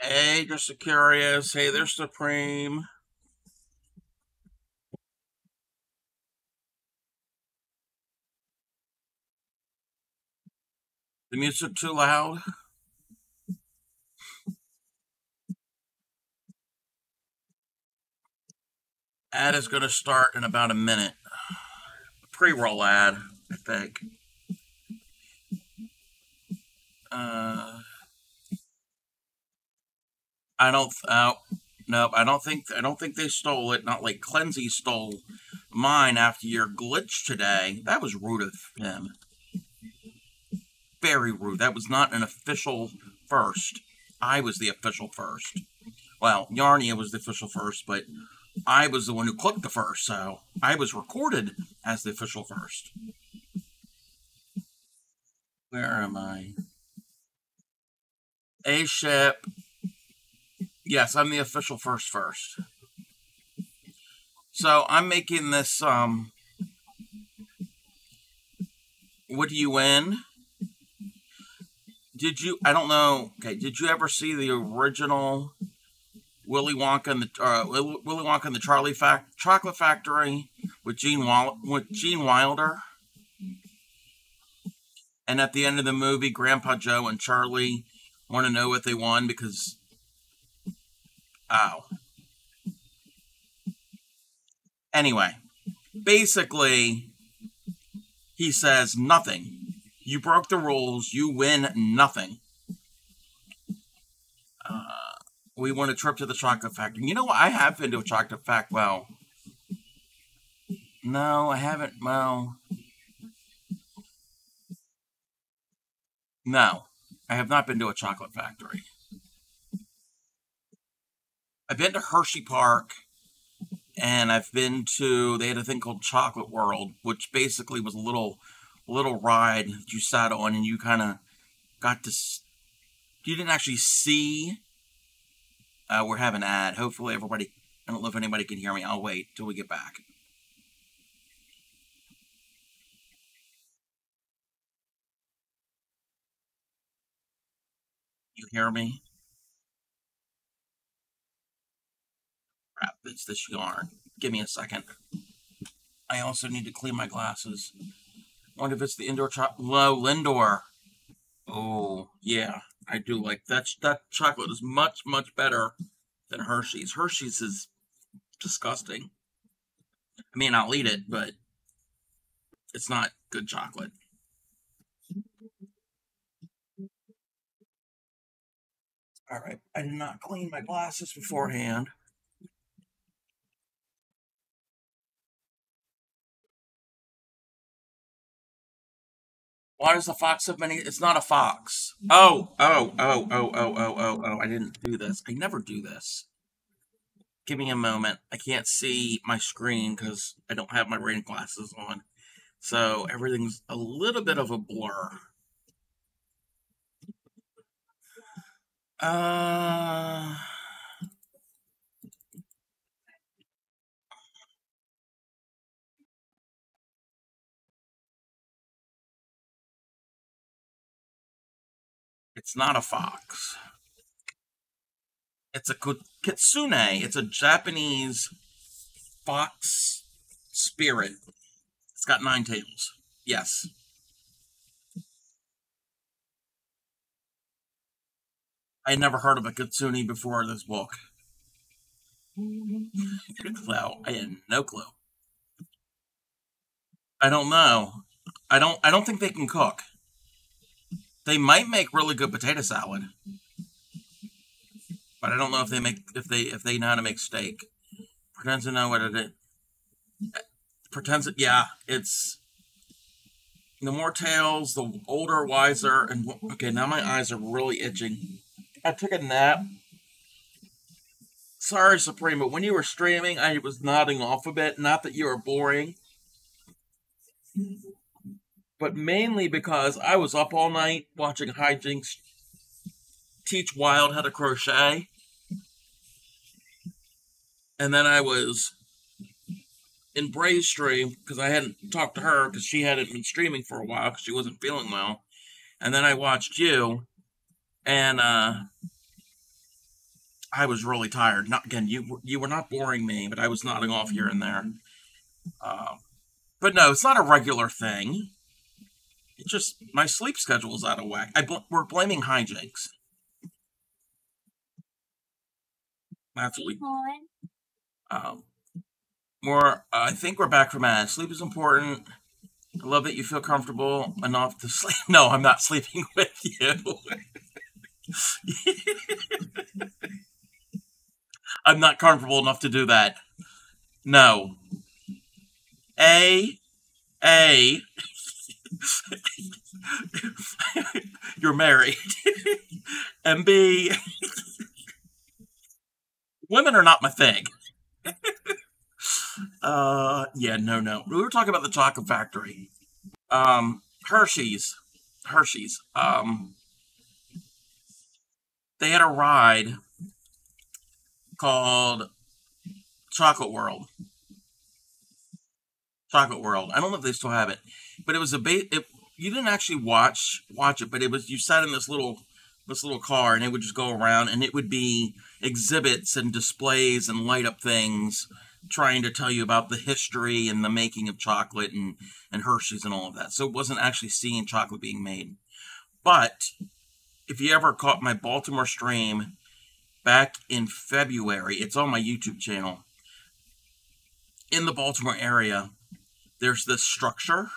Hey, just curious. Hey, there's Supreme. The music too loud? Ad is going to start in about a minute. Pre-roll ad, I think. Uh, I don't. No, I don't think. I don't think they stole it. Not like Cleansy stole mine after your glitch today. That was rude of him. Very rude. That was not an official first. I was the official first. Well, Yarnia was the official first, but I was the one who clicked the first, so I was recorded as the official first. Where am I? A ship. Yes, I'm the official first. So I'm making this, what do you win? Did you, I don't know, okay, did you ever see the original Willy Wonka and the Chocolate Factory with Gene Wilder? And at the end of the movie, Grandpa Joe and Charlie want to know what they won because, oh. Anyway, basically, he says nothing. You broke the rules. You win nothing. We want a trip to the chocolate factory. You know what? I have been to a chocolate factory. Well, no, I haven't. Well, no, I have not been to a chocolate factory. I've been to Hershey Park, and I've been to. They had a thing called Chocolate World, which basically was a little ride that you sat on, and you kind of got to. You didn't actually see. We're having an ad. Hopefully, everybody. I don't know if anybody can hear me. I'll wait till we get back. You hear me? Crap, it's this yarn. Give me a second. I also need to clean my glasses. Wonder if it's the indoor Low Lindor. Oh, yeah. I do like that. That chocolate is much better than Hershey's. Hershey's is disgusting. I mean, I'll eat it, but it's not good chocolate. All right. I did not clean my glasses beforehand. Why does the fox have many? It's not a fox. Oh. I didn't do this. I never do this. Give me a moment. I can't see my screen because I don't have my reading glasses on. So everything's a little bit of a blur. Uh, it's not a fox. It's a kitsune. It's a Japanese fox spirit. It's got 9 tails. Yes. I had never heard of a kitsune before this book. Clue. I had no clue. I don't know. I don't think they can cook. They might make really good potato salad. But I don't know if they know how to make steak. Pretends to know what it is. Pretends it, yeah, it's the more tails, the older, wiser, and okay, now my eyes are really itching. I took a nap. Sorry, Supreme, but when you were streaming, I was nodding off a bit. Not that you were boring, but mainly because I was up all night watching Hijinks teach Wild how to crochet. And then I was in Bray's stream because I hadn't talked to her because she hadn't been streaming for a while because she wasn't feeling well. And then I watched you, and I was really tired. Not again. You were not boring me, but I was nodding off here and there. Uh, but no, it's not a regular thing. It's just my sleep schedule is out of whack. We're blaming hijinks. That's what we. Um, more. I think we're back from that. Sleep is important. I love that you feel comfortable enough to sleep. No, I'm not sleeping with you. I'm not comfortable enough to do that. No. A. A. You're married. And B. Women are not my thing. Yeah, no. We were talking about the chocolate factory. Hershey's. Hershey's. They had a ride called Chocolate World. Chocolate World. I don't know if they still have it, but it was you didn't actually watch it, but it was you sat in this little car and it would just go around and it would be exhibits and displays and light up things trying to tell you about the history and the making of chocolate and Hershey's and all of that. So it wasn't actually seeing chocolate being made. But if you ever caught my Baltimore stream back in February, it's on my YouTube channel. In the Baltimore area, there's this structure.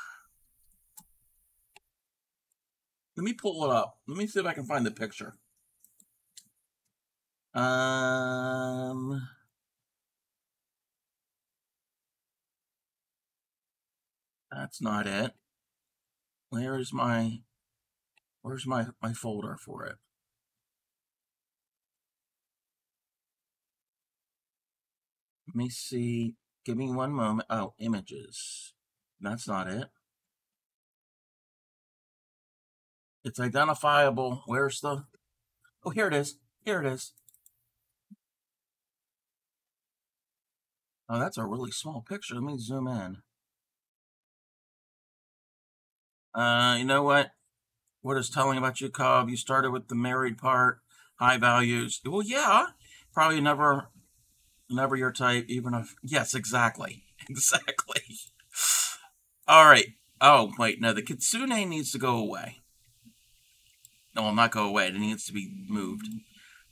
Let me pull it up. Let me see if I can find the picture. That's not it. Where's my folder for it? Let me see. Give me one moment. Oh, images. That's not it. It's identifiable. Where's the... Oh, here it is. Here it is. Oh, that's a really small picture. Let me zoom in. You know what? What is telling about you, Cobb? You started with the married part, high values. Well, yeah. Probably never your type, even if... Yes, exactly. Exactly. All right. Oh, wait, no, the Kitsune needs to go away. No, will not go away. It needs to be moved.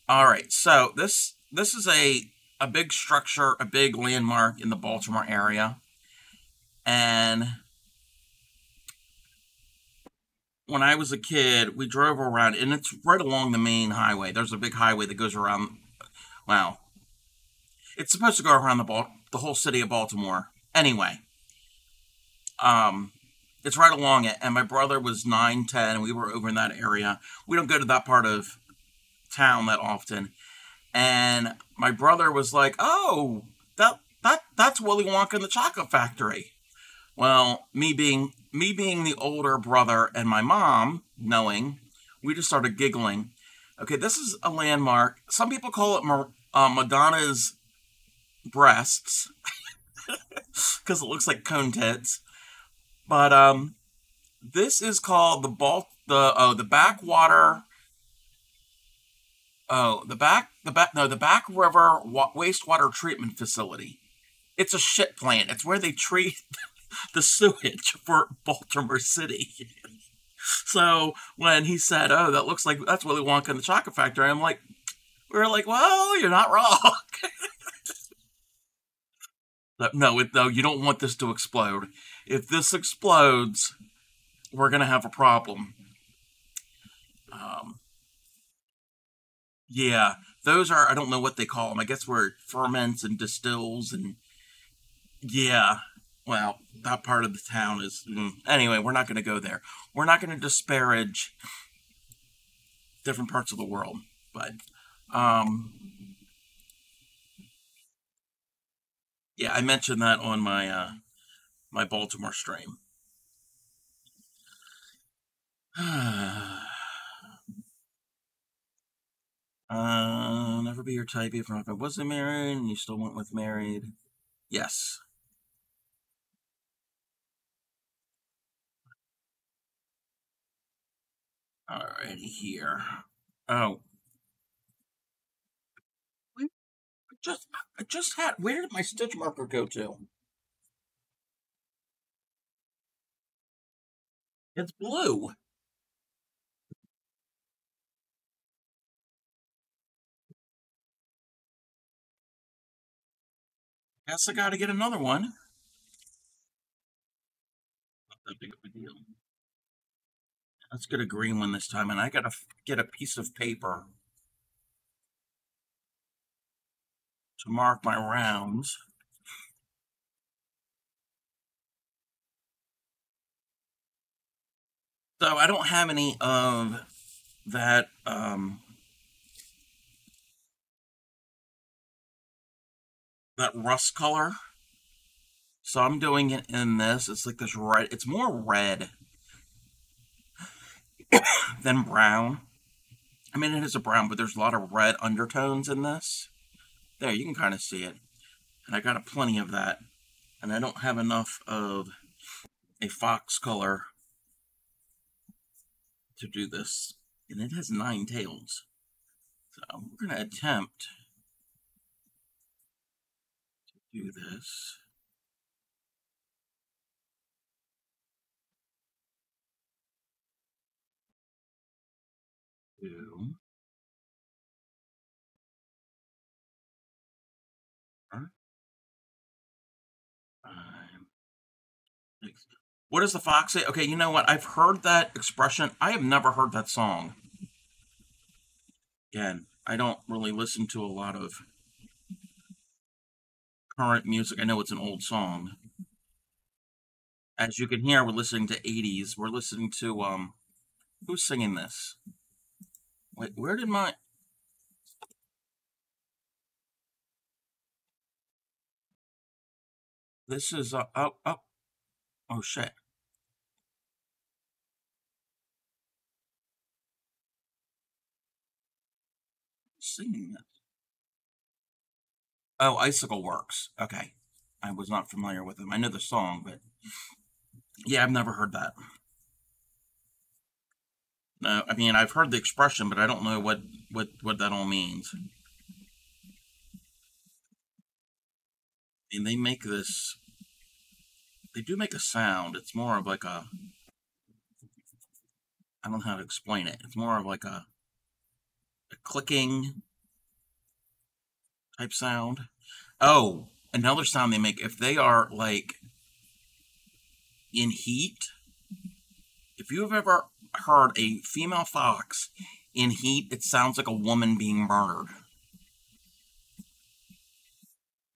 All right, so this is a big structure, a big landmark in the Baltimore area. And when I was a kid, we drove around, and it's right along the main highway. There's a big highway that goes around, wow. It's supposed to go around the whole city of Baltimore. Anyway, it's right along it, and my brother was 9, 10, and we were over in that area. We don't go to that part of town that often. And my brother was like, "Oh, that's Willy Wonka and the Chocolate Factory." Well, me being the older brother and my mom knowing, we just started giggling. Okay, this is a landmark. Some people call it Madonna's breasts because it looks like cone tits. But this is called the backwater. Oh, the back river wastewater treatment facility. It's a shit plant. It's where they treat the sewage for Baltimore City. So when he said, "Oh, that looks like that's Willy Wonka and the Chocolate Factory," we were like, "Well, you're not wrong." No, you don't want this to explode. If this explodes, we're gonna have a problem. Yeah, those are, I don't know what they call them. I guess where it ferments and distills and yeah. Well, that part of the town is anyway. We're not going to go there. We're not going to disparage different parts of the world, but yeah, I mentioned that on my Baltimore stream. Never be your type even if I wasn't married and you still went with married. Yes. Alrighty here. Oh. I just had, where did my stitch marker go to? It's blue. Guess I gotta get another one. Not that big of a deal. Let's get a green one this time, and I gotta get a piece of paper to mark my rounds. So I don't have any of that that rust color. So I'm doing it in this. It's like this red. It's more red than brown. I mean, it is a brown, but there's a lot of red undertones in this. There, you can kind of see it. And I got a plenty of that. And I don't have enough of a fox color to do this. And it has 9 tails. So we're going to attempt to do this. Two. What does the fox say? Okay, you know what? I've heard that expression. I have never heard that song. Again, I don't really listen to a lot of current music. I know it's an old song. As you can hear, we're listening to 80s. We're listening to, who's singing this? Wait, where did my... This is, oh, shit. Singing this. Oh, Icicle Works. Okay. I was not familiar with them. I know the song, but yeah, I've never heard that. No, I mean, I've heard the expression, but I don't know what that all means. And they make this, they do make a sound. It's more of like a, I don't know how to explain it. It's more of like a clicking type sound. Oh, another sound they make, if they are like in heat, if you've ever heard a female fox in heat, it sounds like a woman being murdered.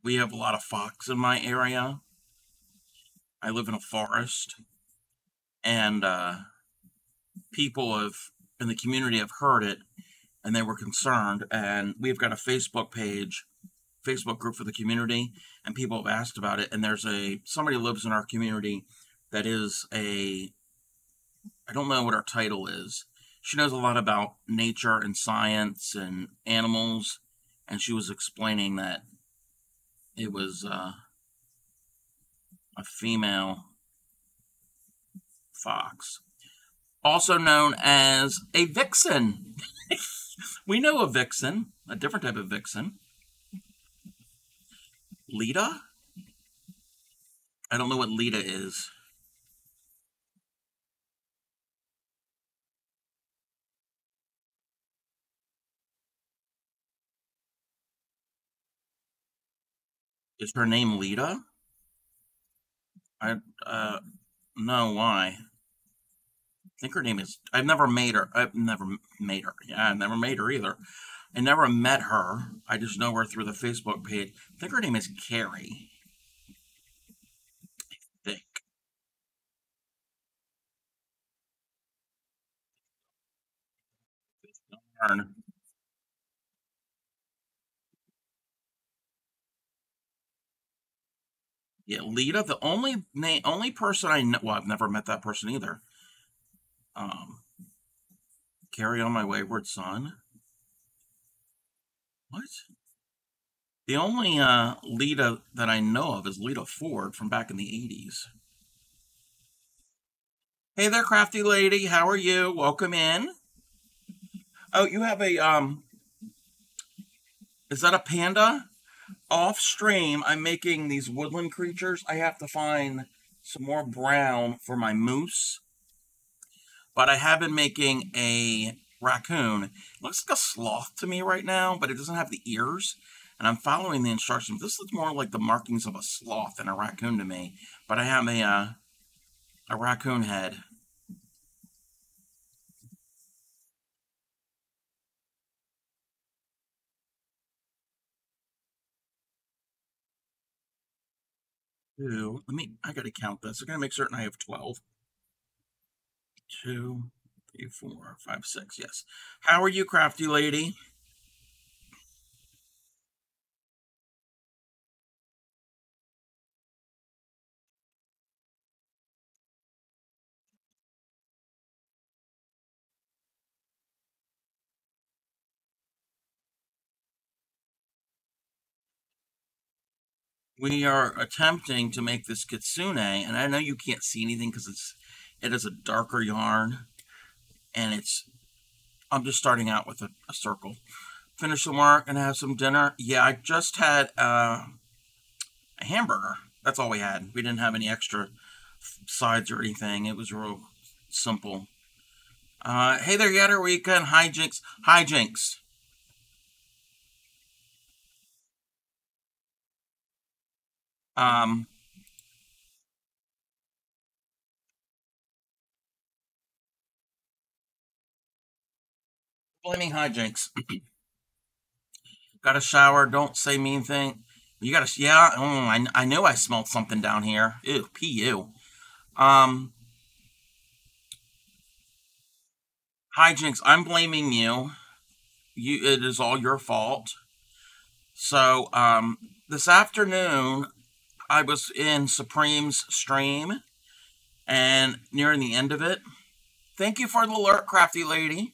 We have a lot of fox in my area. I live in a forest, and people in the community have heard it, and they were concerned, and we've got a Facebook page, Facebook group for the community, and people have asked about it, and there's somebody lives in our community that is I don't know what her title is. She knows a lot about nature and science and animals, and she was explaining that it was a female fox, also known as a vixen. We know a vixen, a different type of vixen. Lita? I don't know what Lita is. Is her name Lita? No, why? I think her name is, I've never made her. I've never made her. Yeah, I've never made her either. I never met her. I just know her through the Facebook page. I think her name is Carrie. I think. Darn. Yeah, Lita, the only person I know, well, I've never met that person either. Carry on my wayward son. What? The only Lita that I know of is Lita Ford from back in the 80s. Hey there, crafty lady. How are you? Welcome in. Oh, you have a, is that a panda? off stream, I'm making these woodland creatures. I have to find some more brown for my moose. But I have been making a raccoon. It looks like a sloth to me right now, but it doesn't have the ears. And I'm following the instructions. This looks more like the markings of a sloth than a raccoon to me. But I have a raccoon head. I gotta count this. I gotta make certain I have 12. 2, 3, 4, 5, 6, yes. How are you, crafty lady? We are attempting to make this kitsune, and I know you can't see anything because it is a darker yarn, and I'm just starting out with a circle. Finish the work and have some dinner. Yeah, I just had a hamburger. That's all we had. We didn't have any extra sides or anything. It was real simple. Hey there, Yetter Weekend. Hi, Jinx. Hi, Jinx. Um, Blaming hijinks. Got a shower. Don't say mean thing. You got to, yeah. I knew I smelled something down here. Ew, pu. Um, hijinks. I'm blaming you. It is all your fault. So, this afternoon, I was in Supreme's stream, and nearing the end of it, thank you for the alert, crafty lady.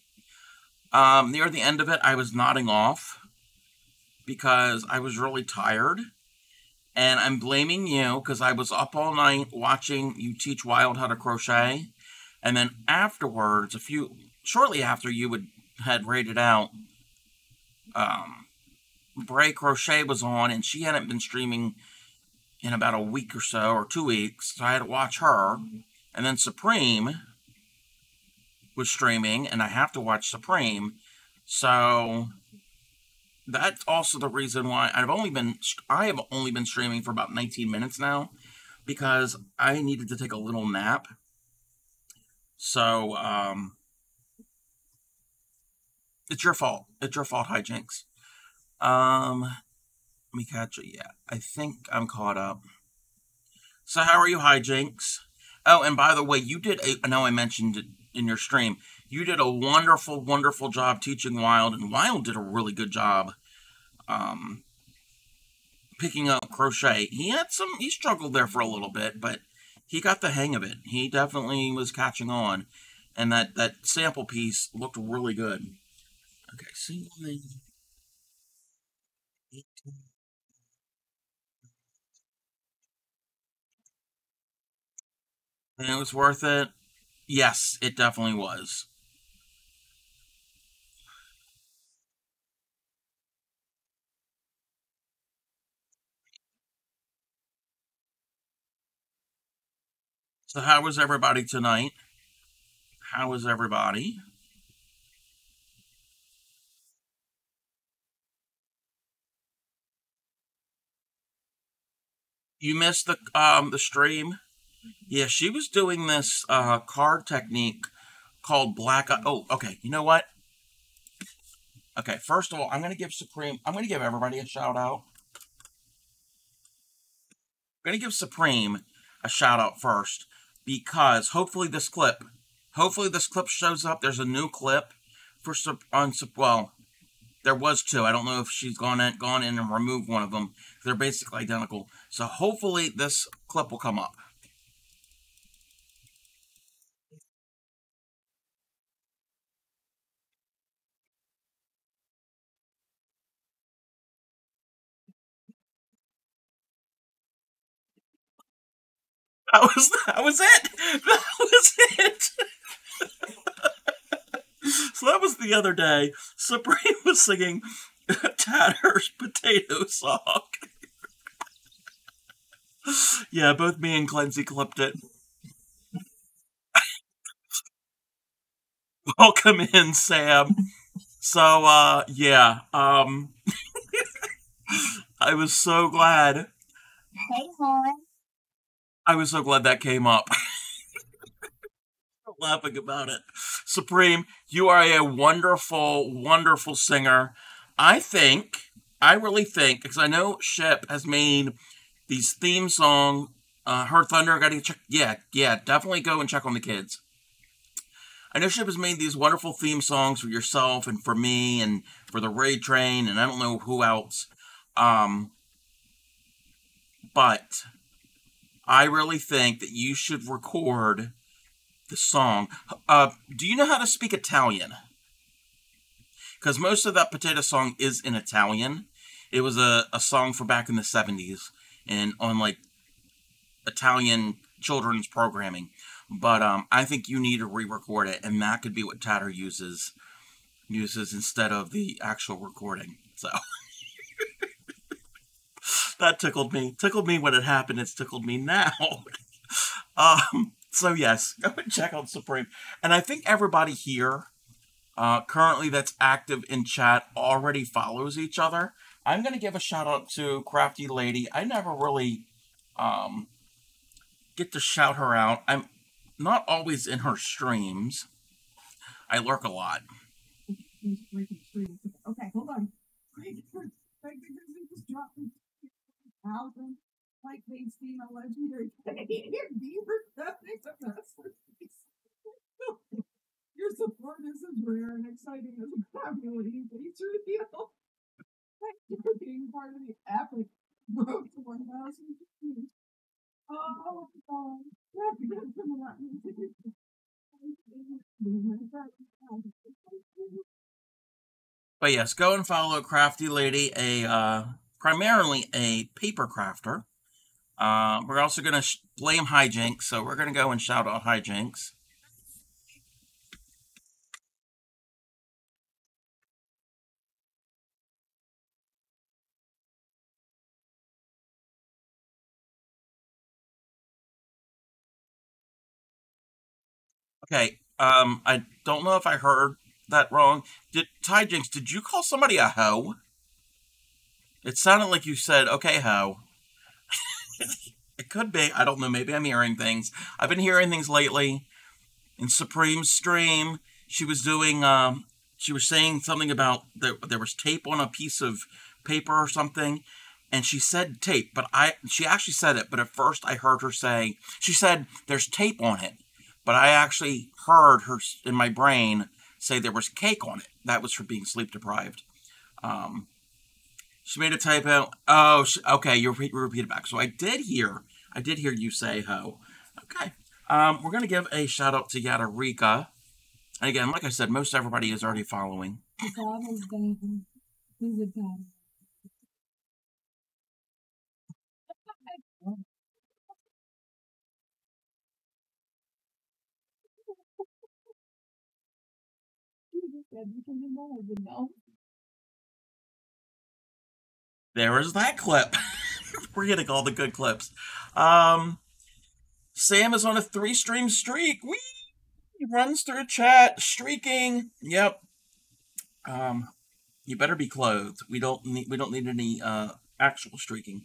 Near the end of it, I was nodding off because I was really tired. And I'm blaming you because I was up all night watching you teach Wild how to crochet. And then afterwards, shortly after you had rated out, Bray Crochet was on, and she hadn't been streaming in about a week or so, or 2 weeks. So I had to watch her. And then Supreme was streaming, and I have to watch Supreme. So that's also the reason why I have only been streaming for about 19 minutes now, because I needed to take a little nap. So it's your fault. It's your fault, hijinks. Let me catch it. Yeah, I think I'm caught up. So how are you, hijinks? Oh, and by the way, I know I mentioned it in your stream. You did a wonderful, wonderful job teaching Wild, and Wild did a really good job picking up crochet. He struggled there for a little bit, but he got the hang of it. He definitely was catching on, and that sample piece looked really good. Okay, single lane. And it was worth it. Yes, it definitely was. So how was everybody tonight? How was everybody? You missed the stream? Yeah, she was doing this card technique called black. Oh, okay. You know what? Okay, first of all, I'm gonna give everybody a shout out. I'm gonna give Supreme a shout out first, because hopefully this clip shows up. There's a new clip for well, there was two. I don't know if she's gone in and removed one of them. They're basically identical. So hopefully this clip will come up. That was it. That was it. So that was the other day. Supreme was singing Tatter's Potato Song. Yeah, both me and Clancy clipped it. Welcome in, Sam. So, yeah, I was so glad. Hey, hon. I was so glad that came up. Laughing about it. Supreme, you are a wonderful, wonderful singer. I really think, because I know Ship has made these theme song, Her Thunder, gotta check. Yeah, definitely go and check on the kids. I know Ship has made these wonderful theme songs for yourself and for me and for the Raid Train and I don't know who else. Um, but I really think that you should record the song. Do you know how to speak Italian? Because most of that potato song is in Italian. It was a song for back in the 70s and on like Italian children's programming. But I think you need to re-record it, and that could be what Tatter uses instead of the actual recording. So that tickled me. Tickled me when it happened. It's tickled me now. So yes, go and check out Supreme. And I think everybody here currently that's active in chat already follows each other. I'm going to give a shout out to Crafty Lady. I never really get to shout her out. I'm not always in her streams. I lurk a lot. Okay, hold on. Just dropped album like they've seen a legendary beaver stuff. Your support is as rare and exciting as a fabulating feature deal. Thank you for being part of the epic road to 1,000. Oh, But yes, go and follow Crafty Lady, a primarily a paper crafter. We're also going to blame Hijinks, so we're going to go and shout out Hijinks. Okay, I don't know if I heard that wrong. Hijinks, did you call somebody a hoe? It sounded like you said, okay, hoe. It could be. I don't know. Maybe I'm hearing things. I've been hearing things lately. In Supreme's stream, she was doing, she was saying something about there was tape on a piece of paper or something. And she said tape, but she actually said it, but at first I heard her say, she said there's tape on it. But I actually heard her in my brain say there was cake on it. That was for being sleep deprived. She made a typo. Oh, okay. You repeat it back. So I did hear you say ho. Okay. We're gonna give a shout out to Yadarika. And again, like I said, most everybody is already following. There is that clip. We're getting all the good clips. Sam is on a 3-stream streak. Whee! He runs through chat, streaking. Yep. You better be clothed. We don't need any actual streaking.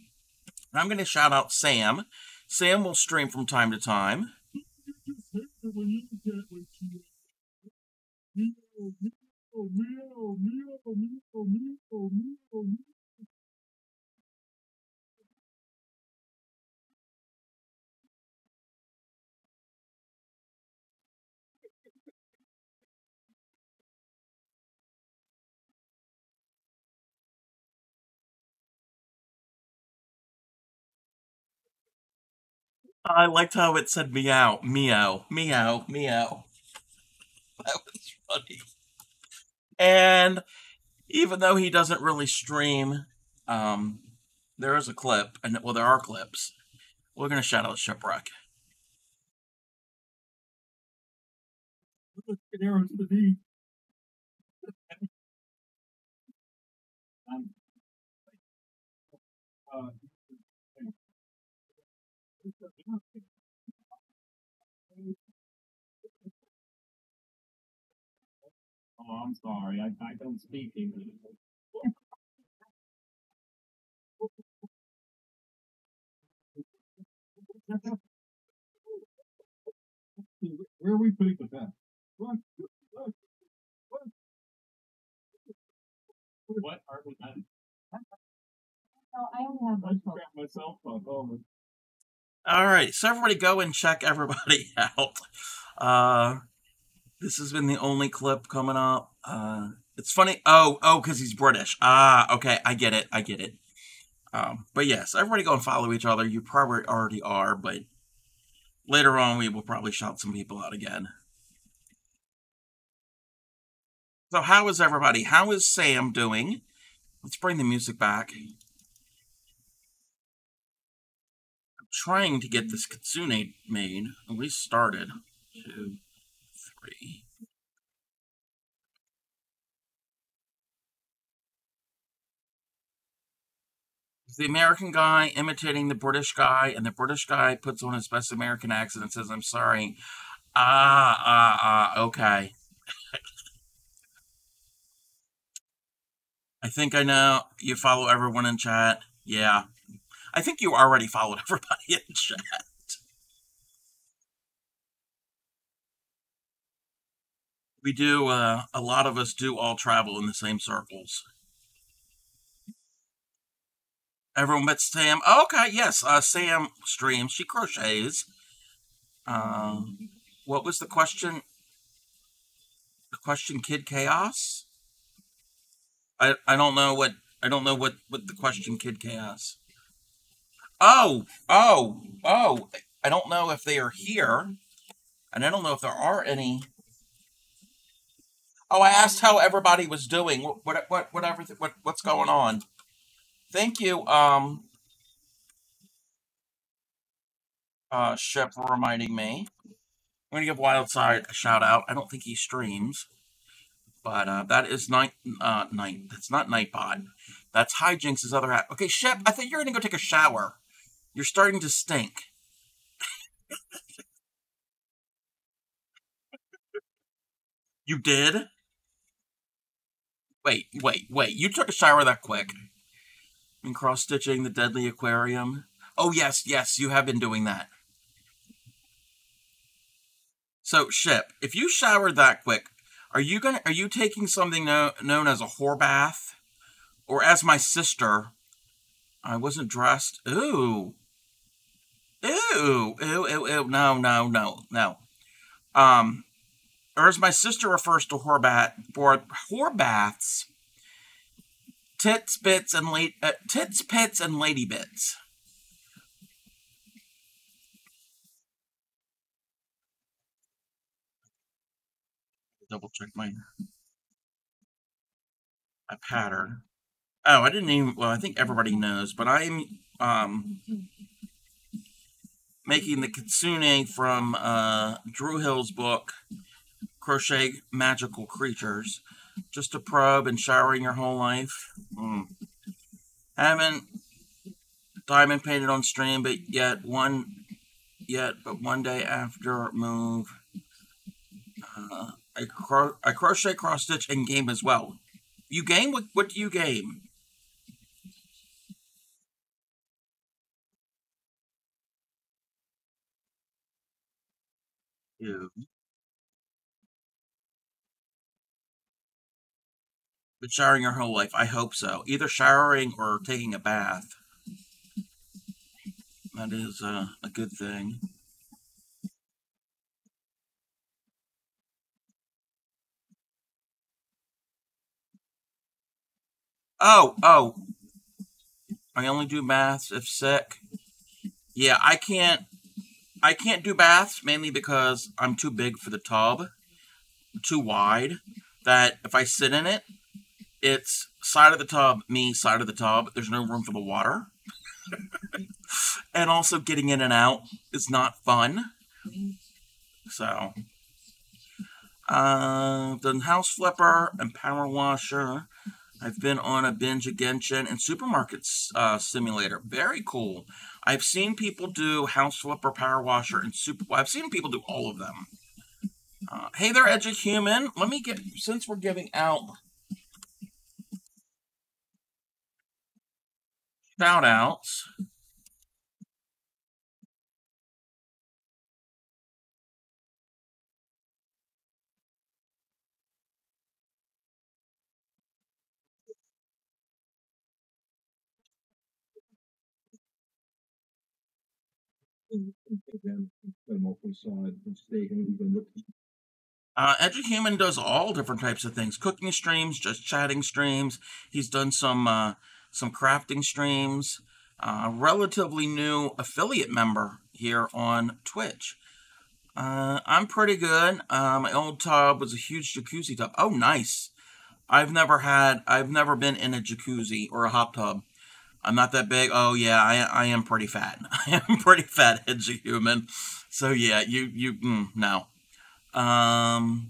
I'm going to shout out Sam. Sam will stream from time to time. I liked how it said meow, meow, meow, meow. That was funny. And even though he doesn't really stream, there is a clip, and well, there are clips. We're gonna shout out Shipwreck. I'm sorry. I don't speak English. Where are we putting the bed? What? What are we at? No, I only have one phone. I myself phone. Oh. All right, so everybody go and check everybody out. This has been the only clip coming up. It's funny. Oh, because he's British. Ah, okay, I get it. But yes, everybody go and follow each other. You probably already are, but later on we will probably shout some people out again. So how is everybody? How is Sam doing? Let's bring the music back. I'm trying to get this Kitsune made. At least started. 2, 3. The American guy imitating the British guy, and the British guy puts on his best American accent and says, "I'm sorry." Okay. I think I know. You follow everyone in chat. Yeah. I think you already followed everybody in chat. We do, a lot of us do all travel in the same circles. Everyone but Sam. Oh, okay, yes, Sam streams. She crochets. What was the question? The question, Kid Chaos? I don't know what the question, Kid Chaos. Oh. I don't know if they are here, and I don't know if there are any. Oh, I asked how everybody was doing. What's going on? Thank you, Shep, for reminding me. I'm gonna give Wildside a shout out. I don't think he streams, but that is Night. That's not Nightbot. That's Hijinks' other hat. Okay, Shep, I think you're gonna go take a shower. You're starting to stink. You did? Wait. You took a shower that quick. And cross-stitching the Deadly Aquarium. Oh, yes, you have been doing that. So, Shep, if you showered that quick, are you taking something known as a whore bath? Or as my sister, I wasn't dressed. Ooh. No. Or as my sister refers to whore baths, tits, pits, and lady bits. Double check my pattern. Oh, I didn't even. Well, I think everybody knows, but I'm making the Kitsune from Drew Hill's book, Crochet Magical Creatures. Just a probe and showering your whole life. Haven't diamond painted on stream, but one day after move, I crochet, cross stitch, and game as well. You game? What do you game? You. But showering your whole life, I hope so. Either showering or taking a bath. That is a good thing. Oh. I only do baths if sick. Yeah, I can't do baths mainly because I'm too big for the tub. Too wide. That if I sit in it, it's side of the tub, me, side of the tub. There's no room for the water. And also getting in and out is not fun. So, done house flipper and power washer. I've been on a binge of Genshin and Supermarket Simulator. Very cool. I've seen people do house flipper, power washer, and I've seen people do all of them. Hey there, Eduhuman. Let me get, since we're giving out shout outs. Eduhuman does all different types of things: cooking streams, just chatting streams. He's done some crafting streams. Relatively new affiliate member here on Twitch. I'm pretty good. My old tub was a huge jacuzzi tub. Oh, nice. I've never been in a jacuzzi or a hot tub. I'm not that big. Oh yeah, I am pretty fat. I am pretty fat, Eduhuman. So yeah, no. Um,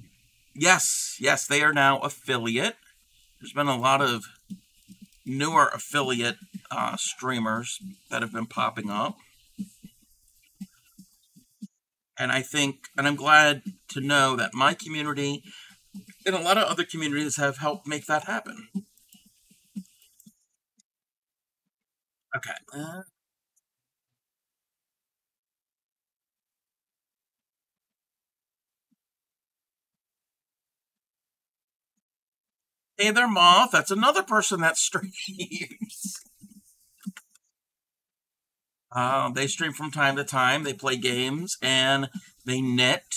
yes, they are now affiliate. There's been a lot of newer affiliate streamers that have been popping up. And I'm glad to know that my community and a lot of other communities have helped make that happen. Okay. Hey there, Moth. That's another person that streams. They stream from time to time. They play games and they knit.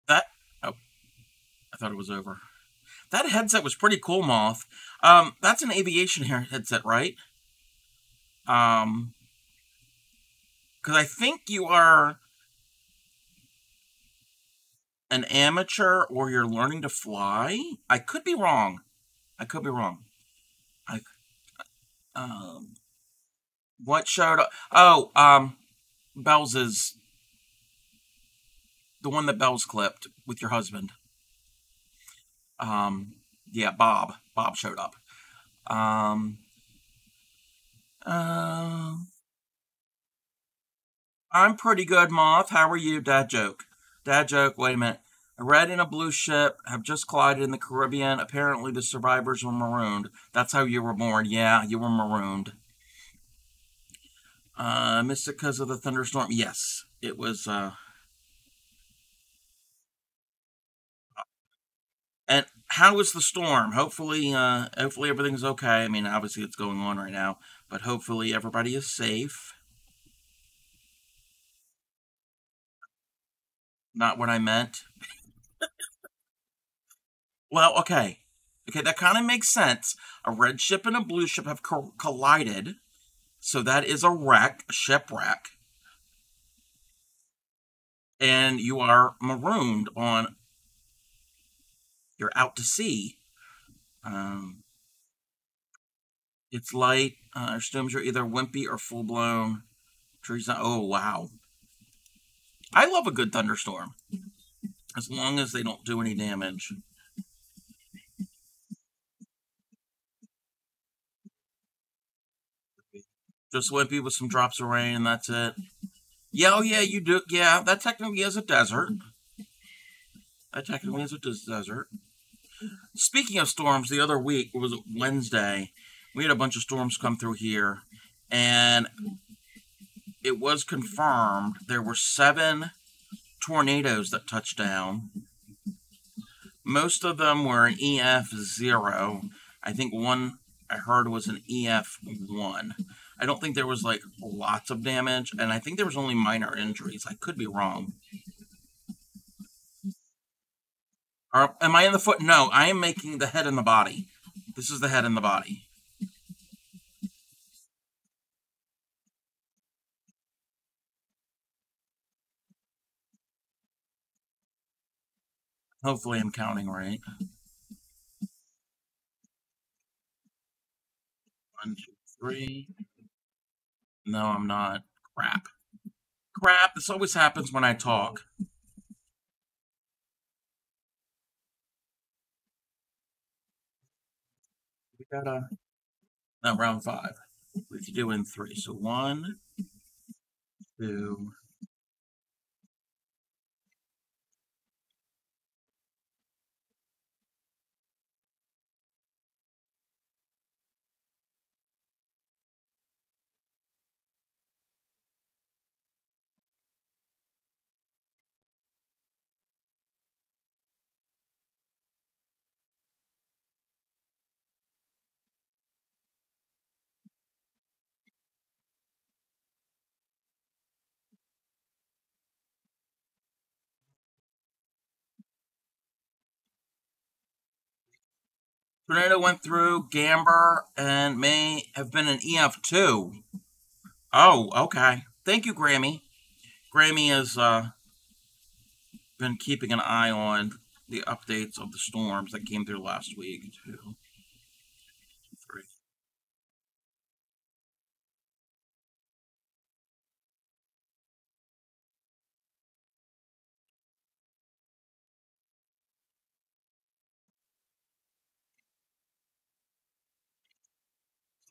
That oh, I thought it was over. That headset was pretty cool, Moth. That's an aviation headset, right? Um, because I think you are an amateur or you're learning to fly. I could be wrong. I could be wrong. I um, what showed up? Oh, Bell's is the one that Bell's clipped with your husband. Um, yeah, Bob. Bob showed up. Um, uh, I'm pretty good, Moth. How are you, Dad joke? Dad joke. Wait a minute. A red and a blue ship have just collided in the Caribbean. Apparently, the survivors were marooned. That's how you were born. Yeah, you were marooned. Missed it because of the thunderstorm. Yes, it was. And how is the storm? Hopefully everything's okay. I mean, obviously it's going on right now, but hopefully everybody is safe. Not what I meant. Well, okay, that kind of makes sense. A red ship and a blue ship have collided, so that is a wreck, a shipwreck, and you are marooned on. You're out to sea. Um, it's light. Storms are either wimpy or full blown. Trees. Oh wow, I love a good thunderstorm as long as they don't do any damage. Just wimpy with some drops of rain. That's it. Yeah, oh yeah, you do. Yeah, that technically is a desert. That technically is a desert. Speaking of storms, the other week, was it Wednesday, we had a bunch of storms come through here, and it was confirmed there were 7 tornadoes that touched down. Most of them were an EF0. I think one I heard was an EF1. I don't think there was like lots of damage, and I think there was only minor injuries. I could be wrong. Or am I in the foot? No, I am making the head and the body. This is the head and the body. Hopefully I'm counting right. 1, 2, 3. No, I'm not. Crap. Crap, this always happens when I talk. We gotta... No, round 5. We could do in 3. So 1, 2... Tornado went through, Gamber, and may have been an EF2. Oh, okay. Thank you, Grammy. Grammy has been keeping an eye on the updates of the storms that came through last week. 2, 3.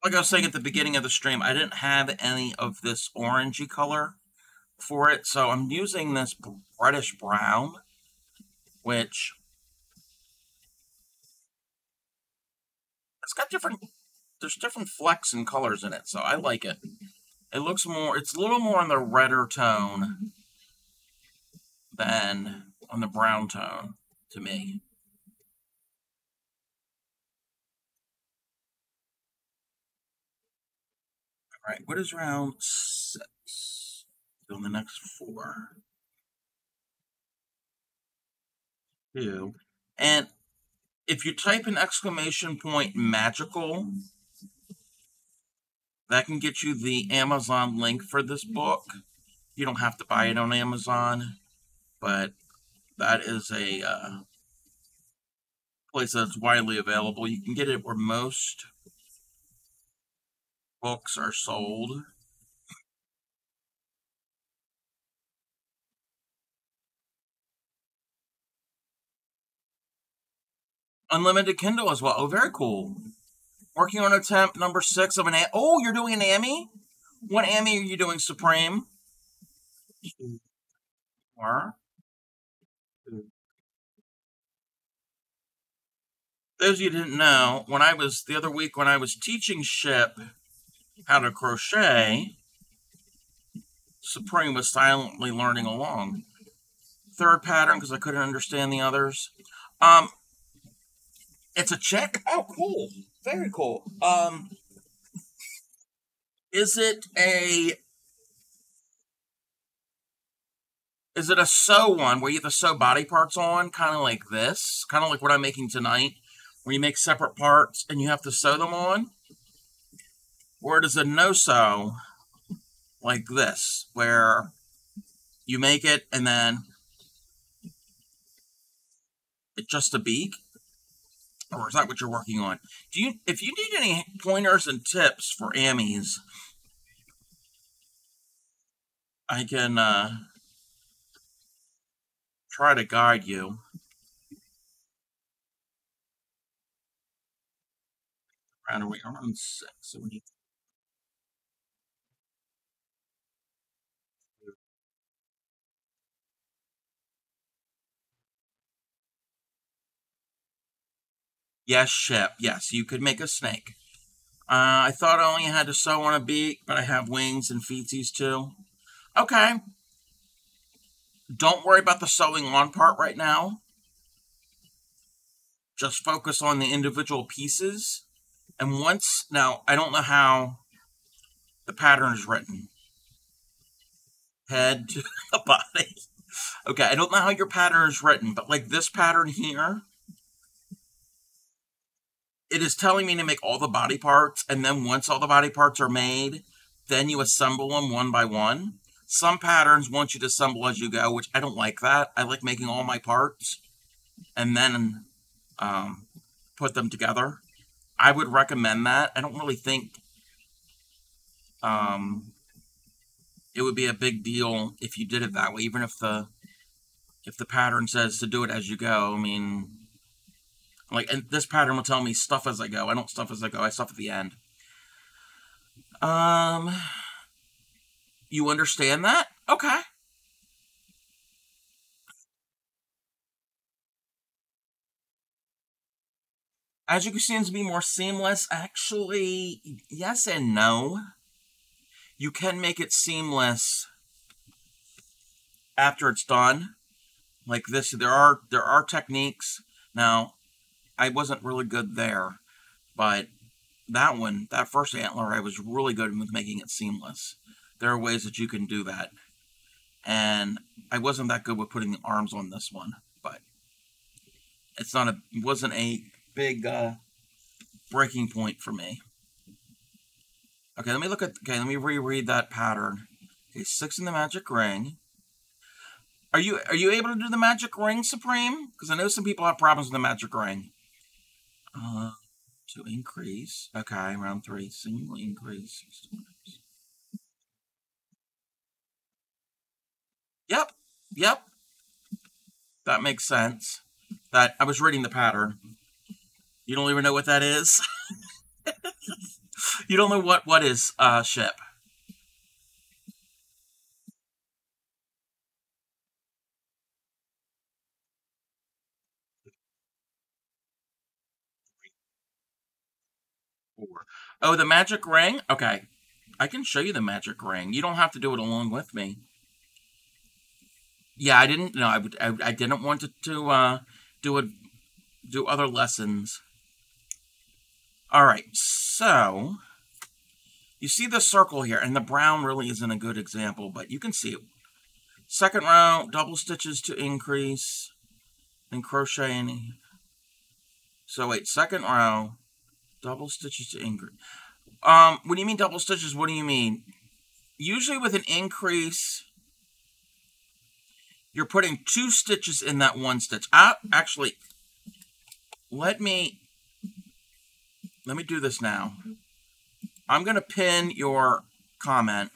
Like I was saying at the beginning of the stream, I didn't have any of this orangey color for it, so I'm using this reddish brown, which it's got there's different flecks and colors in it, so I like it. It looks more, it's a little more on the redder tone than on the brown tone to me. All right, what is round 6? On the next 4. 2. And if you type an exclamation point magical, that can get you the Amazon link for this book. You don't have to buy it on Amazon, but that is a place that's widely available. You can get it where most books are sold. Unlimited Kindle as well. Oh, very cool. Working on attempt number 6 of an... Oh, you're doing an AMI? What AMI are you doing, Supreme? 4. Those of you who didn't know, the other week when I was teaching Ship how to crochet, Supreme was silently learning along. 3rd pattern, because I couldn't understand the others. It's a chick? Oh, cool. Very cool. Is it a sew one where you have to sew body parts on, kind of like this? Kind of like what I'm making tonight, where you make separate parts and you have to sew them on? Or does a no-sew like this, where you make it and then it's just a beak? Or is that what you're working on? If you need any pointers and tips for AMIs, I can try to guide you. Around 6. So we need... Yes, Ship. Yes, you could make a snake. I thought I only had to sew on a beak, but I have wings and feetsies too. Okay. Don't worry about the sewing on part right now. Just focus on the individual pieces. And now, I don't know how the pattern is written. Head to the body. Okay, I don't know how your pattern is written, but like this pattern here, it is telling me to make all the body parts, and then once all the body parts are made, then you assemble them one by one. Some patterns want you to assemble as you go, which I don't like that. I like making all my parts and then put them together. I would recommend that. I don't really think it would be a big deal if you did it that way, even if the pattern says to do it as you go. I mean, like, and this pattern will tell me stuff as I go. I don't stuff as I go. I stuff at the end. You understand that? Okay. As you can see, to be more seamless. Actually, yes and no. You can make it seamless after it's done. Like this, there are techniques. Now, I wasn't really good there, but that first antler, I was really good with making it seamless. There are ways that you can do that. And I wasn't that good with putting the arms on this one, but it wasn't a big breaking point for me. Okay, let me reread that pattern. Okay, 6 in the magic ring. Are you able to do the magic ring, Supreme? Because I know some people have problems with the magic ring. To increase. Okay, round 3, single increase. Yep. That makes sense. That I was reading the pattern. You don't even know what that is? You don't know what is ship. Oh, the magic ring? Okay. I can show you the magic ring. You don't have to do it along with me. Yeah, I didn't. No, I didn't want to do other lessons. All right, so you see the circle here, and the brown really isn't a good example, but you can see it. Second row, double stitches to increase, then crochet in. So wait, second row, double stitches to increase. When you mean double stitches, what do you mean? Usually with an increase, you're putting 2 stitches in that 1 stitch. Actually, let me do this now. I'm going to pin your comment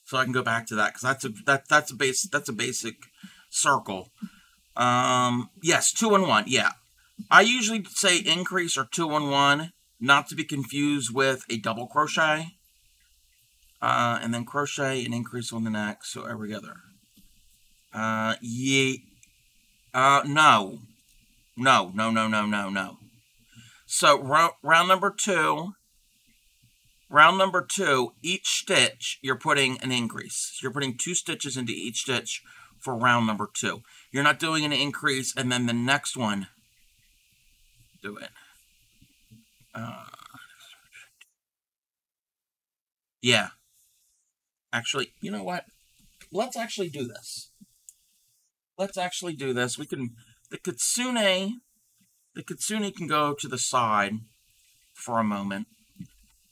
so I can go back to that, because that's a basic circle. Yes, 2 and 1. Yeah, I usually say increase or 2 and 1, not to be confused with a double crochet. And then crochet and increase on the next, so every other. No. So round number two, each stitch you're putting an increase. You're putting 2 stitches into each stitch for round number 2. You're not doing an increase and then the next one do it. Yeah. Actually, you know what? Let's actually do this. We can, the Kitsune can go to the side for a moment.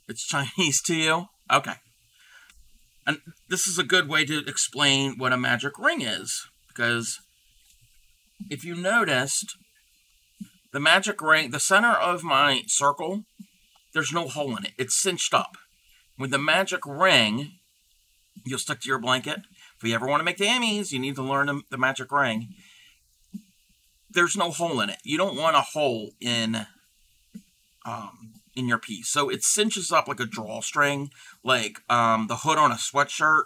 It's Chinese to you? Okay. And this is a good way to explain what a magic ring is, because if you noticed, the magic ring, the center of my circle, there's no hole in it. It's cinched up. With the magic ring, you'll stick to your blanket. If you ever want to make the Emmys, you need to learn the magic ring. There's no hole in it. You don't want a hole in your piece. So it cinches up like a drawstring, like the hood on a sweatshirt,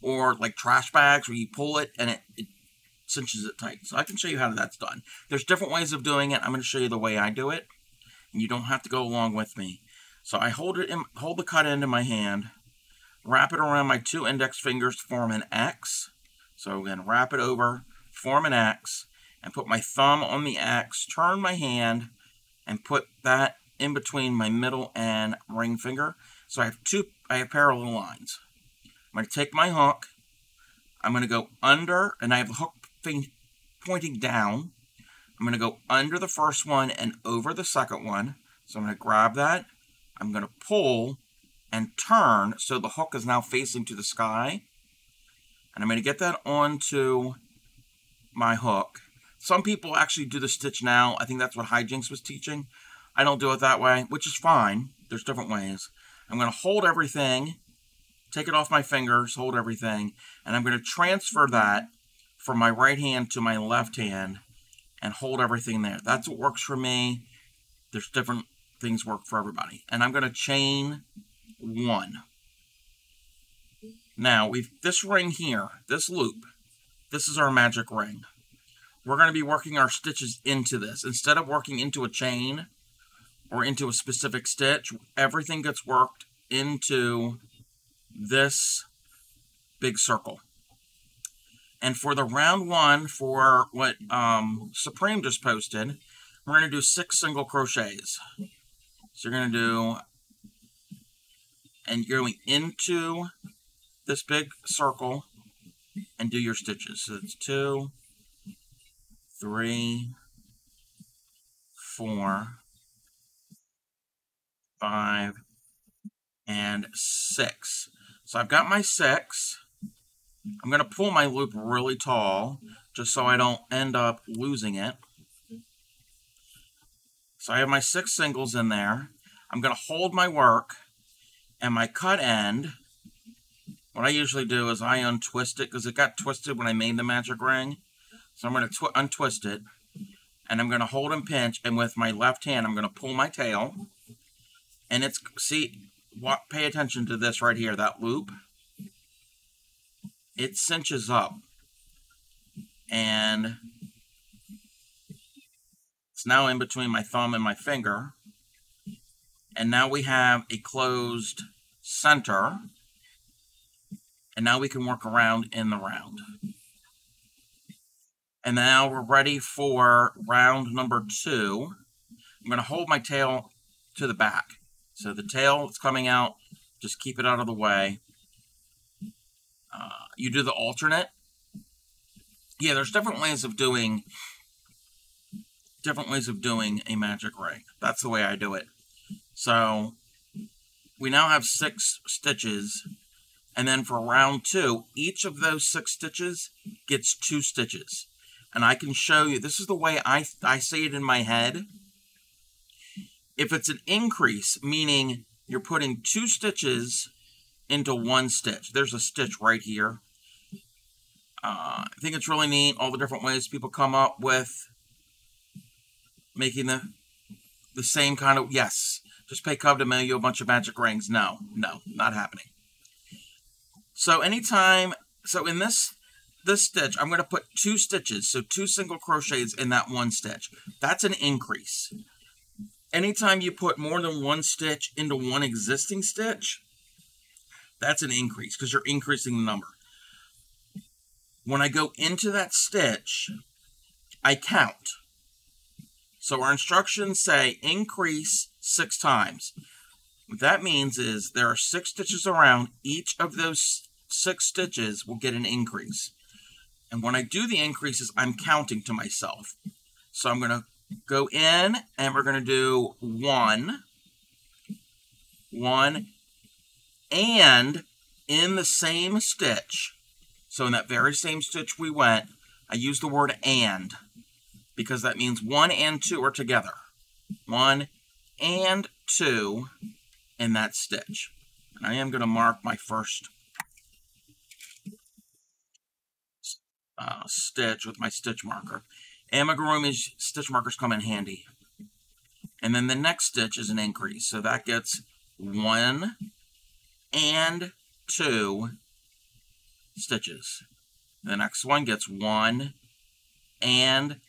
or like trash bags where you pull it and it cinches it tight. So I can show you how that's done. There's different ways of doing it. I'm going to show you the way I do it, and you don't have to go along with me. So I hold the cut end in my hand, wrap it around my 2 index fingers to form an X. So again, wrap it over, form an X, and put my thumb on the X, turn my hand, and put that in between my middle and ring finger. So I have parallel lines. I'm going to take my hook, I'm going to go under, and I have the hook pointing down. I'm going to go under the first one and over the second one. So I'm going to grab that, I'm going to pull and turn so the hook is now facing to the sky. And I'm going to get that onto my hook. some people actually do the stitch now. I think that's what Hijinks was teaching. I don't do it that way, which is fine. There's different ways. I'm going to hold everything, take it off my fingers, hold everything, and I'm going to transfer that from my right hand to my left hand and hold everything there. That's what works for me. There's different things work for everybody. And I'm going to chain 1. Now, this ring here, this loop, this is our magic ring. We're going to be working our stitches into this. Instead of working into a chain or into a specific stitch, everything gets worked into this big circle. And for the round 1, for what Supreme just posted, we're going to do 6 single crochets. So you're going to do, and you're going into this big circle and do your stitches. So it's 2, 3, 4, 5, and 6. So I've got my 6. I'm going to pull my loop really tall just so I don't end up losing it. So I have my 6 singles in there. I'm going to hold my work, and my cut end, what I usually do is I untwist it because it got twisted when I made the magic ring. So I'm going to untwist it, and I'm going to hold and pinch, and with my left hand I'm going to pull my tail. And it's, see, pay attention to this right here, that loop. It cinches up, and it's now in between my thumb and my finger, and now we have a closed center, and now we can work around in the round. And now we're ready for round number 2. I'm going to hold my tail to the back, so the tail that's coming out, just keep it out of the way. You do the alternate. Yeah, there's different ways of doing a magic ring. That's the way I do it. So we now have 6 stitches, and then for round 2, each of those 6 stitches gets 2 stitches. And I can show you, this is the way I say it in my head. If it's an increase, meaning you're putting 2 stitches into 1 stitch. There's a stitch right here. I think it's really neat, all the different ways people come up with making the same kind of, yes, just pay Cub to mail you a bunch of magic rings. No, not happening. So anytime, so in this stitch, I'm going to put 2 stitches, so 2 single crochets in that 1 stitch. That's an increase. Anytime you put more than 1 stitch into 1 existing stitch, that's an increase because you're increasing the number. When I go into that stitch, I count. So our instructions say increase 6 times. What that means is there are 6 stitches around. Each of those 6 stitches will get an increase. And when I do the increases, I'm counting to myself. So I'm going to go in, and we're going to do 1, and in the same stitch, so in that very same stitch we went, I use the word and, because that means 1 and 2 are together. 1 and 2 in that stitch. And I am going to mark my first stitch with my stitch marker. Amigurumi's stitch markers come in handy. And then the next stitch is an increase. So that gets 1 and 2 stitches. The next one gets 1 and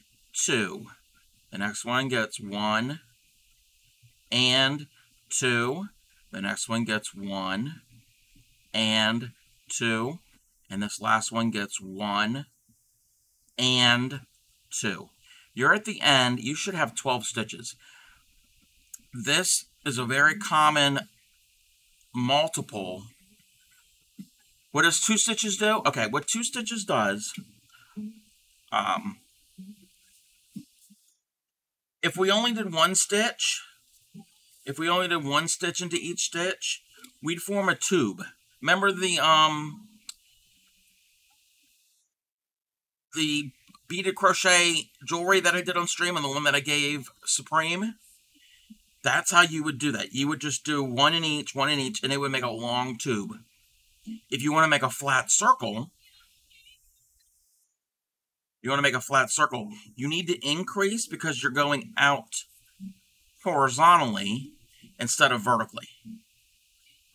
2. The next one gets 1 and 2. The next one gets 1 and 2. And this last one gets 1 and 2. You're at the end. You should have 12 stitches. This is a very common multiple. What does 2 stitches do? Okay, what 2 stitches does, if we only did 1 stitch, into each stitch, we'd form a tube. Remember the beaded crochet jewelry that I did on stream and the one that I gave Supreme, that's how you would do that. You would just do one in each, and it would make a long tube. If you want to make a flat circle, you need to increase because you're going out horizontally instead of vertically.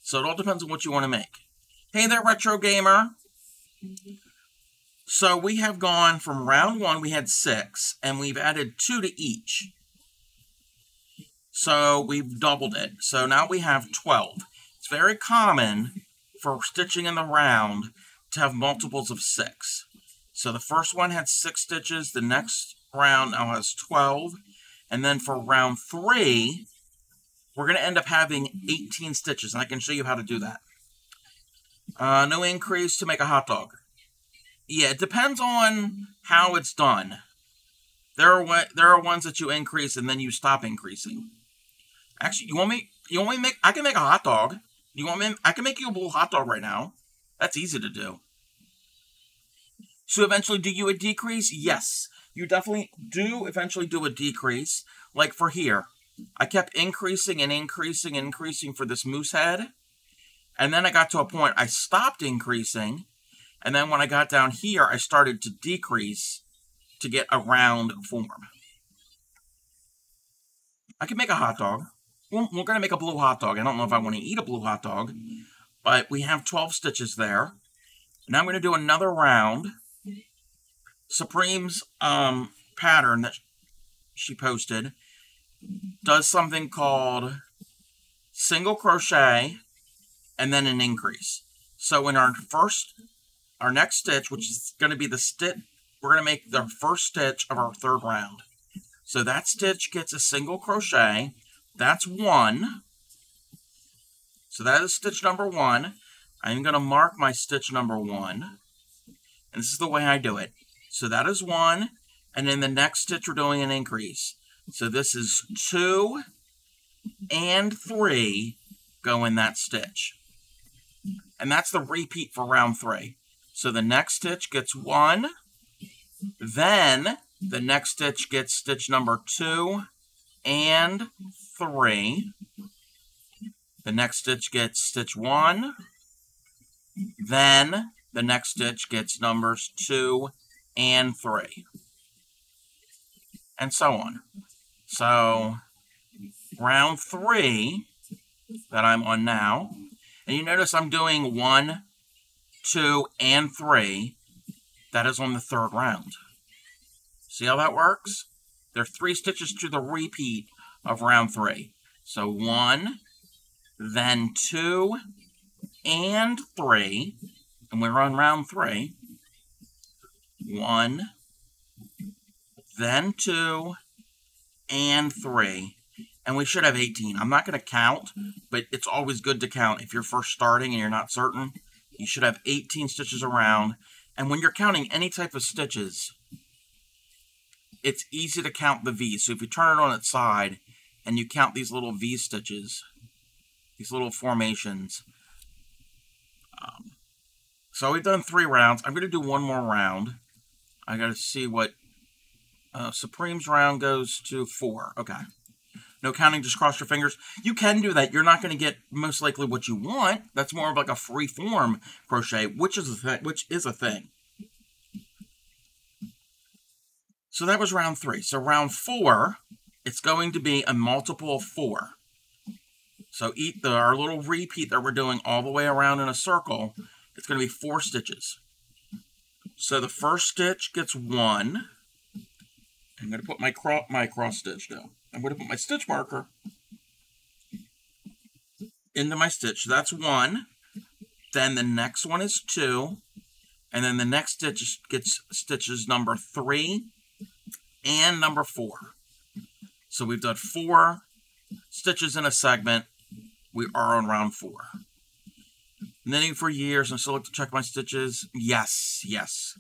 So it all depends on what you want to make. Hey there, Retro Gamer. So we have gone from round 1, we had 6, and we've added 2 to each. So we've doubled it. So now we have 12. It's very common for stitching in the round to have multiples of 6. So the first one had 6 stitches, the next round now has 12, and then for round 3, we're going to end up having 18 stitches, and I can show you how to do that. No increase to make a hot dog. Yeah, it depends on how it's done. There are ones that you increase and then you stop increasing. Actually, you want me to make, I can make a hot dog. I can make you a little hot dog right now. That's easy to do. So eventually, do you a decrease? Yes, you definitely do eventually do a decrease. Like for here, I kept increasing and increasing and increasing for this moose head. And then I got to a point I stopped increasing. And then when I got down here, I started to decrease to get a round form. I can make a hot dog. We're going to make a blue hot dog. I don't know if I want to eat a blue hot dog, but we have 12 stitches there. Now I'm going to do another round. Supreme's pattern that she posted does something called single crochet and then an increase. So in our next stitch, which is going to be the stitch, we're going to make the first stitch of our third round. So that stitch gets a single crochet. That's 1. So that is stitch number 1. I'm going to mark my stitch number 1. And this is the way I do it. So that is 1. And in the next stitch, we're doing an increase. So this is 2 and 3 go in that stitch. And that's the repeat for round 3. So the next stitch gets 1. Then the next stitch gets stitch number 2 and 3. The next stitch gets stitch 1. Then the next stitch gets numbers 2 and 3. And so on. So round 3 that I'm on now, and you notice I'm doing 1, 2, and 3. That is on the third round. See how that works? There are 3 stitches to the repeat of round 3. So 1, then 2, and 3. And we're on round 3. 1, then 2, and 3. And we should have 18. I'm not going to count, but it's always good to count. If you're first starting and you're not certain, you should have 18 stitches around. And when you're counting any type of stitches, it's easy to count the V's. So if you turn it on its side and you count these little V stitches, these little formations. So we've done 3 rounds. I'm going to do one more round. I got to see what Supreme's round goes to 4. Okay. No counting, just cross your fingers. You can do that. You're not going to get most likely what you want. That's more of like a free form crochet, which is a thing. So that was round 3. So round 4, it's going to be a multiple of 4. So our little repeat that we're doing all the way around in a circle, it's going to be 4 stitches. So the first stitch gets 1. I'm going to put my cross stitch down. I'm going to put my stitch marker into my stitch. That's 1. Then the next one is 2. And then the next stitch gets stitches number 3 and number 4. So we've done 4 stitches in a segment. We are on round 4. Knitting for years and still like to check my stitches. Yes, yes.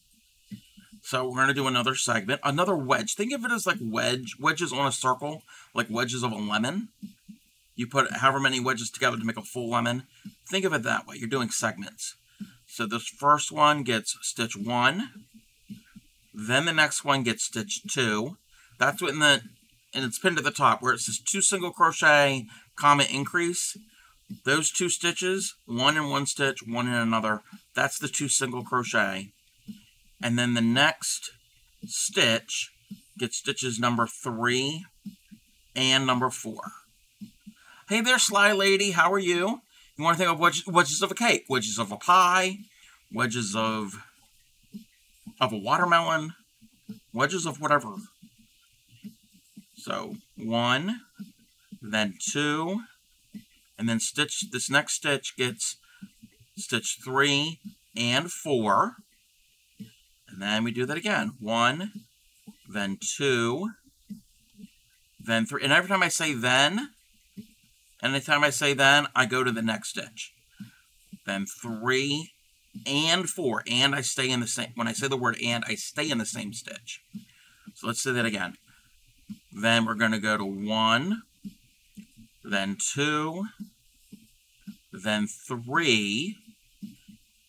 So we're going to do another segment, another wedge. Think of it as like wedges on a circle, like wedges of a lemon. You put however many wedges together to make a full lemon. Think of it that way. You're doing segments. So this first one gets stitch 1. Then the next one gets stitch 2. That's what and it's pinned to the top where it says 2 single crochet, comma increase. Those 2 stitches, one in one stitch, one in another, that's the 2 single crochet. And then the next stitch gets stitches number 3 and number 4. Hey there, Sly Lady, how are you? You want to think of wedges of a cake, wedges of a pie, wedges of a watermelon, wedges of whatever. So 1, then 2, and then this next stitch gets stitch 3 and 4. And then we do that again. 1, then 2, then 3. And every time I say then, anytime I say then, I go to the next stitch. Then 3 and 4. And I stay in the same, when I say the word and, I stay in the same stitch. So let's say that again. Then we're going to go to 1, then 2, then 3,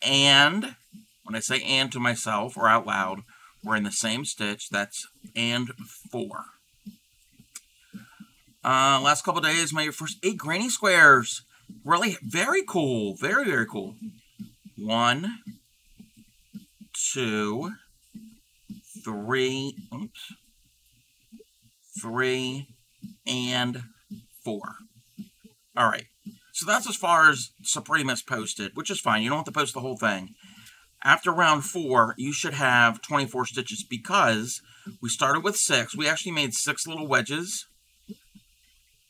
and when I say and to myself or out loud, we're in the same stitch. That's and 4. Last couple days, my first 8 granny squares. Really, very cool. Very, very cool. 1, 2, 3, oops, 3, and 4. All right. So that's as far as Supremus posted, which is fine. You don't have to post the whole thing. After round 4, you should have 24 stitches because we started with 6. We actually made 6 little wedges.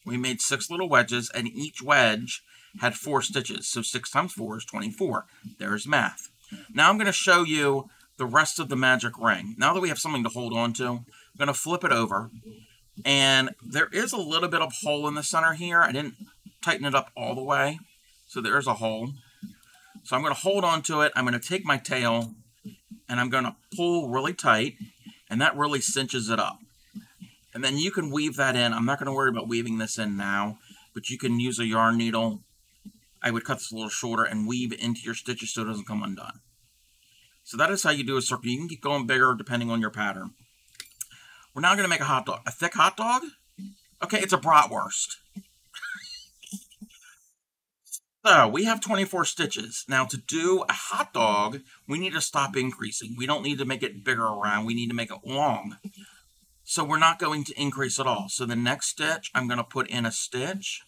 We made 6 little wedges, and each wedge had 4 stitches. So 6 times 4 is 24. There's math. Now I'm going to show you the rest of the magic ring. Now that we have something to hold on to, I'm going to flip it over. And there is a little bit of hole in the center here. I didn't tighten it up all the way. So there's a hole. So I'm going to hold on to it. I'm going to take my tail and I'm going to pull really tight. And that really cinches it up. And then you can weave that in. I'm not going to worry about weaving this in now. But you can use a yarn needle. I would cut this a little shorter and weave it into your stitches so it doesn't come undone. So that is how you do a circle. You can keep going bigger depending on your pattern. We're now going to make a hot dog. A thick hot dog? Okay, it's a bratwurst. So, we have 24 stitches. Now, to do a hot dog, we need to stop increasing. We don't need to make it bigger around. We need to make it long. So, we're not going to increase at all. So, the next stitch, I'm going to put in a stitch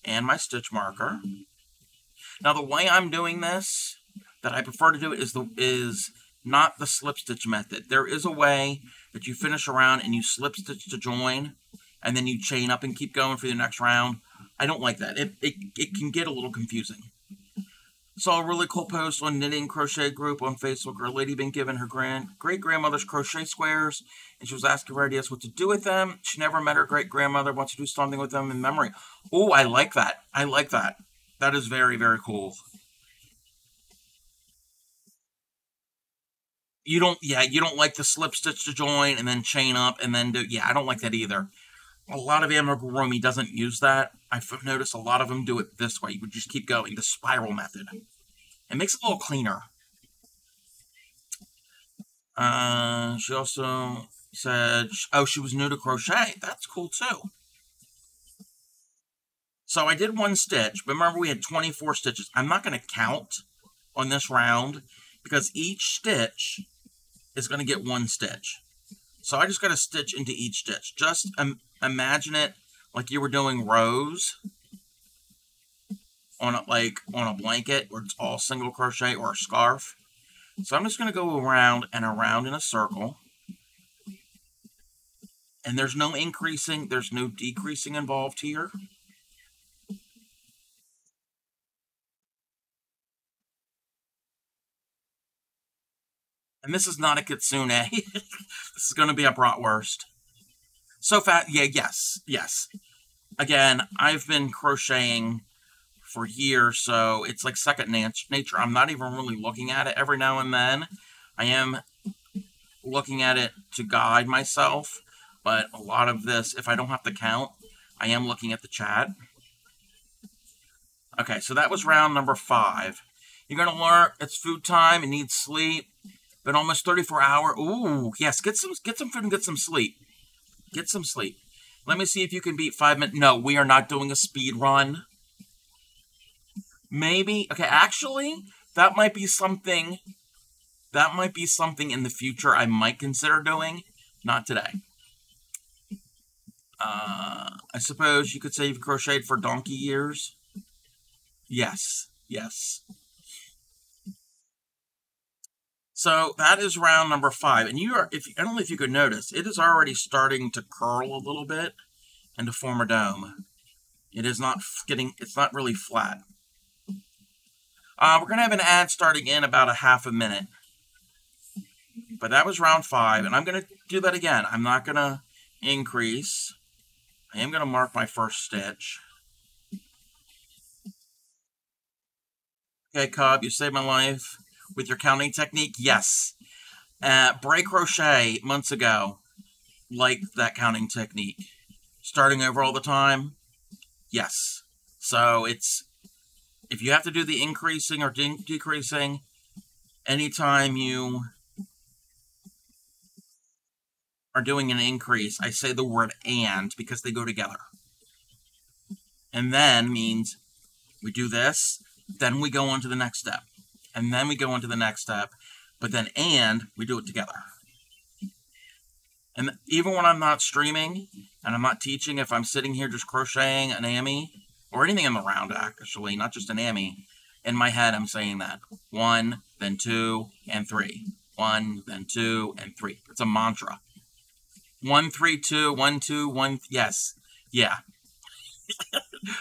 and my stitch marker. Now, the way I'm doing this, that I prefer to do is not the slip stitch method. There is a way that you finish a round and you slip stitch to join, and then you chain up and keep going for the next round. I don't like that. It can get a little confusing. Saw a really cool post on Knitting Crochet Group on Facebook where a lady been given her great-grandmother's crochet squares, and she was asking for ideas what to do with them. She never met her great-grandmother, wants to do something with them in memory. Oh, I like that. I like that. That is very, very cool. You don't like the slip stitch to join and then chain up and then do, I don't like that either. A lot of amigurumi doesn't use that. I've noticed a lot of them do it this way. You would just keep going, the spiral method. It makes it a little cleaner. She also said, oh, she was new to crochet. That's cool too. So I did 1 stitch, but remember we had 24 stitches. I'm not going to count on this round because each stitch is going to get 1 stitch. So I just got to stitch into each stitch. Just imagine it like you were doing rows on a blanket where it's all single crochet or a scarf. So I'm just going to go around and around in a circle. And there's no increasing, there's no decreasing involved here. And this is not a kitsune. This is going to be a bratwurst. So fat, yes. Again, I've been crocheting for years, so it's like second nature. I'm not even really looking at it every now and then. I am looking at it to guide myself, but a lot of this, if I don't have to count, I am looking at the chat. Okay, so that was round number 5. You're going to learn it's food time, you need sleep. Been almost 34 hours. Ooh, yes. Get some food and get some sleep. Get some sleep. Let me see if you can beat 5 minutes. No, we are not doing a speed run. Maybe. Okay, actually, that might be something. That might be something in the future I might consider doing. Not today. I suppose you could say you've crocheted for donkey years. Yes. Yes. So that is round number 5, and you are. I don't know if you could notice, it is already starting to curl a little bit and to form a dome. It is not getting. It's not really flat. We're gonna have an ad starting in about a half a minute. But that was round 5, and I'm gonna do that again. I'm not gonna increase. I am gonna mark my first stitch. Okay, Cub, you saved my life with your counting technique. Yes. Bray Crochet months ago liked that counting technique. Starting over all the time. Yes. So it's, if you have to do the increasing or decreasing, anytime you are doing an increase, I say the word and because they go together. And then means we do this, then we go on to the next step. And then we go on to the next step. But then and we do it together. And even when I'm not streaming and I'm not teaching, if I'm sitting here just crocheting an Amy, or anything in the round actually, not just an Amy, in my head I'm saying that. 1, then 2, and 3. 1, then 2, and 3. It's a mantra. 1, 3, 2, 1, 2, 1. Yes. Yeah.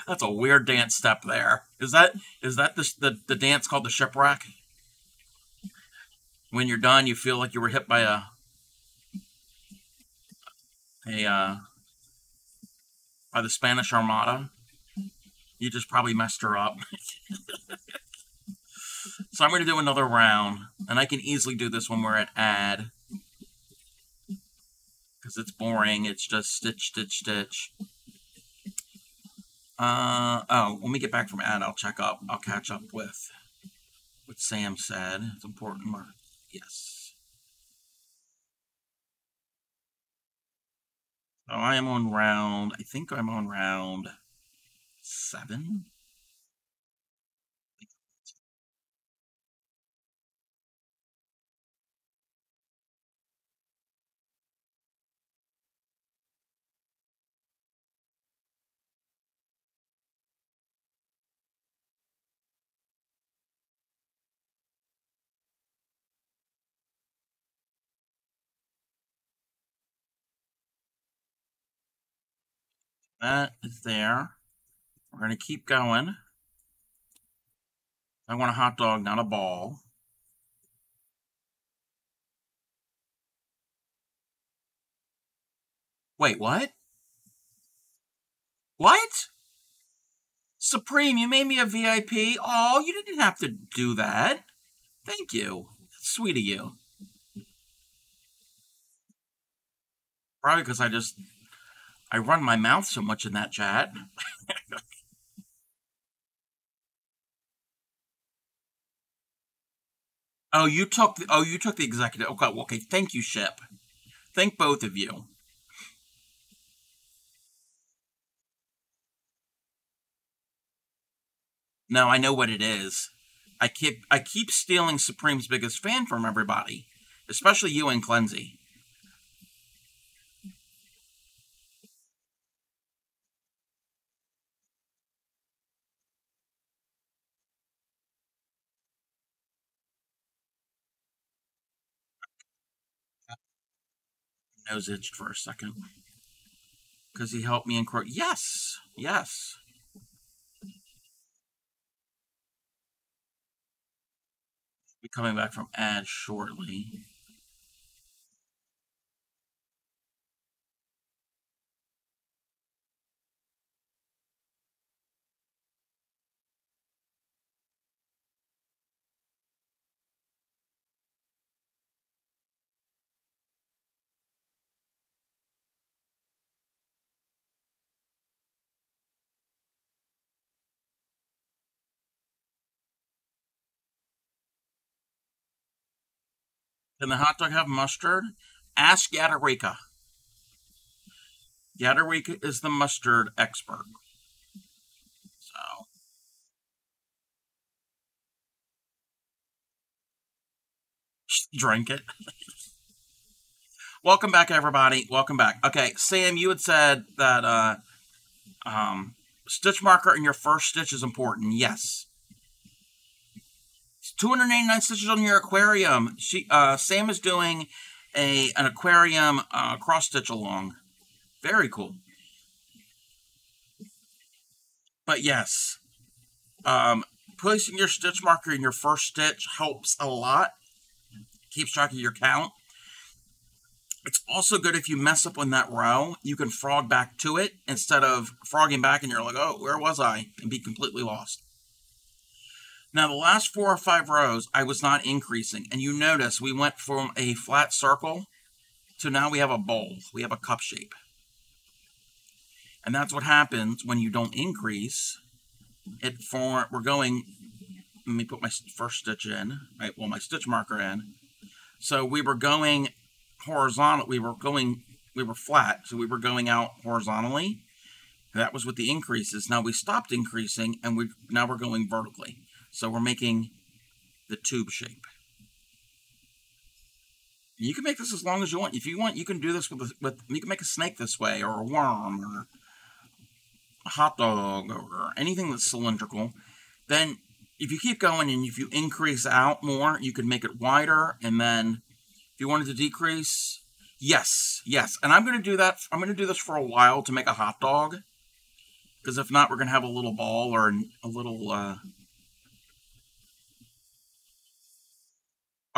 That's a weird dance step there. Is that the dance called the shipwreck? When you're done, you feel like you were hit by by the Spanish Armada. You just probably messed her up. So I'm going to do another round, and I can easily do this when we're at add, because it's boring. It's just stitch, stitch, stitch. Oh, when we get back from ad, I'll catch up with what Sam said. It's important, Mark. Yes. So I am on round, I think I'm on round 7. That is there. We're going to keep going. I want a hot dog, not a ball. Wait, what? What? Supreme, you made me a VIP? Oh, you didn't have to do that. Thank you. That's sweet of you. Probably because I run my mouth so much in that chat. You took the executive. Okay, thank you, Ship. Thank both of you. No, I know what it is. I keep stealing Supreme's biggest fan from everybody, especially you and Cleansey. Nose itched for a second because he helped me in court. Yes, yes. Be coming back from ad shortly. Can the hot dog have mustard? Ask Yadarika. Yadarika is the mustard expert. So, drink it. Welcome back, everybody. Welcome back. Okay, Sam, you had said that stitch marker in your first stitch is important. Yes. 289 stitches on your aquarium. Sam is doing an aquarium cross stitch along. Very cool. But yes, placing your stitch marker in your first stitch helps a lot. Keeps track of your count. It's also good if you mess up on that row, you can frog back to it instead of frogging back and you're like, oh, where was I? And be completely lost. Now, the last 4 or 5 rows, I was not increasing. And you notice we went from a flat circle to now we have a bowl. We have a cup shape. And that's what happens when you don't increase. We're going, let me put my first stitch in, right? Well, my stitch marker in. So we were going horizontal, we were flat, so we were going out horizontally. That was with the increases. Now we stopped increasing, and now we're going vertically. So we're making the tube shape. You can make this as long as you want. If you want, you can do this with you can make a snake this way, or a worm, or a hot dog, or anything that's cylindrical. Then, if you keep going and if you increase out more, you can make it wider, and then if you wanted to decrease, yes. And I'm going to do that. I'm going to do this for a while to make a hot dog. Because if not, we're going to have a little ball or a little, a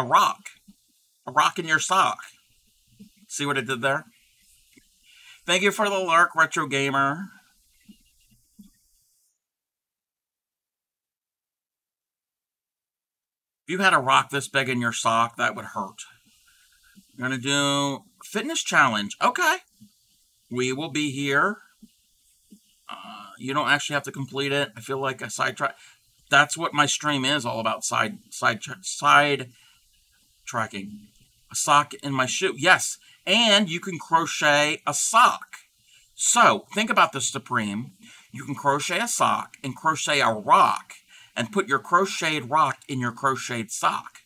rock. A rock in your sock. See what I did there? Thank you for the lurk, Retro Gamer. If you had a rock this big in your sock, that would hurt. We're going to do fitness challenge. Okay. We will be here. You don't actually have to complete it. I feel like a sidetrack. That's what my stream is all about. Side tracking. A sock in my shoe. Yes. And you can crochet a sock. So, think about this, Supreme. You can crochet a sock and crochet a rock and put your crocheted rock in your crocheted sock.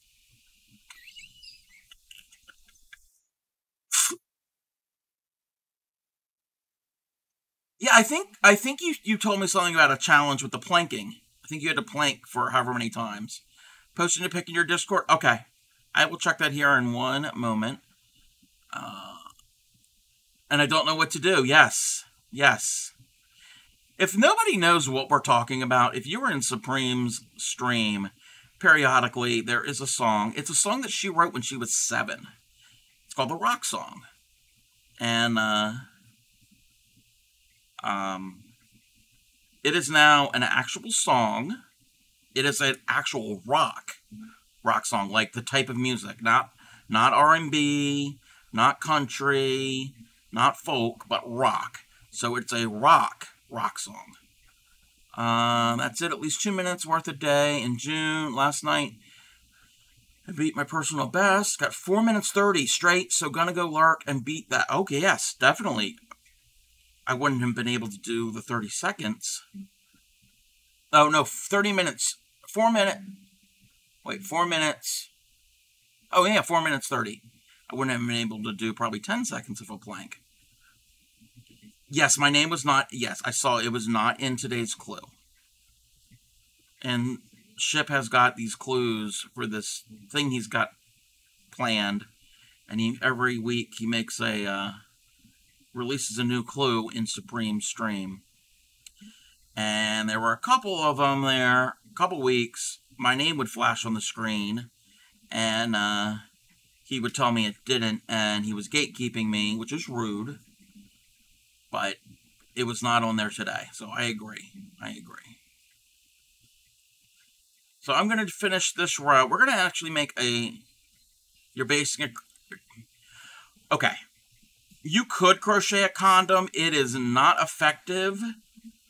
Yeah, I think you told me something about a challenge with the planking. I think you had to plank for however many times. Posting a pic in your Discord? Okay. I will check that here in one moment. And I don't know what to do. Yes. If nobody knows what we're talking about, if you were in Supreme's stream, periodically there is a song. It's a song that she wrote when she was 7. It's called The Rock Song. And, it is now an actual song. It is an actual rock song, like the type of music, not R&B, not country, not folk, but rock. So it's a rock song. That's it. At least 2 minutes worth a day in June. Last night, I beat my personal best. Got 4 minutes 30 straight. So gonna go lurk and beat that. Okay, yes, definitely. I wouldn't have been able to do the 30 seconds. Oh, no, 30 minutes. 4 minutes. Wait, 4 minutes. Oh, yeah, 4 minutes 30. I wouldn't have been able to do probably 10 seconds of a plank. Yes, my name was not... Yes, I saw it was not in today's clue. And Ship has got these clues for this thing he's got planned. And every week he makes releases a new clue in Supreme stream. And there were a couple of them there, a couple weeks. My name would flash on the screen, and he would tell me it didn't, and he was gatekeeping me, which is rude. But it was not on there today, so I agree. So I'm going to finish this row. We're going to actually make your basic... Okay. You could crochet a condom. It is not effective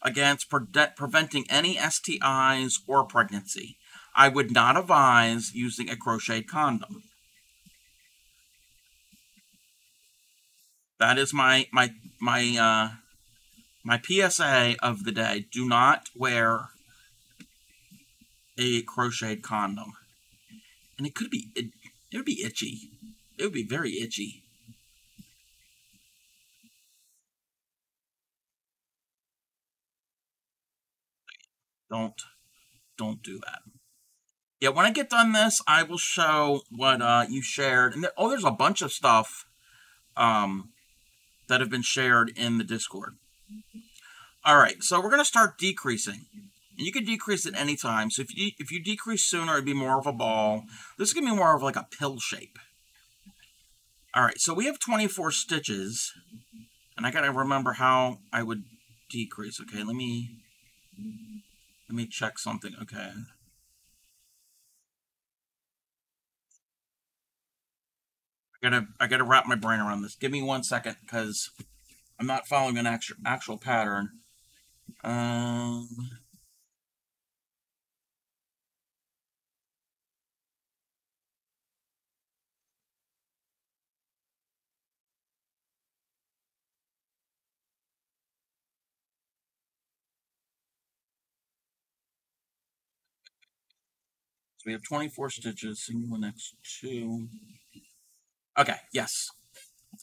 against preventing any STIs or pregnancy. I would not advise using a crocheted condom. That is my PSA of the day. Do not wear a crocheted condom. And it would be itchy. It would be very itchy. Don't do that. Yeah, when I get done this, I will show what you shared. And there's a bunch of stuff that have been shared in the Discord. All right, so we're going to start decreasing. And you can decrease at any time. So if you decrease sooner, it'd be more of a ball. This is going to be more of like a pill shape. All right, so we have 24 stitches. And I got to remember how I would decrease. Okay, let me check something. Okay. I gotta wrap my brain around this. Give me 1 second, because I'm not following an actual pattern. So we have 24 stitches. Single the next 2. Okay, yes.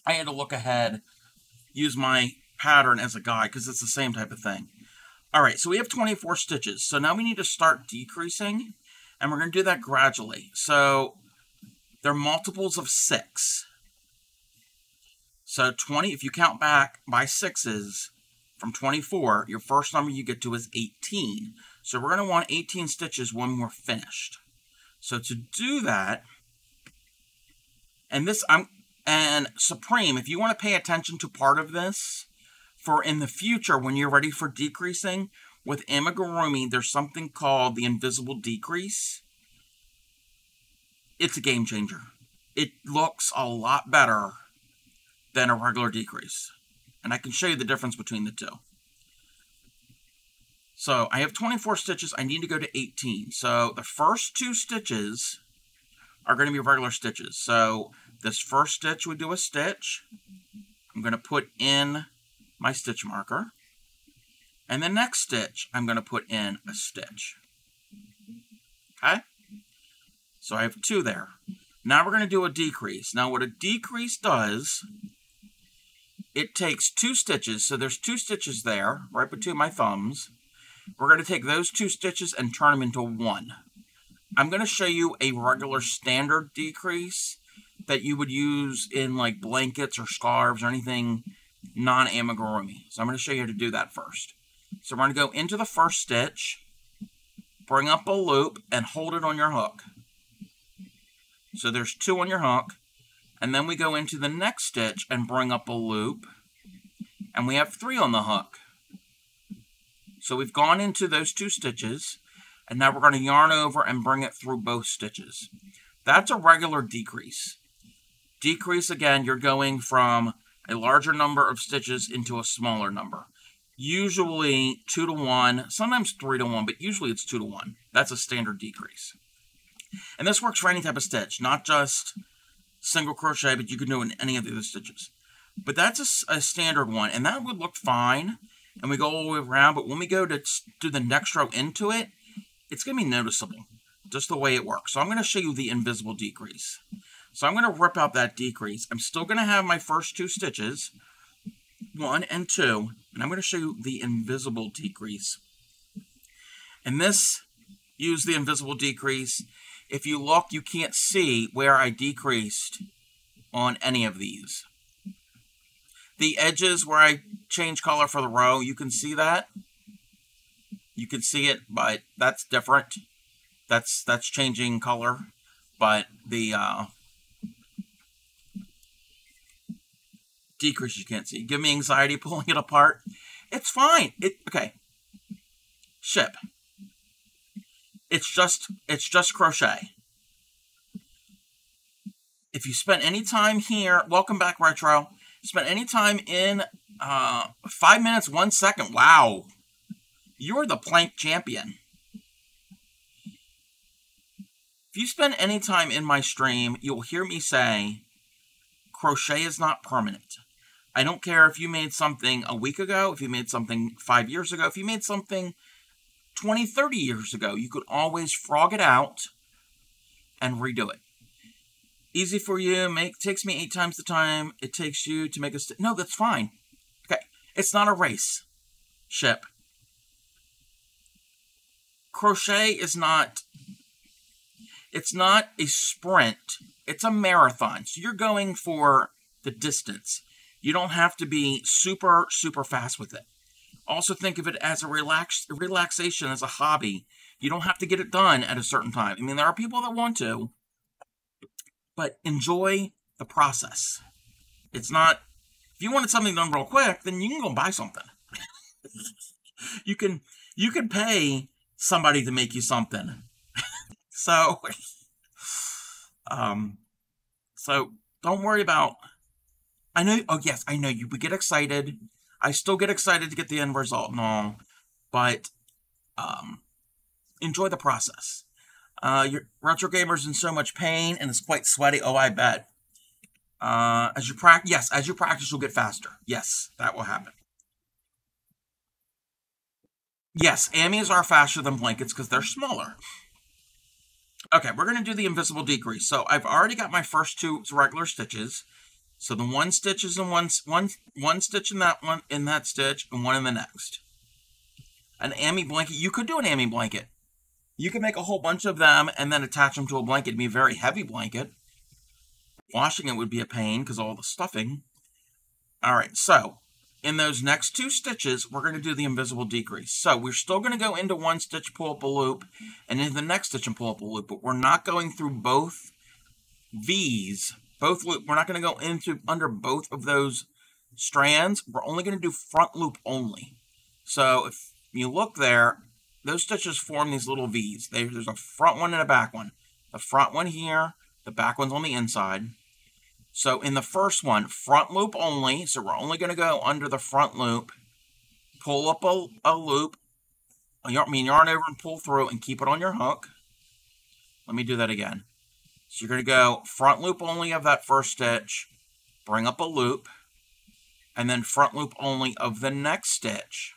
I had to look ahead, use my pattern as a guide, because it's the same type of thing. All right, so we have 24 stitches. So now we need to start decreasing, and we're going to do that gradually. So they're multiples of 6. So 20, if you count back by 6s from 24, your first number you get to is 18. So we're going to want 18 stitches when we're finished. So to do that, and Supreme, if you want to pay attention to part of this, for in the future, when you're ready for decreasing, with amigurumi, there's something called the invisible decrease. It's a game changer. It looks a lot better than a regular decrease. And I can show you the difference between the two. So I have 24 stitches. I need to go to 18. So the first 2 stitches are going to be regular stitches. So this first stitch, we do a stitch. I'm going to put in my stitch marker. And the next stitch, I'm going to put in a stitch. Okay? So I have 2 there. Now we're going to do a decrease. Now what a decrease does, it takes 2 stitches. So there's 2 stitches there, right between my thumbs. We're going to take those 2 stitches and turn them into 1. I'm going to show you a regular standard decrease that you would use in like blankets or scarves or anything non-amigurumi. So I'm going to show you how to do that first. So we're going to go into the first stitch, bring up a loop, and hold it on your hook. So there's 2 on your hook. And then we go into the next stitch and bring up a loop. And we have 3 on the hook. So we've gone into those 2 stitches. And now we're going to yarn over and bring it through both stitches. That's a regular decrease. Decrease, again, you're going from a larger number of stitches into a smaller number. Usually 2 to 1, sometimes 3 to 1, but usually it's 2 to 1. That's a standard decrease. And this works for any type of stitch, not just single crochet, but you can do it in any of the other stitches. But that's a standard one, and that would look fine, and we go all the way around, but when we go to do the next row into it, it's going to be noticeable, just the way it works. So I'm going to show you the invisible decrease. So I'm going to rip out that decrease. I'm still going to have my first 2 stitches, 1 and 2, and I'm going to show you the invisible decrease. And this, use the invisible decrease. If you look, you can't see where I decreased on any of these. The edges where I change color for the row, you can see that. You can see it, but that's different. That's changing color. But the decrease you can't see. Give me anxiety pulling it apart. It's fine. Okay. Ship. It's just crochet. If you spent any time here, welcome back, Retro. Spent any time in 5 minutes, 1 second. Wow. You're the plank champion. If you spend any time in my stream, you'll hear me say, crochet is not permanent. I don't care if you made something a week ago, if you made something 5 years ago, if you made something 20, 30 years ago, you could always frog it out and redo it. Easy for you, takes me 8 times the time it takes you to make a no, that's fine. Okay, it's not a race, Ship. Crochet is not, it's not a sprint, it's a marathon. So you're going for the distance. You don't have to be super, super fast with it. Also think of it as a relaxation, as a hobby. You don't have to get it done at a certain time. I mean, there are people that want to, but enjoy the process. It's not, if you wanted something done real quick, then you can go buy something. you can pay somebody to make you something. So, so don't worry about, I know, oh yes, I know you would get excited. I still get excited to get the end result and all, but, enjoy the process. Your retro gamer's in so much pain and is quite sweaty. Oh, I bet. As you practice, you'll get faster. Yes, that will happen. Yes, Ammies are faster than blankets because they're smaller. Okay, we're going to do the invisible decrease. So I've already got my first 2 regular stitches. So the 1 stitch is in one stitch in that stitch, and 1 in the next. An Ammy blanket, you could do an Ammy blanket. You could make a whole bunch of them and then attach them to a blanket. It'd be a very heavy blanket. Washing it would be a pain because of all the stuffing. Alright, so in those next 2 stitches, we're going to do the invisible decrease. So we're still going to go into 1 stitch, pull up a loop, and into the next stitch and pull up a loop, but we're not going through both V's, we're not going to go under both of those strands. We're only going to do front loop only. So if you look there, those stitches form these little V's. There's a front one and a back one. The front one here, the back one's on the inside. So in the first one, front loop only, so we're only going to go under the front loop, pull up a loop, yarn over and pull through and keep it on your hook. Let me do that again. So you're going to go front loop only of that first stitch, bring up a loop, and then front loop only of the next stitch,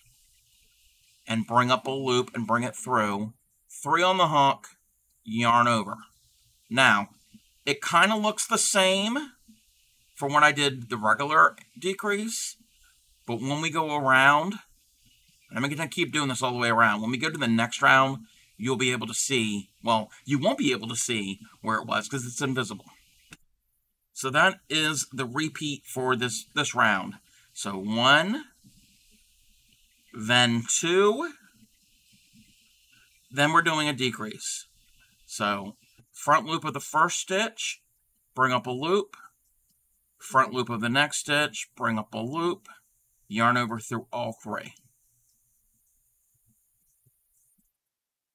and bring up a loop and bring it through. 3 on the hook, yarn over. Now, it kind of looks the same from when I did the regular decrease, but when we go around, and I'm going to keep doing this all the way around, when we go to the next round, you'll be able to see, well, you won't be able to see where it was because it's invisible. So that is the repeat for this round. So 1, then 2, then we're doing a decrease. So front loop of the first stitch, bring up a loop, front loop of the next stitch, bring up a loop, yarn over through all 3.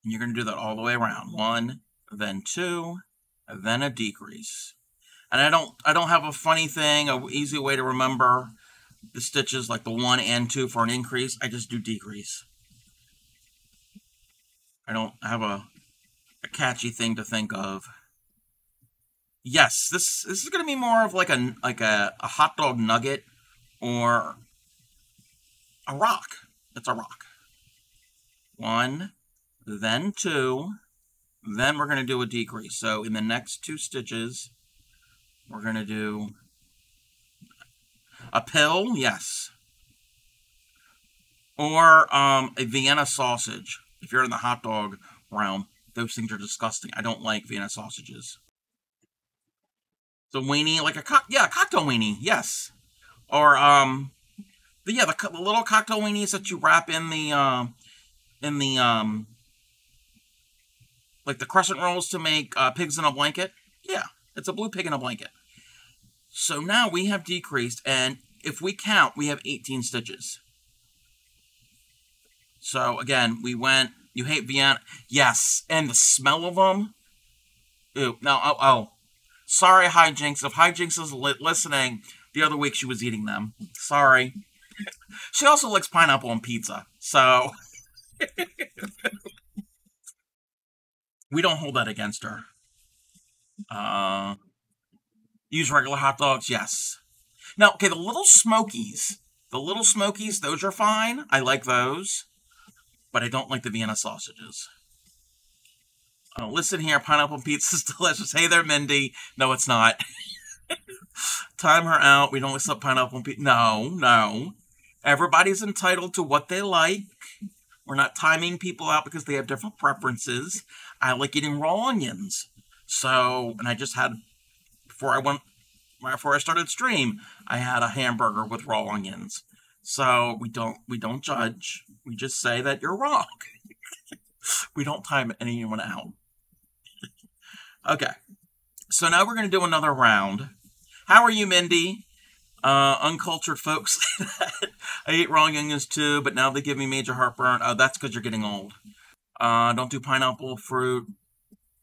And you're going to do that all the way around. 1, then 2, then a decrease. And I don't have a funny thing, an easy way to remember the stitches like the 1 and 2 for an increase. I just do decrease. I don't have a catchy thing to think of. Yes, this is going to be more of like a hot dog nugget or a rock. It's a rock. 1, then 2, then we're going to do a decrease. So in the next 2 stitches, we're going to do a pill, yes, or a Vienna sausage. If you're in the hot dog realm, those things are disgusting. I don't like Vienna sausages. So weenie, like a cocktail weenie, yes, or the little cocktail weenies that you wrap in the like the crescent rolls to make pigs in a blanket. Yeah, it's a blue pig in a blanket. So now we have decreased, and if we count, we have 18 stitches. So again, we went, you hate Vienna. Yes, and the smell of them. Ew, no, oh. Sorry, Hijinks. If Hijinks is listening, the other week she was eating them. Sorry. She also likes pineapple on pizza, so we don't hold that against her. Use regular hot dogs, yes. Now, okay, the little smokies, those are fine. I like those, but I don't like the Vienna sausages. Oh, listen here, pineapple pizza is delicious. Hey there, Mindy. No, it's not. Time her out. We don't accept pineapple pizza. No. Everybody's entitled to what they like. We're not timing people out because they have different preferences. I like eating raw onions. So, and I just had, before I started stream, I had a hamburger with raw onions. So we don't judge. We just say that you're wrong. We don't time anyone out. Okay. So now we're going to do another round. How are you, Mindy? Uncultured folks say that. I ate raw onions too, but now they give me major heartburn. Oh, that's because you're getting old. Don't do pineapple fruit.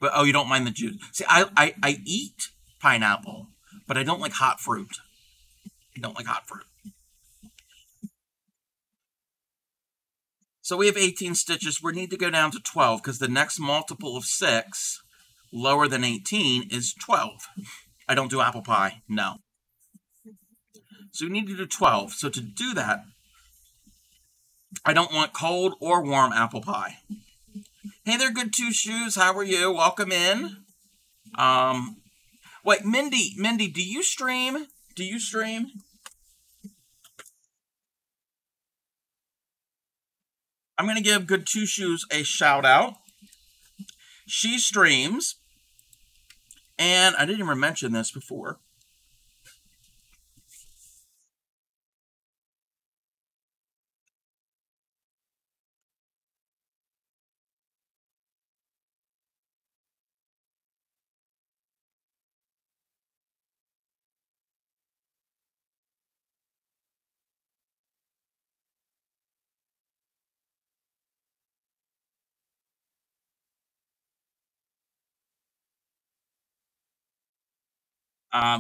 But, oh, you don't mind the juice. See, I eat pineapple, but I don't like hot fruit. I don't like hot fruit. So we have 18 stitches. We need to go down to 12 because the next multiple of 6, lower than 18, is 12. I don't do apple pie. No. So we need to do 12. So to do that, I don't want cold or warm apple pie. Hey there, Good Two Shoes. How are you? Welcome in. Wait, Mindy, do you stream? Do you stream? I'm going to give Good Two Shoes a shout out. She streams. And I didn't even mention this before.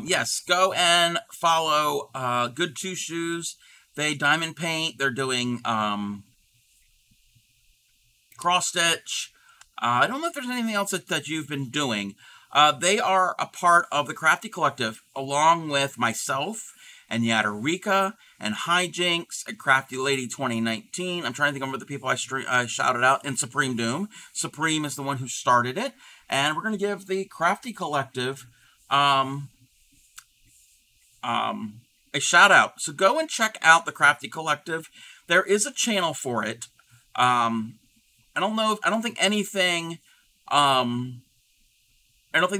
Yes, go and follow Good Two Shoes. They diamond paint. They're doing cross stitch. I don't know if there's anything else that you've been doing. They are a part of the Crafty Collective, along with myself and Yadarika and Hijinks and Crafty Lady 2019. I'm trying to think of the people I shouted out, and Supreme Doom. Supreme is the one who started it. And we're going to give the Crafty Collective a shout out. So go and check out the Crafty Collective. There is a channel for it. I don't think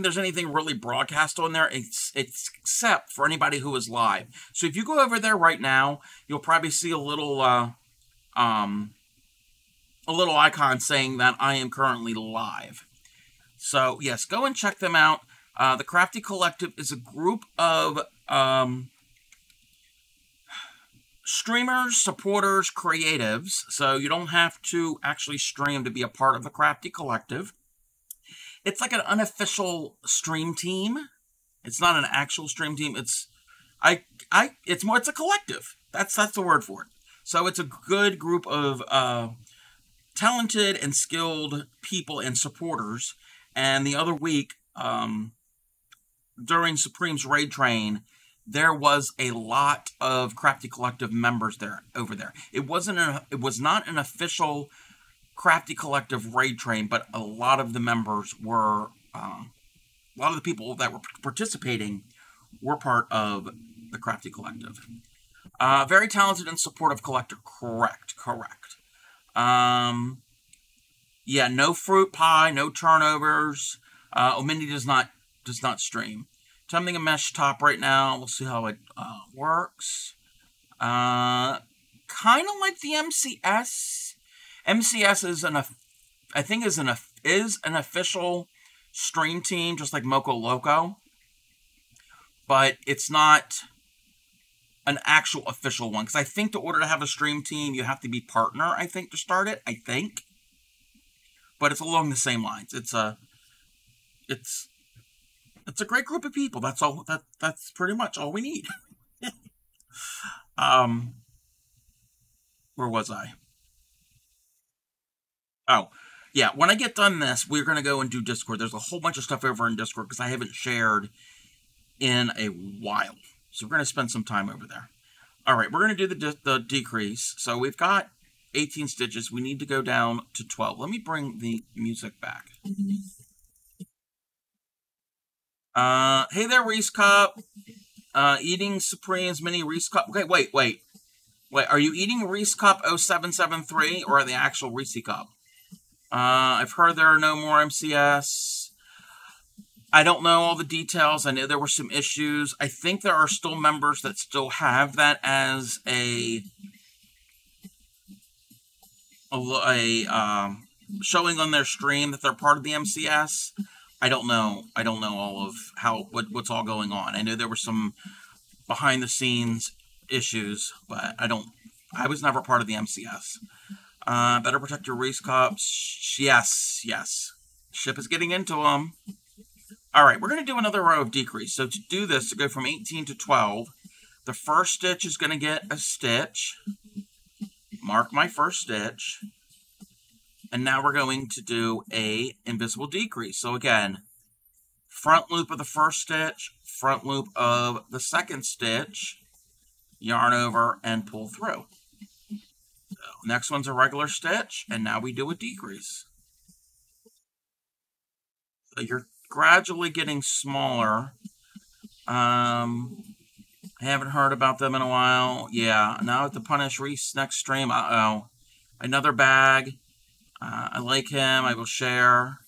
there's anything really broadcast on there except for anybody who is live. So if you go over there right now, you'll probably see a little icon saying that I am currently live. So yes, go and check them out. The Crafty Collective is a group of streamers, supporters, creatives. So you don't have to actually stream to be a part of the Crafty Collective. It's like an unofficial stream team. It's not an actual stream team. It's a collective. That's the word for it. So it's a good group of talented and skilled people and supporters. And the other week, during Supreme's Raid Train, there was a lot of Crafty Collective members over there. It was not an official Crafty Collective Raid Train, but a lot of the members were, a lot of the people that were participating were part of the Crafty Collective. Very talented and supportive collector. Correct. Yeah, no fruit pie, no turnovers. Mindy does not stream. Attempting a mesh top right now. We'll see how it works. Kind of like the MCS. MCS is an official stream team, just like Moco Loco, but it's not an actual official one. Because I think in order to have a stream team, you have to be partner. I think to start it. I think, but it's along the same lines. It's a great group of people. That's all. That's pretty much all we need. Where was I? Oh, yeah. When I get done this, we're going to go and do Discord. There's a whole bunch of stuff over in Discord because I haven't shared in a while. So we're going to spend some time over there. All right, we're going to do the decrease. So we've got 18 stitches. We need to go down to 12. Let me bring the music back. Hey there, Reese Cup. Eating Supreme's mini Reese Cup. Okay, wait. Are you eating Reese Cup 0773 or the actual Reese Cup? I've heard there are no more MCS. I don't know all the details. I know there were some issues. I think there are still members that still have that as a showing on their stream that they're part of the MCS. I don't know all of what's all going on. I know there were some behind the scenes issues, but I was never part of the MCS. Better protect your Reese cups. Yes. Ship is getting into them. All right, we're going to do another row of decrease. So to do this, to go from 18 to 12, the first stitch is going to get a stitch. Mark my first stitch. And now we're going to do a invisible decrease. So again, front loop of the first stitch, front loop of the second stitch, yarn over and pull through. So next one's a regular stitch, and now we do a decrease. So you're gradually getting smaller. I haven't heard about them in a while. Yeah, now I have to punish Reese next stream. Uh-oh. Another bag. I like him. I will share.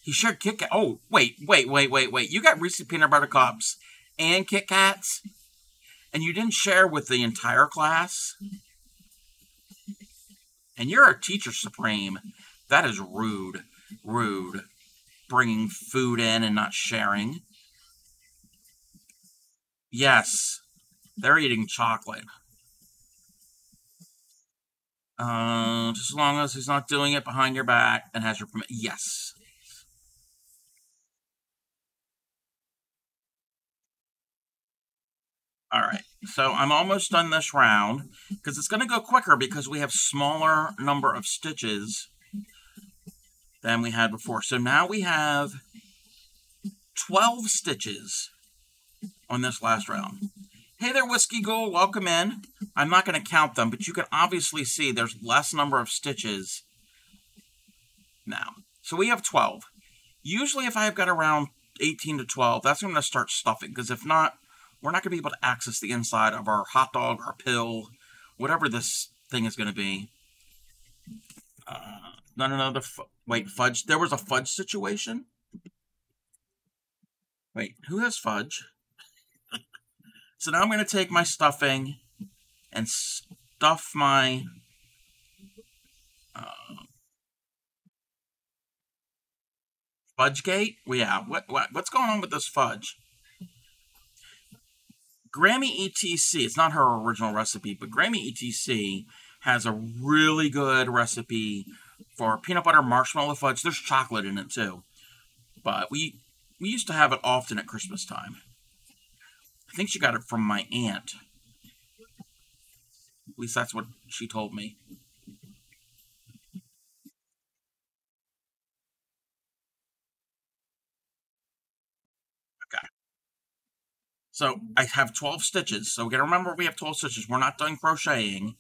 He shared Kit Kat. Oh, wait. You got Reese's Peanut Butter Cups and Kit Kats? And you didn't share with the entire class? And you're a teacher, Supreme. That is rude. Rude. Bringing food in and not sharing. Yes. They're eating chocolate. Just as long as he's not doing it behind your back and has your permission. Yes. All right. So I'm almost done this round because it's going to go quicker because we have smaller number of stitches than we had before. So now we have 12 stitches on this last round. Hey there, Whiskey Ghoul. Welcome in. I'm not going to count them, but you can obviously see there's less number of stitches now. So we have 12. Usually if I've got around 18 to 12, that's when I'm going to start stuffing, because if not, we're not going to be able to access the inside of our hot dog, our pill, whatever this thing is going to be. Not another... Wait, fudge? There was a fudge situation? Wait, who has fudge? So now I'm going to take my stuffing and stuff my... Fudgegate? Well, yeah, what's going on with this fudge? Grammy ETC, it's not her original recipe, but Grammy ETC has a really good recipe for peanut butter marshmallow fudge. There's chocolate in it too. But we used to have it often at Christmas time. I think she got it from my aunt. At least that's what she told me. Okay. So I have 12 stitches. So we gotta remember we have 12 stitches. We're not done crocheting.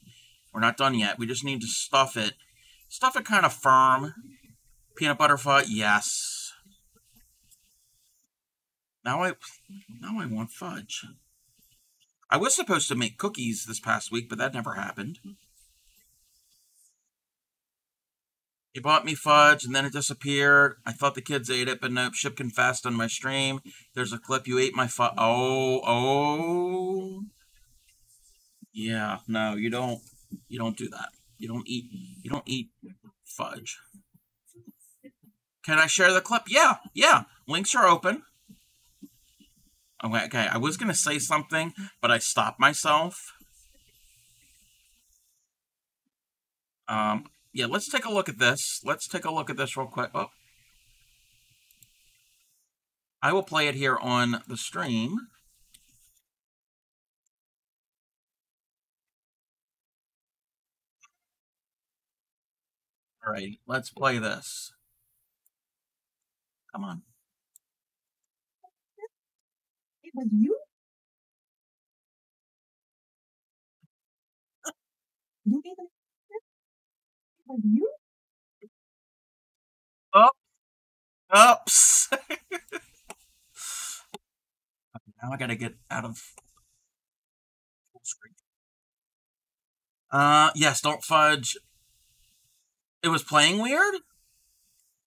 We're not done yet. We just need to stuff it. Stuff it kind of firm. Peanut butter fudge, yes. Now I want fudge. I was supposed to make cookies this past week, but that never happened. He bought me fudge, and then it disappeared. I thought the kids ate it, but nope. Ship confessed on my stream. There's a clip. You ate my fudge. Oh. Yeah, no, you don't. You don't do that. You don't eat fudge. Can I share the clip? Yeah. Links are open. Okay, I was going to say something, but I stopped myself. Yeah, let's take a look at this. Let's take a look at this real quick. Oh. I will play it here on the stream. All right, let's play this. Come on. It was you? You even like you? Oh, oops. Now I gotta get out of full screen. Yes, don't fudge. It was playing weird?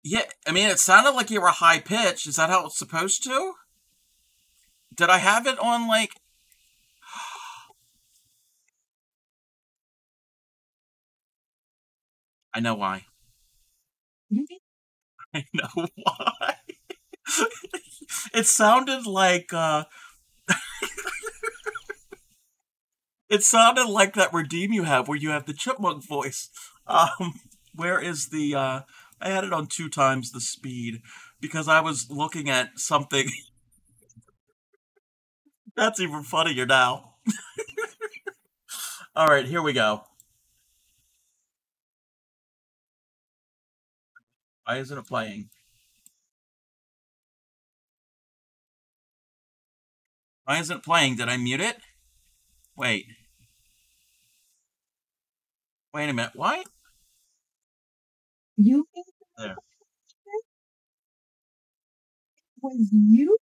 Yeah, I mean, it sounded like you were high pitched. Is that how it's supposed to? Did I have it on, like... I know why. I know why. It sounded like, it sounded like that redeem you have where you have the chipmunk voice. Where is the, I had it on 2 times the speed because I was looking at something. That's even funnier now. All right, here we go. Why isn't it playing? Why isn't it playing? Did I mute it? Wait. Wait a minute. Why? You There. was you?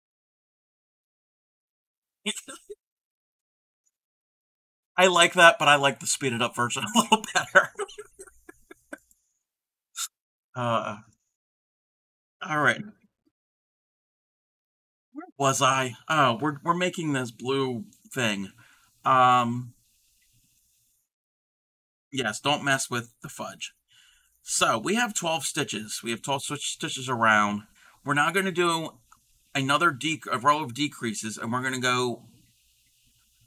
I like that, but I like the speeded up version a little better. All right. Where was I? Oh, we're making this blue thing. Yes, don't mess with the fudge. So we have 12 stitches. We have 12 stitches around. We're now going to do another a row of decreases, and we're going to go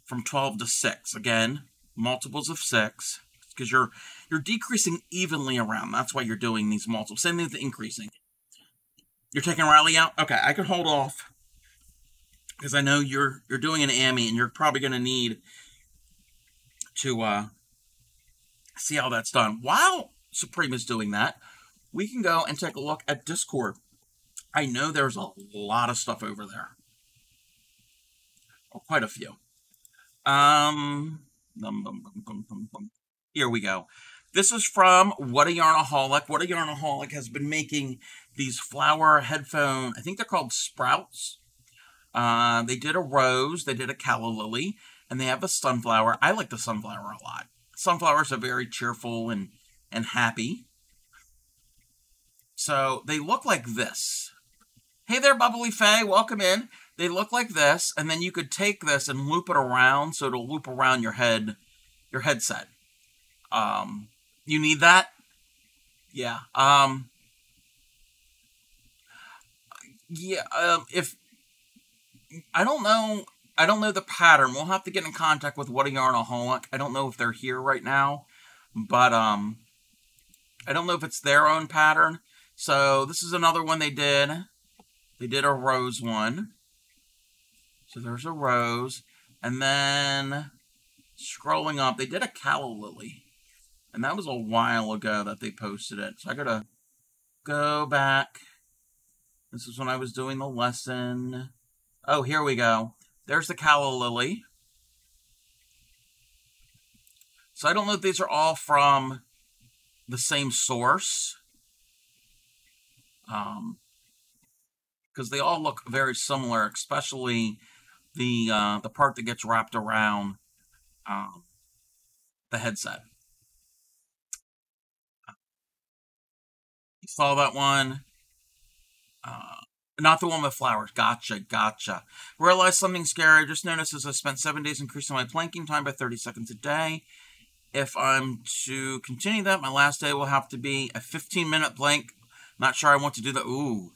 from 12 to 6. Again, multiples of 6, because you're decreasing evenly around. That's why you're doing these multiples. Same thing with the increasing. You're taking Riley out? Okay, I can hold off, because I know you're doing an Amy, and you're probably going to need to see how that's done. While Supreme is doing that, we can go and take a look at Discord. I know there's a lot of stuff over there. Oh, quite a few. Here we go. This is from What a Yarnaholic. What a Yarnaholic has been making these flower headphone, I think they're called sprouts. They did a rose, they did a calla lily, and they have a sunflower. I like the sunflower a lot. Sunflowers are very cheerful and happy. So they look like this. Hey there, Bubbly Faye, welcome in. They look like this, and then you could take this and loop it around, so it'll loop around your headset. You need that? Yeah. If I don't know the pattern. We'll have to get in contact with What a Yarnaholic. I don't know if they're here right now, but I don't know if it's their own pattern. So this is another one they did. They did a rose one. So there's a rose. And then scrolling up, they did a calla lily. And that was a while ago that they posted it. So I gotta go back. This is when I was doing the lesson. Oh, here we go. There's the calla lily. So I don't know if these are all from the same source. Because they all look very similar, especially the part that gets wrapped around the headset. You saw that one? Not the one with flowers. Gotcha. Realized something scary. I just noticed as I spent 7 days increasing my planking time by 30 seconds a day. If I'm to continue that, my last day will have to be a 15-minute plank. Not sure I want to do that. Ooh.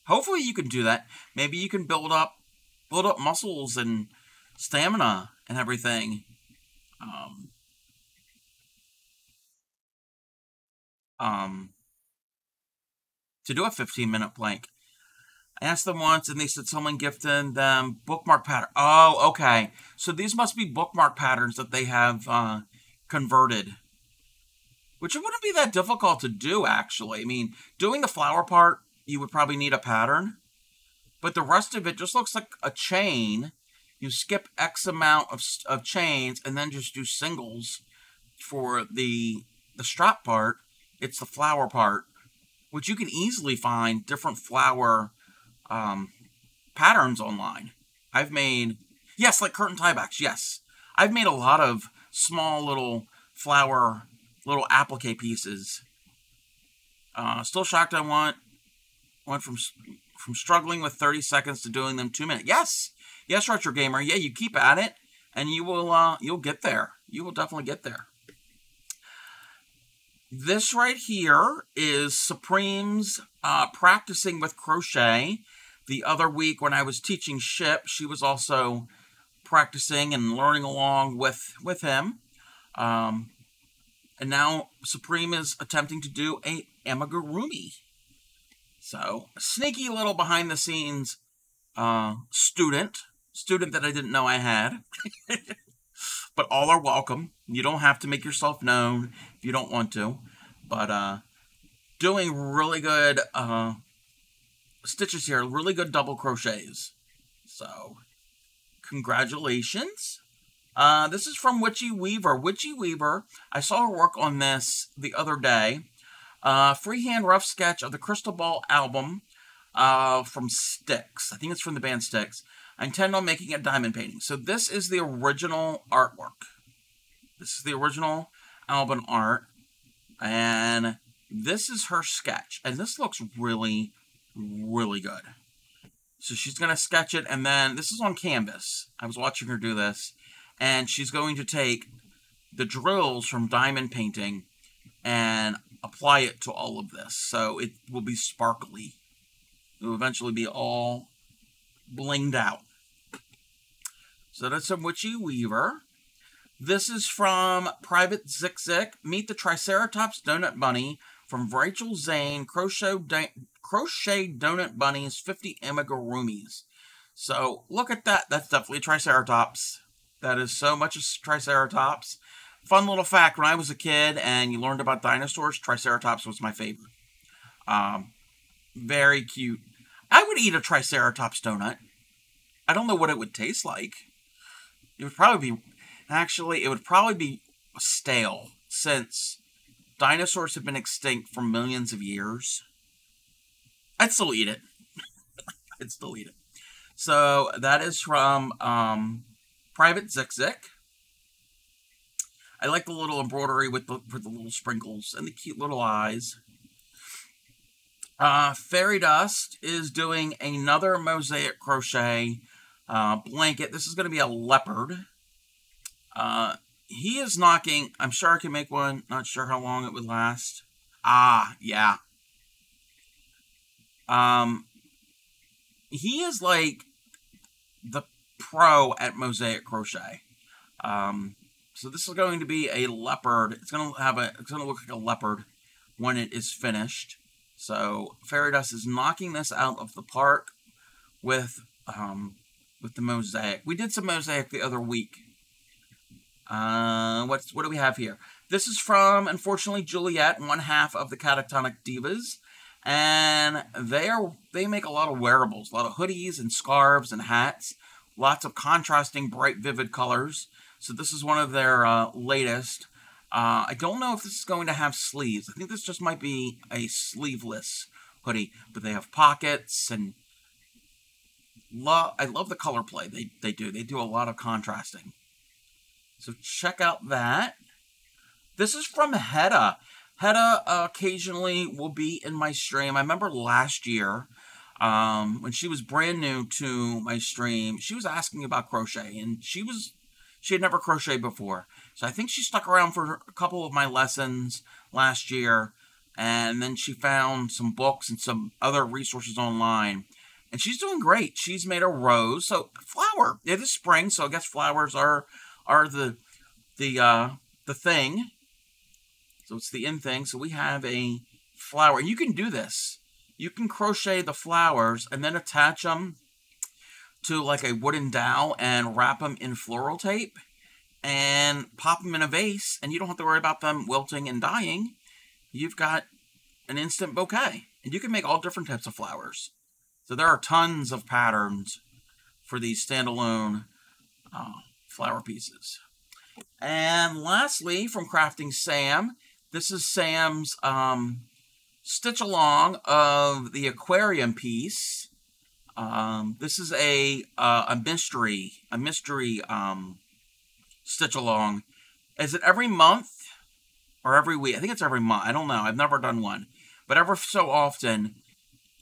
Hopefully you can do that. Maybe you can build up muscles and stamina and everything. To do a 15-minute plank. I asked them once, and they said someone gifted them bookmark pattern. Oh, okay. So these must be bookmark patterns that they have converted. Which it wouldn't be that difficult to do, actually. I mean, doing the flower part, you would probably need a pattern. But the rest of it just looks like a chain. you skip X amount of chains and then just do singles for the strap part. It's the flower part, which you can easily find different flower patterns online. I've made, yes, like curtain tiebacks, yes. I've made a lot of small little flower, little applique pieces. Still shocked I went from struggling with 30 seconds to doing them 2 minutes. Yes, yes, Retro Gamer. Yeah, you keep at it, and you will you'll get there. You will definitely get there. This right here is Supreme's practicing with crochet. The other week when I was teaching Ship, she was also practicing and learning along with him. And now Supreme is attempting to do a amigurumi. So, a sneaky little behind the scenes student that I didn't know I had. But all are welcome. You don't have to make yourself known if you don't want to. But doing really good stitches here, really good double crochets. So, congratulations. This is from Witchy Weaver. Witchy Weaver, I saw her work on this the other day. Freehand rough sketch of the Crystal Ball album from Styx. I think it's from the band Styx. I intend on making a diamond painting. So this is the original artwork. This is the original album art. And this is her sketch. And this looks really, really good. So she's going to sketch it. And then this is on canvas. I was watching her do this. And she's going to take the drills from diamond painting and apply it to all of this. So it will be sparkly. It will eventually be all blinged out. So that's some Witchy Weaver. This is from Private Zik Zik. Meet the Triceratops Donut Bunny from Rachel Zane. Crochet Donut Bunnies 50 amigurumis. So look at that. That's definitely Triceratops. That is so much a Triceratops. Fun little fact, when I was a kid and you learned about dinosaurs, Triceratops was my favorite. Very cute. I would eat a Triceratops donut. I don't know what it would taste like. It would probably be... Actually, it would probably be stale, since dinosaurs have been extinct for millions of years. I'd still eat it. I'd still eat it. So, that is from Private Zik Zik. I like the little embroidery with the little sprinkles and the cute little eyes. Fairy Dust is doing another mosaic crochet blanket. This is going to be a leopard. He is knocking... I'm sure I can make one. Not sure how long it would last. Yeah. He is like the pro at mosaic crochet. So this is going to be a leopard. It's going to look like a leopard when it is finished. So Fairy Dust is knocking this out of the park with the mosaic. We did some mosaic the other week. What do we have here? This is from, unfortunately, Juliet, one half of the Catatonic Divas. And they make a lot of wearables, a lot of hoodies and scarves and hats. Lots of contrasting, bright, vivid colors. So this is one of their latest. I don't know if this is going to have sleeves. I think this just might be a sleeveless hoodie. But they have pockets and... I love the color play they do. They do a lot of contrasting. So check out that. This is from Hedda. Hedda occasionally will be in my stream. I remember last year, when she was brand new to my stream, she was asking about crochet, and she had never crocheted before. So I think she stuck around for a couple of my lessons last year, and then she found some books and some other resources online. And she's doing great. She's made a rose. So flower. It is spring, so I guess flowers are the thing. So it's the in thing. So we have a flower. And you can do this. You can crochet the flowers and then attach them to like a wooden dowel and wrap them in floral tape and pop them in a vase. And you don't have to worry about them wilting and dying. You've got an instant bouquet. And you can make all different types of flowers. So there are tons of patterns for these standalone flower pieces. And lastly, from Crafting Sam, this is Sam's stitch along of the aquarium piece. This is a mystery stitch along. Is it every month or every week? I think it's every month. I don't know. I've never done one, but ever so often,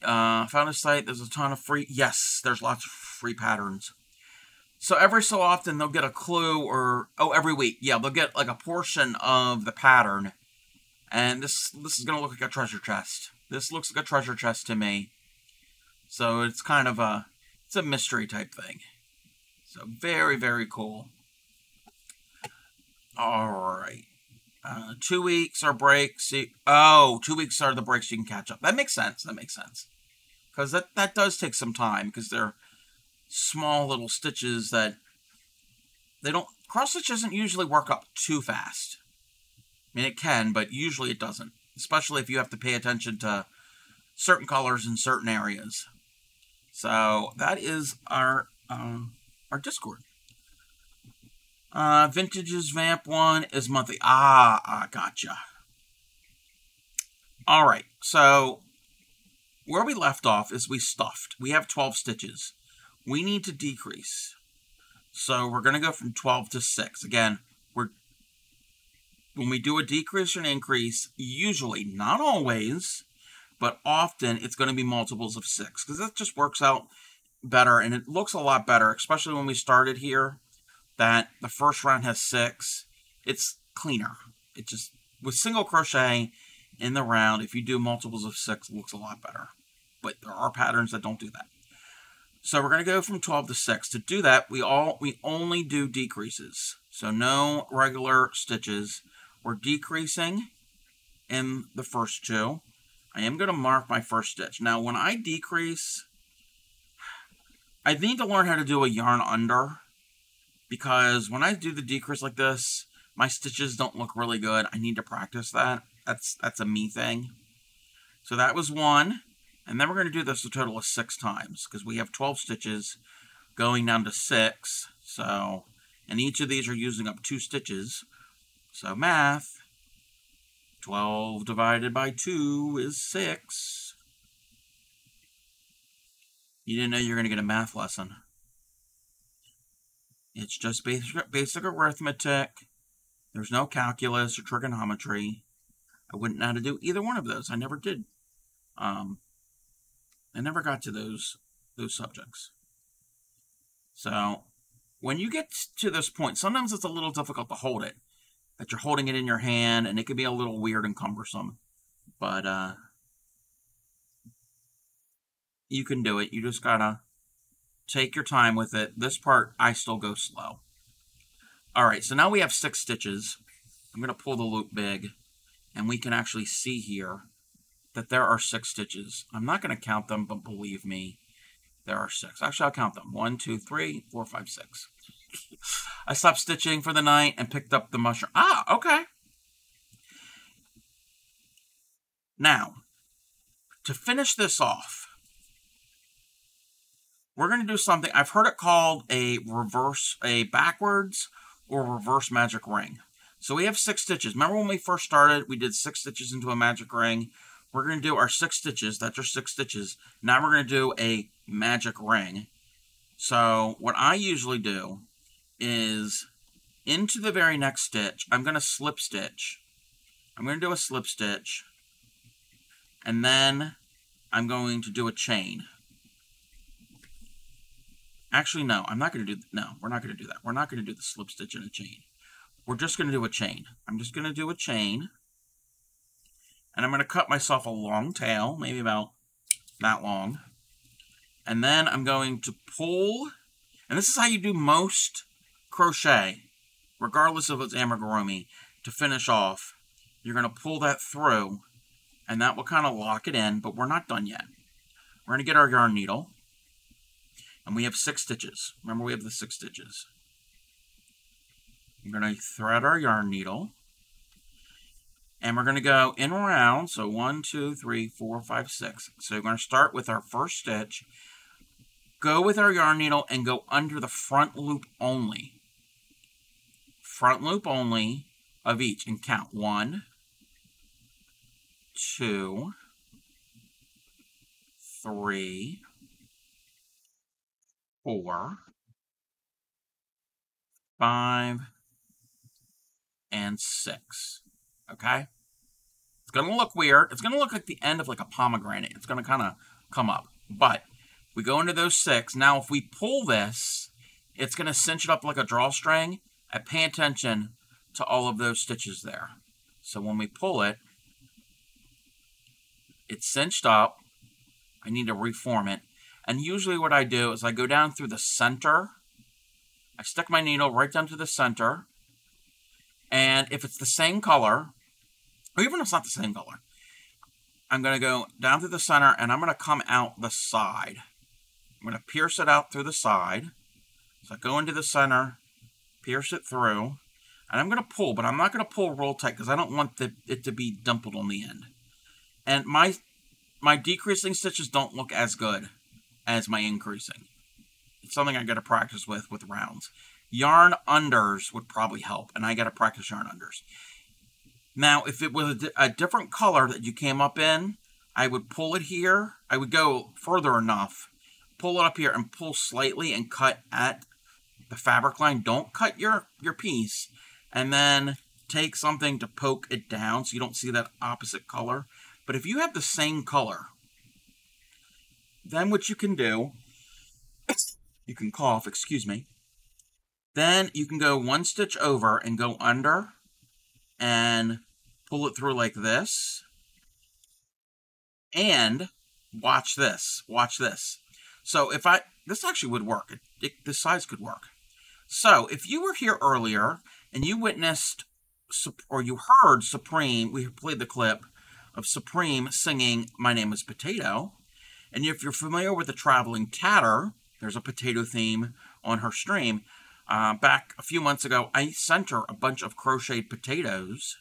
found a site. There's a ton of free. Yes, there's lots of free patterns. So every so often they'll get a clue, or every week, yeah, they'll get like a portion of the pattern, and this is gonna look like a treasure chest. This looks like a treasure chest to me. So it's kind of a mystery type thing. So very, very cool. All right. 2 weeks are breaks. 2 weeks are the breaks you can catch up. That makes sense. That makes sense. Because that does take some time, because they're small little stitches that they don't... Cross stitch doesn't usually work up too fast. I mean, it can, but usually it doesn't. Especially if you have to pay attention to certain colors in certain areas. So that is our Discord. Vintage's Vamp one is monthly. Gotcha. All right, so where we left off is we stuffed. We have 12 stitches. We need to decrease. So we're going to go from 12 to 6. Again, when we do a decrease or an increase, usually, not always, but often it's going to be multiples of 6, because that just works out better, and it looks a lot better, especially when we started here, that the first round has 6. It's cleaner. It just, with single crochet in the round, if you do multiples of 6, it looks a lot better. But there are patterns that don't do that. So we're going to go from 12 to 6. To do that, we only do decreases. So no regular stitches. We're decreasing in the first 2. I am going to mark my first stitch. Now, when I decrease, I need to learn how to do a yarn under, because when I do the decrease like this, my stitches don't look really good. I need to practice that. That's a me thing. So that was 1. And then we're going to do this a total of 6 times, because we have 12 stitches going down to 6. So, and each of these are using up 2 stitches. So math, 12 divided by 2 is 6. You didn't know you were going to get a math lesson. It's just basic arithmetic. There's no calculus or trigonometry. I wouldn't know how to do either one of those. I never did. I never got to those subjects. So when you get to this point, sometimes it's a little difficult to hold it. That you're holding it in your hand, and it can be a little weird and cumbersome. But you can do it. You just gotta take your time with it. This part, I still go slow. Alright, so now we have 6 stitches. I'm going to pull the loop big, and we can actually see here that there are 6 stitches. I'm not going to count them, but believe me, there are 6. Actually, I'll count them. 1, 2, 3, 4, 5, 6. I stopped stitching for the night and picked up the mushroom. Okay. Now, to finish this off, we're going to do something. I've heard it called a backwards or reverse magic ring. So we have 6 stitches. Remember when we first started, we did 6 stitches into a magic ring? We're going to do our 6 stitches. That's our 6 stitches. Now we're going to do a magic ring. So what I usually do is into the very next stitch, I'm going to slip stitch. I'm going to do a slip stitch. And then I'm going to do a chain. Actually, no, I'm not going to do... No, we're not going to do that. We're not going to do the slip stitch and a chain. We're just going to do a chain. I'm just going to do a chain. And I'm going to cut myself a long tail, maybe about that long. And then I'm going to pull, and this is how you do most crochet, regardless if it's amigurumi, to finish off. You're going to pull that through, and that will kind of lock it in, but we're not done yet. We're going to get our yarn needle, and we have 6 stitches. Remember, we have the 6 stitches. We're going to thread our yarn needle. And we're going to go in around, so 1, 2, 3, 4, 5, 6. So we're going to start with our first stitch, go with our yarn needle and go under the front loop only. Front loop only of each, and count 1, 2, 3, 4, 5, and 6. Okay? It's going to look weird. It's going to look like the end of like a pomegranate. It's going to kind of come up. But we go into those 6. Now, if we pull this, it's going to cinch it up like a drawstring. And pay attention to all of those stitches there. So when we pull it, it's cinched up. I need to reform it. And usually what I do is I go down through the center. I stick my needle right down to the center. And if it's the same color, or even if it's not the same color, I'm going to go down through the center and I'm going to come out the side. I'm going to pierce it out through the side. So I go into the center, pierce it through, and I'm going to pull, but I'm not going to pull real tight because I don't want it to be dimpled on the end. And my decreasing stitches don't look as good as my increasing. It's something I got to practice with rounds. Yarn unders would probably help, and I got to practice yarn unders. Now, if it was a different color that you came up in, I would pull it here. I would go further enough, pull it up here, and pull slightly and cut at the fabric line. Don't cut your piece, and then take something to poke it down so you don't see that opposite color. But if you have the same color, then what you can do, you can cough, excuse me. Then you can go 1 stitch over and go under and pull it through like this. And watch this. Watch this. So if this actually would work. This size could work. So if you were here earlier and you witnessed or you heard Supreme, we played the clip of Supreme singing My Name is Potato. And if you're familiar with the Traveling Tatter, there's a potato theme on her stream. Back a few months ago, I sent her a bunch of crocheted potatoes,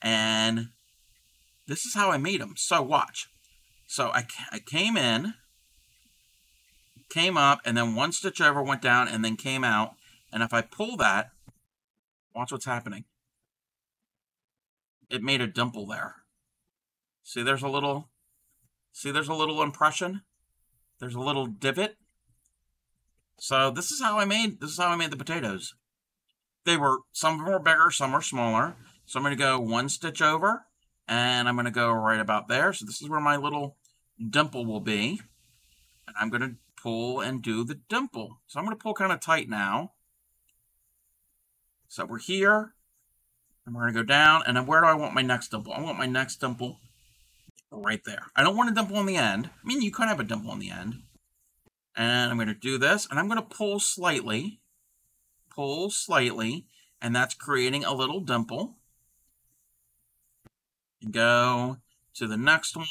and this is how I made them. So watch. So I came in, came up, and then 1 stitch over, went down, and then came out. And if I pull that, watch what's happening. It made a dimple there. See, there's a little impression. There's a little divot. So this is how I made the potatoes. Some of them were bigger, some were smaller. So I'm going to go 1 stitch over, and I'm going to go right about there. So this is where my little dimple will be. And I'm going to pull and do the dimple. So I'm going to pull kind of tight now. So we're here, and we're going to go down, and then where do I want my next dimple? I want my next dimple right there. I don't want a dimple on the end. I mean, you could have a dimple on the end. And I'm going to do this, and I'm going to pull slightly, and that's creating a little dimple. And go to the next one,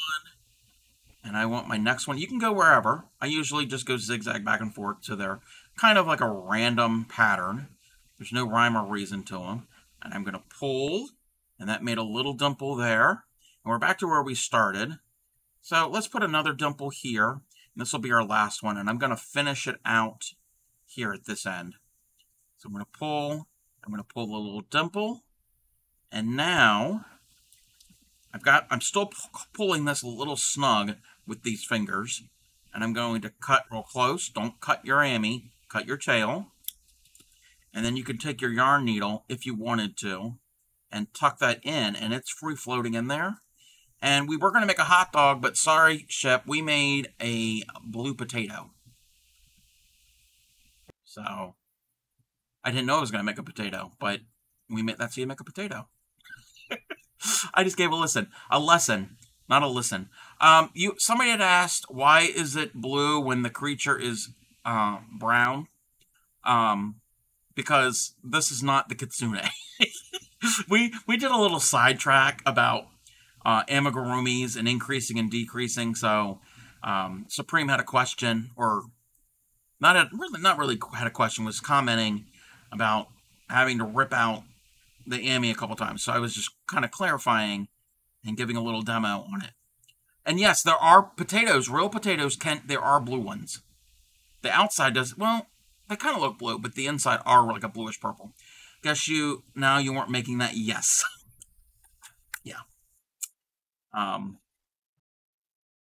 and I want my next one. You can go wherever. I usually just go zigzag back and forth to their kind of like a random pattern. There's no rhyme or reason to them. And I'm going to pull, and that made a little dimple there. And we're back to where we started. So let's put another dimple here. And this will be our last one. And I'm going to finish it out here at this end. So I'm going to pull the little dimple. And now I'm still pulling this a little snug with these fingers. And I'm going to cut real close. Don't cut your ammy, cut your tail. And then you can take your yarn needle, if you wanted to, and tuck that in, and it's free floating in there. And we were going to make a hot dog, but sorry, Shep, we made a blue potato. So, I didn't know I was going to make a potato, but that's how you make a potato. I just gave a lesson, not a listen. Somebody had asked, why is it blue when the creature is brown? Because this is not the Kitsune. we did a little sidetrack about amigurumis and increasing and decreasing. So Supreme had a question, or not really had a question, was commenting about having to rip out the Ami a couple times. So I was just kind of clarifying and giving a little demo on it. And yes, there are potatoes, real potatoes, there are blue ones. The outside does, well, they kind of look blue, but the inside are like a bluish purple. Guess you weren't making that? Yes. Yeah.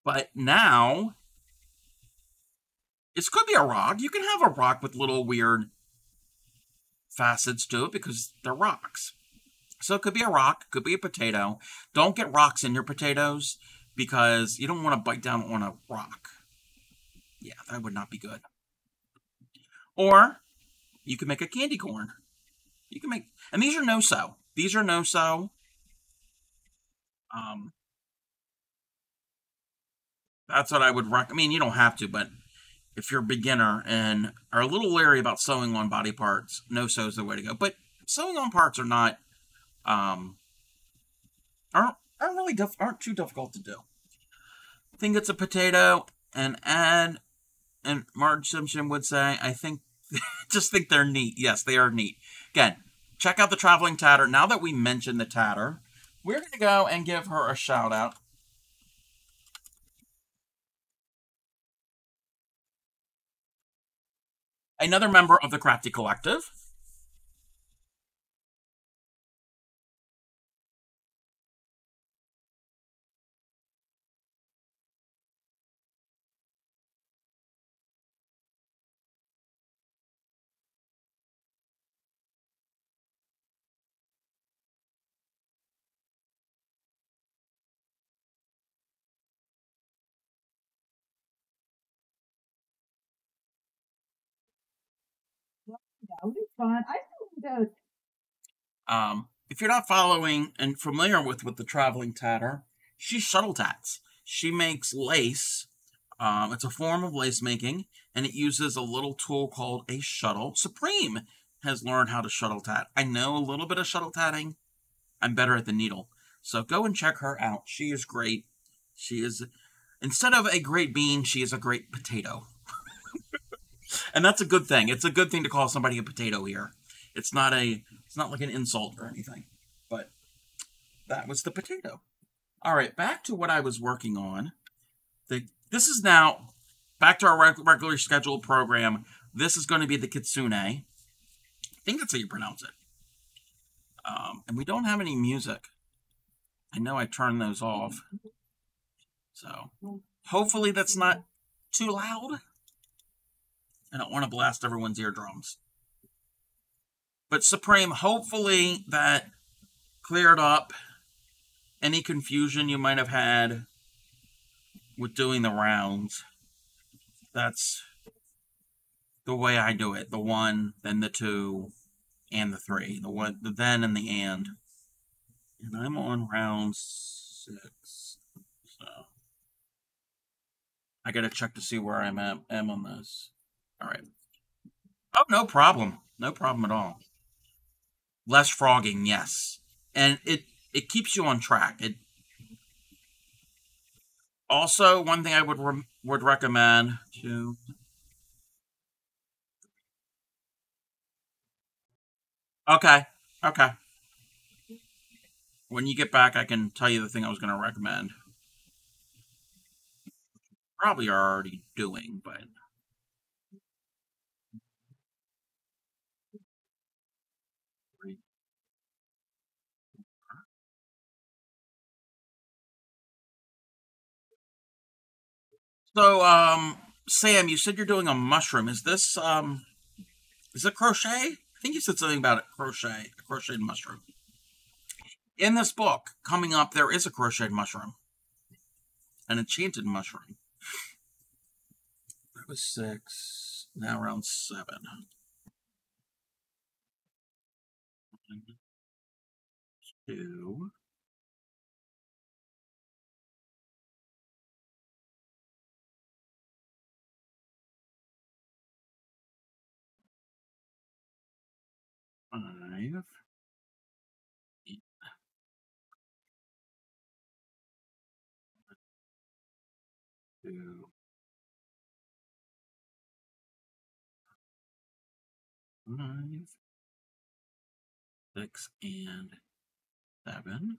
But now, this could be a rock. You can have a rock with little weird facets to it because they're rocks. So it could be a rock, could be a potato. Don't get rocks in your potatoes because you don't want to bite down on a rock. Yeah, that would not be good. Or you can make a candy corn. You can make, and these are no-so. These are no-so. That's what I would recommend. I mean, you don't have to, but if you're a beginner and are a little leery about sewing on body parts, no-so is the way to go. But sewing on parts are not, aren't too difficult to do. I think it's a potato, and Marge Simpson would say, I think, just think they're neat. Yes, they are neat. Again, check out the Traveling Tatter. Now that we mentioned the Tatter, we're going to go and give her a shout out. Another member of the Crafty Collective. That would be fun. I think If you're not following and familiar with the Traveling Tatter, she shuttle tats. She makes lace. It's a form of lace making, and it uses a little tool called a shuttle. Supreme has learned how to shuttle tat. I know a little bit of shuttle tatting. I'm better at the needle. So go and check her out. She is great. She is, instead of a great bean, she is a great potato. And that's a good thing. It's a good thing to call somebody a potato here. It's not like an insult or anything. But that was the potato. All right, back to what I was working on. This is now back to our regularly scheduled program. This is going to be the Kitsune. I think that's how you pronounce it. And we don't have any music. I know I turned those off. So hopefully that's not too loud. I don't want to blast everyone's eardrums. But Supreme, hopefully that cleared up any confusion you might have had with doing the rounds. That's the way I do it. The 1, then the 2, and the 3. The then and the and. And I'm on round 6. So I gotta check to see where I'm on this. Alright. Oh, no problem. No problem at all. Less frogging, yes. And it keeps you on track. It also, one thing I would recommend to... Okay. When you get back, I can tell you the thing I was going to recommend. Probably are already doing, but... So, Sam, you said you're doing a mushroom. Is it crochet? I think you said something about it, a crocheted mushroom. In this book, coming up, there is a crocheted mushroom. An enchanted mushroom. That was 6. Now around 7. 2. 5. 2. 5. 6 and 7.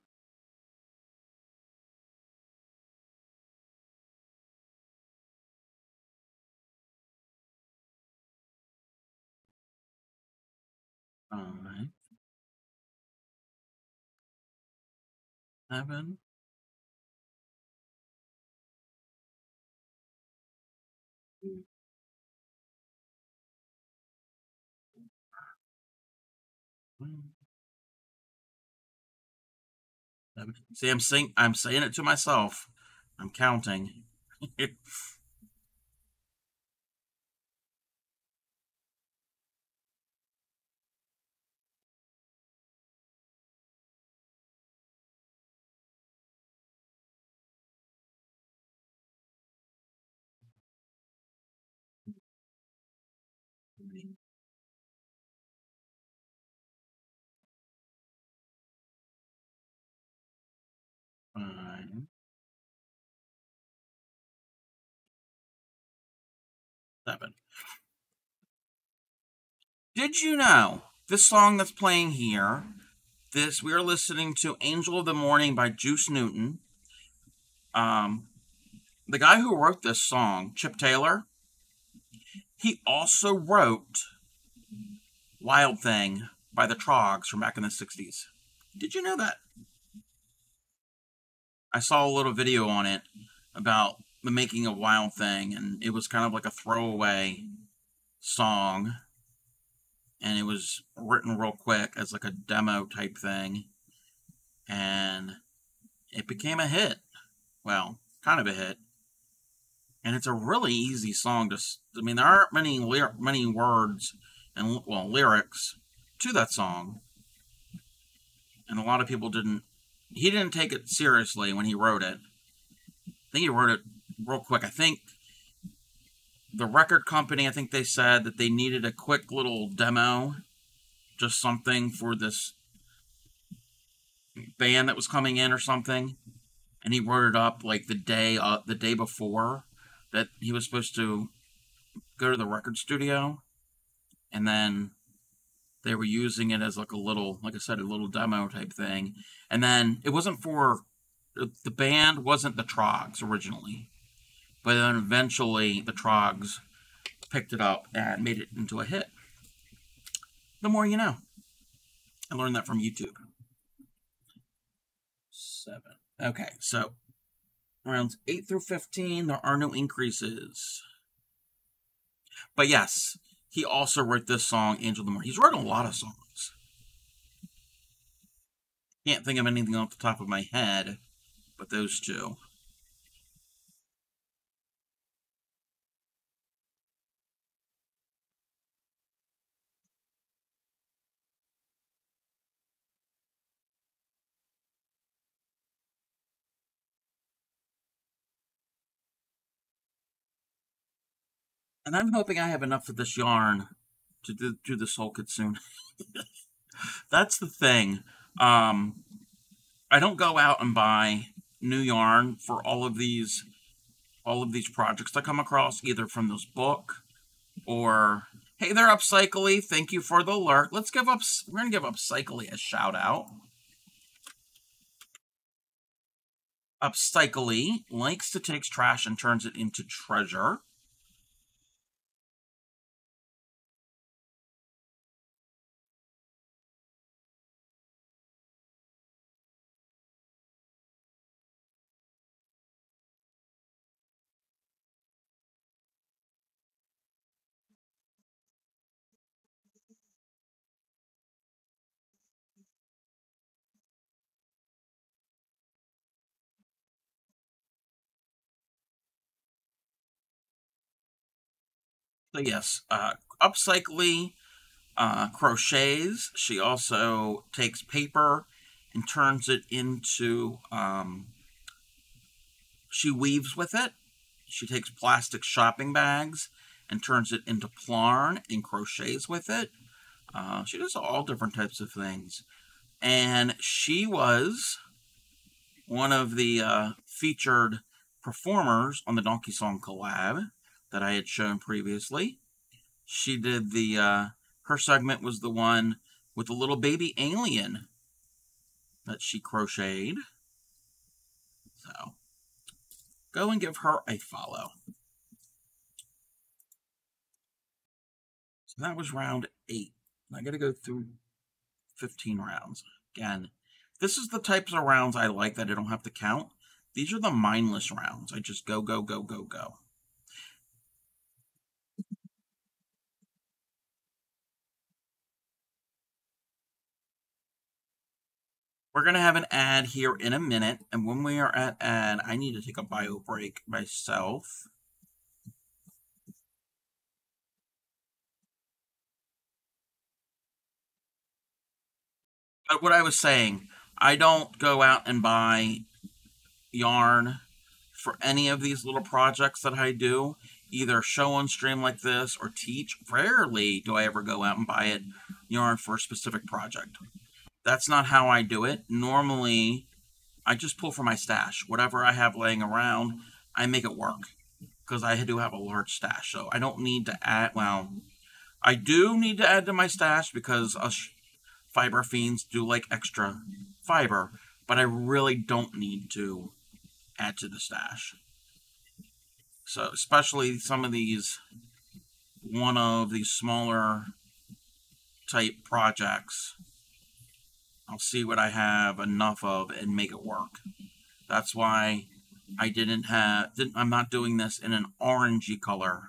5, 7. See, I'm saying it to myself. I'm counting. Fine. 7. Did you know this song that's playing here? We are listening to "Angel of the Morning" by Juice Newton. The guy who wrote this song, Chip Taylor, he also wrote "Wild Thing" by the Trogs from back in the 60s. Did you know that? I saw a little video on it about the making of "Wild Thing," and it was kind of like a throwaway song, and it was written real quick as like a demo type thing, and it became a hit. Well, kind of a hit. And it's a really easy song to. I mean, there aren't many words and lyrics to that song, and a lot of people didn't. He didn't take it seriously when he wrote it. I think he wrote it real quick. I think the record company, I think they said that they needed a quick little demo, just something for this band that was coming in or something, and he wrote it up like the day before that he was supposed to go to the record studio, and then they were using it as like a little, like I said, a little demo type thing. And then it wasn't for the band, wasn't the Trogs originally, but then eventually the Trogs picked it up and made it into a hit. The more you know. I learned that from YouTube. 7. Okay, so rounds 8 through 15, there are no increases. But yes, he also wrote this song, "Angel of the Morning." He's written a lot of songs. Can't think of anything off the top of my head, but those two. And I'm hoping I have enough of this yarn to do this whole Kitsune. That's the thing. I don't go out and buy new yarn for all of these projects I come across, either from this book or, hey there, Upcycly, thank you for the alert. We're gonna give Upcycly a shout out. Upcycly likes to take trash and turns it into treasure. So yes, Upcycly crochets. She also takes paper and turns it into, she weaves with it. She takes plastic shopping bags and turns it into plarn and crochets with it. She does all different types of things. And she was one of the featured performers on the Donkey Song collab that I had shown previously. She did her segment was the one with the little baby alien that she crocheted. So, go and give her a follow. So that was round 8. I gotta go through 15 rounds. Again, this is the types of rounds I like that I don't have to count. These are the mindless rounds. I just go, go, go, go, go. We're going to have an ad here in a minute, and when we are at ad, I need to take a bio break myself. But what I was saying, I don't go out and buy yarn for any of these little projects that I do, either show on stream like this or teach. Rarely do I ever go out and buy it yarn for a specific project. That's not how I do it. Normally, I just pull from my stash. Whatever I have laying around, I make it work. Because I do have a large stash. So I don't need to add, well, I do need to add to my stash because us fiber fiends do like extra fiber. But I really don't need to add to the stash. So especially some of these, one of these smaller type projects, I'll see what I have enough of and make it work. That's why I'm not doing this in an orangey color.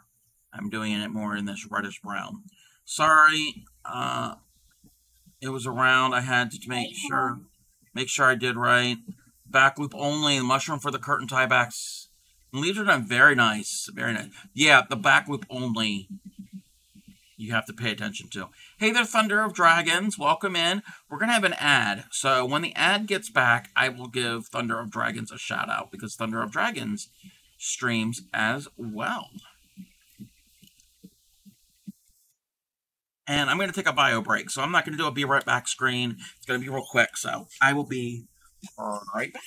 I'm doing it more in this reddish brown. Sorry, it was around. I had to make sure I did right. Back loop only, mushroom for the curtain tiebacks. And these are done very nice, very nice. Yeah, the back loop only you have to pay attention to. Hey there, Thunder of Dragons. Welcome in. We're going to have an ad. So when the ad gets back, I will give Thunder of Dragons a shout out because Thunder of Dragons streams as well. And I'm going to take a bio break. So I'm not going to do a be right back screen. It's going to be real quick. So I will be right back.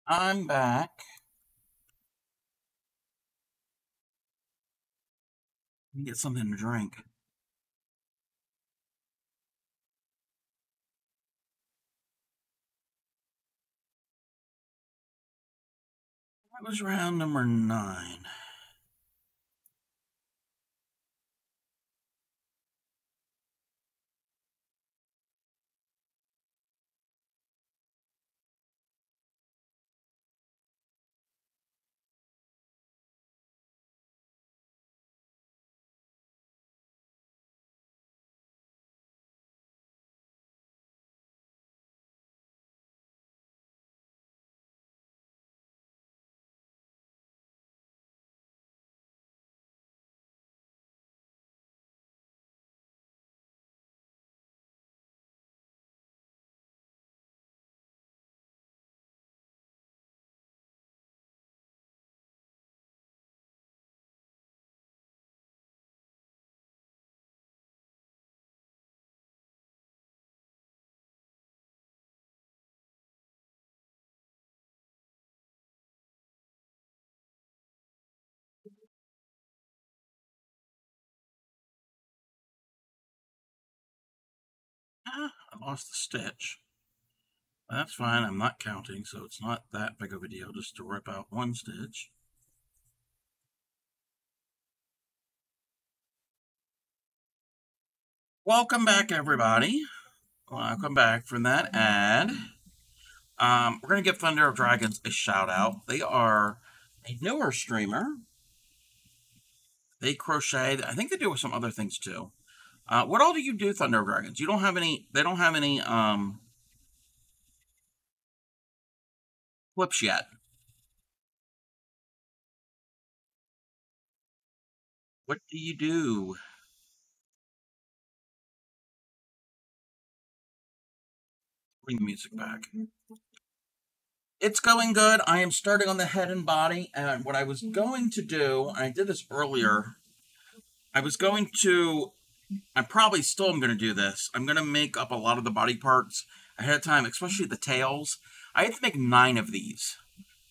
I'm back. Let me get something to drink. That was round number 9. I lost the stitch. That's fine, I'm not counting, so it's not that big of a deal just to rip out one stitch. Welcome back, everybody. Welcome back from that ad. We're going to give Thunder of Dragons a shout out. They are a newer streamer. They crochet. I think they do some other things too. What all do you do, Thunder of Dragons? You don't have any. They don't have any clips yet. What do you do? Bring the music back. It's going good. I am starting on the head and body, and what I was going to do, and I did this earlier, I'm probably still am going to do this. I'm going to make up a lot of the body parts ahead of time, especially the tails. I had to make 9 of these.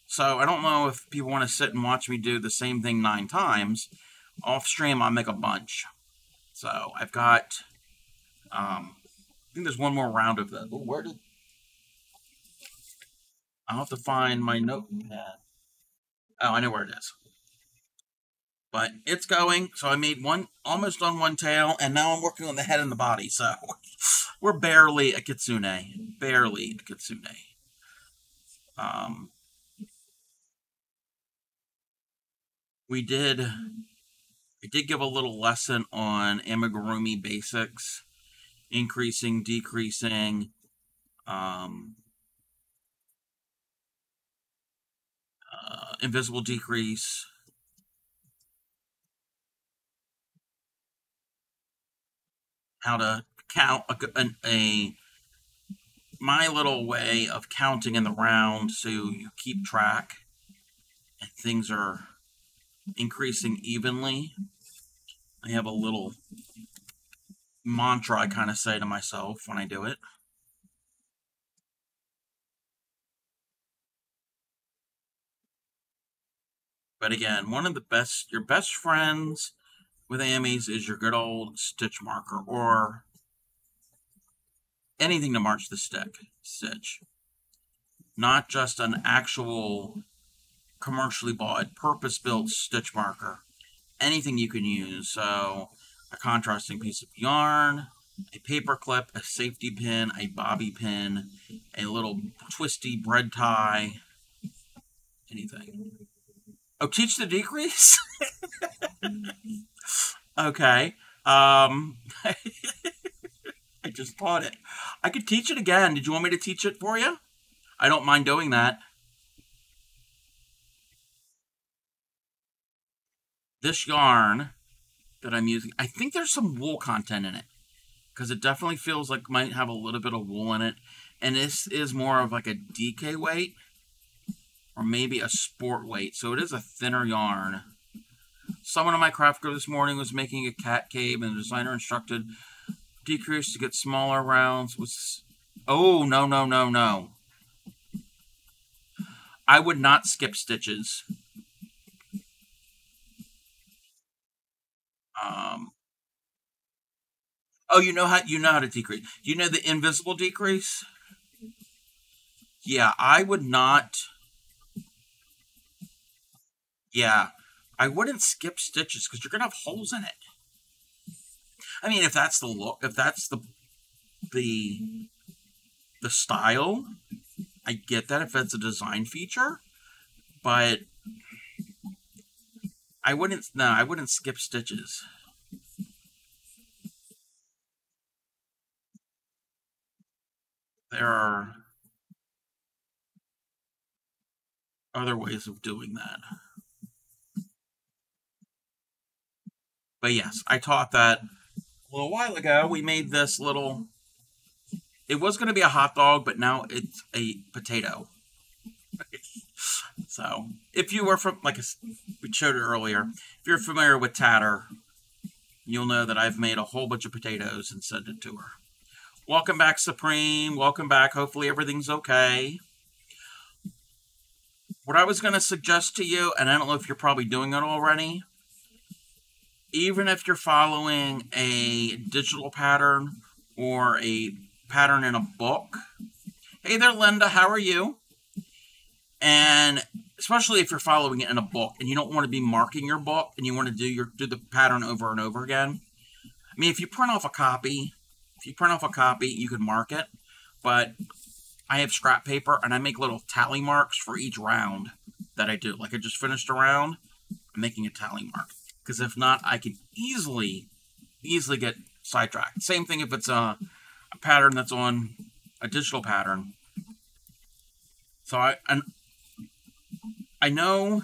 So I don't know if people want to sit and watch me do the same thing 9 times. Off stream, I'll make a bunch. So I've got, I think there's one more round of that. Where did... I'll have to find my notepad. Oh, I know where it is. But it's going. So I made almost on one tail, and now I'm working on the head and the body. So we're barely a kitsune. Barely a kitsune. I did give a little lesson on amigurumi basics, increasing, decreasing, invisible decrease, how to count my little way of counting in the round so you keep track and things are increasing evenly. I have a little mantra I kind of say to myself when I do it. But again, one of your best friends with Amies is your good old stitch marker, or anything to march the stitch. Not just an actual commercially bought, purpose-built stitch marker. Anything you can use. So, a contrasting piece of yarn, a paper clip, a safety pin, a bobby pin, a little twisty bread tie, anything. Oh, teach the decrease? Okay. I just taught it. I could teach it again. Did you want me to teach it for you? I don't mind doing that. This yarn that I'm using, I think there's some wool content in it, because it definitely feels like it might have a little bit of wool in it. And this is more of like a DK weight, or maybe a sport weight. So it is a thinner yarn. Someone on my craft group this morning was making a cat cave, and the designer instructed decrease to get smaller rounds. Oh, no, no, no, no. I would not skip stitches. Oh, you know how to decrease. You know the invisible decrease? Yeah, I would not. Yeah, I wouldn't skip stitches because you're gonna have holes in it. I mean, if that's the look, if that's the style, I get that if it's a design feature, but I wouldn't skip stitches. There are other ways of doing that. But yes, I taught that a little while ago. We made this little... It was going to be a hot dog, but now it's a potato. So, if you were from... Like we showed it earlier. If you're familiar with Tatter, you'll know that I've made a whole bunch of potatoes and sent it to her. Welcome back, Supreme. Welcome back. Hopefully everything's okay. What I was going to suggest to you, and I don't know if you're probably doing it already, even if you're following a digital pattern or a pattern in a book. Hey there, Linda, how are you? And especially if you're following it in a book and you don't want to be marking your book and you want to do the pattern over and over again. I mean, if you print off a copy, you can mark it, but I have scrap paper and I make little tally marks for each round that I do. Like I just finished a round, I'm making a tally mark. Because if not, I can easily get sidetracked. Same thing if it's a pattern that's on a digital pattern. So I know,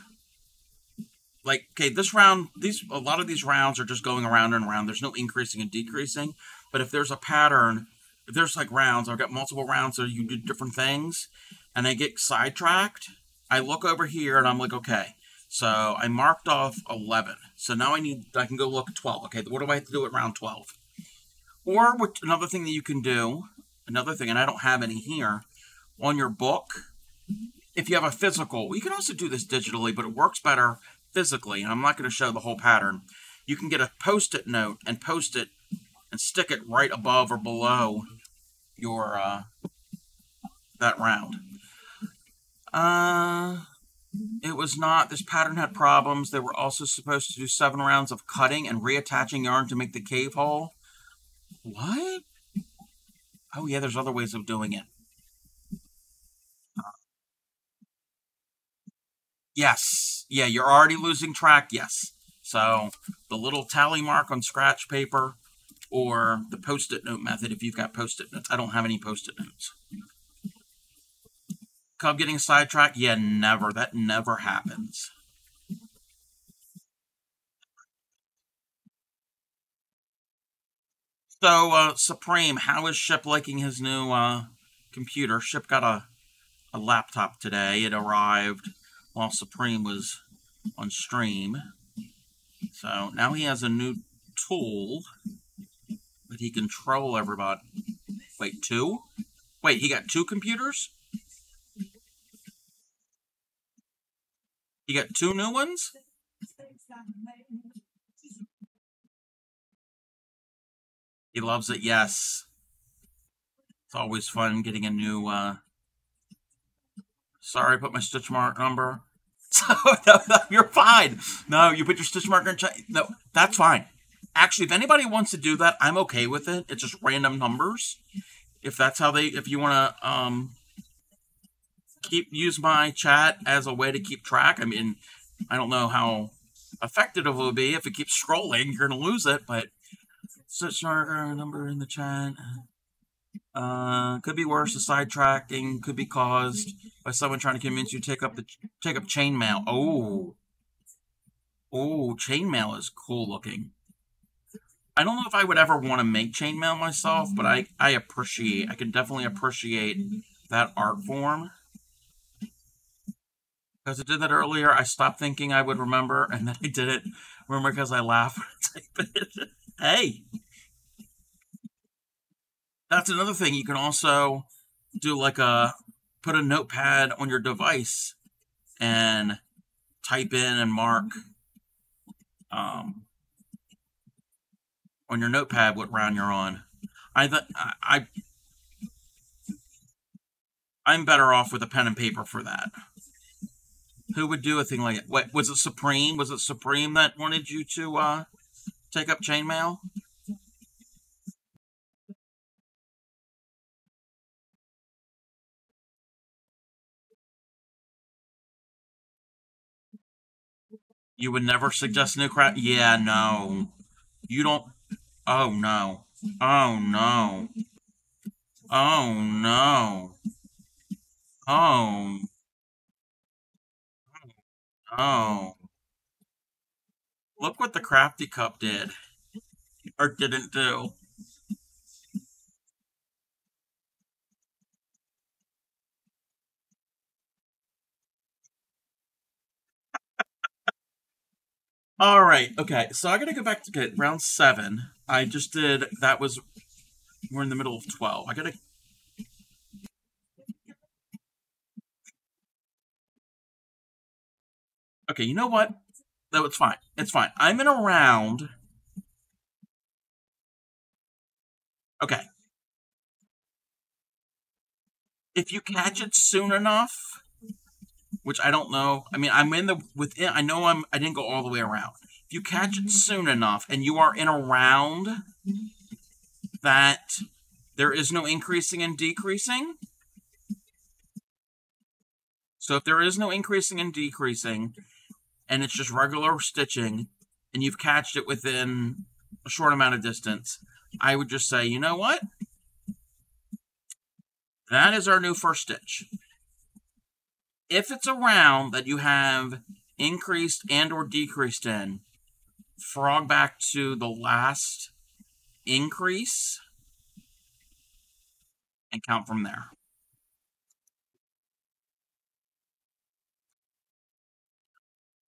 like, okay, this round, a lot of these rounds are just going around and around. There's no increasing and decreasing. But if there's a pattern, if there's like rounds, I've got multiple rounds so you do different things, and I get sidetracked, I look over here and I'm like, okay, so I marked off 11. So now I can go look at 12. Okay, what do I have to do at round 12? Or another thing that you can do, and I don't have any here, on your book, if you have a physical, you can also do this digitally, but it works better physically, and I'm not going to show the whole pattern. You can get a Post-it note and post it and stick it right above or below your that round. It was not. This pattern had problems. They were also supposed to do 7 rounds of cutting and reattaching yarn to make the cave hole. What? Oh yeah, there's other ways of doing it. Yes. Yeah, you're already losing track. Yes. So the little tally mark on scratch paper or the Post-it note method if you've got Post-it notes. I don't have any Post-it notes. Cub getting sidetracked? Yeah, never. That never happens. So, Supreme, how is Ship liking his new computer? Ship got a laptop today. It arrived while Supreme was on stream. So now he has a new tool that he can troll everybody. Wait, 2? Wait, he got 2 computers? He got 2 new ones? He loves it, yes. It's always fun getting a new, Sorry, I put my stitch mark number. So, no, you're fine. No, you put your stitch marker in. No, that's fine. Actually, if anybody wants to do that, I'm okay with it. It's just random numbers. If that's how if you want to, use my chat as a way to keep track. I mean, I don't know how effective it will be. If it keeps scrolling, you're going to lose it, but stitch marker number in the chat. Could be worse. The sidetracking could be caused by someone trying to convince you to take up chainmail. Oh, chainmail is cool looking. I don't know if I would ever want to make chainmail myself, but I can definitely appreciate that art form. Because I did that earlier, I stopped thinking I would remember, and then I did it. Remember, because I laugh when I type it. Hey. That's another thing. You can also do like put a notepad on your device and type in and mark on your notepad what round you're on. I'm better off with a pen and paper for that. Who would do a thing like that? What, was it Supreme? Was it Supreme that wanted you to take up chainmail? You would never suggest new crap? Yeah, no. You don't. Oh, no. Oh, no. Oh, no. Oh. Oh. Look what the Crafty Cup did. Or didn't do. All right. Okay. So I got to go back to round 7. I just did. We're in the middle of 12. I got to. Okay. You know what? No, it's fine. It's fine. I'm in a round. Okay. If you catch it soon enough, which I don't know. I mean, I'm in the within. I know I didn't go all the way around. If you catch it soon enough, and you are in a round that there is no increasing and decreasing. So if there is no increasing and decreasing, and it's just regular stitching, and you've catched it within a short amount of distance, I would just say, you know what? That is our new first stitch. If it's a round that you have increased and or decreased in, frog back to the last increase and count from there.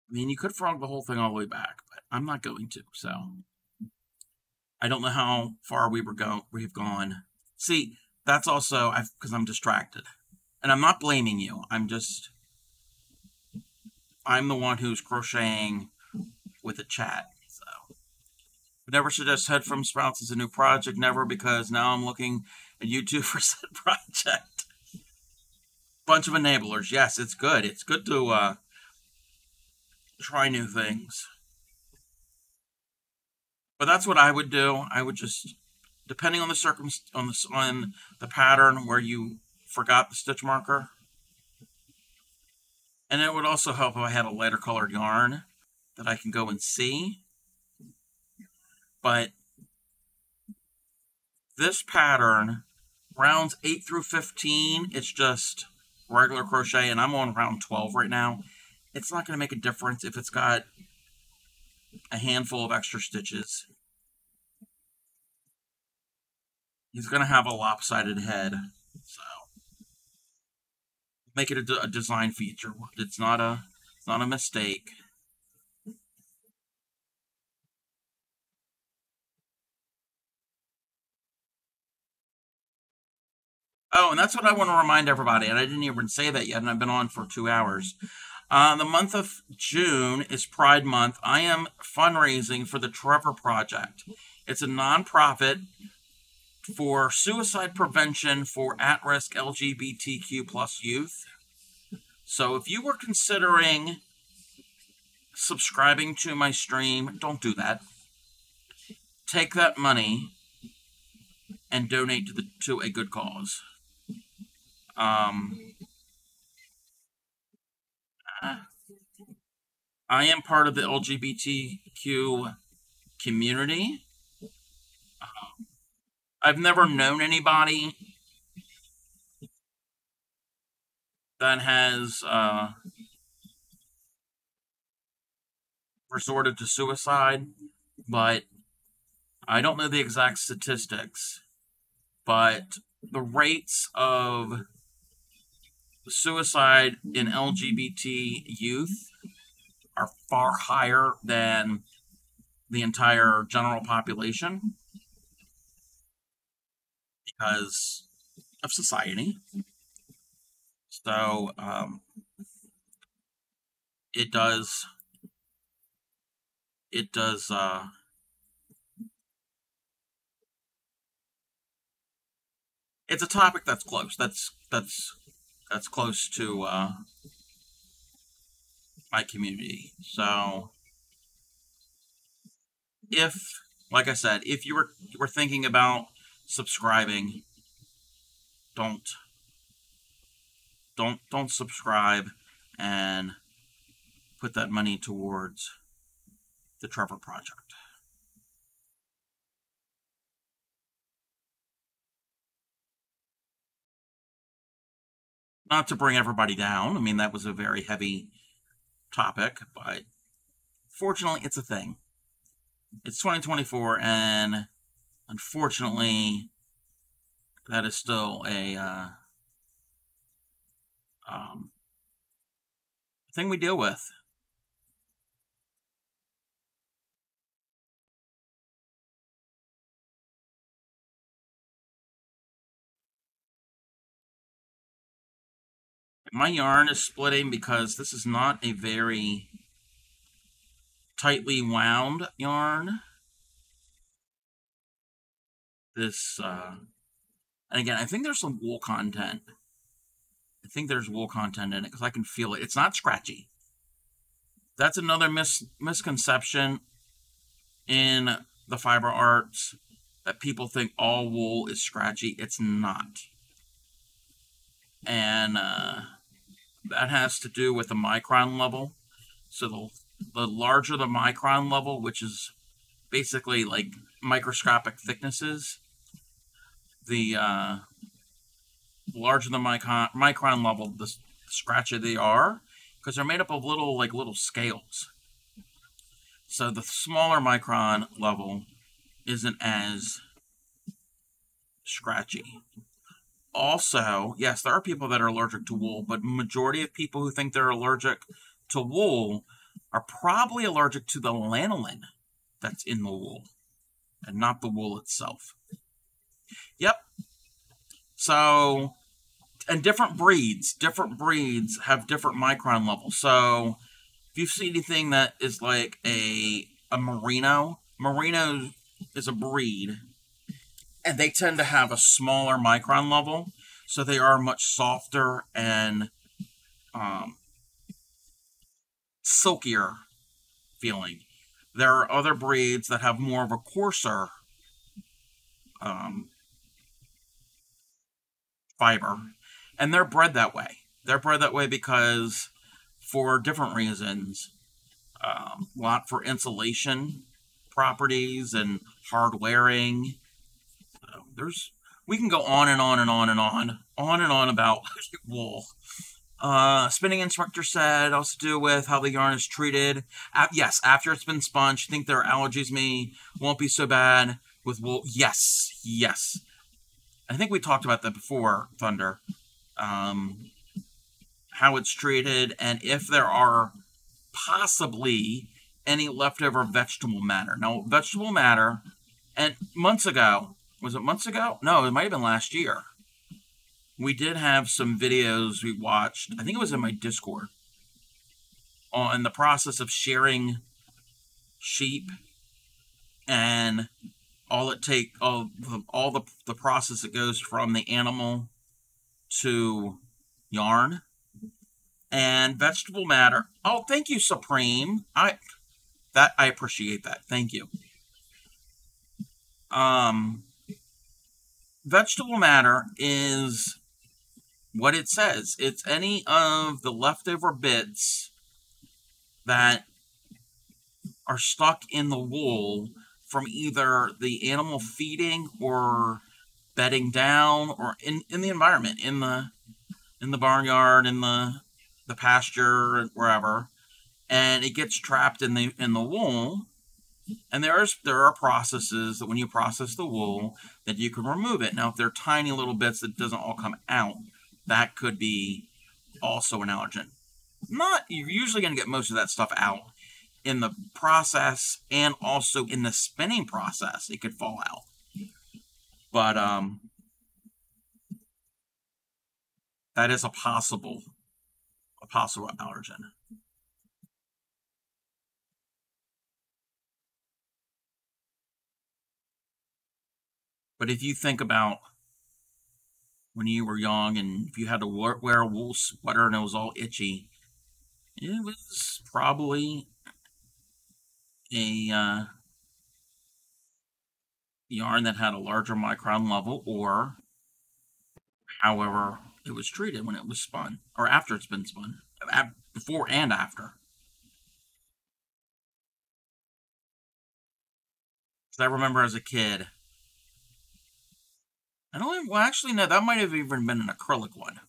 I mean, you could frog the whole thing all the way back, but I'm not going to, so I don't know how far we've gone. See, that's also because I'm distracted. And I'm not blaming you. I'm the one who's crocheting with a chat. So, never suggest head from sprouts as a new project. Never, because now I'm looking at YouTube for said project. Bunch of enablers. Yes, it's good. It's good to try new things. But that's what I would do. I would just, depending on the on the pattern where you forgot the stitch marker. And it would also help if I had a lighter colored yarn that I can go and see. But this pattern, rounds 8 through 15, it's just regular crochet, and I'm on round 12 right now. It's not going to make a difference if it's got a handful of extra stitches. He's going to have a lopsided head, so make it a design feature. It's not a mistake. Oh, and that's what I want to remind everybody, and I didn't even say that yet, and I've been on for 2 hours. The month of June is Pride Month. I am fundraising for the Trevor Project. It's a nonprofit for suicide prevention for at-risk LGBTQ plus youth. So if you were considering subscribing to my stream, don't do that. Take that money and donate to a good cause. I am part of the LGBTQ community. I've never known anybody that has resorted to suicide, but I don't know the exact statistics, but the rates of suicide in LGBT youth are far higher than the entire general population because of society. So it does it's a topic that's close. That's close to my community. So if, like I said, if you were thinking about subscribing, don't subscribe and put that money towards the Trevor Project. Not to bring everybody down. I mean, that was a very heavy topic, but fortunately, it's a thing. It's 2024, and unfortunately, that is still a thing we deal with. My yarn is splitting because this is not a very tightly wound yarn. This, and again, I think there's some wool content I think there's wool content in it because I can feel it. It's not scratchy. That's another misconception in the fiber arts, that people think all wool is scratchy. It's not. And that has to do with the micron level. So the larger the micron level, which is basically like microscopic thicknesses, the larger the micron level, the scratchier they are, because they're made up of little scales. So the smaller micron level isn't as scratchy. Also, yes, there are people that are allergic to wool, but majority of people who think they're allergic to wool are probably allergic to the lanolin that's in the wool and not the wool itself. Yep. So, and different breeds have different micron levels. So, if you see anything that is like a merino is a breed, and they tend to have a smaller micron level, so they are much softer and silkier feeling. There are other breeds that have more of a coarser fiber, and they're bred that way. They're bred that way because, for different reasons, a lot for insulation properties and hard wearing. We can go on and on and on and on about wool. Spinning instructor said also do with how the yarn is treated. Yes, after it's been sponged, think their allergies won't be so bad with wool. Yes. I think we talked about that before, Thunder. How it's treated, and if there are possibly any leftover vegetable matter. Now, vegetable matter, and months ago, was it months ago? No, it might have been last year. We did have some videos we watched, I think it was in my Discord, on the process of shearing sheep, and all the process that goes from the animal to yarn and vegetable matter. Oh, thank you, Supreme. I appreciate that. Thank you. Vegetable matter is what it says. It's any of the leftover bits that are stuck in the wool from either the animal feeding or bedding down or in the environment, in the barnyard, in the pasture, wherever, and it gets trapped in the wool. And there are processes that when you process the wool that you can remove it. Now, if they're tiny little bits that doesn't all come out, that could be also an allergen. You're usually going to get most of that stuff out in the process, and also in the spinning process, it could fall out. But that is a possible allergen. But if you think about when you were young and if you had to wear a wool sweater and it was all itchy, it was probably a yarn that had a larger micron level, or however it was treated when it was spun, or after it's been spun, before and after. Because I remember as a kid, actually, no, that might have even been an acrylic one.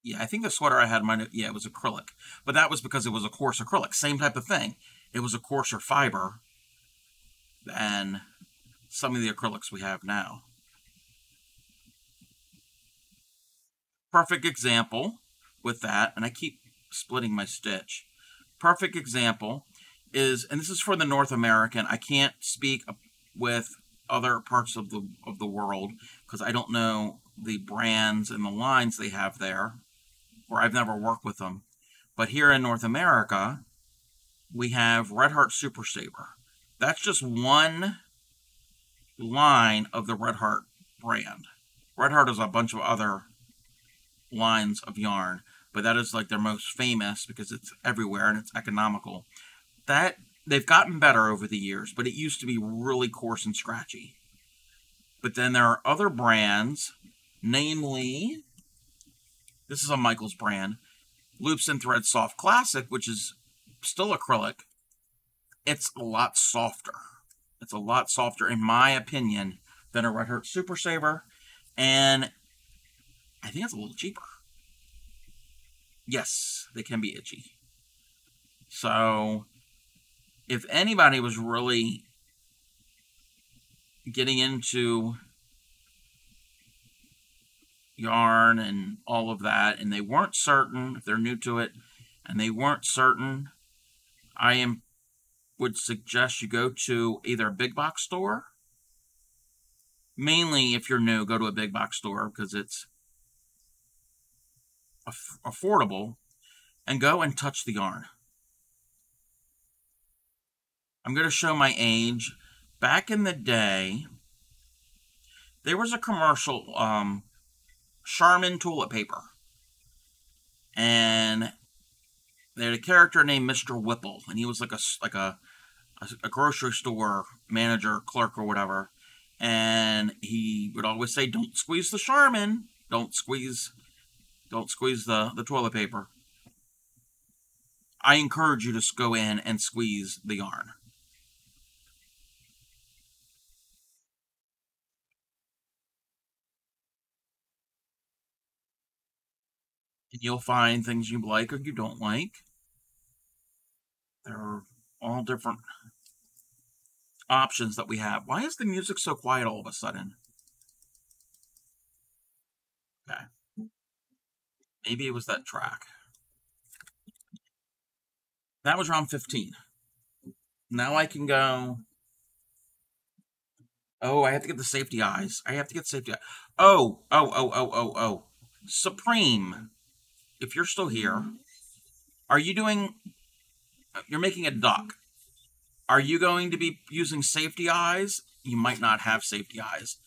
Yeah, I think the sweater I had it was acrylic. But that was because it was a coarse acrylic. Same type of thing. It was a coarser fiber than some of the acrylics we have now. Perfect example with that, and I keep splitting my stitch. Perfect example is, and this is for the North American, I can't speak with other parts of the world because I don't know the brands and the lines they have there, or I've never worked with them. But here in North America, we have Red Heart Super Saver. That's just one line of the Red Heart brand. Red Heart has a bunch of other lines of yarn, but that is like their most famous because it's everywhere and it's economical. That they've gotten better over the years, but it used to be really coarse and scratchy. But then there are other brands, namely, this is a Michaels brand, Loops and Thread Soft Classic, which is still acrylic. It's a lot softer. It's a lot softer, in my opinion, than a Red Heart Super Saver, and I think it's a little cheaper. Yes, they can be itchy. So, if anybody was really getting into yarn and all of that, and they weren't certain, if they're new to it, and they weren't certain, would suggest you go to either a big box store. Mainly, if you're new, go to a big box store because it's affordable, and go and touch the yarn. I'm going to show my age. Back in the day, there was a commercial, Charmin toilet paper, and they had a character named Mr. Whipple, and he was like a grocery store manager, clerk, or whatever, and he would always say, "Don't squeeze the Charmin. Don't squeeze the toilet paper." I encourage you to go in and squeeze the yarn. And you'll find things you like or you don't like. There are all different options that we have. Why is the music so quiet all of a sudden? Okay. Maybe it was that track. That was round 15. Now I can go. Oh, I have to get the safety eyes. I have to get safety eyes. Oh. Supreme, if you're still here, are you doing... You're making a duck. Are you going to be using safety eyes? You might not have safety eyes.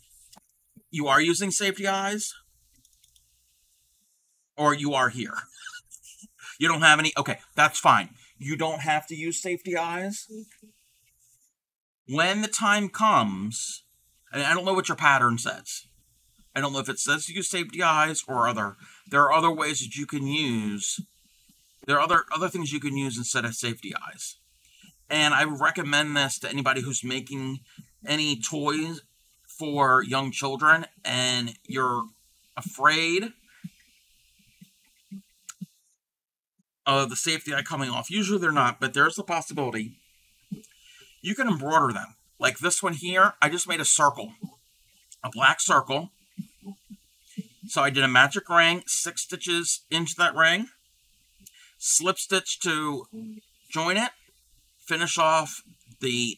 You are using safety eyes? Or you are here? You don't have any? Okay, that's fine. You don't have to use safety eyes. When the time comes, and I don't know what your pattern says. I don't know if it says use safety eyes or other. There are other ways that you can use. There are other things you can use instead of safety eyes. And I recommend this to anybody who's making any toys for young children and you're afraid of the safety eye coming off. Usually they're not, but there's the possibility. You can embroider them. Like this one here, I just made a circle. A black circle. So I did a magic ring, 6 stitches into that ring, slip stitch to join it, finish off the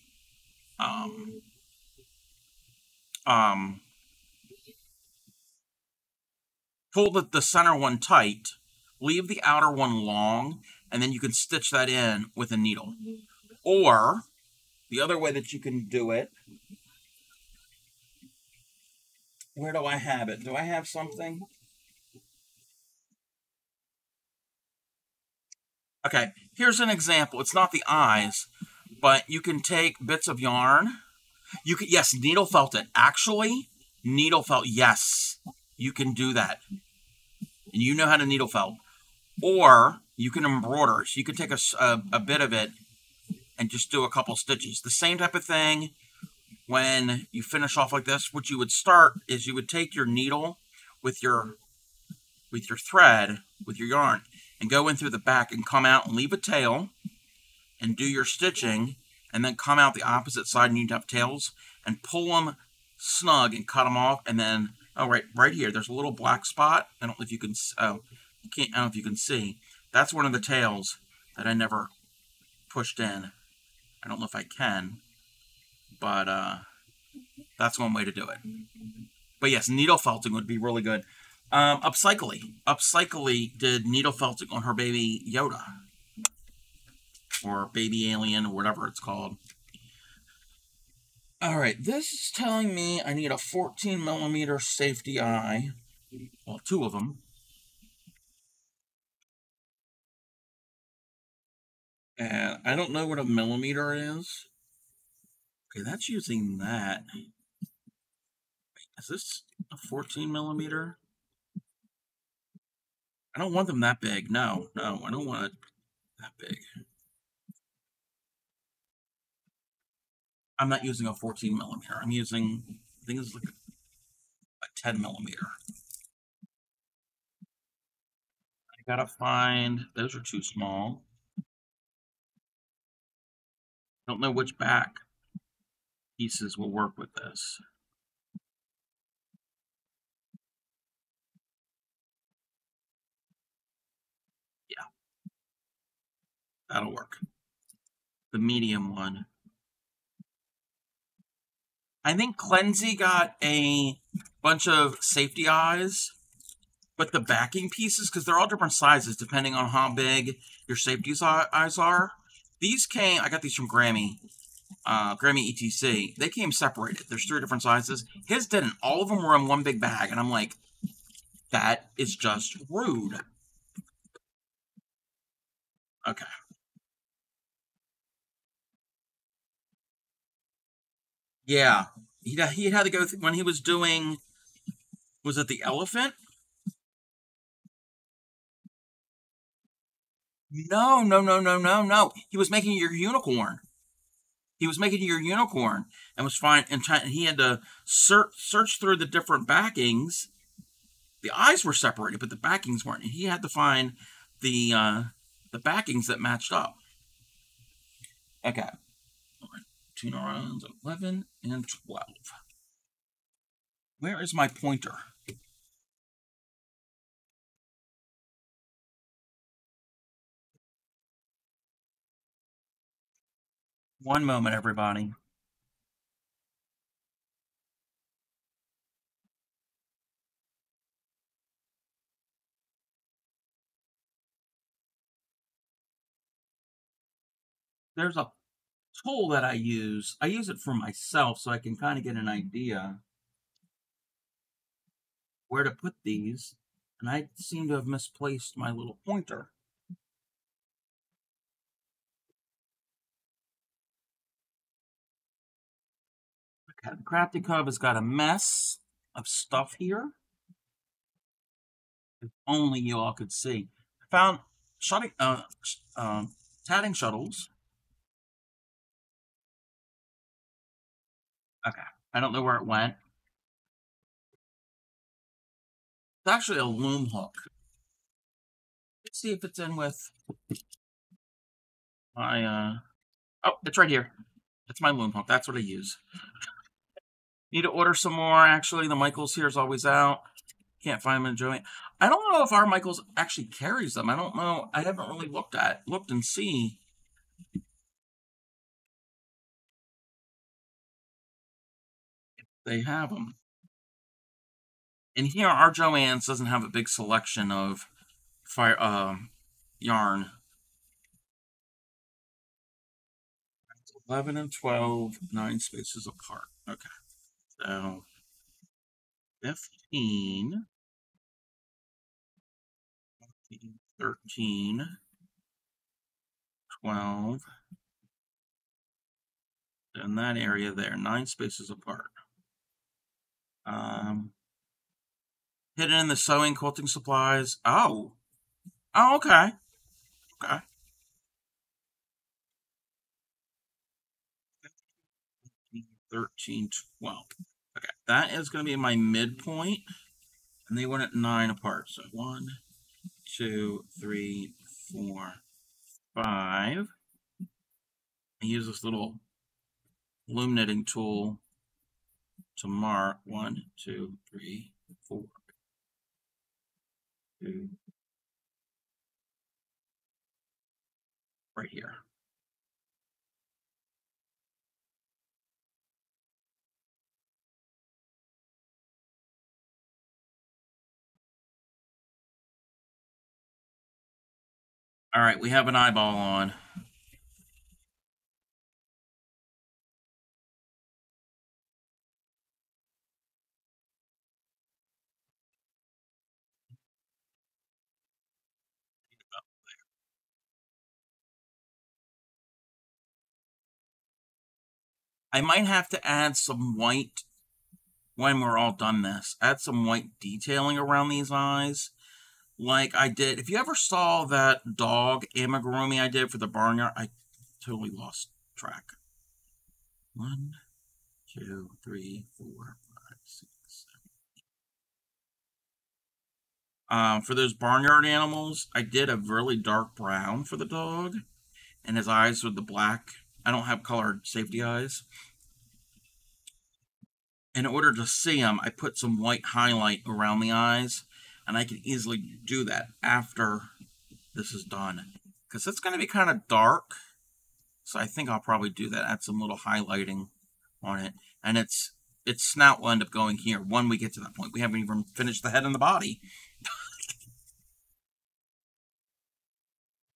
pull the center one tight, leave the outer one long, and then you can stitch that in with a needle. Or the other way that you can do it, where do I have it? Do I have something? Okay, here's an example. It's not the eyes, but you can take bits of yarn. You can, yes, needle felt it. Actually, needle felt, yes, you can do that. And you know how to needle felt. Or you can embroider. So you can take a bit of it and just do a couple stitches. The same type of thing when you finish off like this. What you would start is you would take your needle with your thread, with your yarn, and go in through the back and come out and leave a tail and do your stitching, and then come out the opposite side and you'd have tails and pull them snug and cut them off. And then, oh, right here, there's a little black spot. I don't know if you can, I don't know if you can see. That's one of the tails that I never pushed in. I don't know if I can, but that's one way to do it. But yes, needle felting would be really good. Upcycly did needle felting on her baby Yoda. Or baby alien, or whatever it's called. All right, this is telling me I need a 14 millimeter safety eye. Well, two of them. And I don't know what a millimeter is. Okay, that's using that. Is this a 14 millimeter? I don't want them that big. No, no, I don't want it that big. I'm not using a 14 millimeter. I'm using, I think it's like a 10 millimeter. I gotta find, those are too small. Don't know which back pieces will work with this. Yeah, that'll work. The medium one. I think Cleansey got a bunch of safety eyes, but the backing pieces, because they're all different sizes depending on how big your safety eyes are. These came, I got these from Grammy, Grammy ETC. They came separated. There's 3 different sizes. His didn't. All of them were in one big bag, and I'm like, that is just rude. Okay. Yeah. He had to go, when he was doing, was it the elephant? No, no, no, no, no, no. He was making your unicorn. He was making your unicorn and was fine. And he had to search through the different backings. The eyes were separated, but the backings weren't. And he had to find the backings that matched up. Okay. Tuna rounds 11 and 12. Where is my pointer? One moment, everybody. There's a tool that I use. I use it for myself so I can kind of get an idea where to put these. And I seem to have misplaced my little pointer. Okay, the Crafty Cub has got a mess of stuff here. If only you all could see. I found tatting shuttles. Okay, I don't know where it went. It's actually a loom hook. Let's see if it's in with my, oh, it's right here. It's my loom hook. That's what I use. Need to order some more. Actually, the Michaels here is always out. Can't find them in Joanne. I don't know if our Michaels actually carries them. I don't know. I haven't really looked and see. They have them. And here, our Joann's doesn't have a big selection of yarn. 11 and 12, 9 spaces apart. Okay. So 15, 13, 12, and that area there, 9 spaces apart. Hidden in the sewing quilting supplies. Oh. Oh, okay. Okay. 13, 12. Okay, that is going to be my midpoint, and they went at 9 apart. So 1, 2, 3, 4, 5. I use this little loom knitting tool to mark 1, 2, 3, 4, 2, right here. All right, we have an eyeball on. I might have to add some white when we're all done this. Add some white detailing around these eyes. Like I did. If you ever saw that dog amigurumi I did for the barnyard, I totally lost track. 1, 2, 3, 4, 5, 6, 7. For those barnyard animals, I did a really dark brown for the dog, and his eyes with the black. I don't have colored safety eyes. In order to see them, I put some white highlight around the eyes, and I can easily do that after this is done, because it's going to be kind of dark. So I think I'll probably do that. Add some little highlighting on it, and its snout will end up going here when we get to that point. We haven't even finished the head and the body.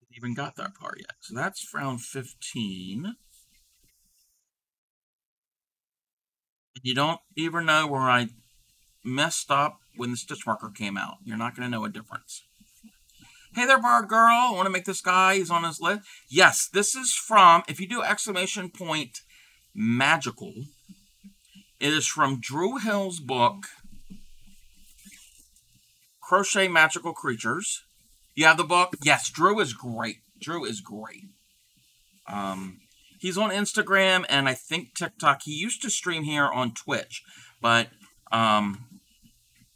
Haven't even got that part yet. So that's round 15. You don't even know where I messed up when the stitch marker came out. You're not going to know a difference. Hey there, Bird Girl. I want to make this guy. He's on his list. Yes, this is from, if you do exclamation point magical, it is from Drew Hill's book, Crochet Magical Creatures. You have the book? Yes, Drew is great. Drew is great. He's on Instagram and I think TikTok. He used to stream here on Twitch, but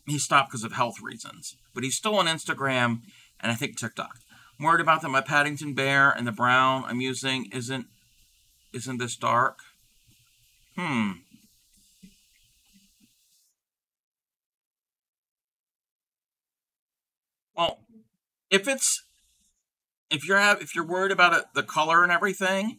he stopped because of health reasons. But he's still on Instagram and I think TikTok. I'm worried about that my Paddington Bear and the brown I'm using isn't this dark. Well, if you're worried about it, the color and everything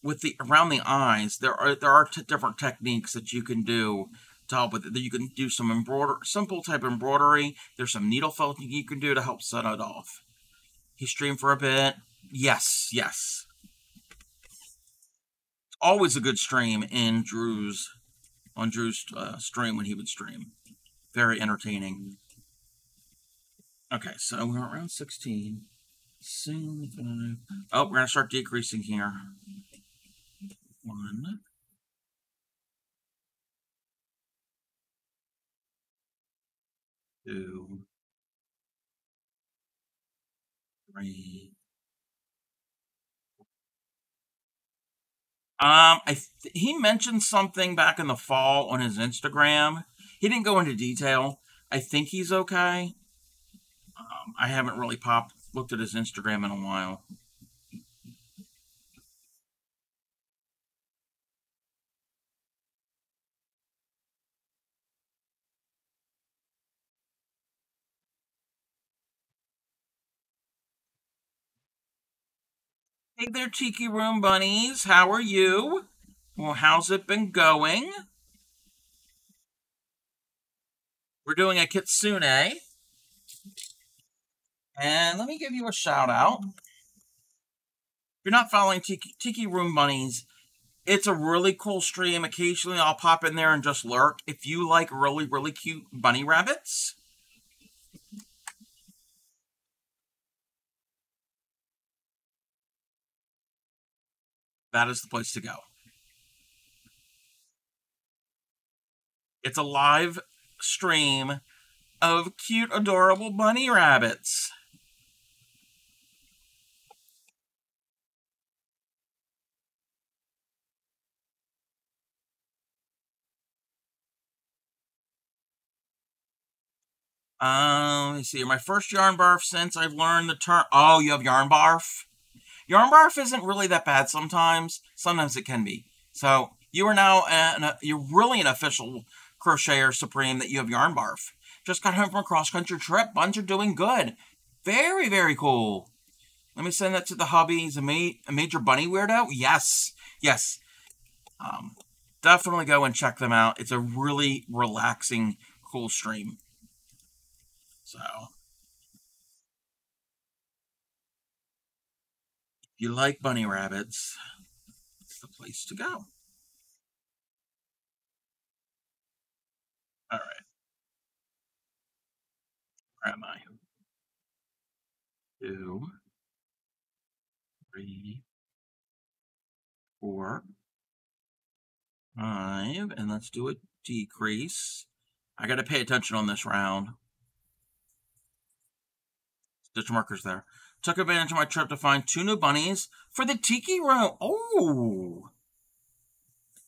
with the around the eyes, there are different techniques that you can do to help with it. You can do some simple type embroidery. There's some needle felting you can do to help set it off. He streamed for a bit. Yes. Always a good stream in Drew's stream when he would stream. Very entertaining. Okay, so we're around 16. Soon 5. Oh, we're gonna start decreasing here. 1, 2, 3. He mentioned something back in the fall on his Instagram. He didn't go into detail. I think he's okay. I haven't really looked at his Instagram in a while. Hey there, Tiki Room Bunnies. How are you? Well, how's it been going? We're doing a Kitsune. And let me give you a shout out. If you're not following Tiki Room Bunnies, it's a really cool stream. Occasionally I'll pop in there and just lurk. If you like really, really cute bunny rabbits, that is the place to go. It's a live stream of cute, adorable bunny rabbits. Let me see. My first yarn barf since I've learned the term. Oh, you have yarn barf? Yarn barf isn't really that bad sometimes. Sometimes it can be. So you are now you're really an official crocheter supreme that you have yarn barf. Just got home from a cross-country trip. Buns are doing good. Very, very cool. Let me send that to the hubby. He's a major bunny weirdo. Yes. Definitely go and check them out. It's a really relaxing, cool stream. So, if you like bunny rabbits, it's the place to go. All right. Where am I? 2, 3, 4, 5, and let's do a decrease. I got to pay attention on this round. Stitch markers there. Took advantage of my trip to find 2 new bunnies for the Tiki Room. Oh!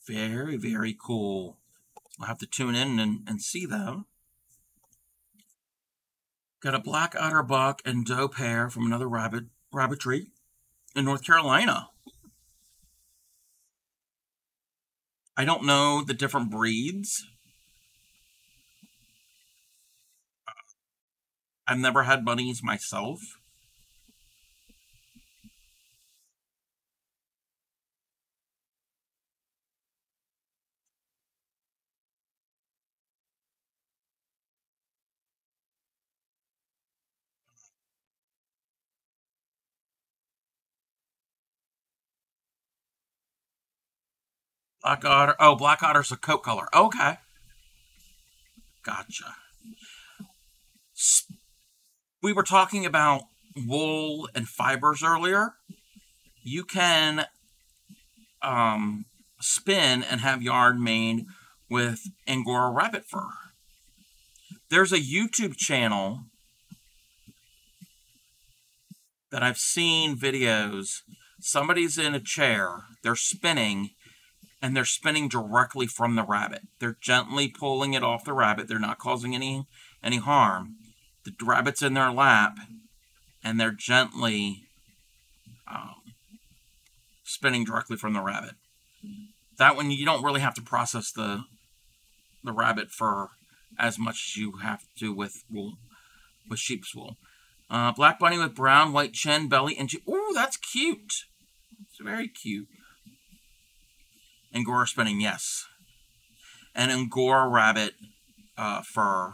Very, very cool. I'll have to tune in and see them. Got a black otter buck and doe pair from another rabbitry in North Carolina. I don't know the different breeds. I've never had bunnies myself. Black otter. Oh, black otter's a coat color. Okay. Gotcha. We were talking about wool and fibers earlier. You can spin and have yarn made with Angora rabbit fur. There's a YouTube channel that I've seen videos. Somebody's in a chair, they're spinning, and they're spinning directly from the rabbit. They're gently pulling it off the rabbit. They're not causing any harm. The rabbit's in their lap, and they're gently spinning directly from the rabbit. That one, you don't really have to process the rabbit fur as much as you have to with wool, with sheep's wool. Black bunny with brown, white chin, belly, and ooh, that's cute. It's very cute. Angora spinning, yes. And Angora rabbit fur.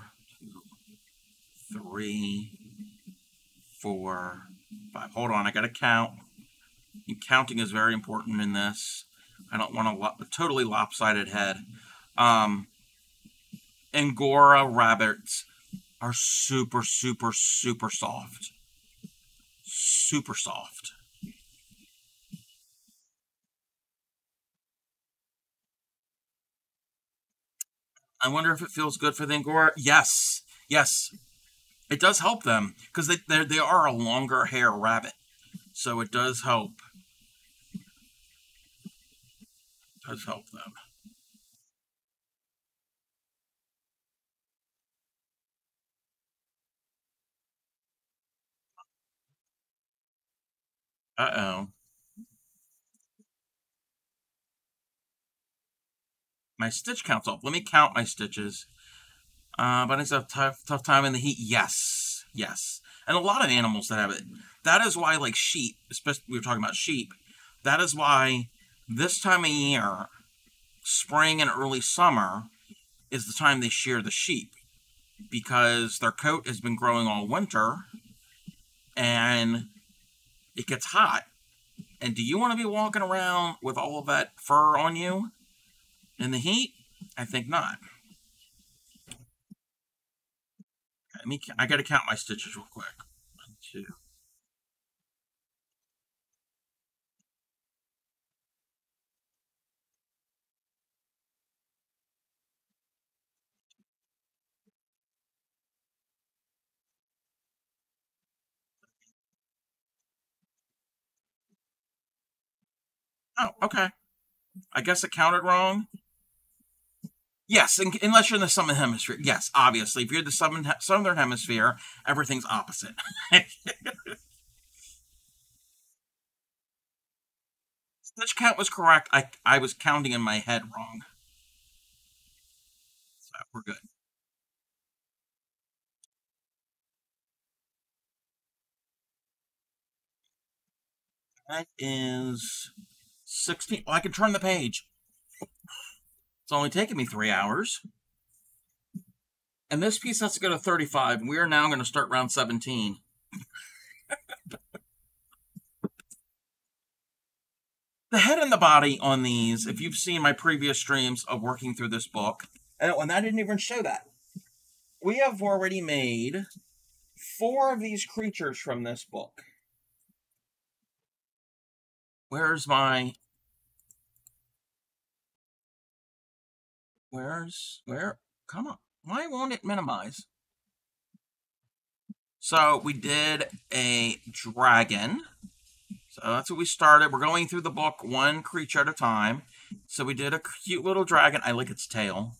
2, 3, 4, 5. Hold on, I gotta count. And counting is very important in this. I don't want a totally lopsided head. Angora rabbits are super, super, super soft. Super soft. I wonder if it feels good for the Angora. Yes, yes, it does help them because they are a longer hair rabbit, so it does help. It does help them. Uh-oh. My stitch count's off. Let me count my stitches. Bunnies have tough time in the heat. Yes, yes. And a lot of animals that have it. That is why, like sheep, especially we were talking about sheep, that is why this time of year, spring and early summer, is the time they shear the sheep. Because their coat has been growing all winter, and it gets hot. And do you want to be walking around with all of that fur on you in the heat? I think not. I got to count my stitches real quick. 1, 2. Oh, okay. I guess it counted wrong. Yes, unless you're in the southern hemisphere. Yes, obviously. If you're the southern hemisphere, everything's opposite. Stitch count was correct. I was counting in my head wrong. So we're good. That is 16. Well, I can turn the page. It's only taken me 3 hours. And this piece has to go to 35. And we are now going to start round 17. The head and the body on these, if you've seen my previous streams of working through this book, and I didn't even show that. We have already made 4 of these creatures from this book. Where's my Where? Come on. Why won't it minimize? So we did a dragon. So that's what we started. We're going through the book one creature at a time. So we did a cute little dragon. I like its tail.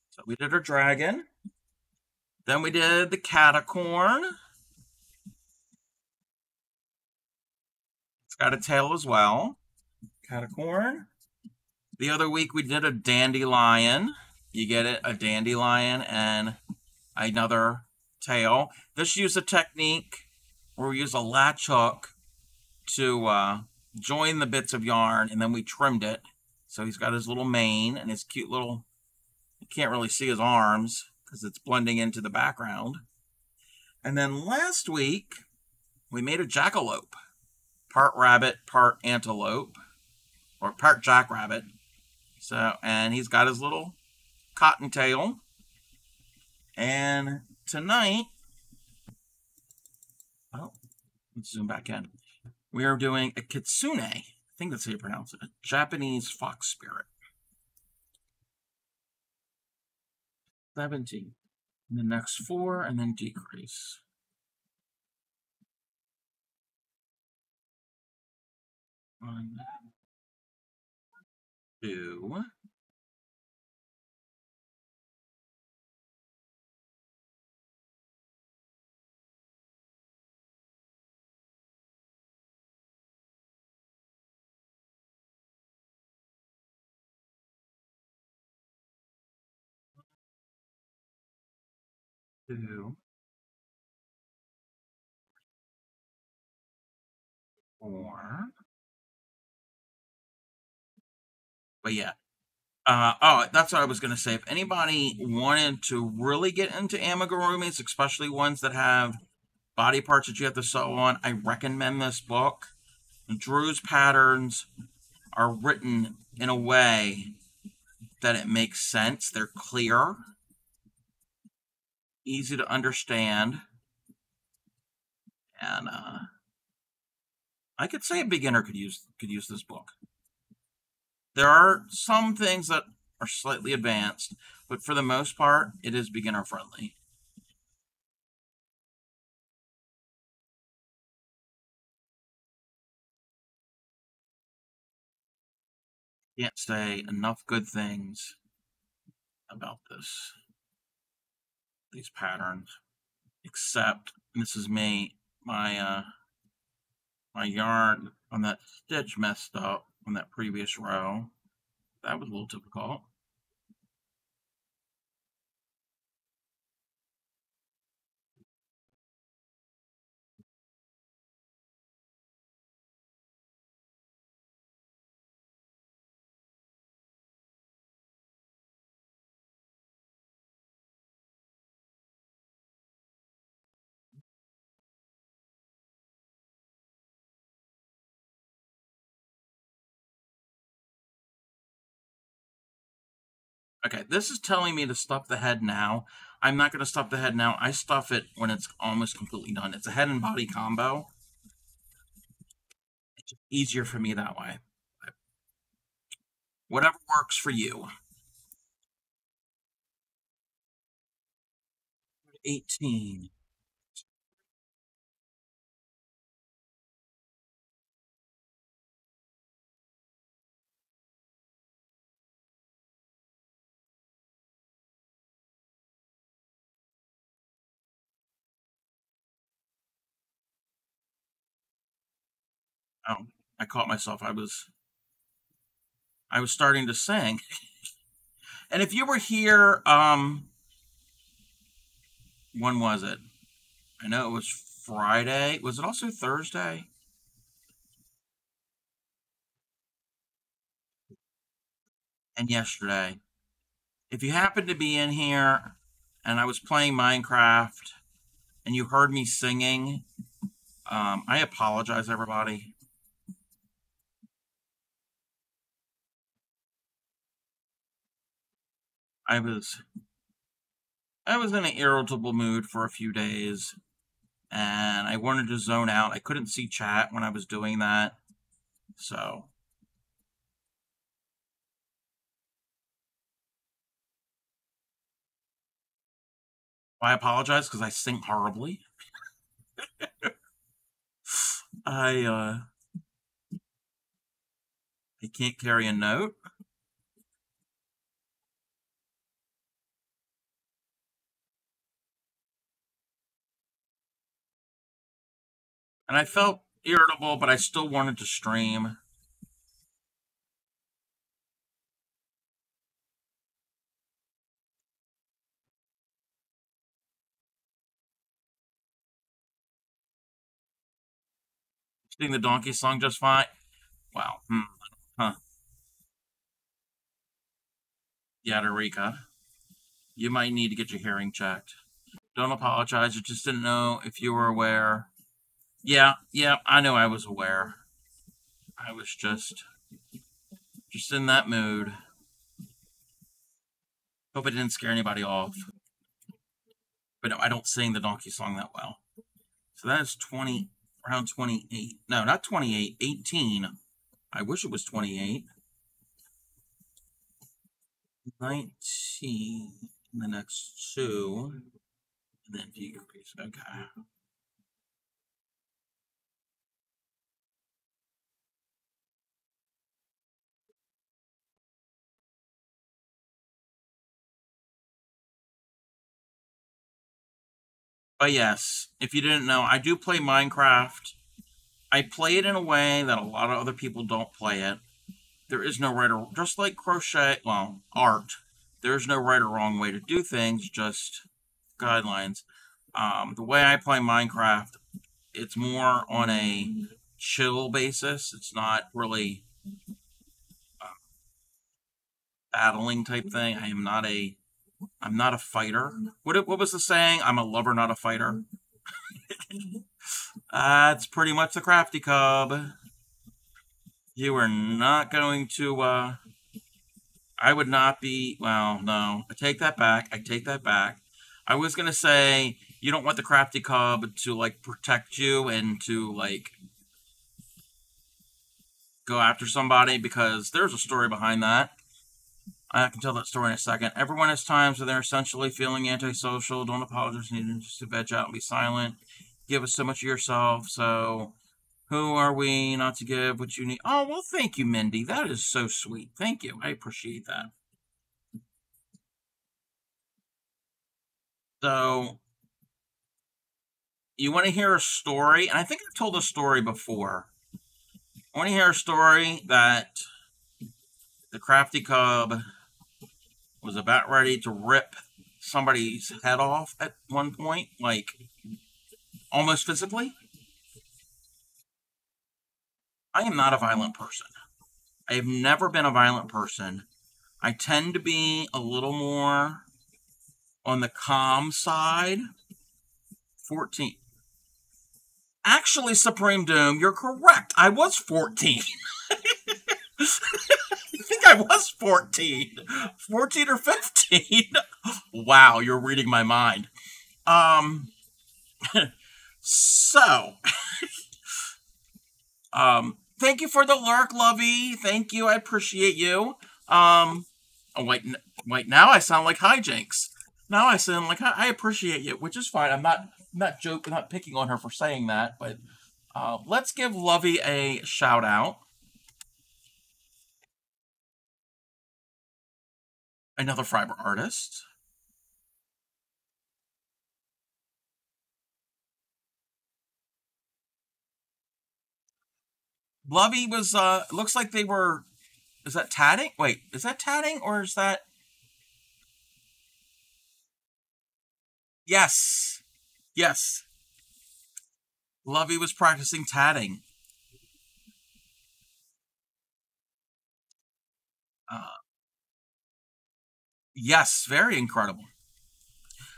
So we did a dragon. Then we did the catacorn. It's got a tail as well. Catacorn. The other week we did a dandelion. You get it? A dandelion and another tail. This used a technique where we use a latch hook to join the bits of yarn, and then we trimmed it. So he's got his little mane and his cute little, you can't really see his arms because it's blending into the background. And then last week, we made a jackalope. Part rabbit, part antelope, or part jackrabbit. So, and he's got his little cottontail. And tonight, oh, let's zoom back in. We are doing a kitsune. I think that's how you pronounce it. A Japanese fox spirit. 17. And the next 4, and then decrease. 1, 2. 2, 4. But yeah. Oh, that's what I was going to say. If anybody wanted to really get into amigurumis, especially ones that have body parts that you have to sew on, I recommend this book. Drew's patterns are written in a way that it makes sense. They're clear, easy to understand, and I could say a beginner could use this book. There are some things that are slightly advanced, but for the most part, it is beginner friendly. Can't say enough good things about these patterns, except, and this is me, my yarn on that stitch messed up on that previous row. That was a little difficult. Okay, this is telling me to stuff the head now. I'm not going to stuff the head now. I stuff it when it's almost completely done. It's a head and body combo. It's easier for me that way. Whatever works for you. 18. Oh, I caught myself. I was starting to sing. And if you were here, when was it? I know it was Friday. Was it also Thursday? And yesterday. If you happened to be in here and I was playing Minecraft and you heard me singing, I apologize, everybody. I was in an irritable mood for a few days, and I wanted to zone out. I couldn't see chat when I was doing that, so I apologize because I sing horribly. I can't carry a note. And I felt irritable, but I still wanted to stream. Sing the donkey song just fine. Wow. Huh. Yadarika. You might need to get your hearing checked. Don't apologize. I just didn't know if you were aware. Yeah, I know I was aware. I was just in that mood. Hope it didn't scare anybody off. But no, I don't sing the donkey song that well. So that is 20, around 28. No, not 28, 18. I wish it was 28. 19 in the next two. And then decrease. Okay. But yes, if you didn't know, I do play Minecraft. I play it in a way that a lot of other people don't play it. There is no right or just like crochet, well, art. There's no right or wrong way to do things, just guidelines. The way I play Minecraft, it's more on a chill basis. It's not really battling type thing. I'm not a fighter. What was the saying? I'm a lover, not a fighter. That's pretty much the crafty cub. You are not going to, I would not be, well, no. I take that back. I was going to say, you don't want the crafty cub to, like, protect you and to, like, go after somebody, because there's a story behind that. I can tell that story in a second. Everyone has times where they're essentially feeling antisocial. Don't apologize. You need just to veg out and be silent. Give us so much of yourself. So, who are we not to give what you need? Oh, well, thank you, Mindy. That is so sweet. Thank you. I appreciate that. So, you want to hear a story? And I think I've told a story before. I want to hear a story that the crafty cub was about ready to rip somebody's head off at one point, like almost physically. I am not a violent person. I have never been a violent person. I tend to be a little more on the calm side. 14. Actually, Supreme Doom, you're correct. I was 14. I think I was 14. 14 or 15. Wow, you're reading my mind. So, thank you for the lurk, Lovey. Thank you. I appreciate you. Oh, wait, now I sound like hijinks. Now I sound like I appreciate you, which is fine. I'm not joking, not picking on her for saying that, but let's give Lovey a shout out. Another fiber artist. Lovey was looks like they were, is that tatting? Wait, is that tatting or is that, yes. Yes. Lovey was practicing tatting. Yes, very incredible.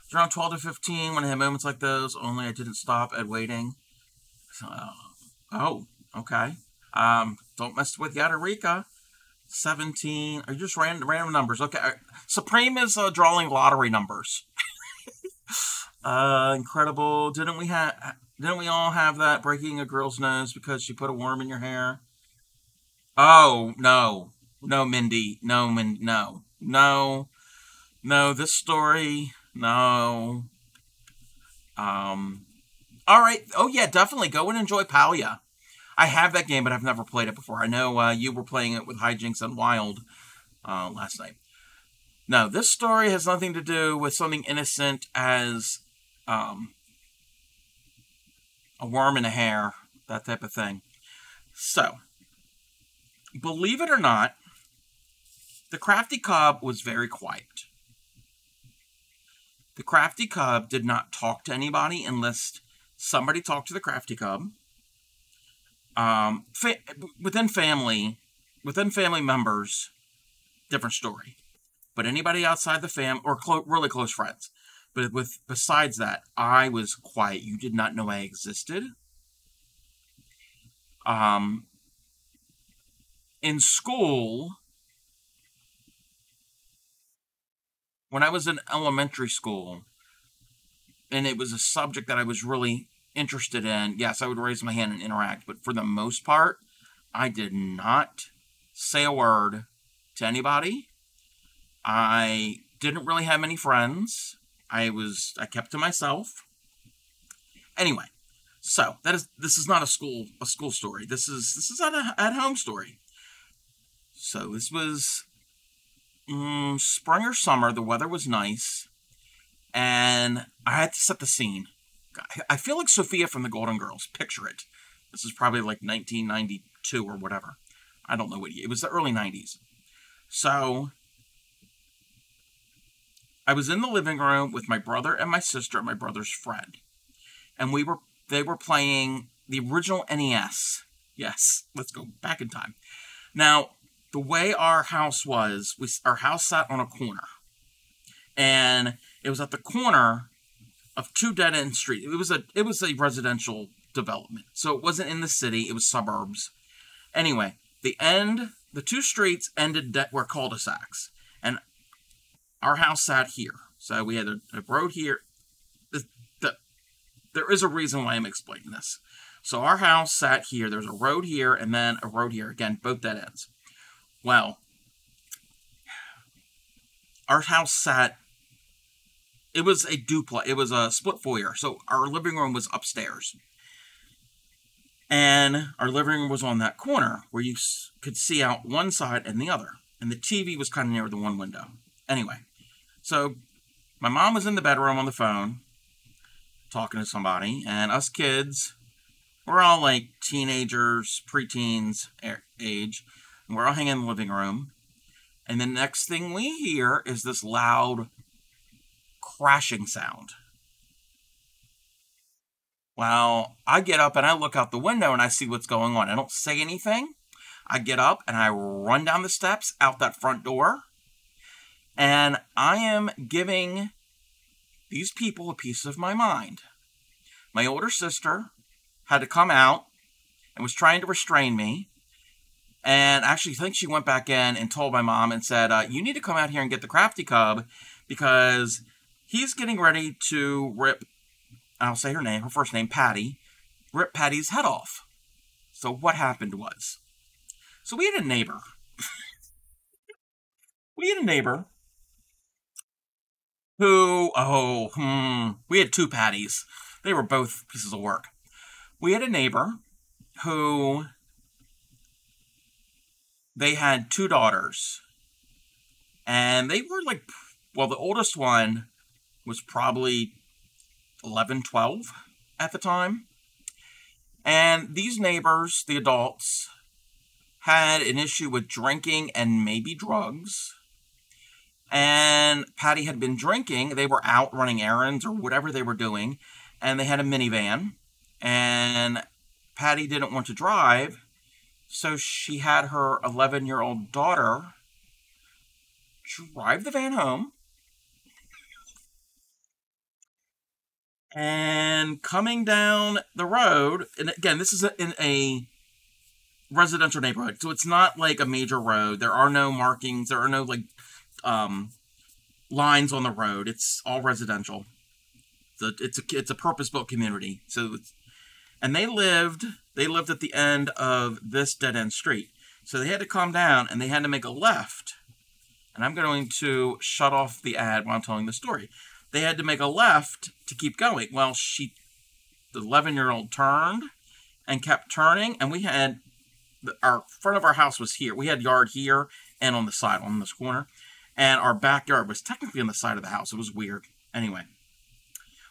It's around 12 to 15 when I had moments like those, only I didn't stop at waiting. Oh, okay. Don't mess with Yadarika. 17. Are you just random numbers? Okay. Supreme is drawing lottery numbers. Incredible. Didn't we all have that, breaking a girl's nose because she put a worm in your hair? Oh, no. No, Mindy. No. No, this story, no. All right. Oh, yeah, definitely. Go and enjoy Palia. I have that game, but I've never played it before. I know you were playing it with Hijinks and Wild last night. No, this story has nothing to do with something innocent as a worm in a hair, that type of thing. So, believe it or not, the Crafty Cub was very quiet. The Crafty Cub did not talk to anybody unless somebody talked to the Crafty Cub. Within family members, different story. But anybody outside the fam, or really close friends. But besides that, I was quiet. You did not know I existed. In school, when I was in elementary school, and it was a subject that I was really interested in, yes, I would raise my hand and interact. But for the most part, I did not say a word to anybody. I didn't really have many friends. I kept to myself. Anyway, so this is not a school story. This is at home story. So this was spring or summer. The weather was nice, and I had to set the scene. I feel like Sophia from the Golden Girls. Picture it. This is probably like 1992 or whatever. I don't know what year. It was the early 90s. So I was in the living room with my brother and my sister and my brother's friend. And they were playing the original NES. Yes, let's go back in time. Now, the way our house was, our house sat on a corner. And it was at the corner of two dead-end streets. It was a residential development. So it wasn't in the city, it was suburbs. Anyway, the two streets were cul-de-sacs. And our house sat here. So we had a road here. There is a reason why I'm explaining this. So our house sat here. There's a road here and then a road here. Again, both dead ends. Well, our house sat... It was a duplex. It was a split foyer. So our living room was upstairs. And our living room was on that corner where you could see out one side and the other. And the TV was kind of near the one window. Anyway, so my mom was in the bedroom on the phone talking to somebody. And us kids, we're all like teenagers, preteens age. And we're all hanging in the living room. And the next thing we hear is this loud crashing sound. Well, I get up and I look out the window and I see what's going on. I don't say anything. I get up and I run down the steps out that front door. And I am giving these people a piece of my mind. My older sister had to come out and was trying to restrain me. And actually, I think she went back in and told my mom and said, you need to come out here and get the Crafty Cub because he's getting ready to rip, I'll say her first name, Patty, rip Patty's head off. So what happened was, so we had a neighbor. Who, we had two Patties. They were both pieces of work. We had a neighbor who, they had two daughters. And they were like, well, the oldest one was probably 11, 12 at the time. And these neighbors, the adults, had an issue with drinking and maybe drugs. And Patty had been drinking. They were out running errands or whatever they were doing. And they had a minivan. And Patty didn't want to drive. So she had her 11-year-old daughter drive the van home. And coming down the road, and again, this is in a residential neighborhood. So it's not like a major road. There are no markings. There are no like lines on the road. It's all residential. So it's a purpose-built community. So and they lived at the end of this dead-end street. So they had to come down and they had to make a left. And I'm going to shut off the ad while I'm telling the story. they had to make a left to keep going. Well, the 11-year-old turned and kept turning, and we had our front of our house was here. We had yard here and on the side, on this corner, and our backyard was technically on the side of the house. It was weird. Anyway,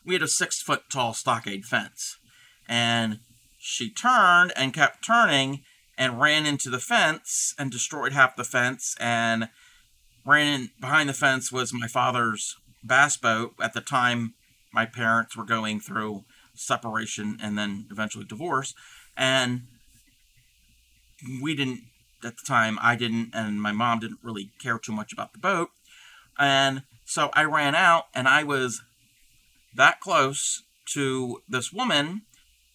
we had a 6-foot tall stockade fence, and she turned and kept turning and ran into the fence and destroyed half the fence, and ran in behind the fence was my father's bass boat. At the time, my parents were going through separation and then eventually divorce, and we didn't, at the time, I didn't, and my mom didn't really care too much about the boat, and so I ran out, and I was that close to this woman,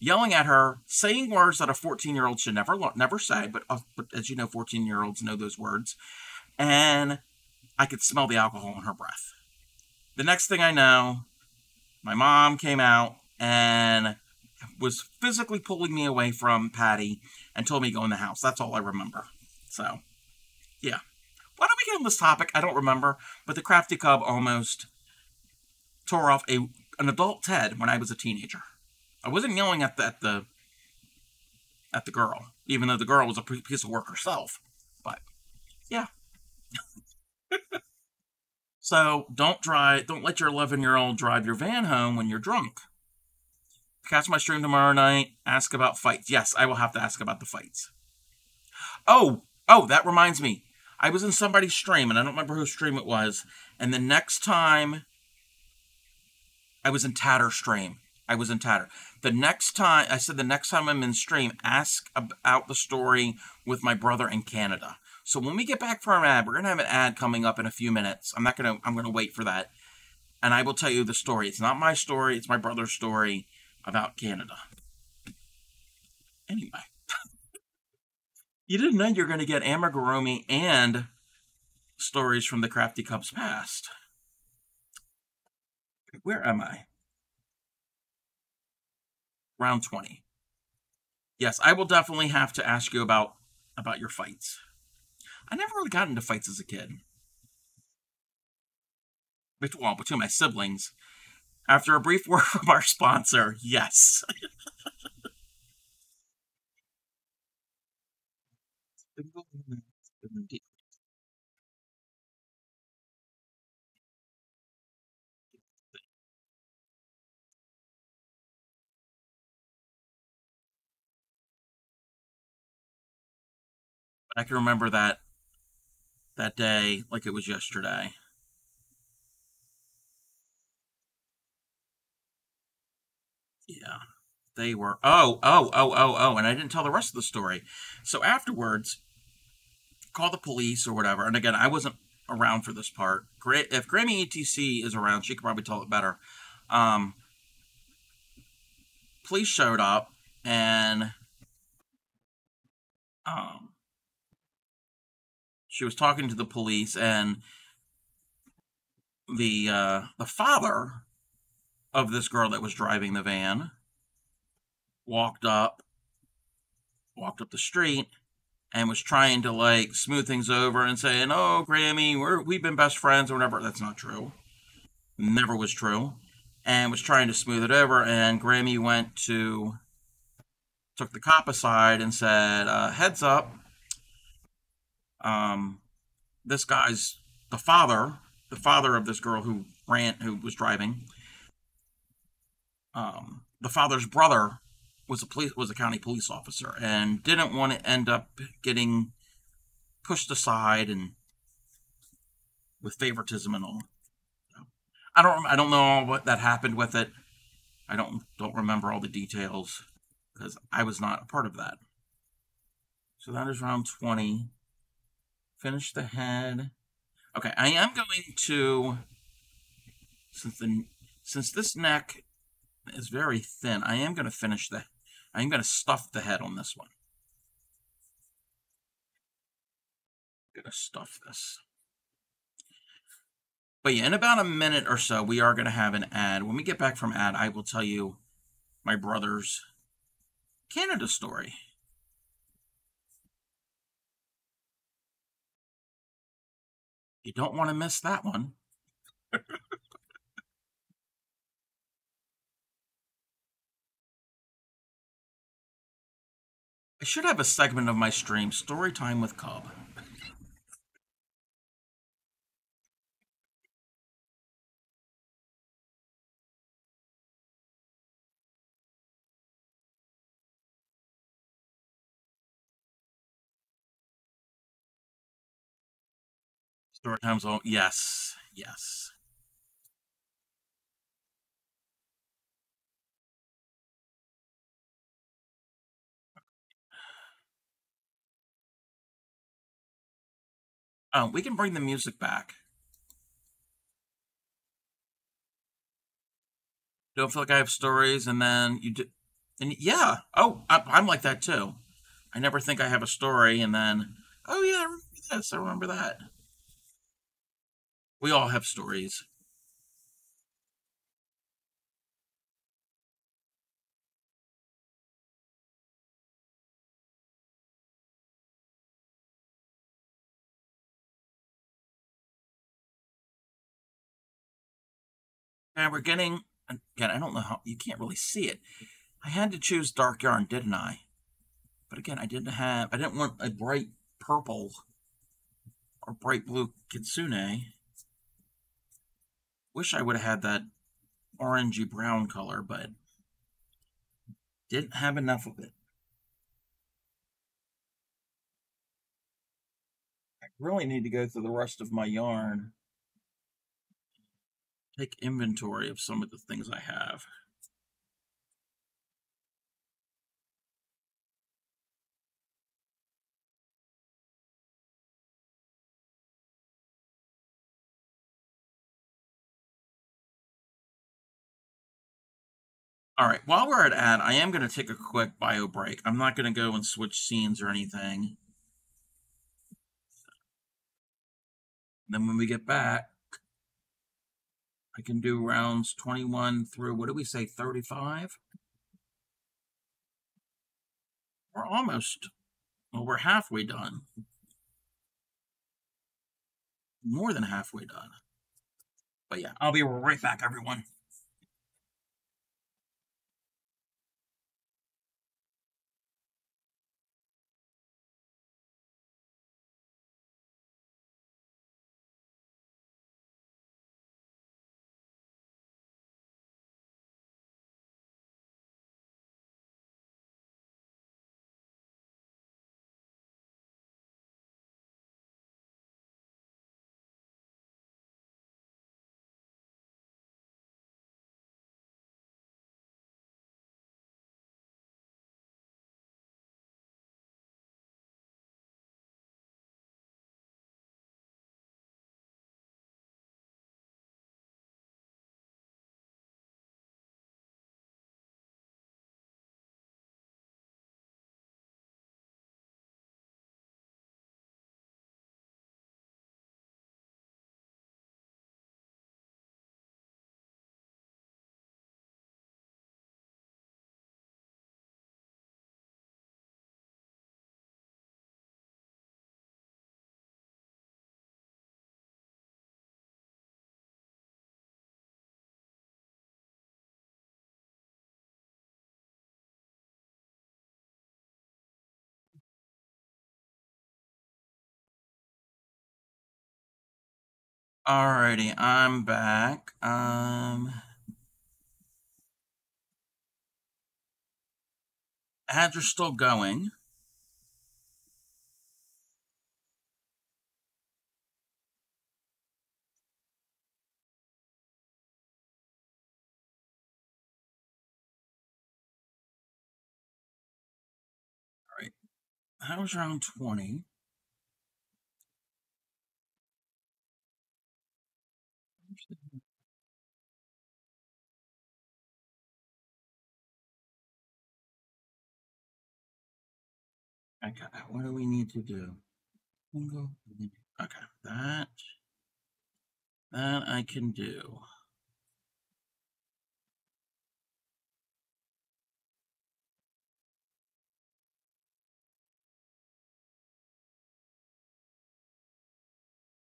yelling at her, saying words that a 14-year-old should never say, but as you know, 14-year-olds know those words, and I could smell the alcohol in her breath. The next thing I know, my mom came out and was physically pulling me away from Patty and told me to go in the house. That's all I remember. So, yeah. Why don't we get on this topic? I don't remember, but the Crafty Cub almost tore off an adult's head when I was a teenager. I wasn't yelling at the girl, even though the girl was a piece of work herself. But, yeah. So, don't let your 11-year-old drive your van home when you're drunk. Catch my stream tomorrow night. Ask about fights. Yes, I will have to ask about the fights. Oh, that reminds me. I was in somebody's stream, and I don't remember whose stream it was. And the next time, I was in Tatter's stream. The next time I'm in stream, ask about the story with my brother in Canada. So when we get back from our ad, we're going to have an ad coming up in a few minutes. I'm going to wait for that. And I will tell you the story. It's not my story. It's my brother's story about Canada. Anyway. You didn't know you're going to get amigurumi and stories from the Crafty Cub's past. Where am I? Round 20. Yes, I will definitely have to ask you about your fights. I never really got into fights as a kid. Between my siblings. After a brief word from our sponsor, yes. I can remember that day like it was yesterday. Yeah. They were, and I didn't tell the rest of the story. So afterwards, call the police or whatever. And again, I wasn't around for this part. If Grammy ETC is around, she could probably tell it better. Police showed up, and she was talking to the police, and the father of this girl that was driving the van walked up the street and was trying to like smooth things over and saying, "Oh, Grammy, we've been best friends," or whatever. That's not true. Never was true. And was trying to smooth it over, and Grammy took the cop aside and said, "Heads up, this guy's the father of this girl who was driving. The father's brother was a county police officer and didn't want to end up getting pushed aside and with favoritism and all. I don't know what that happened with it. I don't remember all the details because I was not a part of that. So that is round 20. Finish the head. Okay, I am going to, since this neck is very thin, I am going to stuff the head on this one. I'm going to stuff this. But yeah, in about a minute or so, we are going to have an ad. When we get back from ad, I will tell you my brother's Canada story. You don't want to miss that one. I should have a segment of my stream, Story Time with Cub. Story Time's all, yes, yes. We can bring the music back. Don't feel like I have stories, and then you do. And yeah, oh, I'm like that too. I never think I have a story, and then, oh yeah, I remember this. I remember that. We all have stories. And we're getting again. I don't know how you can't really see it. I had to choose dark yarn, didn't I? But again, I didn't have. I didn't want a bright purple or bright blue kitsune. Wish I would have had that orangey brown color, but didn't have enough of it. I really need to go through the rest of my yarn, take inventory of some of the things I have. All right, while we're at ad, I am going to take a quick bio break. I'm not going to go and switch scenes or anything. And then when we get back, I can do rounds 21 through, what do we say, 35? We're almost, well, we're halfway done. More than halfway done. But yeah, I'll be right back, everyone. Alrighty, I'm back. Ads are still going. Alright, that was round 20. Okay, what do we need to do? Okay, that I can do.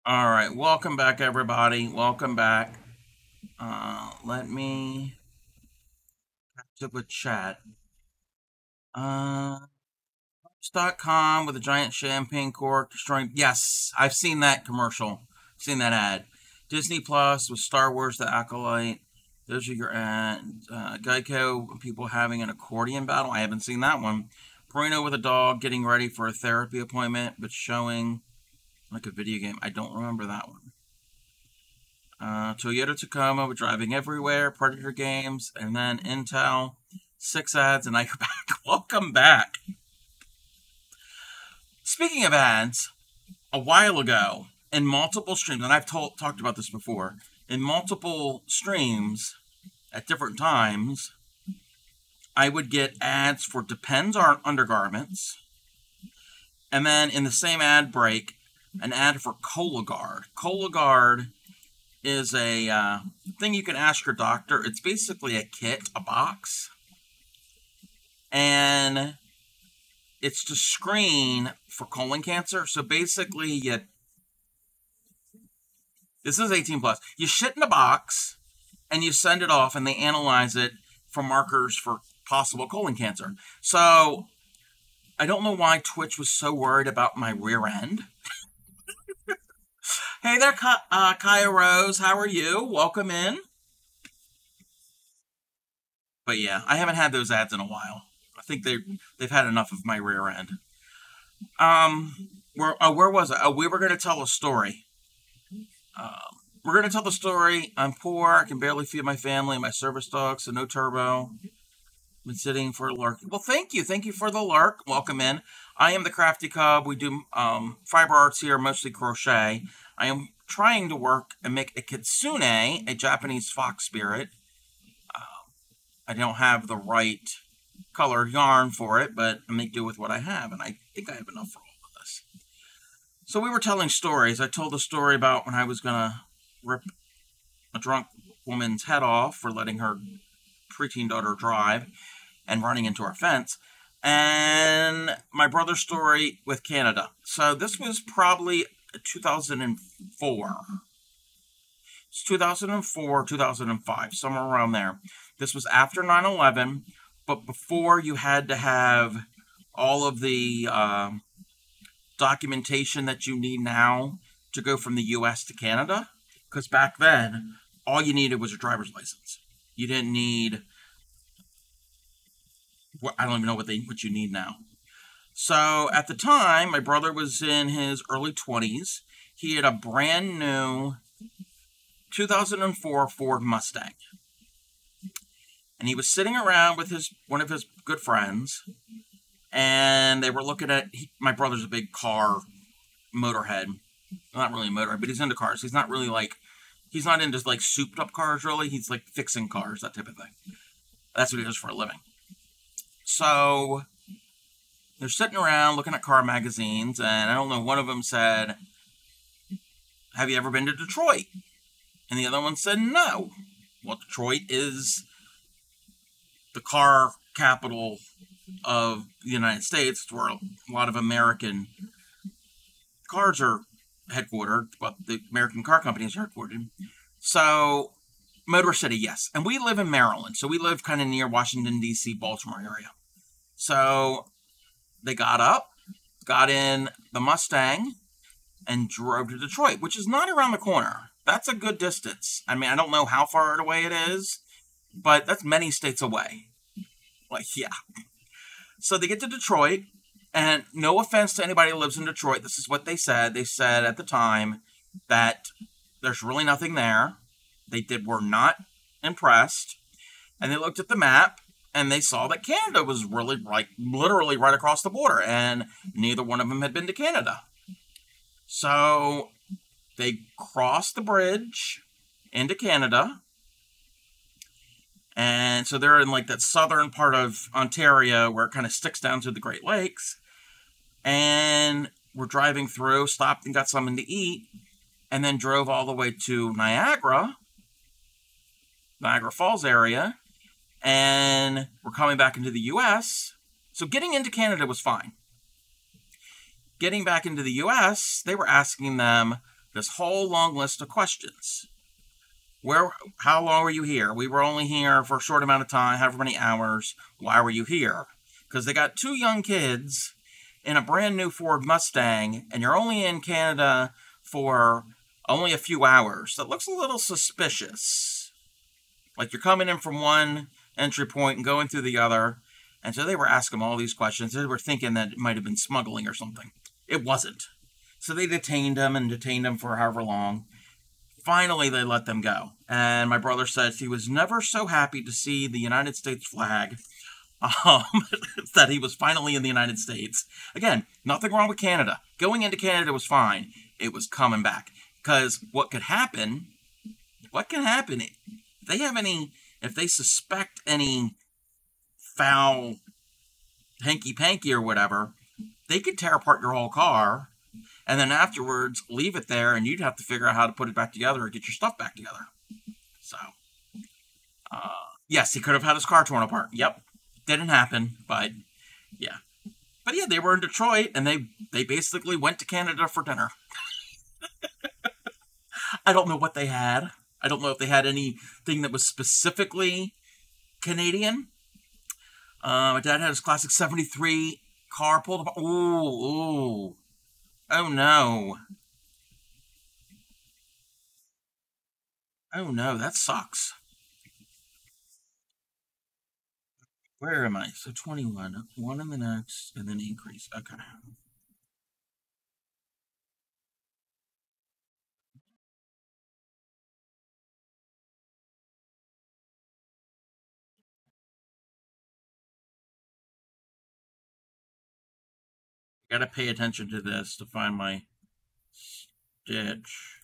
All right, welcome back, everybody. Welcome back. Let me catch up with chat. Com with a giant champagne cork destroying. Yes, I've seen that commercial. Seen that ad. Disney Plus with Star Wars: The Acolyte. Those are your ads. Geico, people having an accordion battle. I haven't seen that one. Bruno with a dog getting ready for a therapy appointment, but showing like a video game. I don't remember that one. Toyota Tacoma with driving everywhere. Predator games, and then Intel. 6 ads, and now you're back. Welcome back. Speaking of ads, a while ago, in multiple streams, and I've talked about this before, in multiple streams at different times, I would get ads for Depends undergarments, and then in the same ad break, an ad for Cologuard. Cologuard is a thing you can ask your doctor. It's basically a kit, a box, and it's to screen for colon cancer. So basically, this is 18 plus. You shit in a box, and you send it off, and they analyze it for markers for possible colon cancer. So I don't know why Twitch was so worried about my rear end. Hey there, Kaya Rose. How are you? Welcome in. But yeah, I haven't had those ads in a while. I think they've had enough of my rear end. Where was I? Oh, we were going to tell a story. We're going to tell the story. I'm poor. I can barely feed my family and my service dog, so no turbo. Been sitting for a lurk. Well, thank you. Thank you for the lurk. Welcome in. I am the Crafty Cub. We do fiber arts here, mostly crochet. I am trying to work and make a kitsune, a Japanese fox spirit. I don't have the right colored yarn for it, but I make do with what I have, and I think I have enough for all of this. So we were telling stories. I told a story about when I was going to rip a drunk woman's head off for letting her preteen daughter drive and running into our fence, and my brother's story with Canada. So this was probably 2004. It's 2004, 2005, somewhere around there. This was after 9/11, but before you had to have all of the documentation that you need now to go from the U.S. to Canada. Because back then, all you needed was your driver's license. You didn't need... I don't even know what you need now. So at the time, my brother was in his early 20s. He had a brand new 2004 Ford Mustang. And he was sitting around with one of his good friends, and they were looking at... my brother's a big car motorhead. Not really a motorhead, but he's into cars. He's not really like... he's not into like souped up cars, really. He's like fixing cars, that type of thing. That's what he does for a living. So they're sitting around looking at car magazines, and I don't know, one of them said, "Have you ever been to Detroit?" And the other one said, "No." Well, Detroit is the car capital of the United States. It's where a lot of American cars are headquartered, but the American car companies are headquartered. So, Motor City, yes. And we live in Maryland, so we live kind of near Washington, D.C., Baltimore area. So, they got up, got in the Mustang, and drove to Detroit, which is not around the corner. That's a good distance. I mean, I don't know how far away it is, but that's many states away. Like, yeah. So they get to Detroit, and no offense to anybody who lives in Detroit, this is what they said. They said at the time that there's really nothing there. They were not impressed. And they looked at the map, and they saw that Canada was really literally right across the border, and neither one of them had been to Canada. So they crossed the bridge into Canada. And so they're in like that southern part of Ontario where it kind of sticks down to the Great Lakes. And we're driving through, stopped and got something to eat, and then drove all the way to Niagara Falls area. And we're coming back into the U.S. So getting into Canada was fine. Getting back into the U.S., they were asking them this whole long list of questions. How long were you here? We were only here for a short amount of time, however many hours. Why were you here? Because they got 2 young kids, in a brand new Ford Mustang and you're only in Canada for only a few hours, that looks a little suspicious. Like you're coming in from one entry point and going through the other. And so they were asking all these questions. They were thinking that it might have been smuggling or something. It wasn't. So they detained him for however long. Finally, they let them go. And my brother says he was never so happy to see the United States flag that he was finally in the United States. Again, nothing wrong with Canada. Going into Canada was fine. It was coming back. Because what could happen, if they suspect any foul hanky-panky or whatever, they could tear apart your whole car and then afterwards leave it there and you'd have to figure out how to put it back together or get your stuff back together. So, yes, he could have had his car torn apart. Yep. Didn't happen, but yeah. But yeah, they were in Detroit and they basically went to Canada for dinner. I don't know what they had. I don't know if they had anything that was specifically Canadian. My dad had his classic 73 car pulled apart. Oh no. Oh no, that sucks. Where am I? So 21. One in the next, and then increase. Okay. Gotta pay attention to this to find my stitch.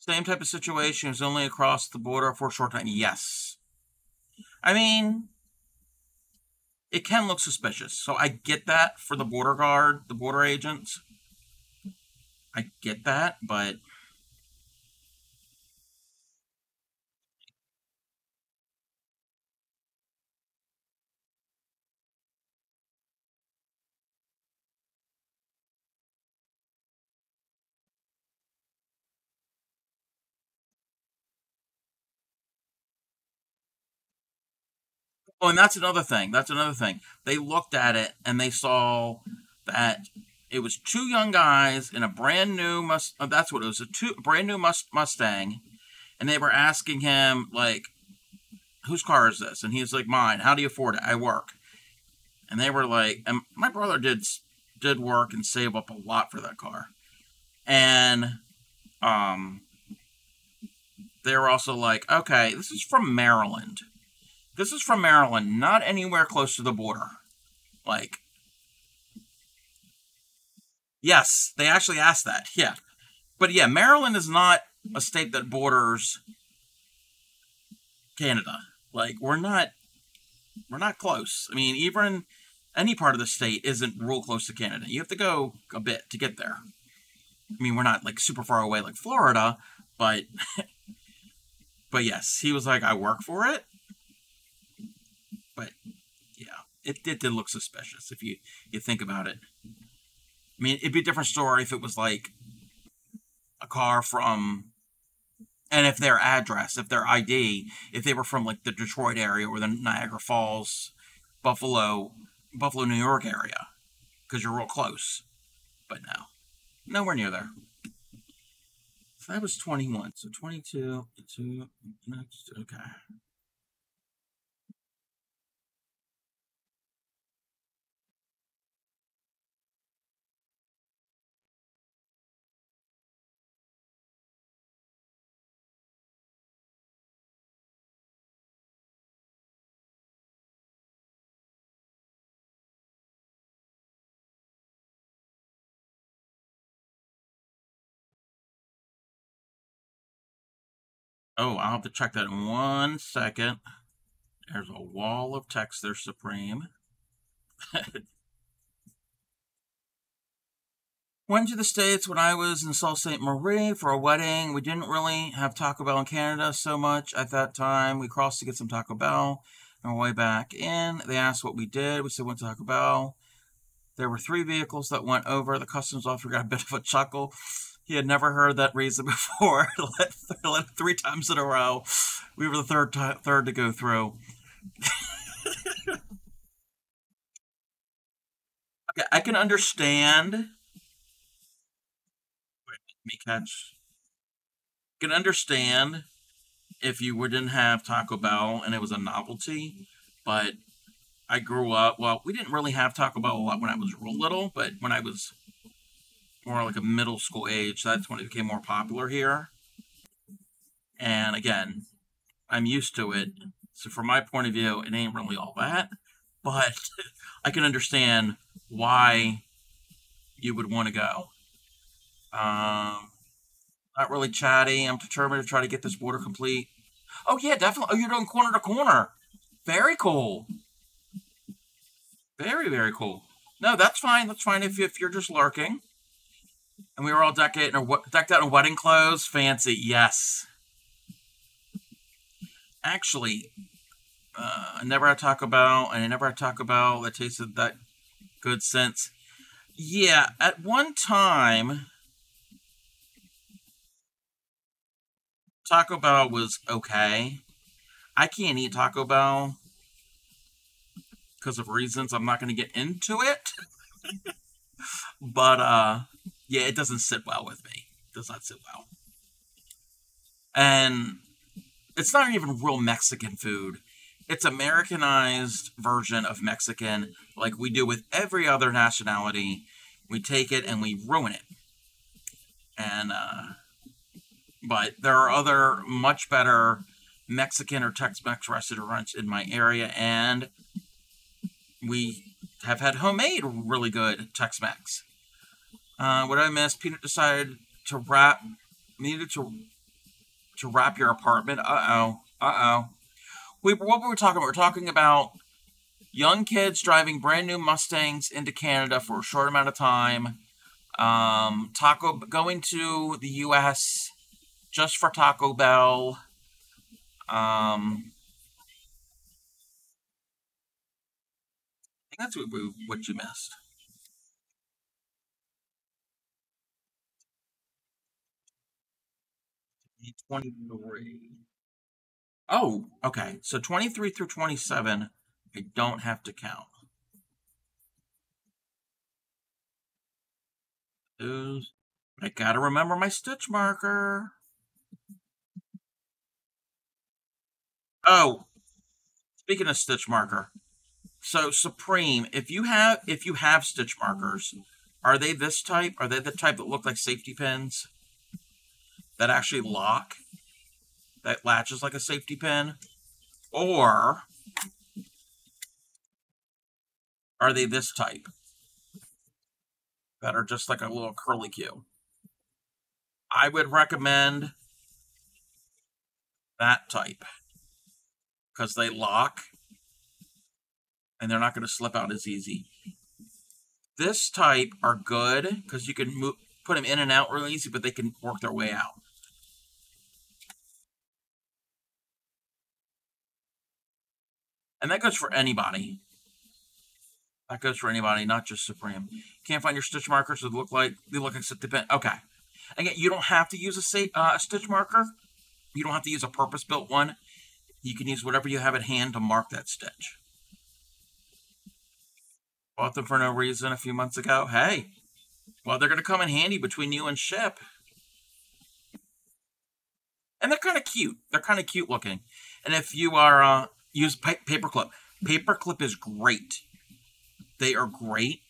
Same type of situation is only across the border for a short time. Yes. I mean, it can look suspicious. So I get that for the border guard, the border agents. I get that, but oh, and that's another thing. That's another thing. They looked at it and they saw that it was two young guys in a brand new that's what it was, brand new Mustang, and they were asking him like, "Whose car is this?" And he's like, "Mine." "How do you afford it?" "I work." And they were like, and my brother did work and save up a lot for that car, and they were also like, "Okay, this is from Maryland." This is from Maryland, not anywhere close to the border. Like, yes, they actually asked that. Yeah. But yeah, Maryland is not a state that borders Canada. Like, we're not close. I mean, even any part of the state isn't real close to Canada. You have to go a bit to get there. I mean, we're not like super far away like Florida, but but yes, he was like, "I work for it." But yeah, it did look suspicious if you think about it. I mean, it'd be a different story if it was like a car from, and if their address, if their ID, if they were from like the Detroit area or the Niagara Falls, Buffalo, New York area, because you're real close. But no, nowhere near there. So that was 21. So 22, 2, next, okay. Oh, I'll have to check that in 1 second. There's a wall of text there, Supreme. Went to the States when I was in Sault Ste. Marie for a wedding. We didn't really have Taco Bell in Canada so much at that time. We crossed to get some Taco Bell on our way back in. They asked what we did. We said, went to Taco Bell. There were 3 vehicles that went over. The customs officer got a bit of a chuckle. He had never heard that reason before. Let 3 times in a row. We were the third to go through. Okay, I can understand. Wait, let me catch. I can understand if you didn't have Taco Bell and it was a novelty, but I grew up, well, we didn't really have Taco Bell a lot when I was real little, but when I was more like a middle school age, that's when it became more popular here. And again, I'm used to it. So from my point of view, it ain't really all that, but I can understand why you would want to go. Not really chatty. I'm determined to try to get this border complete. Oh, yeah, definitely. Oh, you're doing corner to corner. Very cool. Very, very cool. No, that's fine. That's fine if you're just lurking. And we were all decked out in wedding clothes. Fancy, yes. Actually, I never had Taco Bell, and I never had Taco Bell that tasted that good since. Yeah, at one time, Taco Bell was okay. I can't eat Taco Bell because of reasons I'm not going to get into it. But, yeah, it doesn't sit well with me. It does not sit well. And it's not even real Mexican food. It's Americanized version of Mexican, like we do with every other nationality. We take it and we ruin it. And, but there are other much better Mexican or Tex-Mex restaurants in my area, and we have had homemade really good Tex-Mex. What I missed, Peanut decided to needed to wrap your apartment. What were we talking about? We're talking about young kids driving brand new Mustangs into Canada for a short amount of time. Going to the U.S. just for Taco Bell. I think that's what you missed. $23. Oh, okay. So 23 through 27, I don't have to count. Those, but I gotta remember my stitch marker. Oh, speaking of stitch marker, so Supreme, if you have stitch markers, are they this type? Are they the type that look like safety pins that actually lock? That latches like a safety pin? Or are they this type that are just like a little curly Q? I would recommend that type because they lock and they're not going to slip out as easy. This type are good because you can put them in and out really easy, but they can work their way out. And that goes for anybody. That goes for anybody, not just Supreme. Can't find your stitch markers that look like safety pin. Okay. Again, you don't have to use a stitch marker. You don't have to use a purpose-built one. You can use whatever you have at hand to mark that stitch. Bought them for no reason a few months ago. Hey, well, they're going to come in handy between you and ship. And they're kind of cute. They're kind of cute looking. And if you are use paperclip. Paperclip is great. They are great.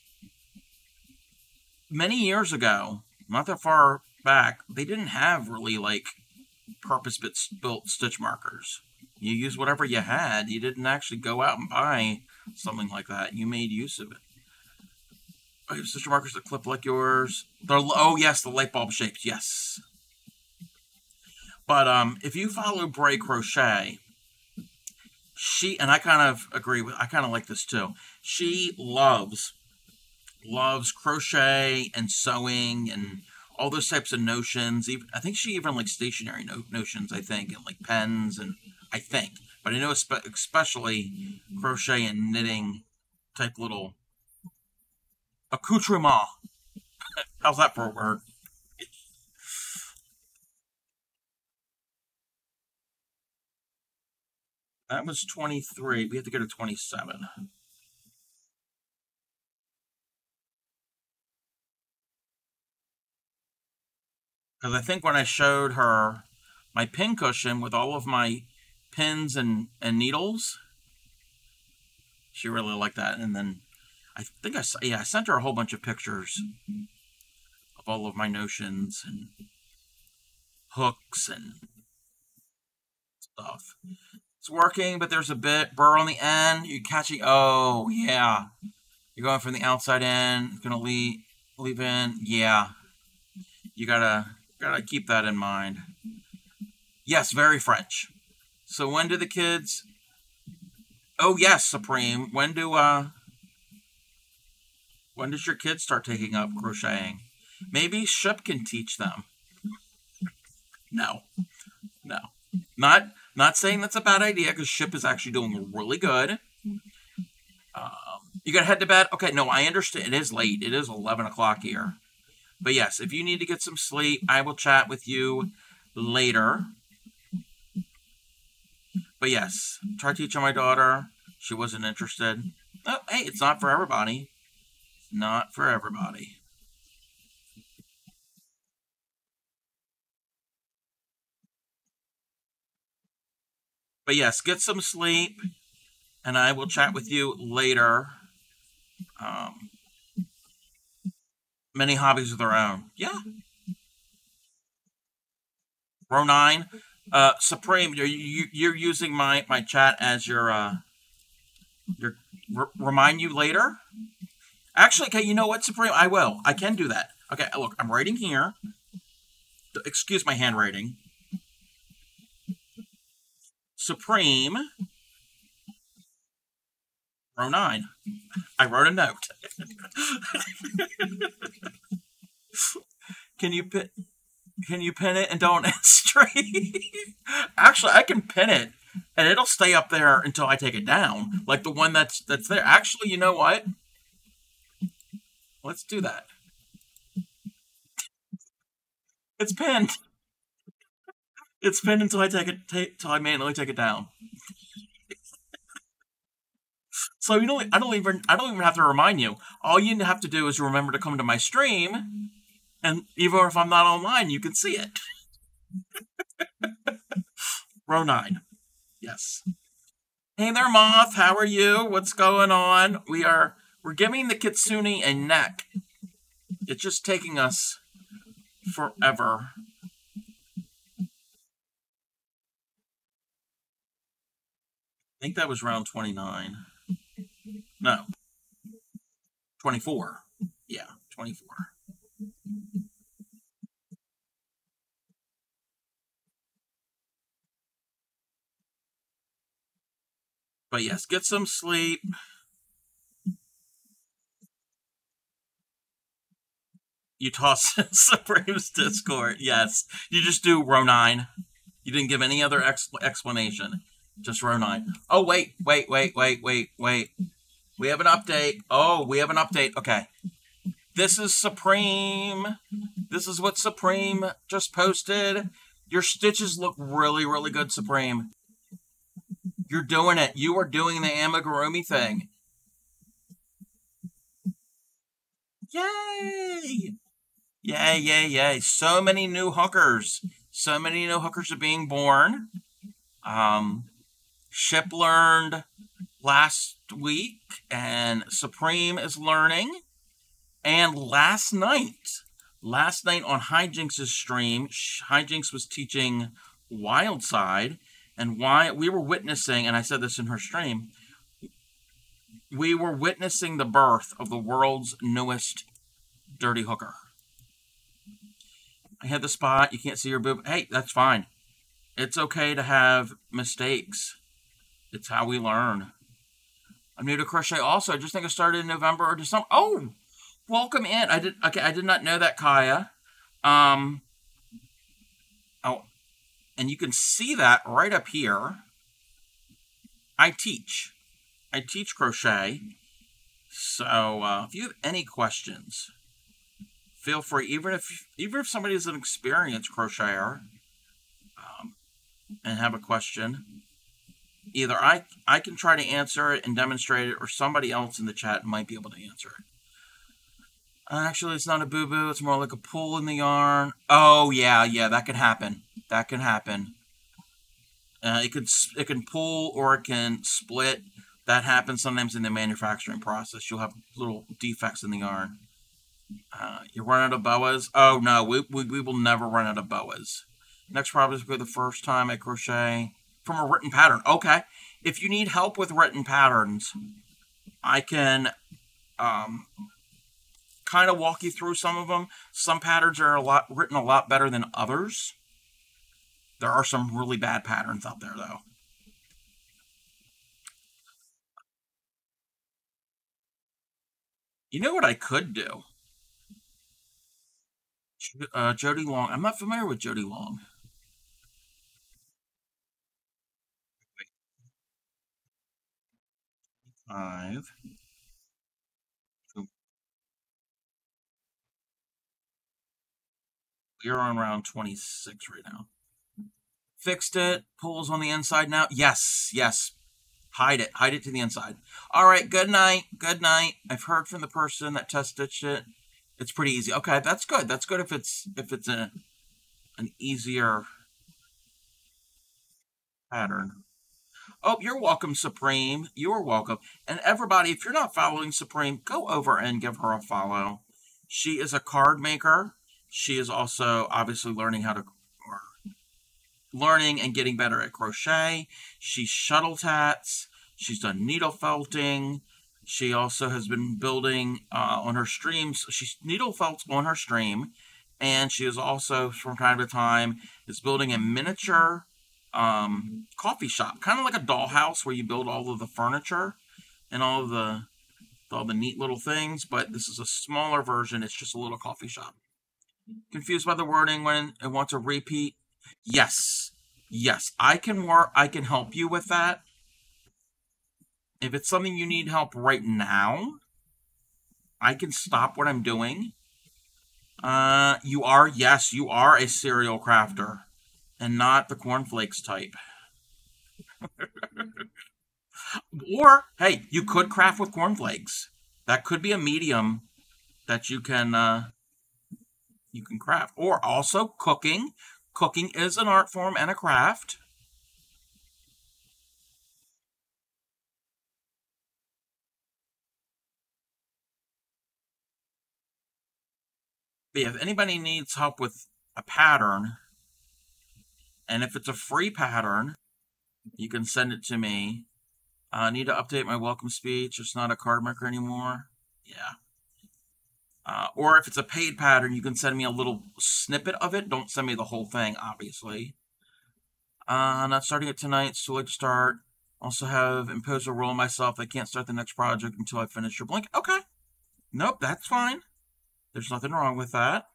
Many years ago, not that far back, they didn't have really like purpose-built stitch markers. You use whatever you had. You didn't actually go out and buy something like that. You made use of it. I have stitch markers that clip like yours. Oh yes, the light bulb shapes. Yes. But if you follow Bray Crochet, and I kind of agree with, I kind of like this too. She loves crochet and sewing and all those types of notions. I think she even likes stationary notions, I think, and like pens, and I think. But I know especially crochet and knitting type little accoutrement. How's that for a word? That was 23. We have to go to 27. Because I think when I showed her my pin cushion with all of my pins and needles, she really liked that. And then I think I sent her a whole bunch of pictures of all of my notions and hooks and stuff. It's working, but there's a bit burr on the end. You're catching. Oh yeah, you're going from the outside in. It's gonna leave in. Yeah, you gotta keep that in mind. Yes, very French. So when do the kids? Oh yes, Supreme. When does your kids start taking up crocheting? Maybe Ship can teach them. No. Not saying that's a bad idea, because Ship is actually doing really good. You gotta head to bed? Okay, no, I understand. It is late. It is 11 o'clock here. But yes, if you need to get some sleep, I will chat with you later. But yes, try teaching my daughter. She wasn't interested. Oh, hey, it's not for everybody. It's not for everybody. But yes, get some sleep, and I will chat with you later. Many hobbies of their own. Yeah. Row 9. Supreme, you're using my chat as your remind you later? Actually, okay, you know what, Supreme? I will. I can do that. Okay, look, I'm writing here. Excuse my handwriting. Supreme. Row 9. I wrote a note. Can you pin it and don't stray? Actually, I can pin it and it'll stay up there until I take it down. Like the one that's there. Actually, you know what? Let's do that. It's pinned. It's pinned until till I manually take it down. So I don't even have to remind you. All you have to do is remember to come to my stream, and even if I'm not online, you can see it. Row 9. Yes. Hey there, Moth. How are you? What's going on? We're giving the Kitsune a neck. It's just taking us forever. I think that was round 29. No. 24. Yeah, 24. But yes, get some sleep. You toss Supreme's Discord. Yes. You just do row 9. You didn't give any other explanation. Just row 9. Oh, wait. We have an update. Oh, we have an update. Okay. This is Supreme. This is what Supreme just posted. Your stitches look really, really good, Supreme. You're doing it. You are doing the amigurumi thing. Yay! Yay. So many new hookers. So many new hookers are being born. Ship learned last week, and Supreme is learning. And last night on Hijinks' stream, Hijinks was teaching Wildside, and why we were witnessing, and I said this in her stream, we were witnessing the birth of the world's newest dirty hooker. I had the spot. You can't see your boob. Hey, that's fine. It's okay to have mistakes. It's how we learn. I'm new to crochet also. I just think I started in November or December. Oh, welcome in. I did not know that, Kaya. Oh, and you can see that right up here. I teach crochet. So if you have any questions, feel free. Even if somebody is an experienced crocheter and have a question, either I can try to answer it and demonstrate it, or somebody else in the chat might be able to answer it. Actually, it's not a boo-boo. It's more like a pull in the yarn. Oh, yeah, that can happen. That can happen. It can pull or it can split. That happens sometimes in the manufacturing process. You'll have little defects in the yarn. You run out of boas? Oh, no, we will never run out of boas. Next project will be the first time I crochet from a written pattern. Okay. If you need help with written patterns, I can kind of walk you through some of them. Some patterns are written a lot better than others. There are some really bad patterns out there, though. You know what I could do? Jody Long. I'm not familiar with Jody Long. Five. We are on round 26 right now. Fixed it. Pulls on the inside now. Yes. Hide it. Hide it to the inside. All right. Good night. Good night. I've heard from the person that test stitched it. It's pretty easy. Okay, that's good. That's good if it's an easier pattern. Oh, you're welcome, Supreme. You're welcome. And everybody, if you're not following Supreme, go over and give her a follow. She is a card maker. She is also obviously learning and getting better at crochet. She shuttle tats. She's done needle felting. She also has been building on her streams. She needle felts on her stream. And she is also, from time to time, is building a miniature coffee shop, kind of like a dollhouse where you build all of the furniture and all the neat little things, but this is a smaller version. It's just a little coffee shop. Confused by the wording when it wants a repeat? Yes, I can help you with that. If it's something you need help right now, I can stop what I'm doing. You are a cereal crafter and not the cornflakes type. Or, hey, you could craft with cornflakes. That could be a medium that you can craft. Or also cooking. Cooking is an art form and a craft. But if anybody needs help with a pattern, and if it's a free pattern, you can send it to me. I need to update my welcome speech. It's not a card maker anymore. Yeah. Or if it's a paid pattern, you can send me a little snippet of it. Don't send me the whole thing, obviously. Not starting it tonight. It's too late to start. Also have imposed a rule on myself. I can't start the next project until I finish your blanket. Okay. Nope, that's fine. There's nothing wrong with that.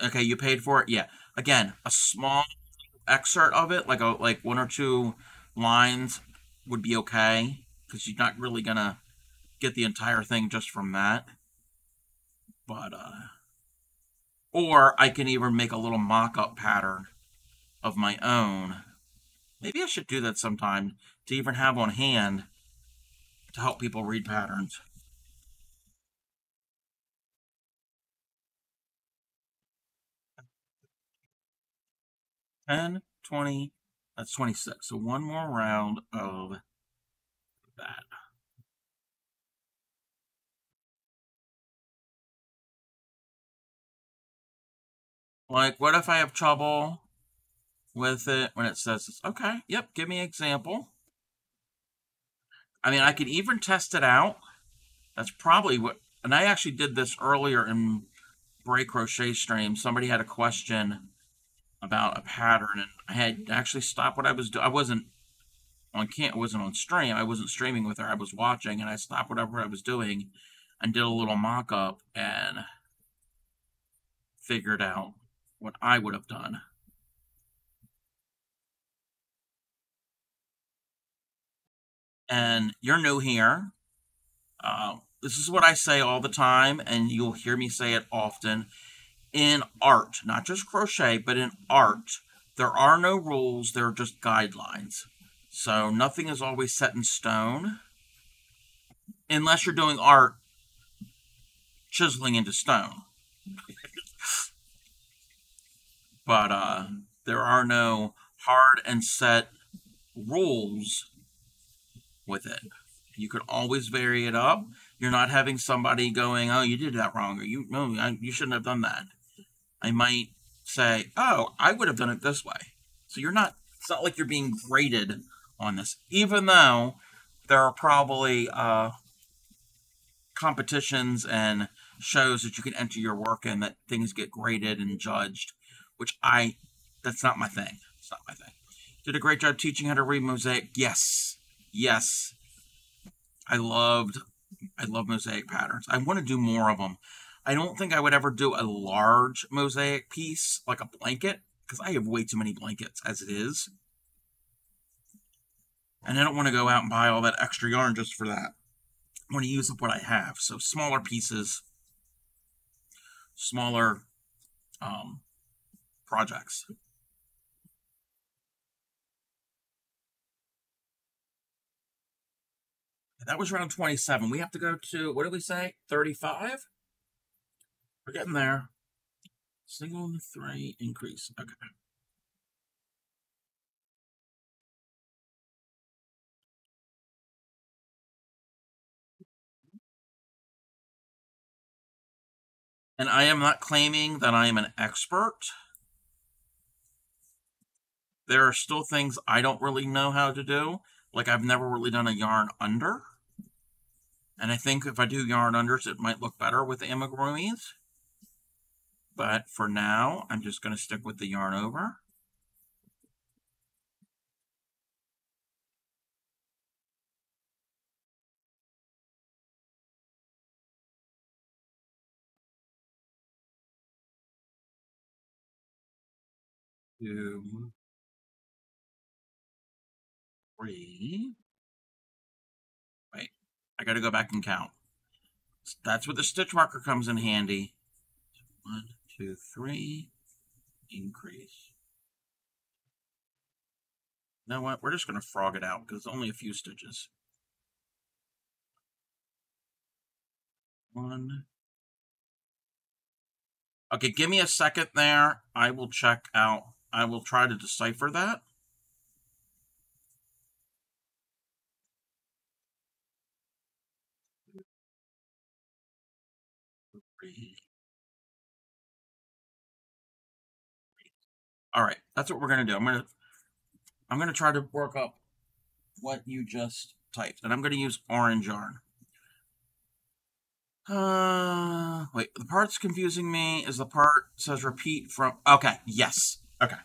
Okay, you paid for it? Yeah. Again, a small excerpt of it, like one or two lines would be okay, because you're not really gonna get the entire thing just from that. But or I can even make a little mock-up pattern of my own. Maybe I should do that sometime to even have on hand to help people read patterns. 10, 20, that's 26. So one more round of that. Like, what if I have trouble with it when it says it's okay? Yep, give me an example. I mean, I could even test it out. That's probably what, and I actually did this earlier in Break Crochet stream. Somebody had a question about a pattern, and I had actually stopped what I was doing. I wasn't on stream. I wasn't streaming with her. I was watching, and I stopped whatever I was doing and did a little mock-up and figured out what I would have done. and you're new here, this is what I say all the time, and you'll hear me say it often. In art, not just crochet, but in art, there are no rules, there are just guidelines. So nothing is always set in stone, unless you're doing art chiseling into stone. But there are no hard and set rules with it. You can always vary it up. You're not having somebody going, "Oh, you did that wrong," or you shouldn't have done that." I might say, "Oh, I would have done it this way." So it's not like you're being graded on this, even though there are probably competitions and shows that you can enter your work in that things get graded and judged, that's not my thing. It's not my thing. Did a great job teaching how to read mosaic. Yes. Yes. I love mosaic patterns. I want to do more of them. I don't think I would ever do a large mosaic piece, like a blanket, because I have way too many blankets as it is. And I don't want to go out and buy all that extra yarn just for that. I want to use up what I have. So smaller pieces, smaller projects. That was round 27. We have to go to, what did we say? 35? We're getting there. Single 3 increase. Okay. And I am not claiming that I am an expert. There are still things I don't really know how to do. Like I've never really done a yarn under. And I think if I do yarn unders, it might look better with the amigurumis. But for now, I'm just going to stick with the yarn over. Two, three. Wait, I got to go back and count. That's where the stitch marker comes in handy. 1, 2, 3. Increase. You know what? We're just going to frog it out because it's only a few stitches. 1. Okay, give me a second there. I will check out. I will try to decipher that. All right, that's what we're gonna do. I'm gonna try to work up what you just typed, and I'm gonna use orange yarn. Wait, the part's confusing me. Is the part says repeat from? Okay, yes. Okay. Okay,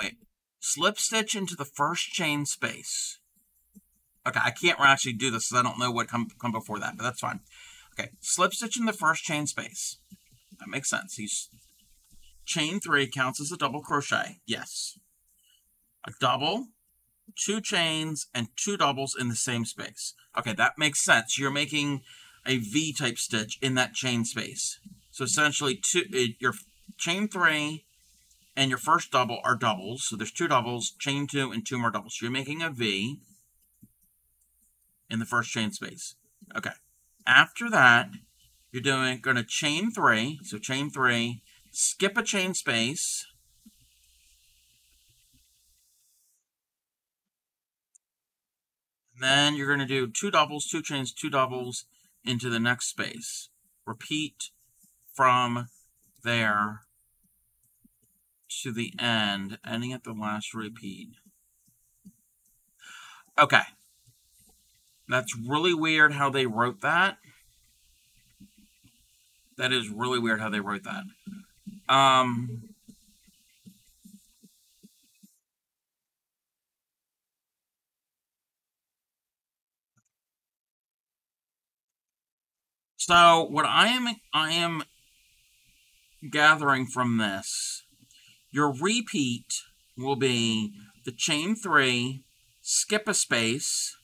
wait. Slip stitch into the first chain space. Okay, I can't actually do this because I don't know what come before that, but that's fine. Okay, slip stitch in the first chain space. That makes sense. Chain 3 counts as a double crochet. Yes. A double, 2 chains, and 2 doubles in the same space. Okay, that makes sense. You're making a V-type stitch in that chain space. So essentially, your chain 3 and your first double are doubles. So there's 2 doubles, chain 2, and 2 more doubles. So you're making a V in the first chain space. Okay. After that, you're going to chain 3. So chain 3, skip a chain space. And then you're going to do 2 doubles, 2 chains, 2 doubles into the next space. Repeat from there to the end, ending at the last repeat. Okay. That's really weird how they wrote that. That is really weird how they wrote that. So what I am gathering from this, your repeat will be the chain 3, skip a space,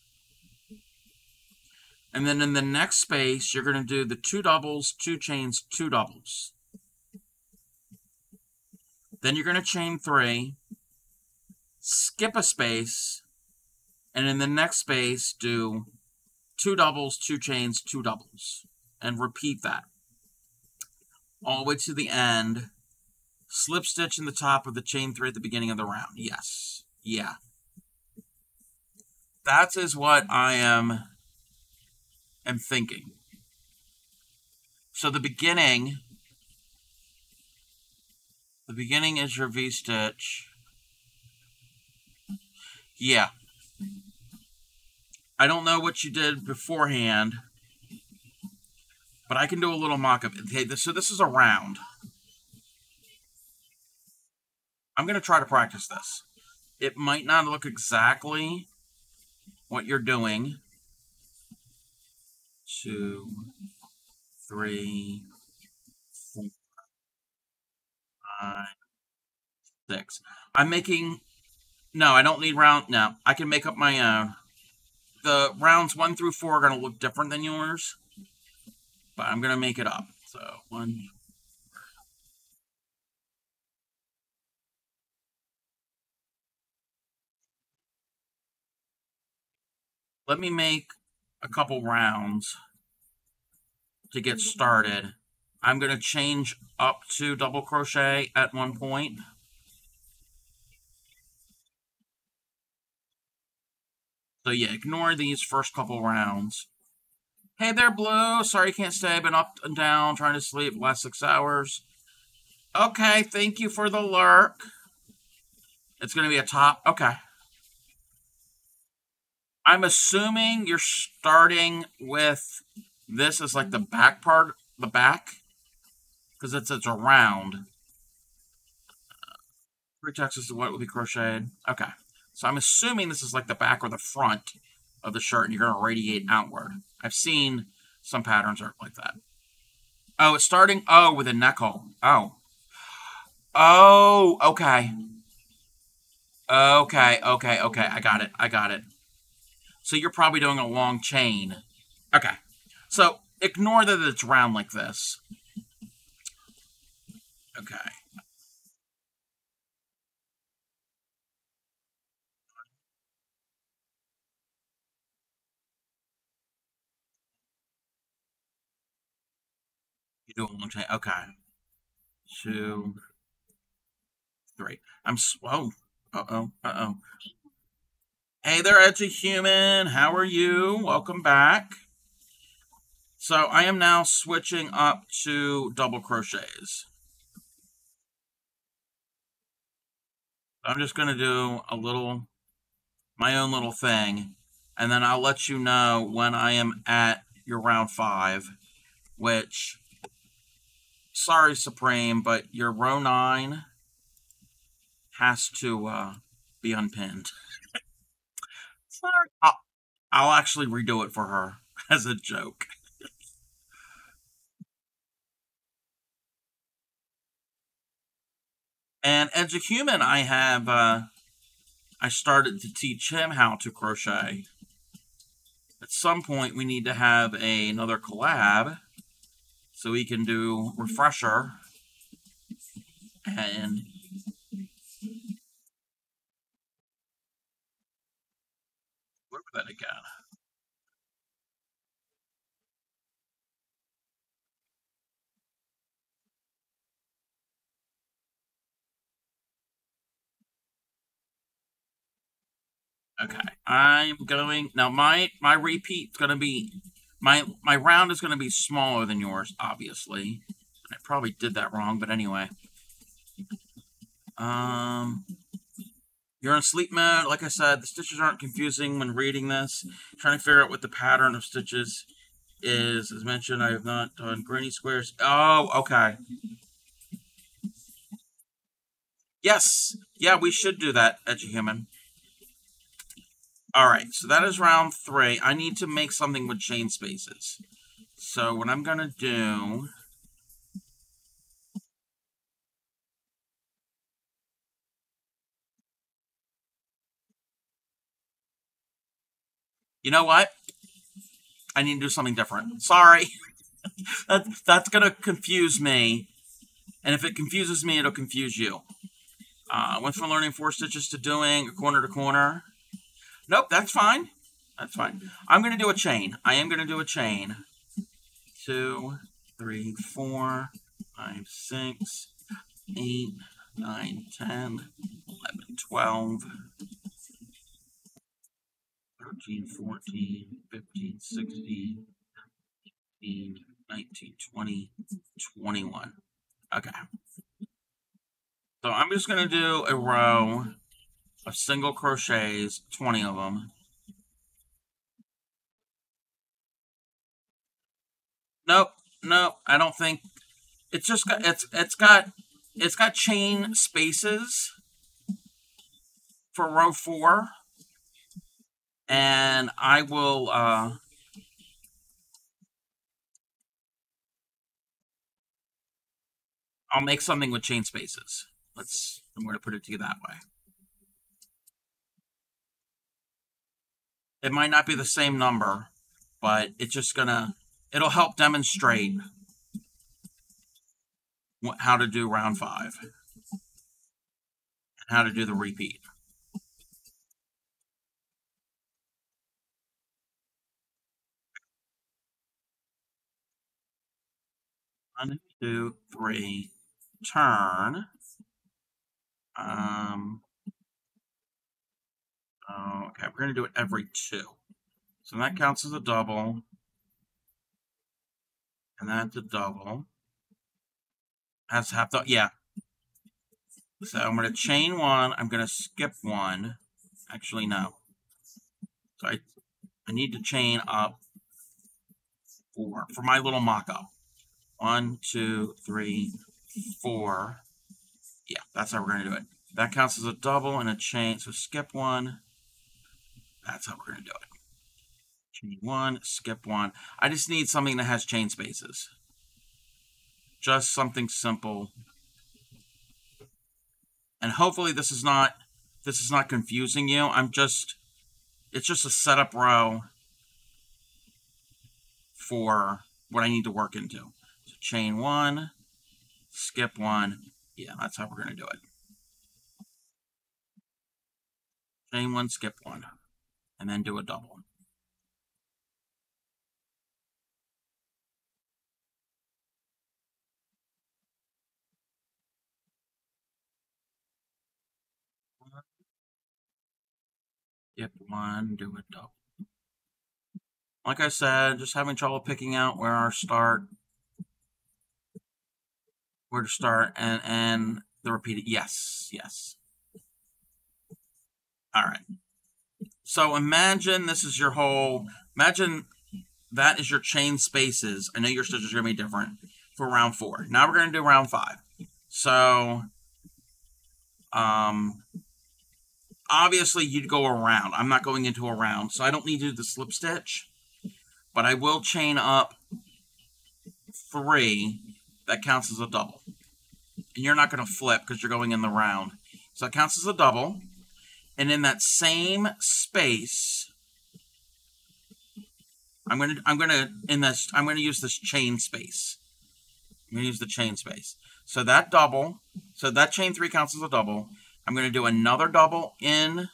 and then in the next space you're going to do the 2 doubles, 2 chains, 2 doubles. Then you're going to chain 3, skip a space, and in the next space do 2 doubles, 2 chains, 2 doubles, and repeat that all the way to the end. Slip stitch in the top of the chain 3 at the beginning of the round. Yes. Yeah. That is what I am thinking. So the beginning is your V-stitch. Yeah. I don't know what you did beforehand, but I can do a little mock-up. Okay, so this is a round. I'm going to try to practice this. It might not look exactly what you're doing. 2, 3, 4, 5, 6. I'm making... No, I don't need round... No, I can make up my own. The rounds 1 through 4 are going to look different than yours, but I'm going to make it up. So, 1... Let me make a couple rounds to get started. I'm going to change up to double crochet at one point. So yeah, ignore these first couple rounds. Hey there, Blue. Sorry you can't stay. Been up and down, trying to sleep the last 6 hours. Okay, thank you for the lurk. It's going to be a top. Okay. I'm assuming you're starting with this as like the back part, the back, because it's a round. 3 textures of what will be crocheted. Okay. So I'm assuming this is like the back or the front of the shirt, and you're going to radiate outward. I've seen some patterns are like that. Oh, it's starting, with a neck hole. Oh. Oh, okay. Okay. I got it. So you're probably doing a long chain. Okay. So ignore that it's round like this. Okay. You do a long chain. Okay. 2, 3. I'm slow. Uh-oh. Hey there, Edgy Human. How are you? Welcome back. So I am now switching up to double crochets. I'm just going to do my own little thing, and then I'll let you know when I am at your round 5, which, sorry, Supreme, but your row 9 has to be unpinned. Sorry. I'll actually redo it for her as a joke. And as a human, I started to teach him how to crochet. At some point, we need to have another collab so we can do refresher and where was that again? Okay, I'm going now. My repeat's gonna be my round is gonna be smaller than yours, obviously. I probably did that wrong, but anyway. You're in sleep mode. Like I said, the stitches aren't confusing when reading this. Trying to figure out what the pattern of stitches is. As mentioned, I have not done granny squares. Oh, okay. Yes. Yeah, we should do that, Edgy Human. Alright, so that is round 3. I need to make something with chain spaces. So what I'm going to do, you know what? I need to do something different. Sorry. That's going to confuse me. And if it confuses me, it'll confuse you. Went from learning 4 stitches to doing corner to corner. Nope, that's fine. That's fine. I'm going to do a chain. I am going to do a chain. 2, 3, 4, 5, 6, 8, 9, 10, 11, 12, 13, 14, 15, 16, 18, 19, 20, 21. Okay. So I'm just going to do a row of single crochets, 20 of them. Nope, I don't think it's just got it's got chain spaces for row 4, and I will I'll make something with chain spaces. I'm going to put it to you that way. It might not be the same number, but it's just it'll help demonstrate how to do round 5 and how to do the repeat. 1, 2, 3, turn. Okay, we're going to do it every 2. So that counts as a double. And that's a double. Has half the, yeah. So I'm going to chain 1. I'm going to skip 1. Actually, no. So I need to chain up 4 for my little mock-up. 1, 2, 3, 4. Yeah, that's how we're going to do it. That counts as a double and a chain. So skip 1. That's how we're going to do it. Chain 1, skip 1. I just need something that has chain spaces. Just something simple. And hopefully this is not confusing you. It's just a setup row for what I need to work into. So chain 1, skip 1. Yeah, that's how we're going to do it. Chain 1, skip 1. And then do a double. Skip 1, do a double. Like I said, just having trouble picking out where to start and the repeat. Yes. All right. So imagine this is your whole, imagine that is your chain spaces. I know your stitches are going to be different for round 4. Now we're going to do round 5. So, obviously you'd go around. I'm not going into a round, so I don't need to do the slip stitch, but I will chain up 3. That counts as a double. And you're not going to flip because you're going in the round. So it counts as a double. And in that same space, I'm going to use this chain space. I'm going to use the chain space. So that chain 3 counts as a double. I'm going to do another double in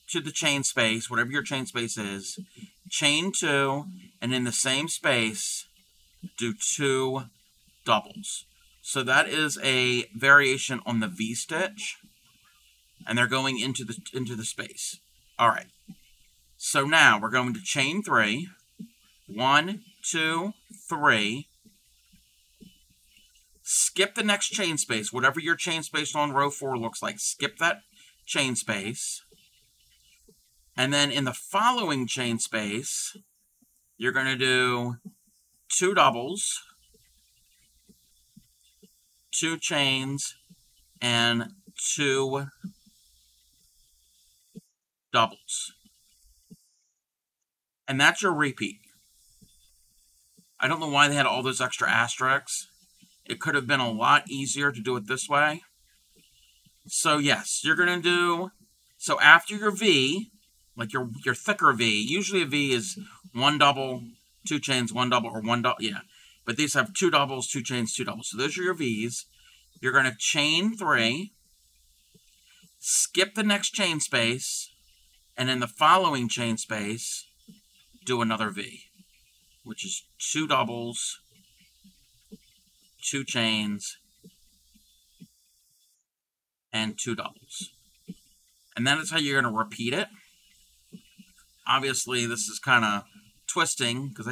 to the chain space, whatever your chain space is. Chain 2, and in the same space, do 2 doubles. So that is a variation on the V-stitch, and they're going into the space. All right. So now we're going to chain 3. 1, 2, 3. Skip the next chain space, whatever your chain space on row 4 looks like. Skip that chain space. And then in the following chain space, you're going to do 2 doubles, 2 chains, and 2 doubles. And that's your repeat. I don't know why they had all those extra asterisks. It could have been a lot easier to do it this way. So yes, you're going to do, so after your V, like your thicker V, usually a V is one double, two chains, one double, or one double, yeah. But these have two doubles, two chains, two doubles. So those are your Vs. You're going to chain 3, skip the next chain space, and in the following chain space, do another V, which is 2 doubles, 2 chains, and 2 doubles. And that is how you're going to repeat it. Obviously, this is kind of twisting, because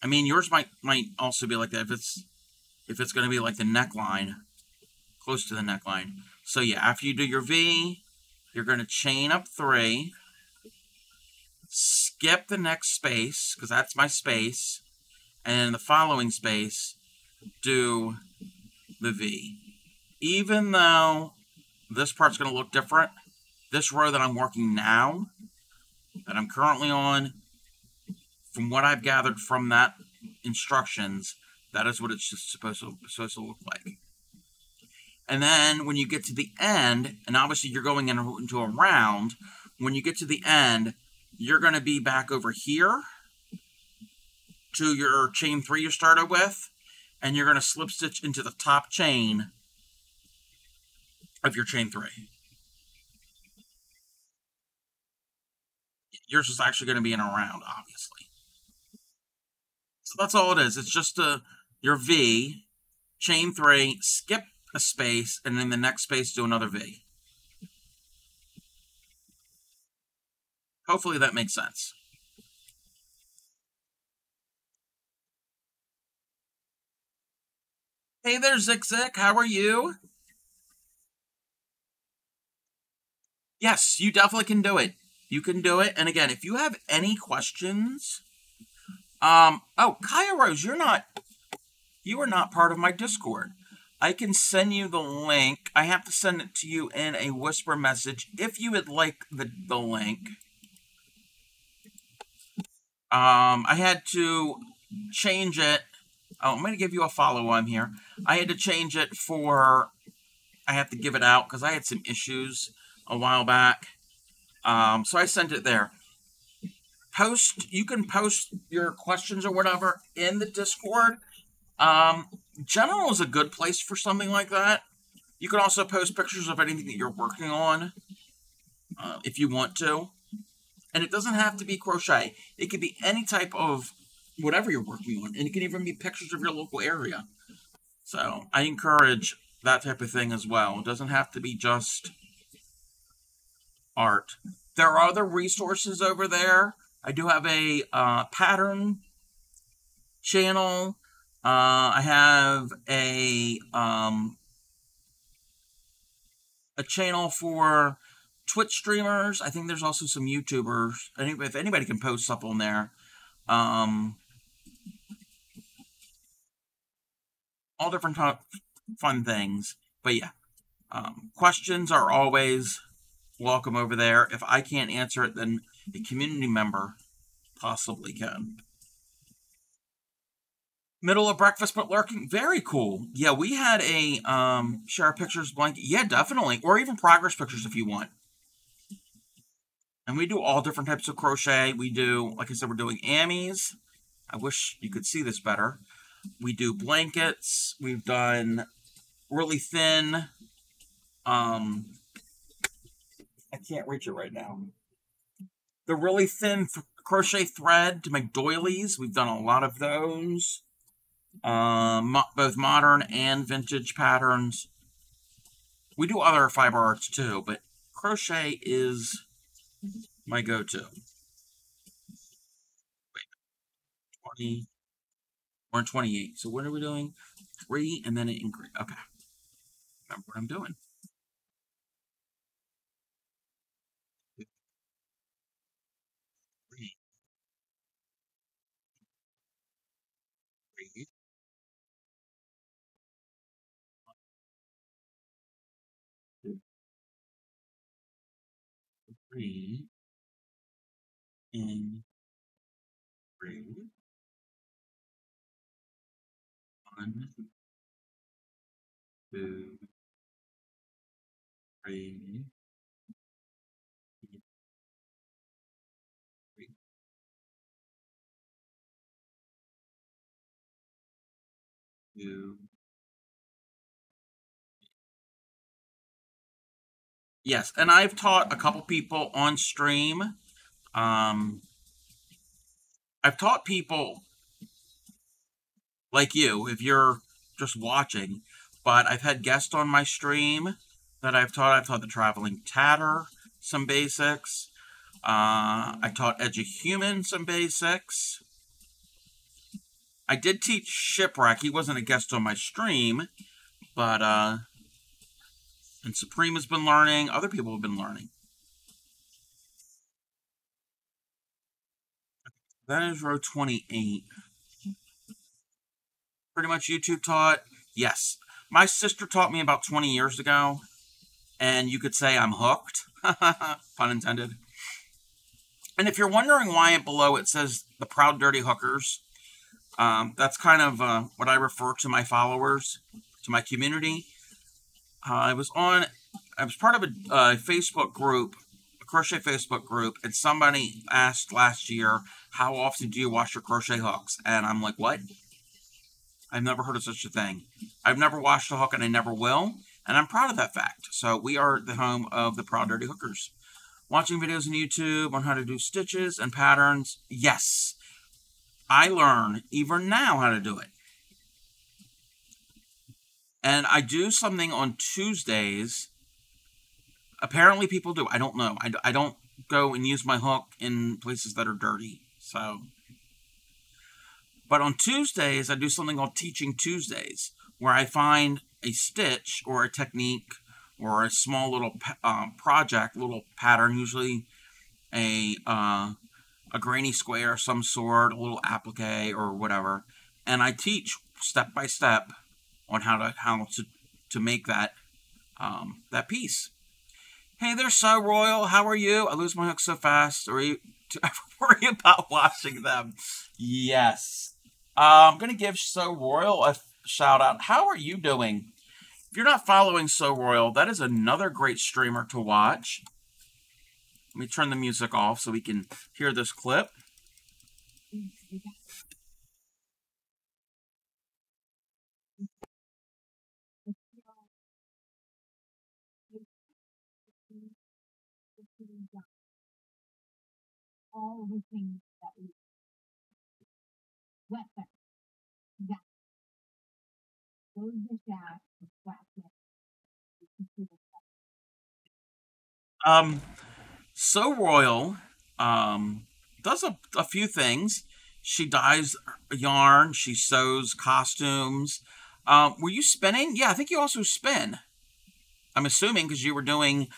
I mean, yours might also be like that if it's going to be like the neckline, close to the neckline. So yeah, after you do your V, you're going to chain up 3, skip the next space, because that's my space, and in the following space, do the V. Even though this part's going to look different, this row that I'm working now, that I'm currently on, from what I've gathered from that instructions, that is what it's just supposed to look like. And then when you get to the end, and obviously you're going into a round, when you get to the end, you're going to be back over here to your chain 3 you started with, and you're going to slip stitch into the top chain of your chain 3. Yours is actually going to be in a round, obviously. So that's all it is. It's just your V, chain 3, skip a space, and in the next space do another V. Hopefully that makes sense. Hey there, Zik Zik. How are you? Yes, you definitely can do it. You can do it. And again, if you have any questions, oh, Kaya Rose, you are not part of my Discord. I can send you the link. I have to send it to you in a whisper message if you would like the link. I had to change it. Oh, I'm going to give you a follow on here. I had to change it for, I have to give it out because I had some issues a while back. So I sent it there. You can post your questions or whatever in the Discord. General is a good place for something like that. You can also post pictures of anything that you're working on, if you want to. And it doesn't have to be crochet. It could be any type of whatever you're working on. And it can even be pictures of your local area. So I encourage that type of thing as well. It doesn't have to be just art. There are other resources over there. I do have a pattern channel. I have a channel for Twitch streamers. I think there's also some YouTubers. If anybody can post stuff on there. All different fun things. But yeah, questions are always welcome over there. If I can't answer it, then a community member possibly can. Middle of breakfast but lurking. Very cool. Yeah, we had a share pictures blanket. Yeah, definitely. Or even progress pictures if you want. And we do all different types of crochet. We do, like I said, we're doing ammies. I wish you could see this better. We do blankets. We've done really thin. I can't reach it right now. The really thin crochet thread to make doilies. We've done a lot of those. Both modern and vintage patterns. We do other fiber arts too, but crochet is my go-to. Wait, 20. We're in 28. So what are we doing? 3 and then an increase. Okay. Remember what I'm doing. 3. 3. 3. And 3, 1, 2, 3, 3, 2. Yes, and I've taught a couple people on stream. I've taught people like you, if you're just watching, but I've had guests on my stream that I've taught. I've taught the Traveling Tatter some basics. I taught Eduhuman some basics. I did teach Shipwreck. He wasn't a guest on my stream, but and Supreme has been learning. Other people have been learning. That is row 28. Pretty much YouTube taught. Yes. My sister taught me about 20 years ago, and you could say I'm hooked. Pun intended. And if you're wondering why below it says the Proud Dirty Hookers, that's kind of what I refer to my followers, to my community. I was part of a Facebook group, a crochet Facebook group, and somebody asked last year, how often do you wash your crochet hooks? And I'm like, what? I've never heard of such a thing. I've never washed a hook, and I never will, and I'm proud of that fact. So we are the home of the Proud Dirty Hookers. Watching videos on YouTube on how to do stitches and patterns, yes. I learn even now how to do it. And I do something on Tuesdays. Apparently people do. I don't know. I don't go and use my hook in places that are dirty. So, but on Tuesdays, I do something called Teaching Tuesdays, where I find a stitch or a technique or a small little project, little pattern, usually a granny square of some sort, a little applique or whatever, and I teach step by step on how to make that that piece. Hey there, So Royal. How are you? I lose my hook so fast. Are you ever worry about washing them? Yes. I'm gonna give So Royal a shout out. How are you doing? If you're not following So Royal, that is another great streamer to watch. Let me turn the music off so we can hear this clip. All the things that we wet that those the shaft of So Royal does a few things. She dyes yarn. She sews costumes. Were you spinning? Yeah, I think you also spin. I'm assuming because you were doing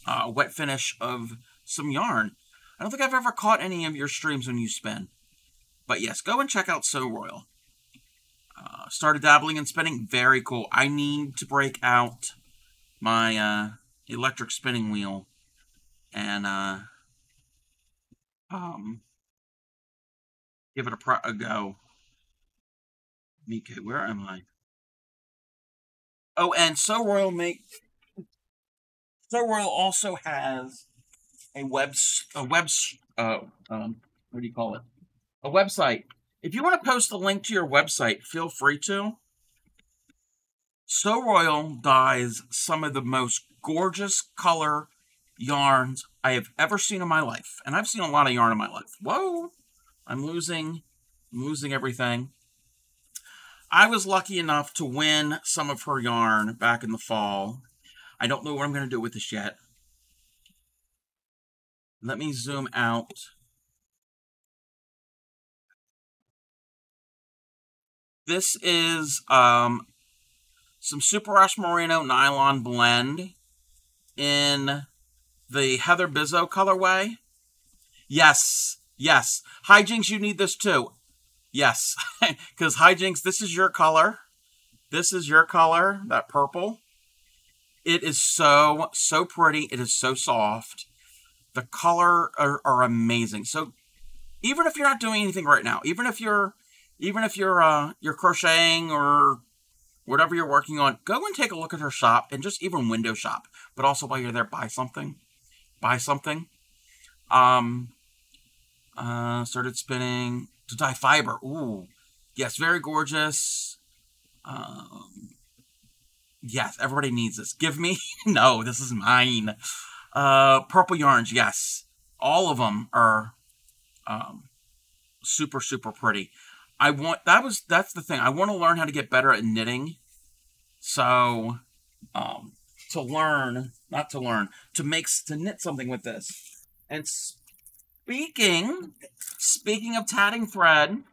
a wet finish of some yarn. I don't think I've ever caught any of your streams when you spin. But yes, go and check out So Royal. Started dabbling in spinning. Very cool. I need to break out my electric spinning wheel and give it a go. Okay, where am I? Oh, and So Royal also has what do you call it? A website. If you want to post a link to your website, feel free to. So Royal dyes some of the most gorgeous color yarns I have ever seen in my life. And I've seen a lot of yarn in my life. Whoa! I'm losing everything. I was lucky enough to win some of her yarn back in the fall. I don't know what I'm going to do with this yet. Let me zoom out. This is some Super Rush Merino nylon blend in the Heather Bizzo colorway. Yes, yes. Hijinks, you need this too. Yes, because Hijinks, this is your color. This is your color, that purple. It is so pretty. It is so soft. The color are amazing. So even if you're not doing anything right now, even if you're crocheting or whatever you're working on, go and take a look at her shop and just even window shop. But also while you're there, buy something. Buy something. Started spinning to dye fiber. Ooh, yes, very gorgeous. Yes, everybody needs this. Give me no, this is mine. Purple yarns. Yes, all of them are super pretty. That's the thing. I want to learn how to get better at knitting. So, to knit something with this. And speaking of tatting thread,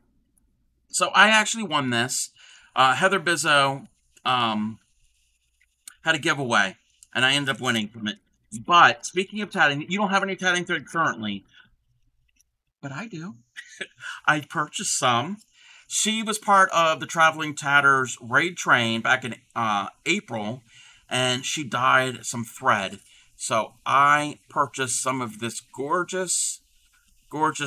so I actually won this. Heather Bizzo had a giveaway, and I ended up winning from it. But speaking of tatting, you don't have any tatting thread currently, but I do. I purchased some. She was part of the Traveling Tatters raid train back in April, and she dyed some thread. So I purchased some of this gorgeous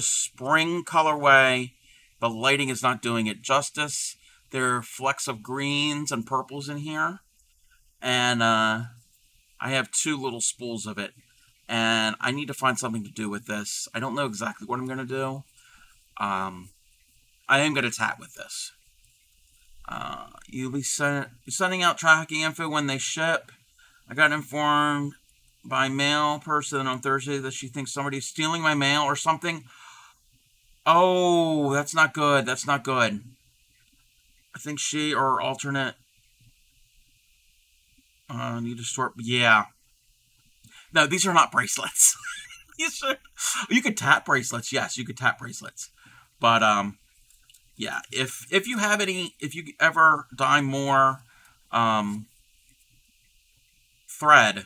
spring colorway. The lighting is not doing it justice. There are flecks of greens and purples in here. And I have 2 little spools of it. And I need to find something to do with this. I don't know exactly what I'm going to do. I am going to tat with this. You'll be sending out tracking info when they ship. I got informed by mail person on Thursday that she thinks somebody's stealing my mail or something. Oh, that's not good. That's not good. I think she or alternate need to sort. Yeah. No, these are not bracelets. You could tat bracelets. Yes, you could tat bracelets. But yeah, if you have any, if you ever dye more thread,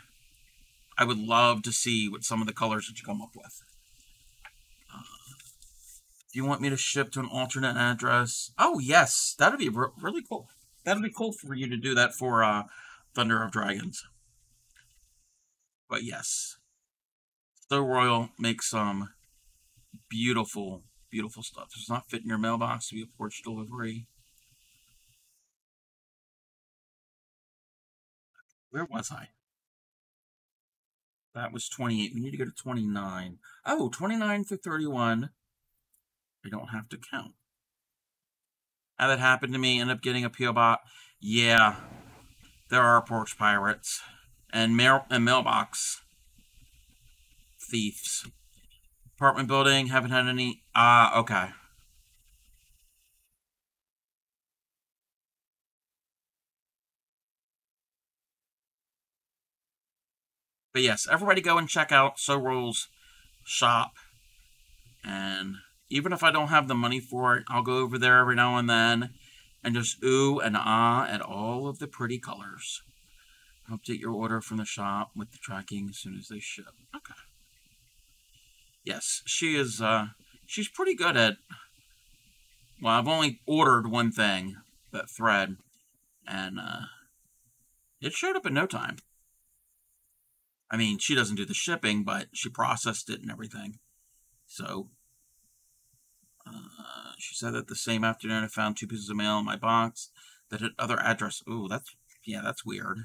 I would love to see what some of the colors that you come up with. Do you want me to ship to an alternate address? Oh yes, that'd be really cool. That'd be cool for you to do that for Thunder of Dragons. But yes, So Royal makes some beautiful stuff. Does not fit in your mailbox to be a porch delivery. Where was I? That was 28. We need to go to 29. Oh, 29 through 31. I don't have to count. How that happened to me, end up getting a P.O. Box. Yeah, there are porch pirates and mailbox thieves. Apartment building, haven't had any. Okay. But yes, everybody go and check out So Roll's shop. And even if I don't have the money for it, I'll go over there every now and then and just ooh and ah at all of the pretty colors. Update your order from the shop with the tracking as soon as they ship. Okay. Yes, she is, she's pretty good at, well, I've only ordered one thing, that thread, and, it showed up in no time. I mean, she doesn't do the shipping, but she processed it and everything. So, she said that the same afternoon I found 2 pieces of mail in my box that had other address. Ooh, that's weird.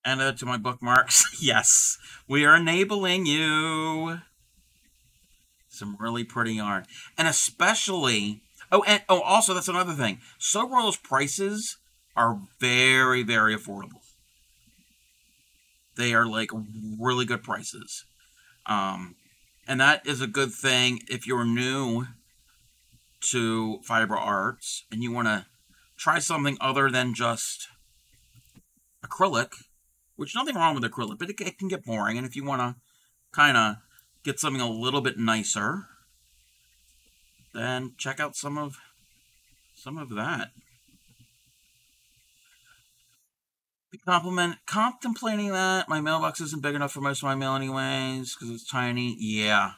Add it to my bookmarks. Yes, we are enabling you. Some really pretty yarn. And especially, also that's another thing. So Royal's prices are very affordable. They are like really good prices. And that is a good thing if you're new to fiber arts and you want to try something other than just acrylic, which nothing wrong with acrylic, but it can get boring. And if you want to kind of get something a little bit nicer, then check out some of that. Contemplating that my mailbox isn't big enough for most of my mail anyways because it's tiny. Yeah.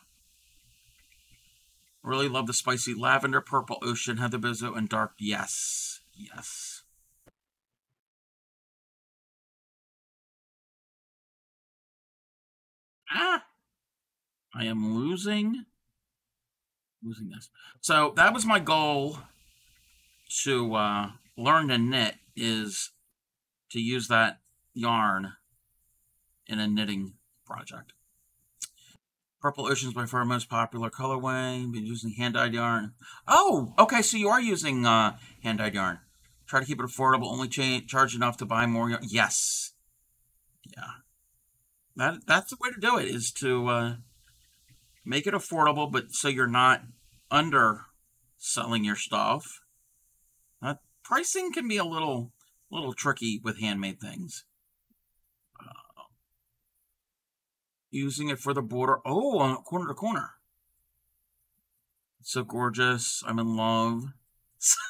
Really love the spicy lavender, purple ocean, heather bozo, and dark. Yes. Yes. Ah! I am losing this. So that was my goal to learn to knit, is to use that yarn in a knitting project. Purple Ocean is by far most popular colorway. Been using hand-dyed yarn. Oh, okay, so you are using hand-dyed yarn. Try to keep it affordable. Only charge enough to buy more yarn. Yes. Yeah. That's the way to do it, is to make it affordable, but so you're not underselling your stuff. Pricing can be a little tricky with handmade things. Using it for the border. Oh, on corner to corner. It's so gorgeous. I'm in love.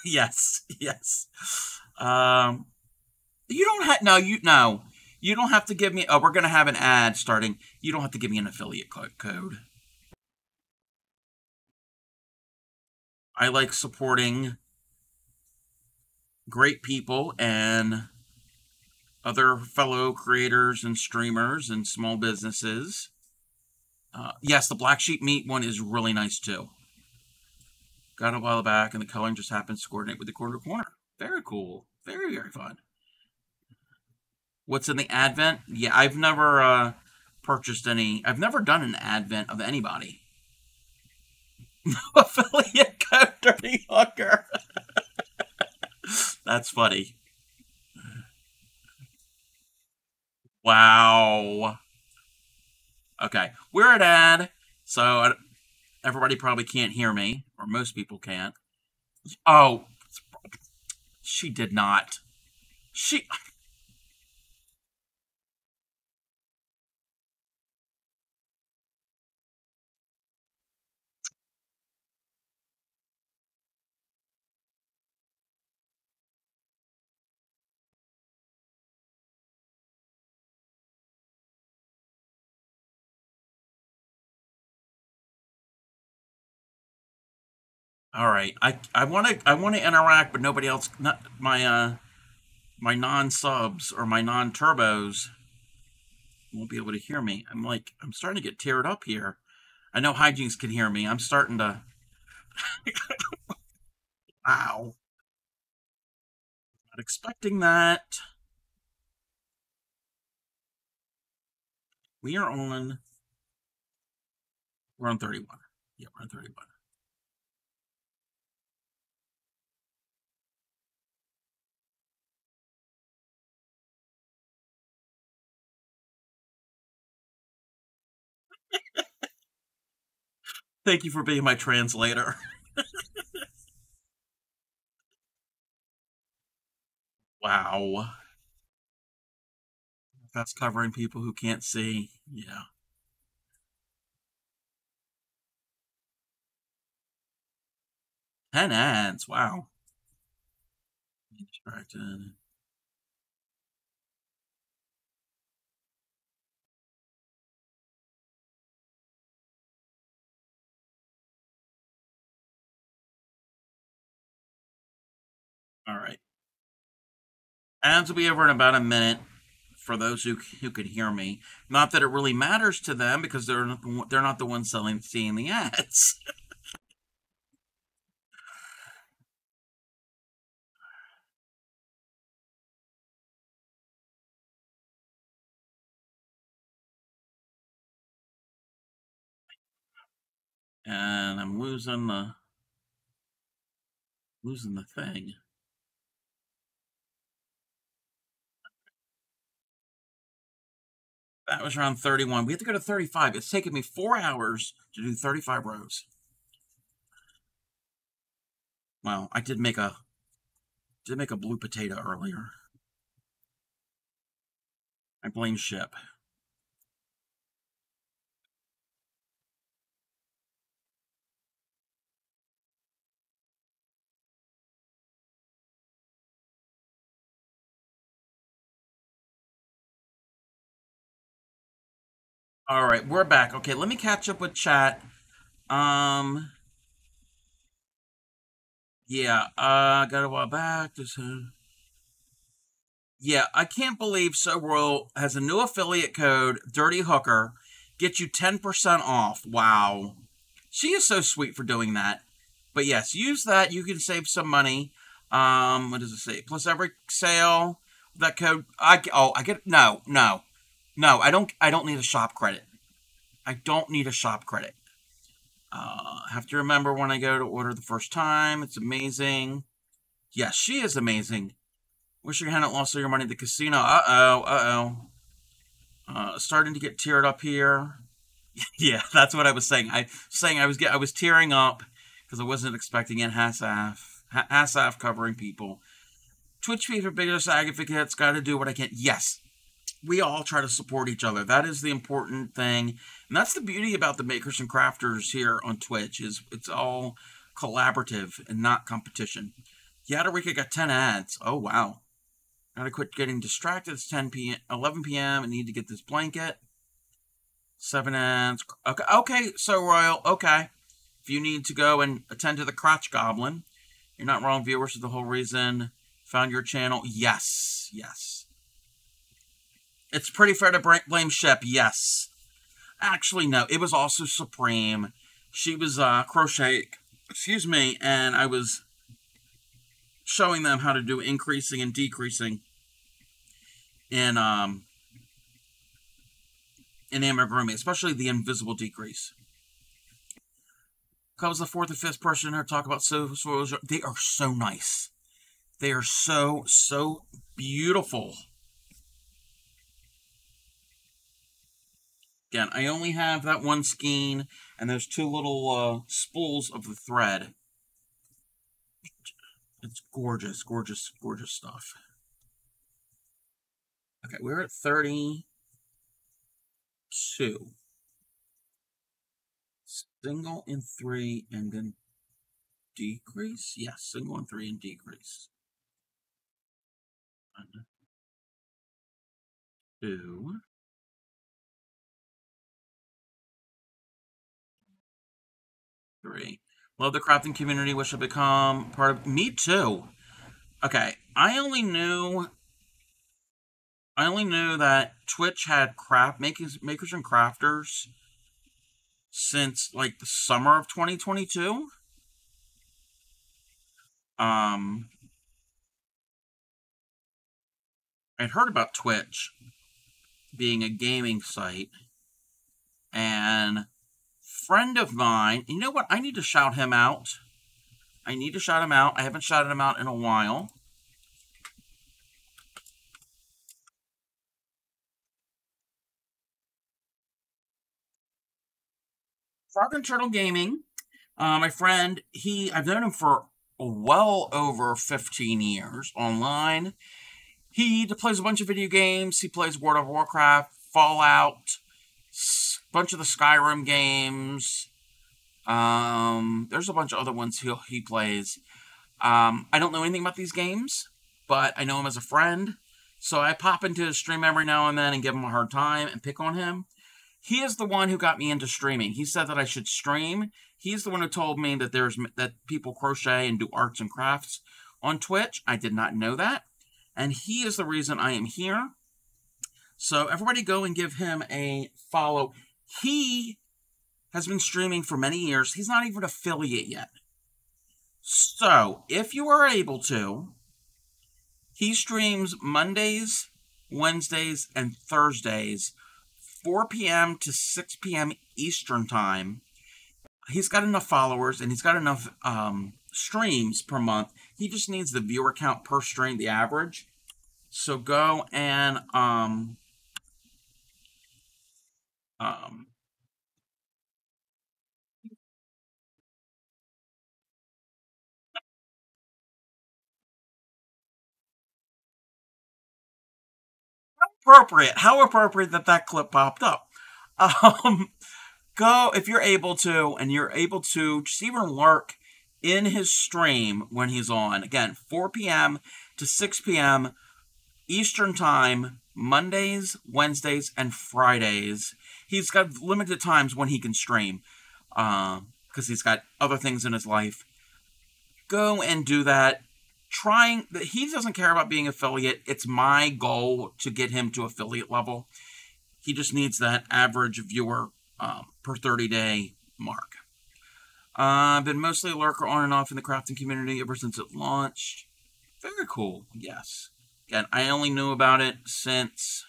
Yes, yes. You don't have You don't have to give me. Oh, we're gonna have an ad starting. You don't have to give me an affiliate code. I like supporting great people and other fellow creators and streamers and small businesses. Yes, the black sheep meat one is really nice too. Got it a while back, and the coloring just happens to coordinate with the corner to corner. Very cool. Very, very fun. What's in the advent? Yeah, I've never purchased any. I've never done an advent of anybody. Affiliate code Dirty Hooker. That's funny. Wow. Okay, we're at ad, so everybody probably can't hear me, or most people can't. Oh, she did not. She. All right, I want to interact, but nobody else. Not my my non-subs or my non-turbos won't be able to hear me. I'm starting to get teared up here. I know Hijinks can hear me. I'm starting to. Wow. Not expecting that. We are on. We're on 31. Yeah, we're on 31. Thank you for being my translator. Wow. That's covering people who can't see. Yeah. 10 ads. Wow. Distracted. All right. Ads will be over in about a minute for those who can hear me. Not that it really matters to them, because they're not the ones seeing the ads. And I'm losing the thing. That was around 31. We have to go to 35. It's taken me 4 hours to do 35 rows. Well, I did make a blue potato earlier. I blame Ship. All right, we're back. Okay, let me catch up with chat. Yeah, got a while back. Yeah, I can't believe So Royal has a new affiliate code, Dirty Hooker, get you 10% off. Wow. She is so sweet for doing that. But yes, use that. You can save some money. What does it say? Plus every sale, that code. I get no. I don't need a shop credit. I don't need a shop credit. Have to remember when I go to order the first time. It's amazing. Yes, she is amazing. Wish you hadn't lost all your money at the casino. Starting to get teared up here. Yeah, that's what I was saying. I was tearing up because I wasn't expecting it. Hassaf covering people. Twitch feed for biggest advocates. Got to do what I can. Yes, we all try to support each other. That is the important thing, and that's the beauty about the makers and crafters here on Twitch. Is it's all collaborative and not competition. Yadarika got 10 ads. Oh wow. Gotta quit getting distracted. It's 10 p.m. 11 p.m. I need to get this blanket. 7 ads. Okay, So Royal. Okay. If you need to go and attend to the crotch goblin, you're not wrong. Viewers are the whole reason. Found your channel. Yes. It's pretty fair to blame Shep. Yes. Actually, no. It was also Supreme. She was crochet. Excuse me. And I was showing them how to do increasing and decreasing in amigurumi, especially the invisible decrease. Comes the fourth and fifth person here talk about soils. They are so nice. They are so beautiful. Again, I only have that one skein and those two little spools of the thread. It's gorgeous stuff. Okay, we're at 32. Single and 3 and then decrease? Yes, single and 3 and decrease. 1, 2. 3. Love the crafting community. Wish I become part of. Me too. Okay, I only knew that Twitch had makers and crafters since like the summer of 2022. I'd heard about Twitch being a gaming site, and friend of mine, you know what? I need to shout him out. I haven't shouted him out in a while. Frog and Turtle Gaming. My friend, I've known him for well over 15 years online. He plays a bunch of video games. He plays World of Warcraft, Fallout, a bunch of the Skyrim games. There's a bunch of other ones he plays. I don't know anything about these games, but I know him as a friend. So I pop into his stream every now and then and give him a hard time and pick on him. He is the one who got me into streaming. He said that I should stream. He's the one who told me that people crochet and do arts and crafts on Twitch. I did not know that. And he is the reason I am here. So everybody go and give him a follow. He has been streaming for many years. He's not even an affiliate yet. So if you are able to, he streams Mondays, Wednesdays, and Thursdays, 4 p.m. to 6 p.m. Eastern Time. He's got enough followers and he's got enough streams per month. He just needs the viewer count per stream, the average. So go and how appropriate that clip popped up. Go if you're able to, and you're able to just even lurk in his stream when he's on. Again, 4 p.m. to 6 p.m. Eastern Time, Mondays, Wednesdays, and Fridays. He's got limited times when he can stream because he's got other things in his life. go and do that. He doesn't care about being affiliate. It's my goal to get him to affiliate level. He just needs that average viewer per 30-day mark. I've been mostly a lurker on and off in the crafting community ever since it launched. Very cool, yes. Again, I only knew about it since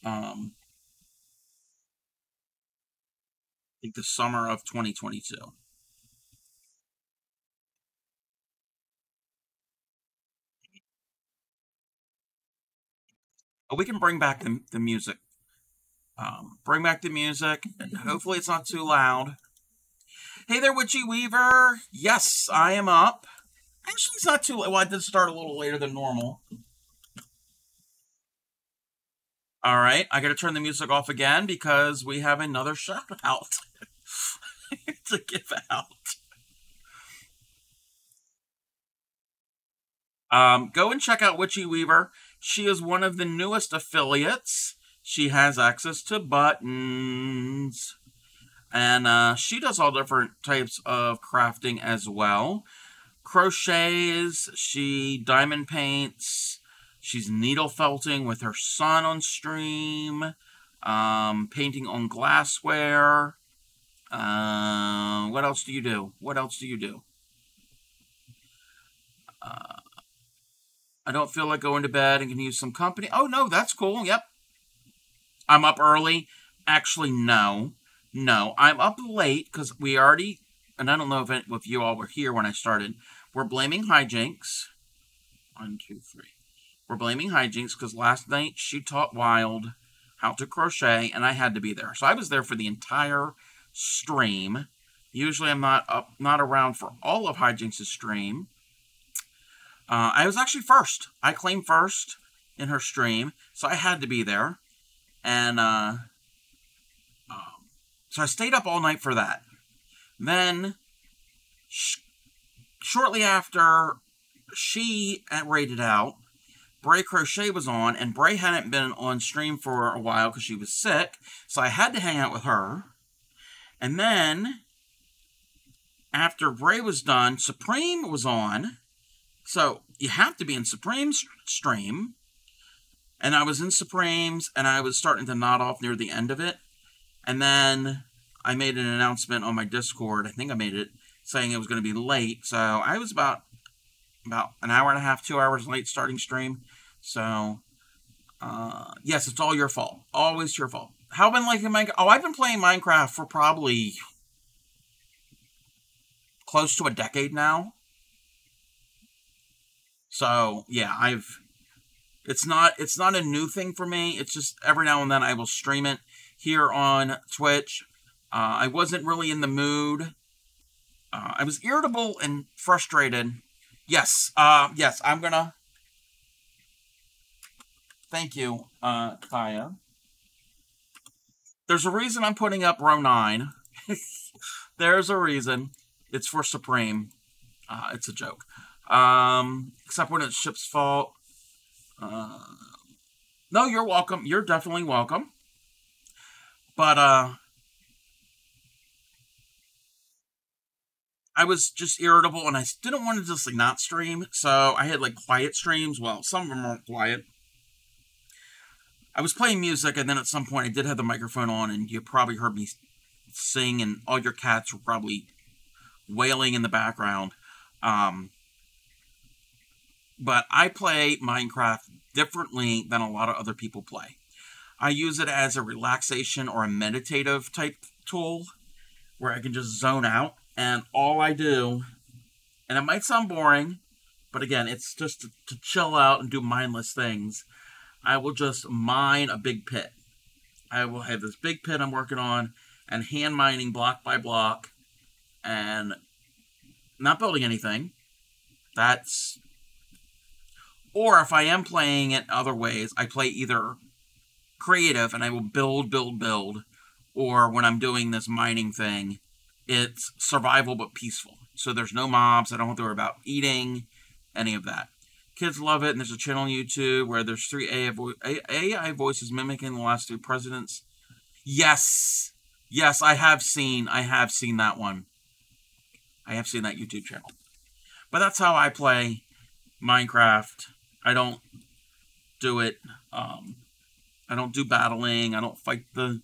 I think the summer of 2022. Oh, we can bring back the music. Bring back the music, and hopefully it's not too loud. Hey there, Witchy Weaver. Yes, I am up. Actually, it's not too late. Well, I did start a little later than normal. All right, I got to turn the music off again because we have another shout out to give out. Go and check out Witchy Weaver. She is one of the newest affiliates. She has access to buttons. And she does all different types of crafting as well. Crochets, she diamond paints. She's needle felting with her son on stream. Painting on glassware. What else do you do? What else do you do? I don't feel like going to bed and can use some company. Oh, no, that's cool. Yep. I'm up early. Actually, no. No, I'm up late because we already, and I don't know if you all were here when I started. We're blaming hijinks. 1, 2, 3. We're blaming hijinks because last night she taught Wild how to crochet, and I had to be there. So I was there for the entire stream. Usually I'm not around for all of hijinks' stream. I was actually first. I claimed first in her stream, so I had to be there. And so I stayed up all night for that. Then, shortly after she raided out, Bray Crochet was on, and Bray hadn't been on stream for a while because she was sick, so I had to hang out with her. And then, after Bray was done, Supreme was on. So, you have to be in Supreme's stream. And I was in Supreme's, and I was starting to nod off near the end of it. And then I made an announcement on my Discord. I think I made it saying it was going to be late. So I was about an hour and a half, 2 hours late starting stream. So, yes, it's all your fault. Always your fault. How have I been liking Minecraft? Oh, I've been playing Minecraft for probably close to a decade now. So, yeah, it's not a new thing for me. It's just every now and then I will stream it here on Twitch. I wasn't really in the mood. I was irritable and frustrated. Yes, yes, I'm gonna... Thank you, Kaya. There's a reason I'm putting up row 9. There's a reason. It's for Supreme. It's a joke. Except when it's Ship's fault. No, you're welcome. You're definitely welcome. But, I was just irritable, and I didn't want to just, not stream, so I had, quiet streams. Well, some of them weren't quiet. I was playing music, and then at some point I did have the microphone on, and you probably heard me sing, and all your cats were probably wailing in the background. But I play Minecraft differently than a lot of other people play. I use it as a relaxation or a meditative type tool where I can just zone out, and all I do, and it might sound boring, but again, it's just to chill out and do mindless things. I will just mine a big pit. I will have this big pit I'm working on and hand mining block by block and not building anything. Or if I am playing it other ways, I play either creative and I will build, or when I'm doing this mining thing, it's survival but peaceful. So there's no mobs, I don't have to worry about eating, any of that. Kids love it, and there's a channel on YouTube where there's 3 AI voices mimicking the last 3 presidents. Yes, I have seen that one. I have seen that YouTube channel. But that's how I play Minecraft. I don't do it. I don't do battling. I don't fight the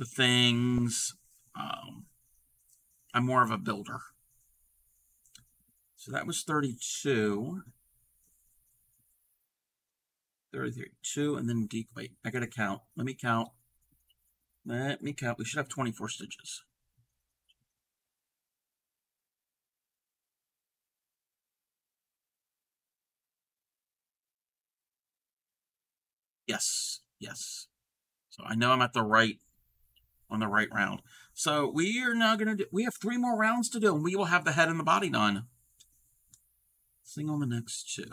things. I'm more of a builder. So that was 32. 32, and then wait, I gotta count. Let me count. We should have 24 stitches. Yes, yes. So I know I'm at the right, on the right round. So we are now gonna do, we have 3 more rounds to do, and we will have the head and the body done. Sing on the next 2.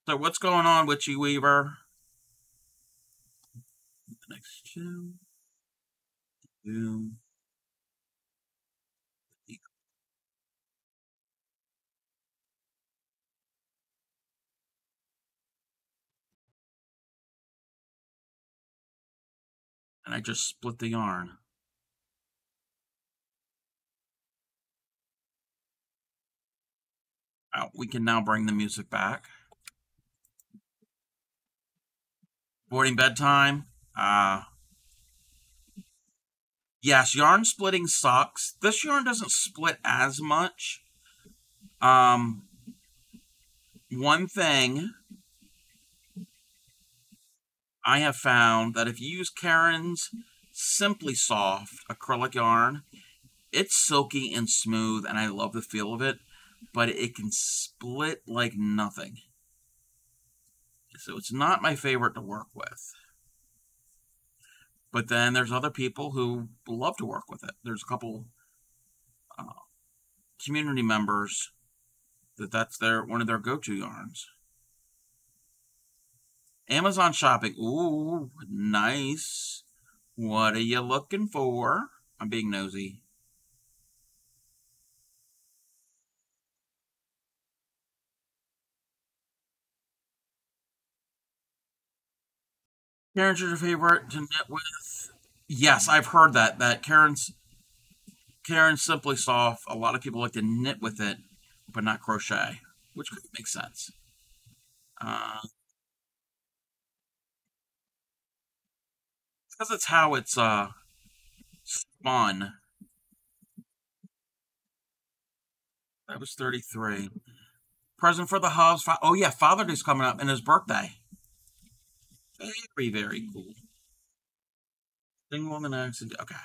So what's going on, Witchy Weaver? The next 2. And I just split the yarn. We can now bring the music back. Boarding bedtime. Yes, yarn splitting sucks. This yarn doesn't split as much. One thing I have found that if you use Karen's Simply Soft acrylic yarn, it's silky and smooth, and I love the feel of it, but it can split like nothing. So it's not my favorite to work with. But then there's other people who love to work with it. There's a couple community members that's one of their go-to yarns. Amazon shopping. Ooh, nice. What are you looking for? I'm being nosy. Karen's your favorite to knit with? Yes, I've heard that Karen's Simply Soft, a lot of people like to knit with it, but not crochet, which could make sense. Because it's how it's spun. That was 33. Present for the hubs. Oh yeah, Father's Day's coming up and his birthday. Very, very cool. Single on the next. Okay.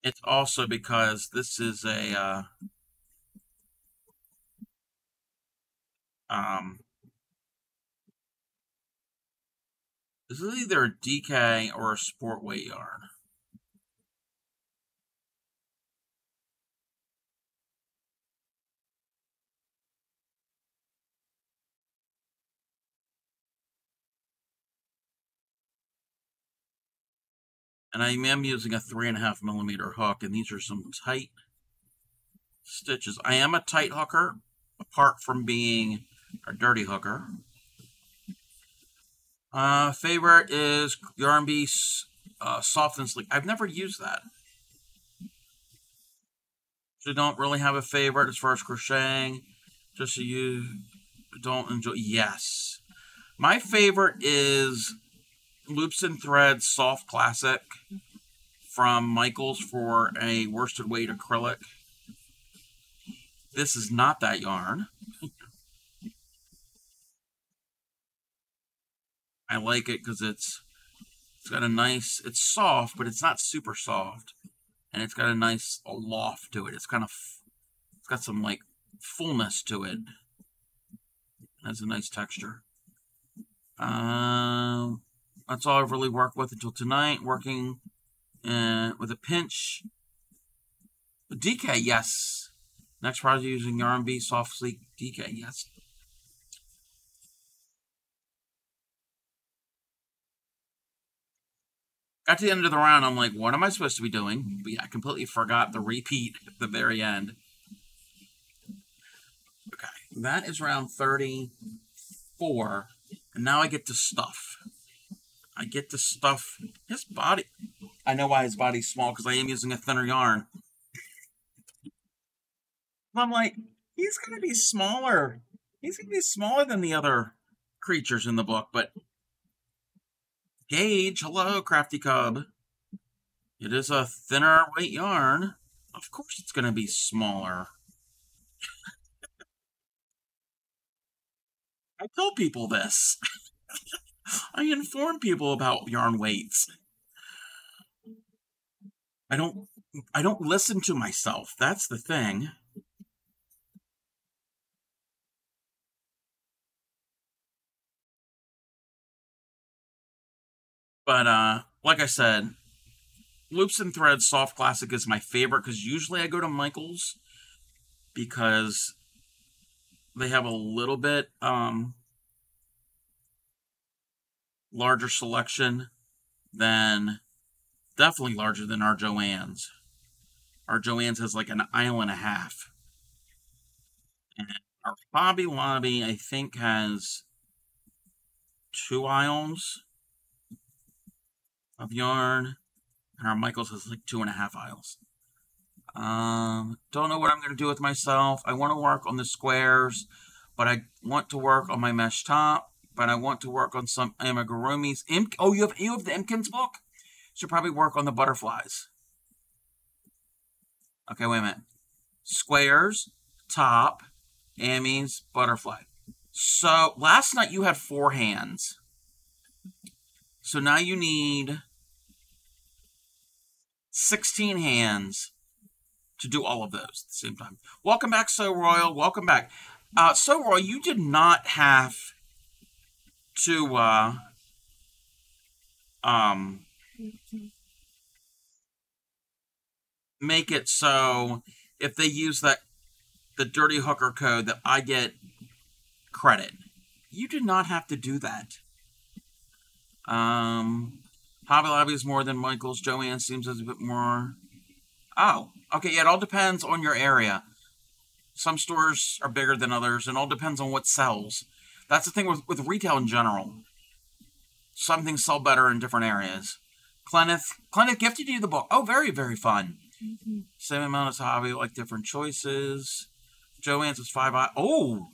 It's also because this is a this is either a DK or a sport weight yarn. And I am using a 3.5mm hook, and these are some tight stitches. I am a tight hooker, apart from being a dirty hooker. Favorite is Yarn Beast Soft and Sleek. I've never used that. So don't really have a favorite as far as crocheting. Just so you don't enjoy. Yes. My favorite is Loops and Threads Soft Classic from Michaels for a worsted weight acrylic. This is not that yarn. I like it because it's got a nice, it's soft, but it's not super soft. And it's got a nice loft to it. It's kind of, it's got some like fullness to it. It has a nice texture. That's all I've really worked with until tonight. Working with a pinch. DK, yes. Next project using Yarn Beast Soft Sleek DK, yes. At the end of the round, I'm like, what am I supposed to be doing? But yeah, I completely forgot the repeat at the very end. Okay, that is round 34. And now I get to stuff. I get to stuff his body. I know why his body's small, because I am using a thinner yarn. I'm like, he's going to be smaller. He's going to be smaller than the other creatures in the book, but Gage, hello, Crafty Cub. It is a thinner weight yarn. Of course it's going to be smaller. I tell people this. I inform people about yarn weights. I don't listen to myself. That's the thing. But like I said, Loops and Threads Soft Classic is my favorite, because usually I go to Michael's because they have a little bit larger selection than, definitely larger than our Joann's. Our Joann's has like an aisle and a half. And our Hobby Lobby, I think, has 2 aisles of yarn. And our Michael's has like 2.5 aisles. Don't know what I'm going to do with myself. I want to work on the squares, but I want to work on my mesh top. But I want to work on some amigurumis. Oh, you have the Imkins book? Should probably work on the butterflies. Okay, wait a minute. Squares, top, Amy's, butterfly. So last night you had 4 hands. So now you need 16 hands to do all of those at the same time. Welcome back, So Royal. Welcome back. So Royal, you did not have to make it so if they use the dirty hooker code that I get credit. You did not have to do that. Hobby Lobby is more than Michael's. Joanne seems as a bit more. Oh, okay. Yeah, it all depends on your area. Some stores are bigger than others, and it all depends on what sells. That's the thing with retail in general. Some things sell better in different areas. Clenneth gifted you the book. Oh, very, very fun. Same amount as Hobby, like different choices. Joann's is 5 aisles. Oh,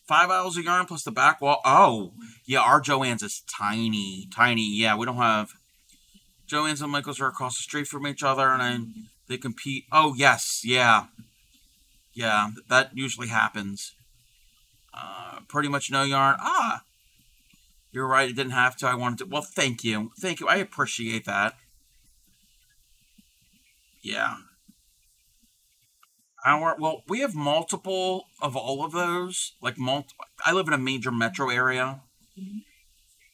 5 aisles of yarn plus the back wall. Oh, yeah, our Joann's is tiny, tiny. Yeah, we don't have. Joann's and Michael's are across the street from each other, and they compete. Oh, yes, yeah. Yeah, that usually happens. Pretty much no yarn. Ah, you're right. It didn't have to. I wanted to. Well, thank you. Thank you. I appreciate that. Yeah. Well, we have multiple of all of those. Like, I live in a major metro area.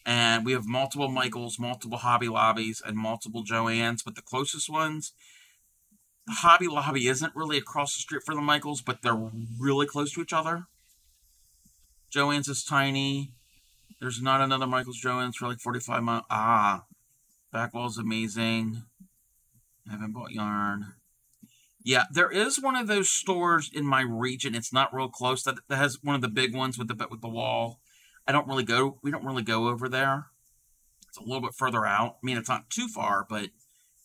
And we have multiple Michaels, multiple Hobby Lobbies, and multiple Joann's. But the closest ones, the Hobby Lobby isn't really across the street from the Michaels, but they're really close to each other. Joann's is tiny. There's not another Michael's Joann's for like 45 miles. Ah, Backwall's amazing. I haven't bought yarn. Yeah, there is one of those stores in my region. It's not real close. That has one of the big ones with the wall. We don't really go over there. It's a little bit further out. I mean, it's not too far, but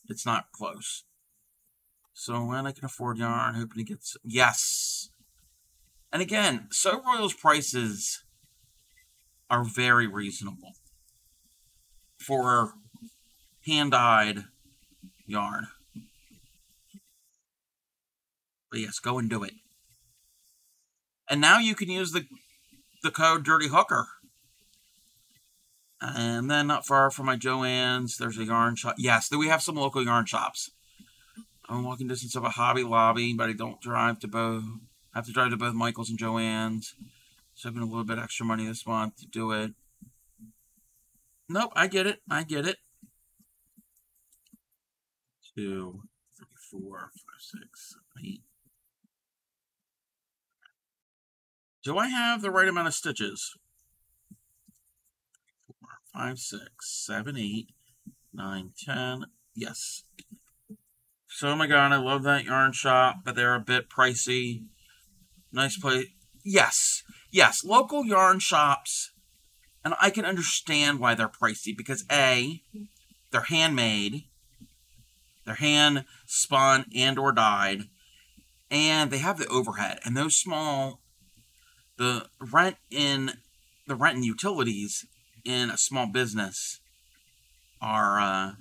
it's not close. So when I can afford yarn, hoping to get some. Yes. And again, So Royal's prices are very reasonable for hand-dyed yarn. But yes, go and do it. And now you can use the code Dirty Hooker. And then not far from my Joann's, there's a yarn shop. Yes, we have some local yarn shops. I'm walking distance of a Hobby Lobby, but I don't drive to both. I have to drive to both Michael's and Joann's. Saving a little bit extra money this month to do it. Nope, I get it. I get it. 2, 3, 4, 5, 6, 7, 8. Do I have the right amount of stitches? 4, 5, 6, 7, 8. 9, 10. Yes. So, oh my god, I love that yarn shop, but they're a bit pricey. Nice place. Yes. Yes, local yarn shops, and I can understand why they're pricey, because A, they're handmade, they're hand spun and or dyed, and they have the overhead. And those small, the rent and utilities in a small business are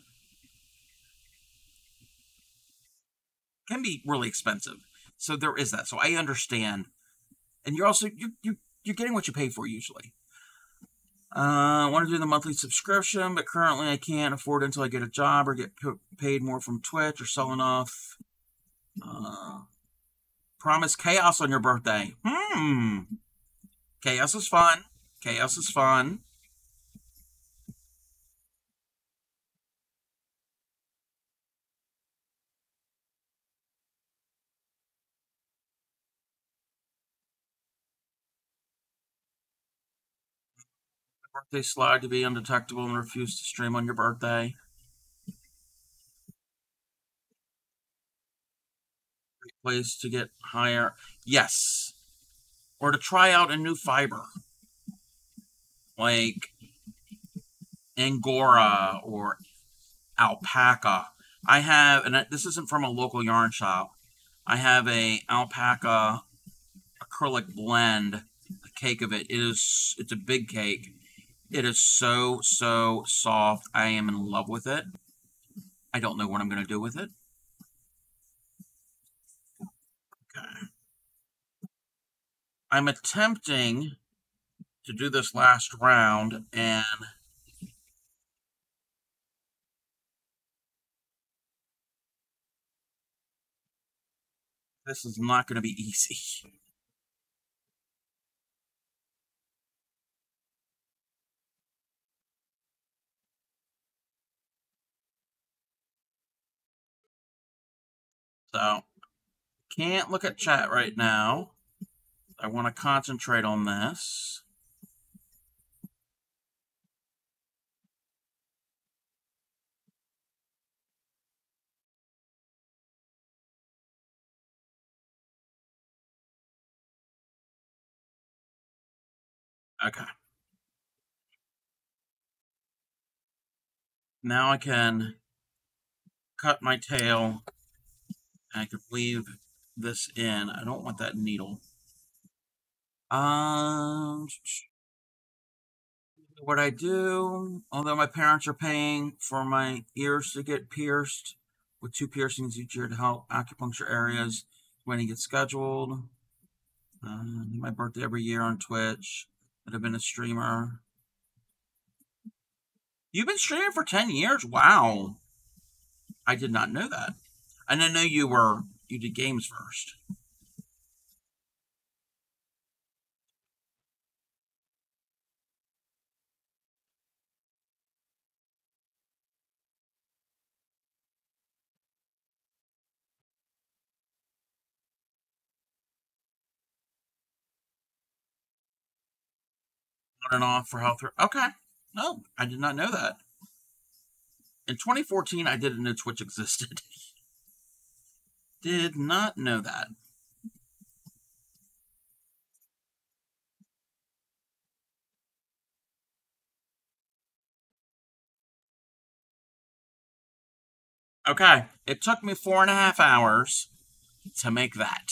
can be really expensive. So there is that. So I understand, and you're also you're getting what you pay for usually. I want to do the monthly subscription, but currently I can't afford it until I get a job or get paid more from Twitch or sell enough. Promise chaos on your birthday. Chaos is fun. Chaos is fun. Birthday slide to be undetectable and refuse to stream on your birthday. Great place to get higher. Yes. Or to try out a new fiber. Like Angora or alpaca. I have, and this isn't from a local yarn shop, I have a alpaca acrylic blend, a cake of it. It's a big cake. It is so soft. I am in love with it. I don't know what I'm going to do with it. Okay. I'm attempting to do this last round, and this is not going to be easy. So, can't look at chat right now. I want to concentrate on this. Okay. Now I can cut my tail, and I can weave this in. I don't want that needle. What I do, although my parents are paying for my ears to get pierced with 2 piercings each year to help acupuncture areas when he gets scheduled. My birthday every year on Twitch. I've been a streamer. You've been streaming for 10 years? Wow. I did not know that. And I know you did games first. On and off for health. Okay. No, I did not know that. In 2014, I didn't know Twitch existed. Did not know that. Okay, it took me 4.5 hours to make that.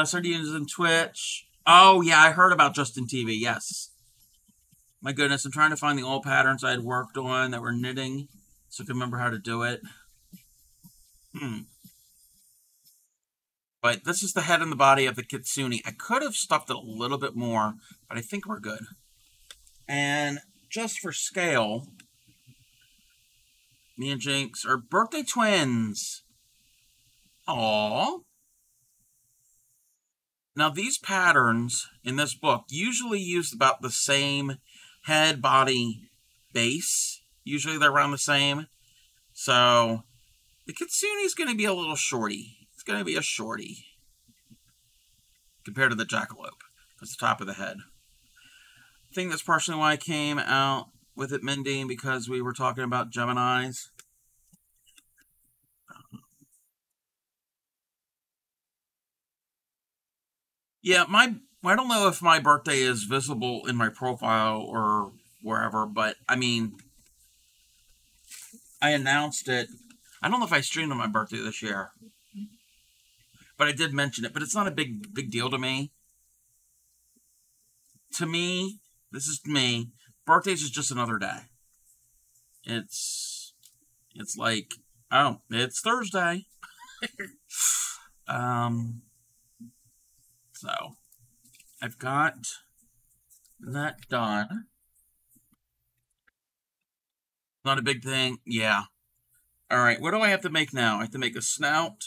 Sardines and Twitch. Oh, yeah, I heard about Justin TV, yes. My goodness, I'm trying to find the old patterns I had worked on that were knitting so I can remember how to do it. But this is the head and the body of the Kitsune. I could have stuffed it a little bit more, but I think we're good. And just for scale, me and Jinx are birthday twins. Aww. Now, these patterns in this book usually use about the same head, body, base. Usually they're around the same. So, the Kitsune is going to be a little shorty. It's going to be a shorty compared to the jackalope. That's the top of the head. I think that's partially why I came out with it mending because we were talking about Geminis. Yeah, I don't know if my birthday is visible in my profile or wherever, but I mean, I announced it. I don't know if I streamed on my birthday this year, but I did mention it. But it's not a big deal to me. To me, this is me. Birthdays is just another day. It's like, oh, it's Thursday. So I've got that done. Not a big thing. Yeah. All right. What do I have to make now? I have to make a snout,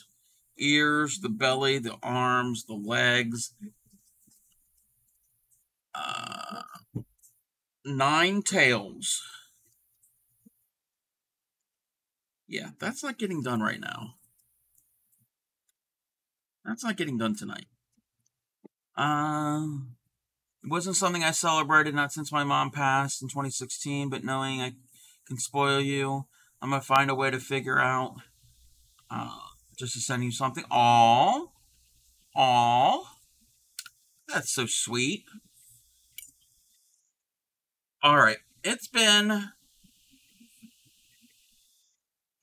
ears, the belly, the arms, the legs. 9 tails. Yeah, that's not getting done right now. That's not getting done tonight. It wasn't something I celebrated, not since my mom passed in 2016, but knowing I can spoil you, I'm going to find a way to figure out just to send you something. Aww. That's so sweet. All right. It's been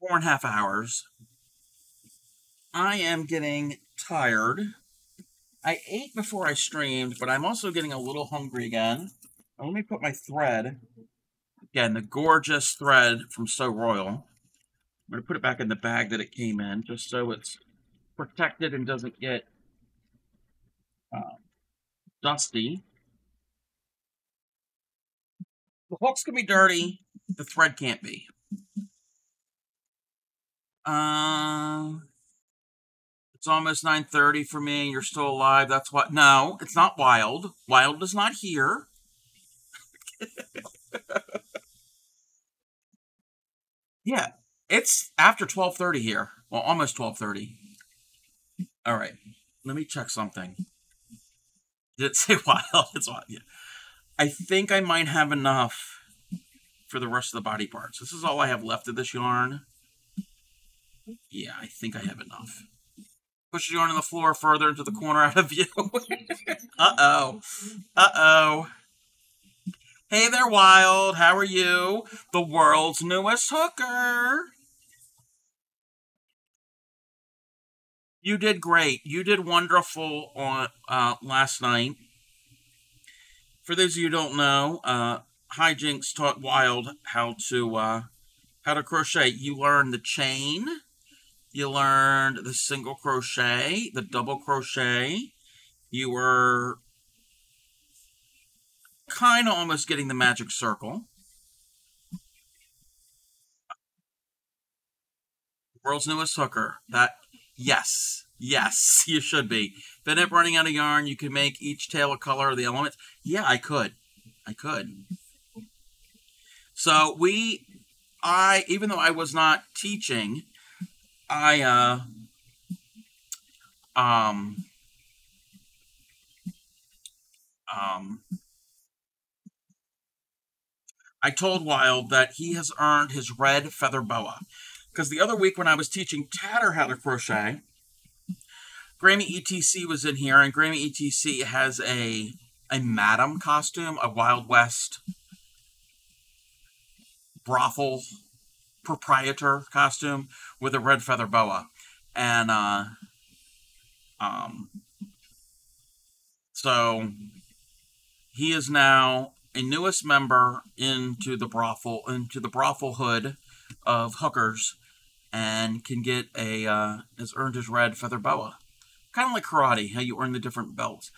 4.5 hours. I am getting tired. I ate before I streamed, but I'm also getting a little hungry again. Now, let me put my thread. Again, the gorgeous thread from So Royal. I'm going to put it back in the bag that it came in, just so it's protected and doesn't get dusty. The hooks can be dirty. The thread can't be. It's almost 9:30 for me. You're still alive. That's what. No, it's not Wild. Wild is not here. Yeah, it's after 12:30 here. Well, almost 12:30. All right, let me check something. Did it say Wild? It's Wild. Yeah. I think I might have enough for the rest of the body parts. This is all I have left of this yarn. Yeah, I think I have enough. Push the yarn on the floor further into the corner out of view. Uh-oh. Uh-oh. Hey there, Wild. How are you? The world's newest hooker. You did great. You did wonderful on last night. For those of you who don't know, Hijinks taught Wild how to crochet. You learned the chain. You learned the single crochet, the double crochet. You were kind of almost getting the magic circle. World's newest hooker. Yes, you should be. If it ended up running out of yarn, you could make each tail a color of the elements. Yeah, I could. So even though I was not teaching, I told Wild that he has earned his red feather boa. Because the other week when I was teaching Tatter how to crochet, Grammy ETC was in here, and Grammy ETC has a madam costume, a Wild West brothel proprietor costume with a red feather boa. And so he is now a newest member into the brothel hood of Hook-ers, and can get has earned his red feather boa. Kind of like karate, how you earn the different belts.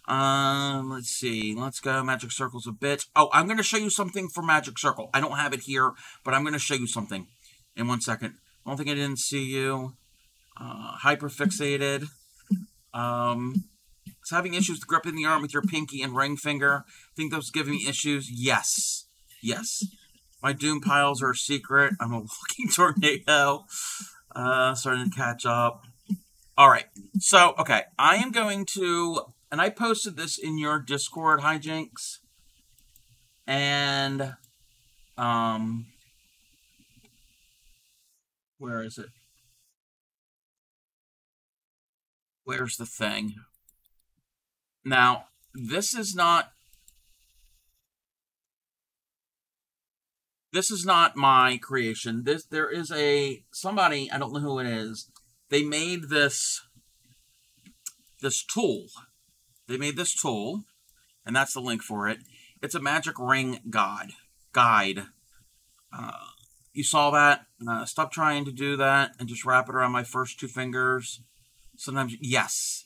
Let's see. Let's go Magic Circles a bit. Oh, I'm going to show you something for Magic Circle. I don't have it here, but I'm going to show you something in 1 second. I don't think I didn't see you. Hyperfixated. It's having issues gripping the arm with your pinky and ring finger. Think those giving me issues? Yes. My doom piles are a secret. I'm a walking tornado. Starting to catch up. All right. So, okay. I am going to... And I posted this in your Discord, Hijinks. And Where is it? Where's the thing? Now, this is not my creation. There is somebody, I don't know who it is. They made this tool. They made this tool, and that's the link for it. It's a magic ring guide. You saw that? Stop trying to do that and just wrap it around my first 2 fingers. Sometimes, yes.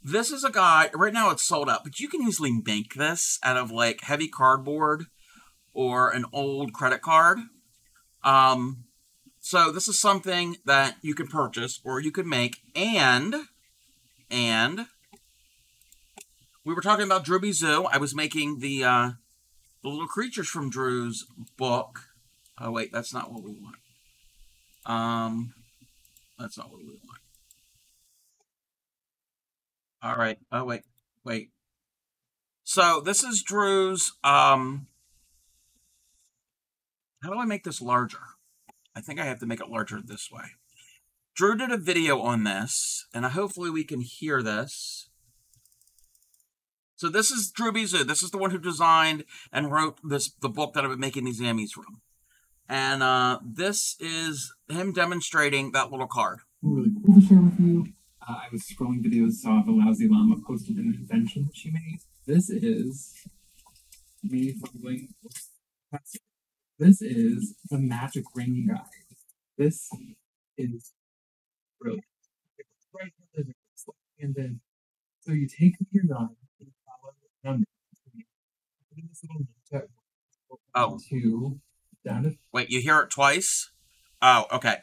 This is a guide. Right now it's sold out, but you can easily make this out of like heavy cardboard or an old credit card. So this is something that you can purchase or you could make. And we were talking about Drewby Zoo. I was making the little creatures from Drew's book. Oh, wait, that's not what we want. That's not what we want. All right. Oh, wait. So this is Drew's, how do I make this larger? I think I have to make it larger this way. Drew did a video on this, and hopefully we can hear this. So this is Drewby Zoo. This is the one who designed and wrote the book that I've been making these Ammies from. And this is him demonstrating that little card. Really cool to share with you. I was scrolling videos, saw the Lousy Llama posted an invention that she made. This is me fumbling. This is the magic ring guide. This is brilliant. Right there, and then so you take your guide and follow the numbers. This little note to down to. Wait, you hear it twice? Oh, okay.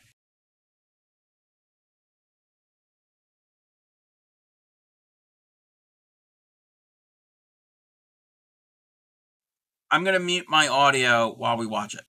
I'm going to mute my audio while we watch it.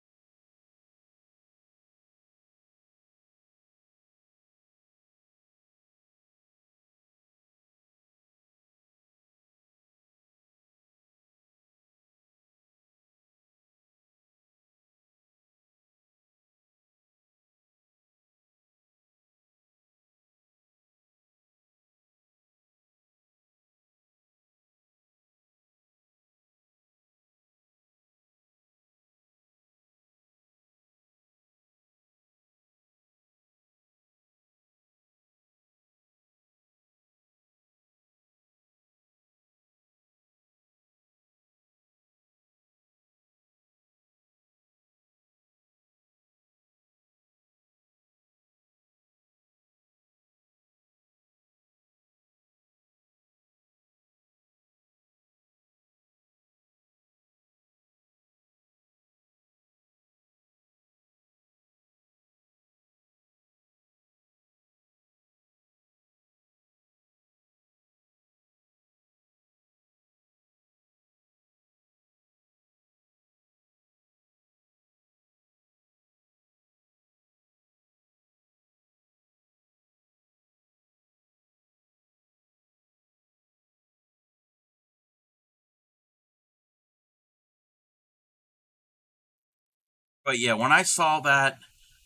But yeah, when I saw that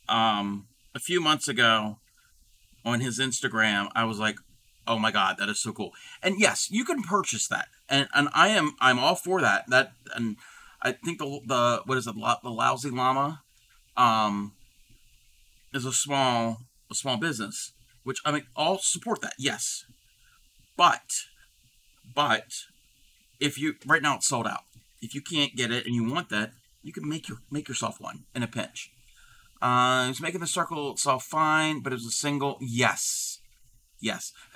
a few months ago on his Instagram, I was like, oh my God, that is so cool. And yes, you can purchase that. And I'm all for that. And I think the what is it, the Lousy Llama is a small business, which I mean, I'll support that, yes. But if you right now it's sold out. If you can't get it and you want that, you can make yourself one in a pinch. It's making the circle itself fine, but it was a single. Yes,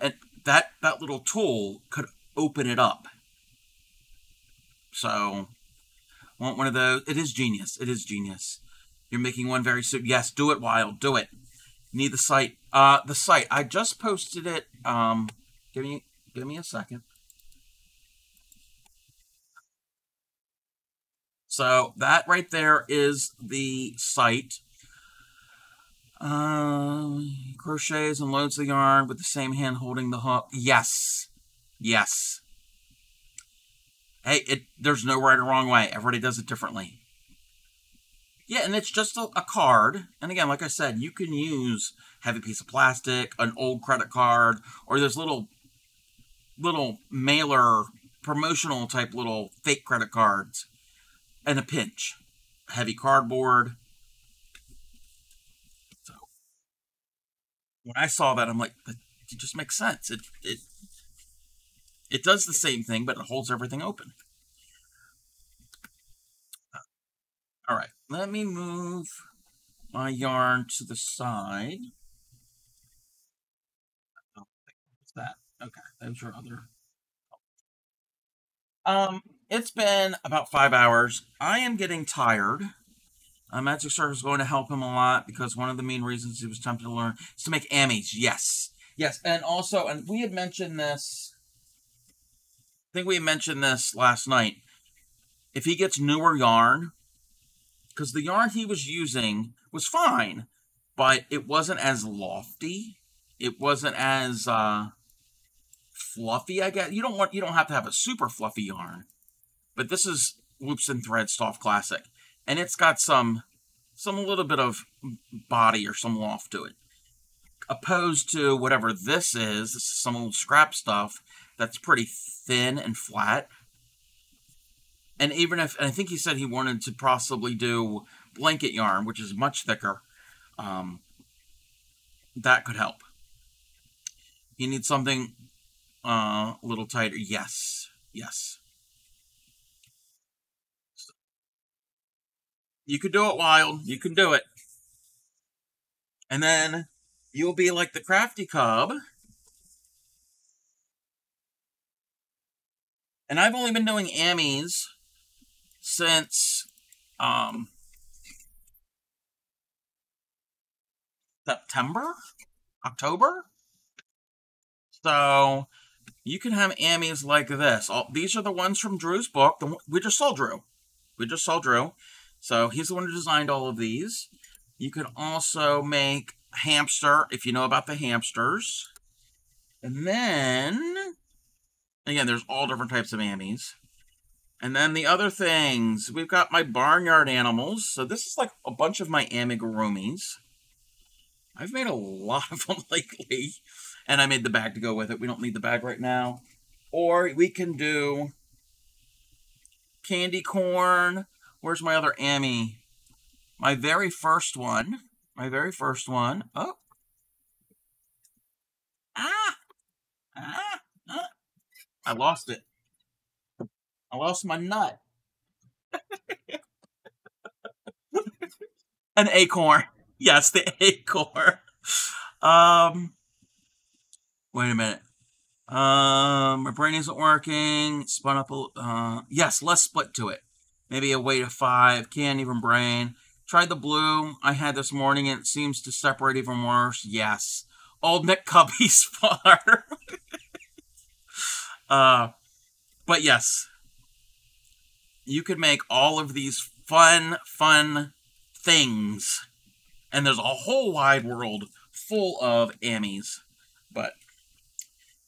and that little tool could open it up. So, want one of those? It is genius. You're making one very soon. Yes, do it, Wild. Do it. Need the site. The site. I just posted it. Give me a second. So that right there is the site. Crochets and loads the yarn with the same hand holding the hook. Yes. Hey, there's no right or wrong way. Everybody does it differently. Yeah, and it's just a card. And again, like I said, you can use heavy piece of plastic, an old credit card, or those little mailer promotional type little fake credit cards, and a pinch. Heavy cardboard. So when I saw that, I'm like, it just makes sense. It does the same thing, but it holds everything open. All right, let me move my yarn to the side. Oh, what's that? Okay, those are other. It's been about 5 hours. I am getting tired. Magic Circle is going to help him a lot because one of the main reasons he was tempted to learn is to make ammies. Yes. Yes, and also, and we had mentioned this, I think we mentioned this last night. If he gets newer yarn, because the yarn he was using was fine, but it wasn't as lofty. It wasn't as fluffy, I guess. You don't have to have a super fluffy yarn, but this is Loops and Thread Soft Classic, and it's got some little bit of body or some loft to it, opposed to whatever this is. This is some old scrap stuff that's pretty thin and flat. And even if, and I think he said he wanted to possibly do blanket yarn, which is much thicker, that could help. He needs something a little tighter. Yes. Yes. You could do it, Wild. You can do it. And then you'll be like the Crafty Cub. And I've only been doing ammies since September? October? So you can have ammies like this. These are the ones from Drew's book. We just saw Drew. So he's the one who designed all of these. You can also make hamster, if you know about the hamsters. And then, again, there's all different types of ammies. And then the other things, we've got my barnyard animals. So this is like a bunch of my amigurumis. I've made a lot of them lately. And I made the bag to go with it. We don't need the bag right now. Or we can do candy corn. Where's my other Ammy? My very first one. Oh. I lost it. I lost my nut. An acorn. Yes, the acorn. Wait a minute. My brain isn't working. Spun up yes, less split to it. Maybe a weight of 5. Can't even brain. Tried the blue I had this morning and it seems to separate even worse. Yes. Old Nick Cubby's farm. But yes. You could make all of these fun things. And there's a whole wide world full of ammies. But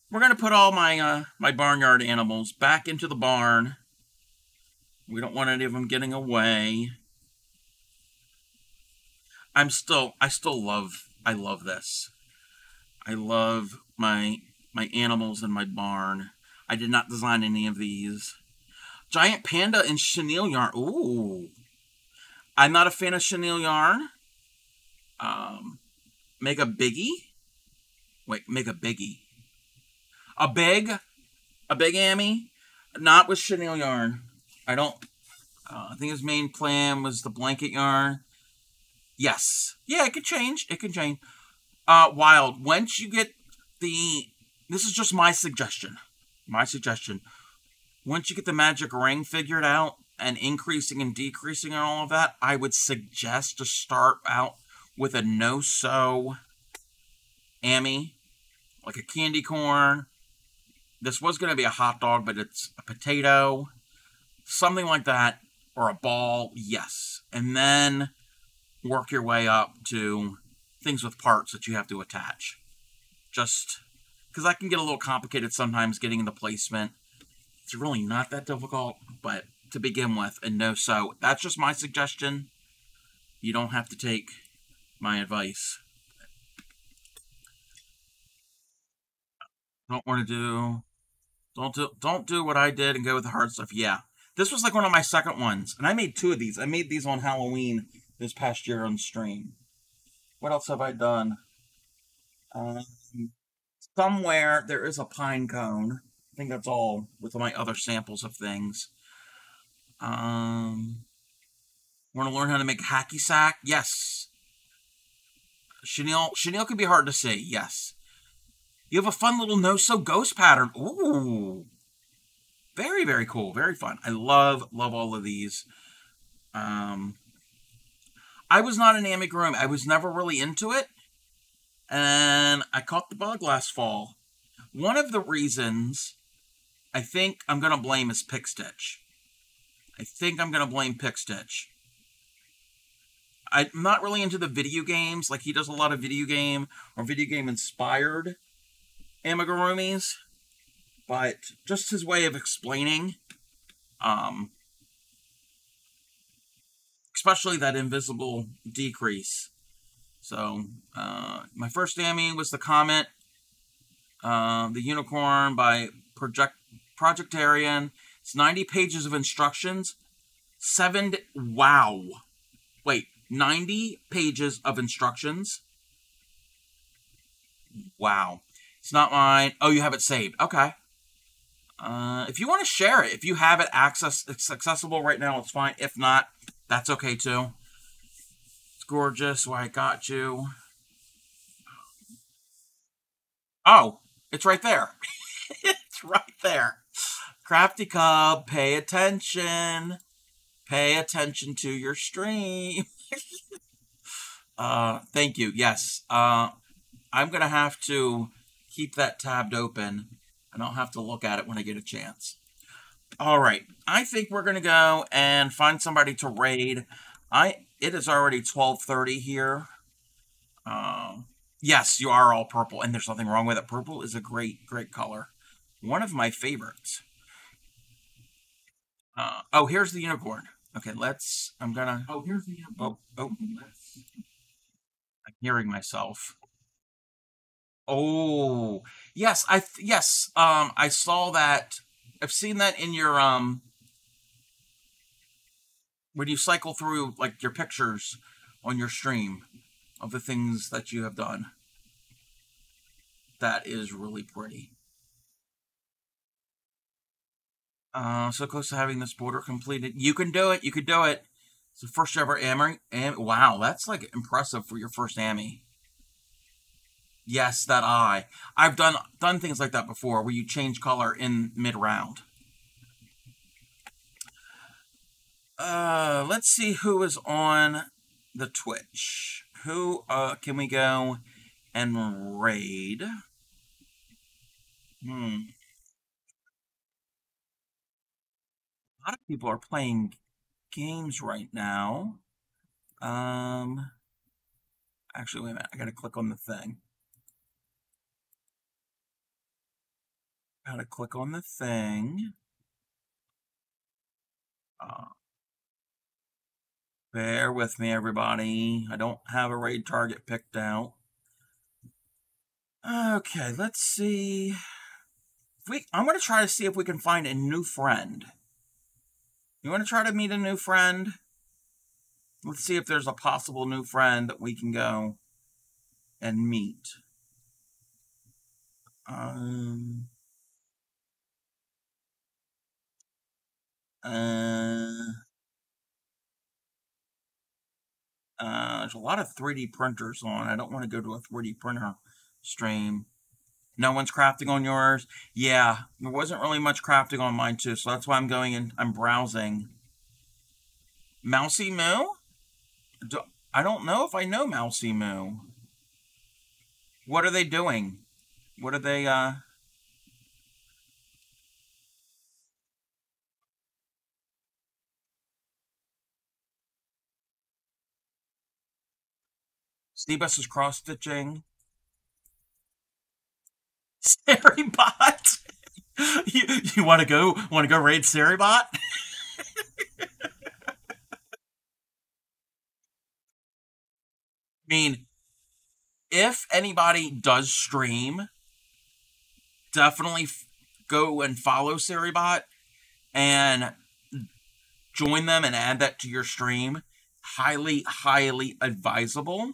we're going to put all my my barnyard animals back into the barn. We don't want any of them getting away. I love this. I love my animals in my barn. I did not design any of these. Giant panda and chenille yarn. Ooh. I'm not a fan of chenille yarn. Make a biggie. Wait, make a biggie. A big Ammy. Not with chenille yarn. I think his main plan was the blanket yarn. Yes. Yeah, it could change. Wild. Once you get this is just my suggestion. Once you get the magic ring figured out and increasing and decreasing and all of that, I would suggest to start out with a no-sew Ammy, like a candy corn. This was going to be a hot dog, but it's a potato. Something like that, or a ball, yes. And then work your way up to things with parts that you have to attach. Just because that can get a little complicated sometimes getting into placement. It's really not that difficult, but to begin with, and no-sew. That's just my suggestion. You don't have to take my advice. Don't want to do... Don't do what I did and go with the hard stuff. Yeah. This was like one of my second ones. And I made 2 of these. I made these on Halloween this past year on stream. What else have I done? Somewhere there is a pine cone. I think that's all with my other samples of things. Want to learn how to make hacky sack? Yes. Chenille can be hard to see. Yes. You have a fun little no-so ghost pattern. Ooh. Very, very cool. Very fun. I love all of these. I was not an amigurumi. I was never really into it. And I caught the bug last fall. One of the reasons I think I'm going to blame is Pick Stitch. I think I'm going to blame Pick Stitch. I'm not really into the video games. Like, he does a lot of video game or video game inspired amigurumis. But just his way of explaining, especially that invisible decrease. So, my first Ami was the Comet, the Unicorn by Projectarian. It's 90 pages of instructions. Wow. Wait, 90 pages of instructions? Wow. It's not mine. Oh, you have it saved. Okay. If you want to share it, if you have it it's accessible right now, it's fine. If not, that's okay too. It's gorgeous. Why I got you. Oh, it's right there. It's right there. Crafty Cub, pay attention. Pay attention to your stream. Thank you. Yes. I'm going to have to keep that tabbed open. And I'll have to look at it when I get a chance. All right. I think we're going to go and find somebody to raid. It is already 12:30 here. Yes, you are all purple, and there's nothing wrong with it. Purple is a great, great color. One of my favorites. Oh, here's the unicorn. Okay, I'm gonna... Oh, here's the unicorn. Oh. I'm hearing myself. Oh, yes, I saw that. I've seen that in your, when you cycle through, like, your pictures on your stream of the things that you have done. That is really pretty. So close to having this border completed. You can do it. You could do it. It's the first ever Ami. Wow, that's, like, impressive for your first Ami. Yes, that eye. I've done things like that before, where you change color in mid-round. Let's see who is on the Twitch. Who can we go and raid? A lot of people are playing games right now. Actually, wait a minute. I gotta click on the thing. Gotta click on the thing. Bear with me, everybody. I don't have a raid target picked out. Okay, let's see. I'm going to try to see if we can find a new friend. You want to try to meet a new friend? Let's see if there's a possible new friend that we can go and meet. There's a lot of 3D printers on. I don't want to go to a 3D printer stream. No one's crafting on yours? Yeah, there wasn't really much crafting on mine too, so that's why I'm going and I'm browsing. Mousy Moo? I don't know if I know Mousy Moo. What are they doing? What are they, Stebus is cross-stitching. Seribot? you want to go raid Seribot? mean, if anybody does stream, definitely go and follow Seribot and join them and add that to your stream. Highly, highly advisable.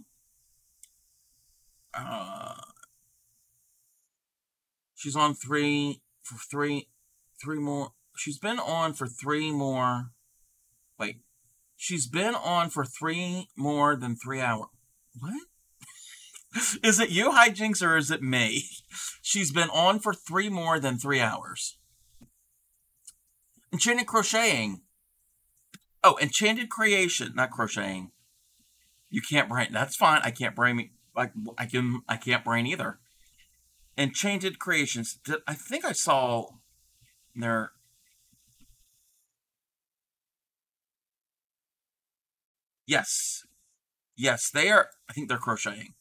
She's on three more. She's been on for 3 more. Wait. She's been on for 3 more than 3 hours. What? Is it you, Hijinks, or is it me? She's been on for 3 more than 3 hours. Enchanted crocheting. Oh, enchanted creation, not crocheting. You can't brain. That's fine. I can't brain. I can't brain either. Enchanted creations. I think I saw their. Yes. Yes, they are. I think they're crocheting.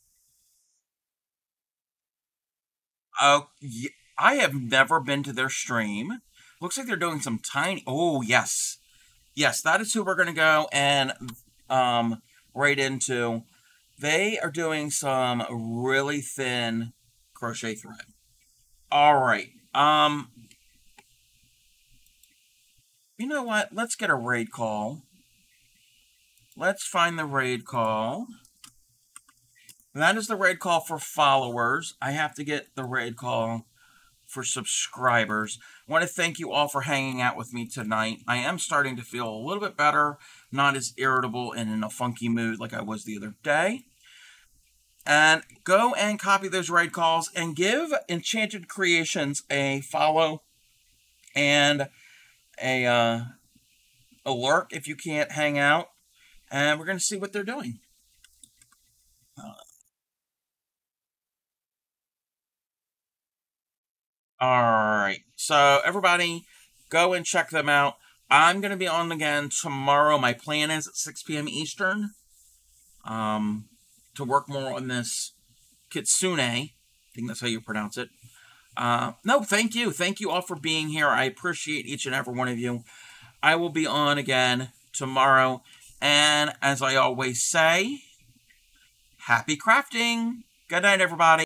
Oh, yeah, I have never been to their stream. Looks like they're doing some tiny. Oh, yes. Yes, that is who we're going to go and right into. They are doing some really thin crochet thread. All right. You know what? Let's get a raid call. Let's find the raid call. That is the raid call for followers. I have to get the raid call for subscribers. I want to thank you all for hanging out with me tonight. I am starting to feel a little bit better, not as irritable and in a funky mood like I was the other day. And go and copy those raid calls and give Enchanted Creations a follow and a lurk if you can't hang out. And we're going to see what they're doing. Alright, so everybody, go and check them out. I'm going to be on again tomorrow. My plan is at 6 p.m. Eastern to work more on this Kitsune. I think that's how you pronounce it. No, thank you. Thank you all for being here. I appreciate each and every one of you. I will be on again tomorrow. And as I always say, happy crafting. Good night, everybody.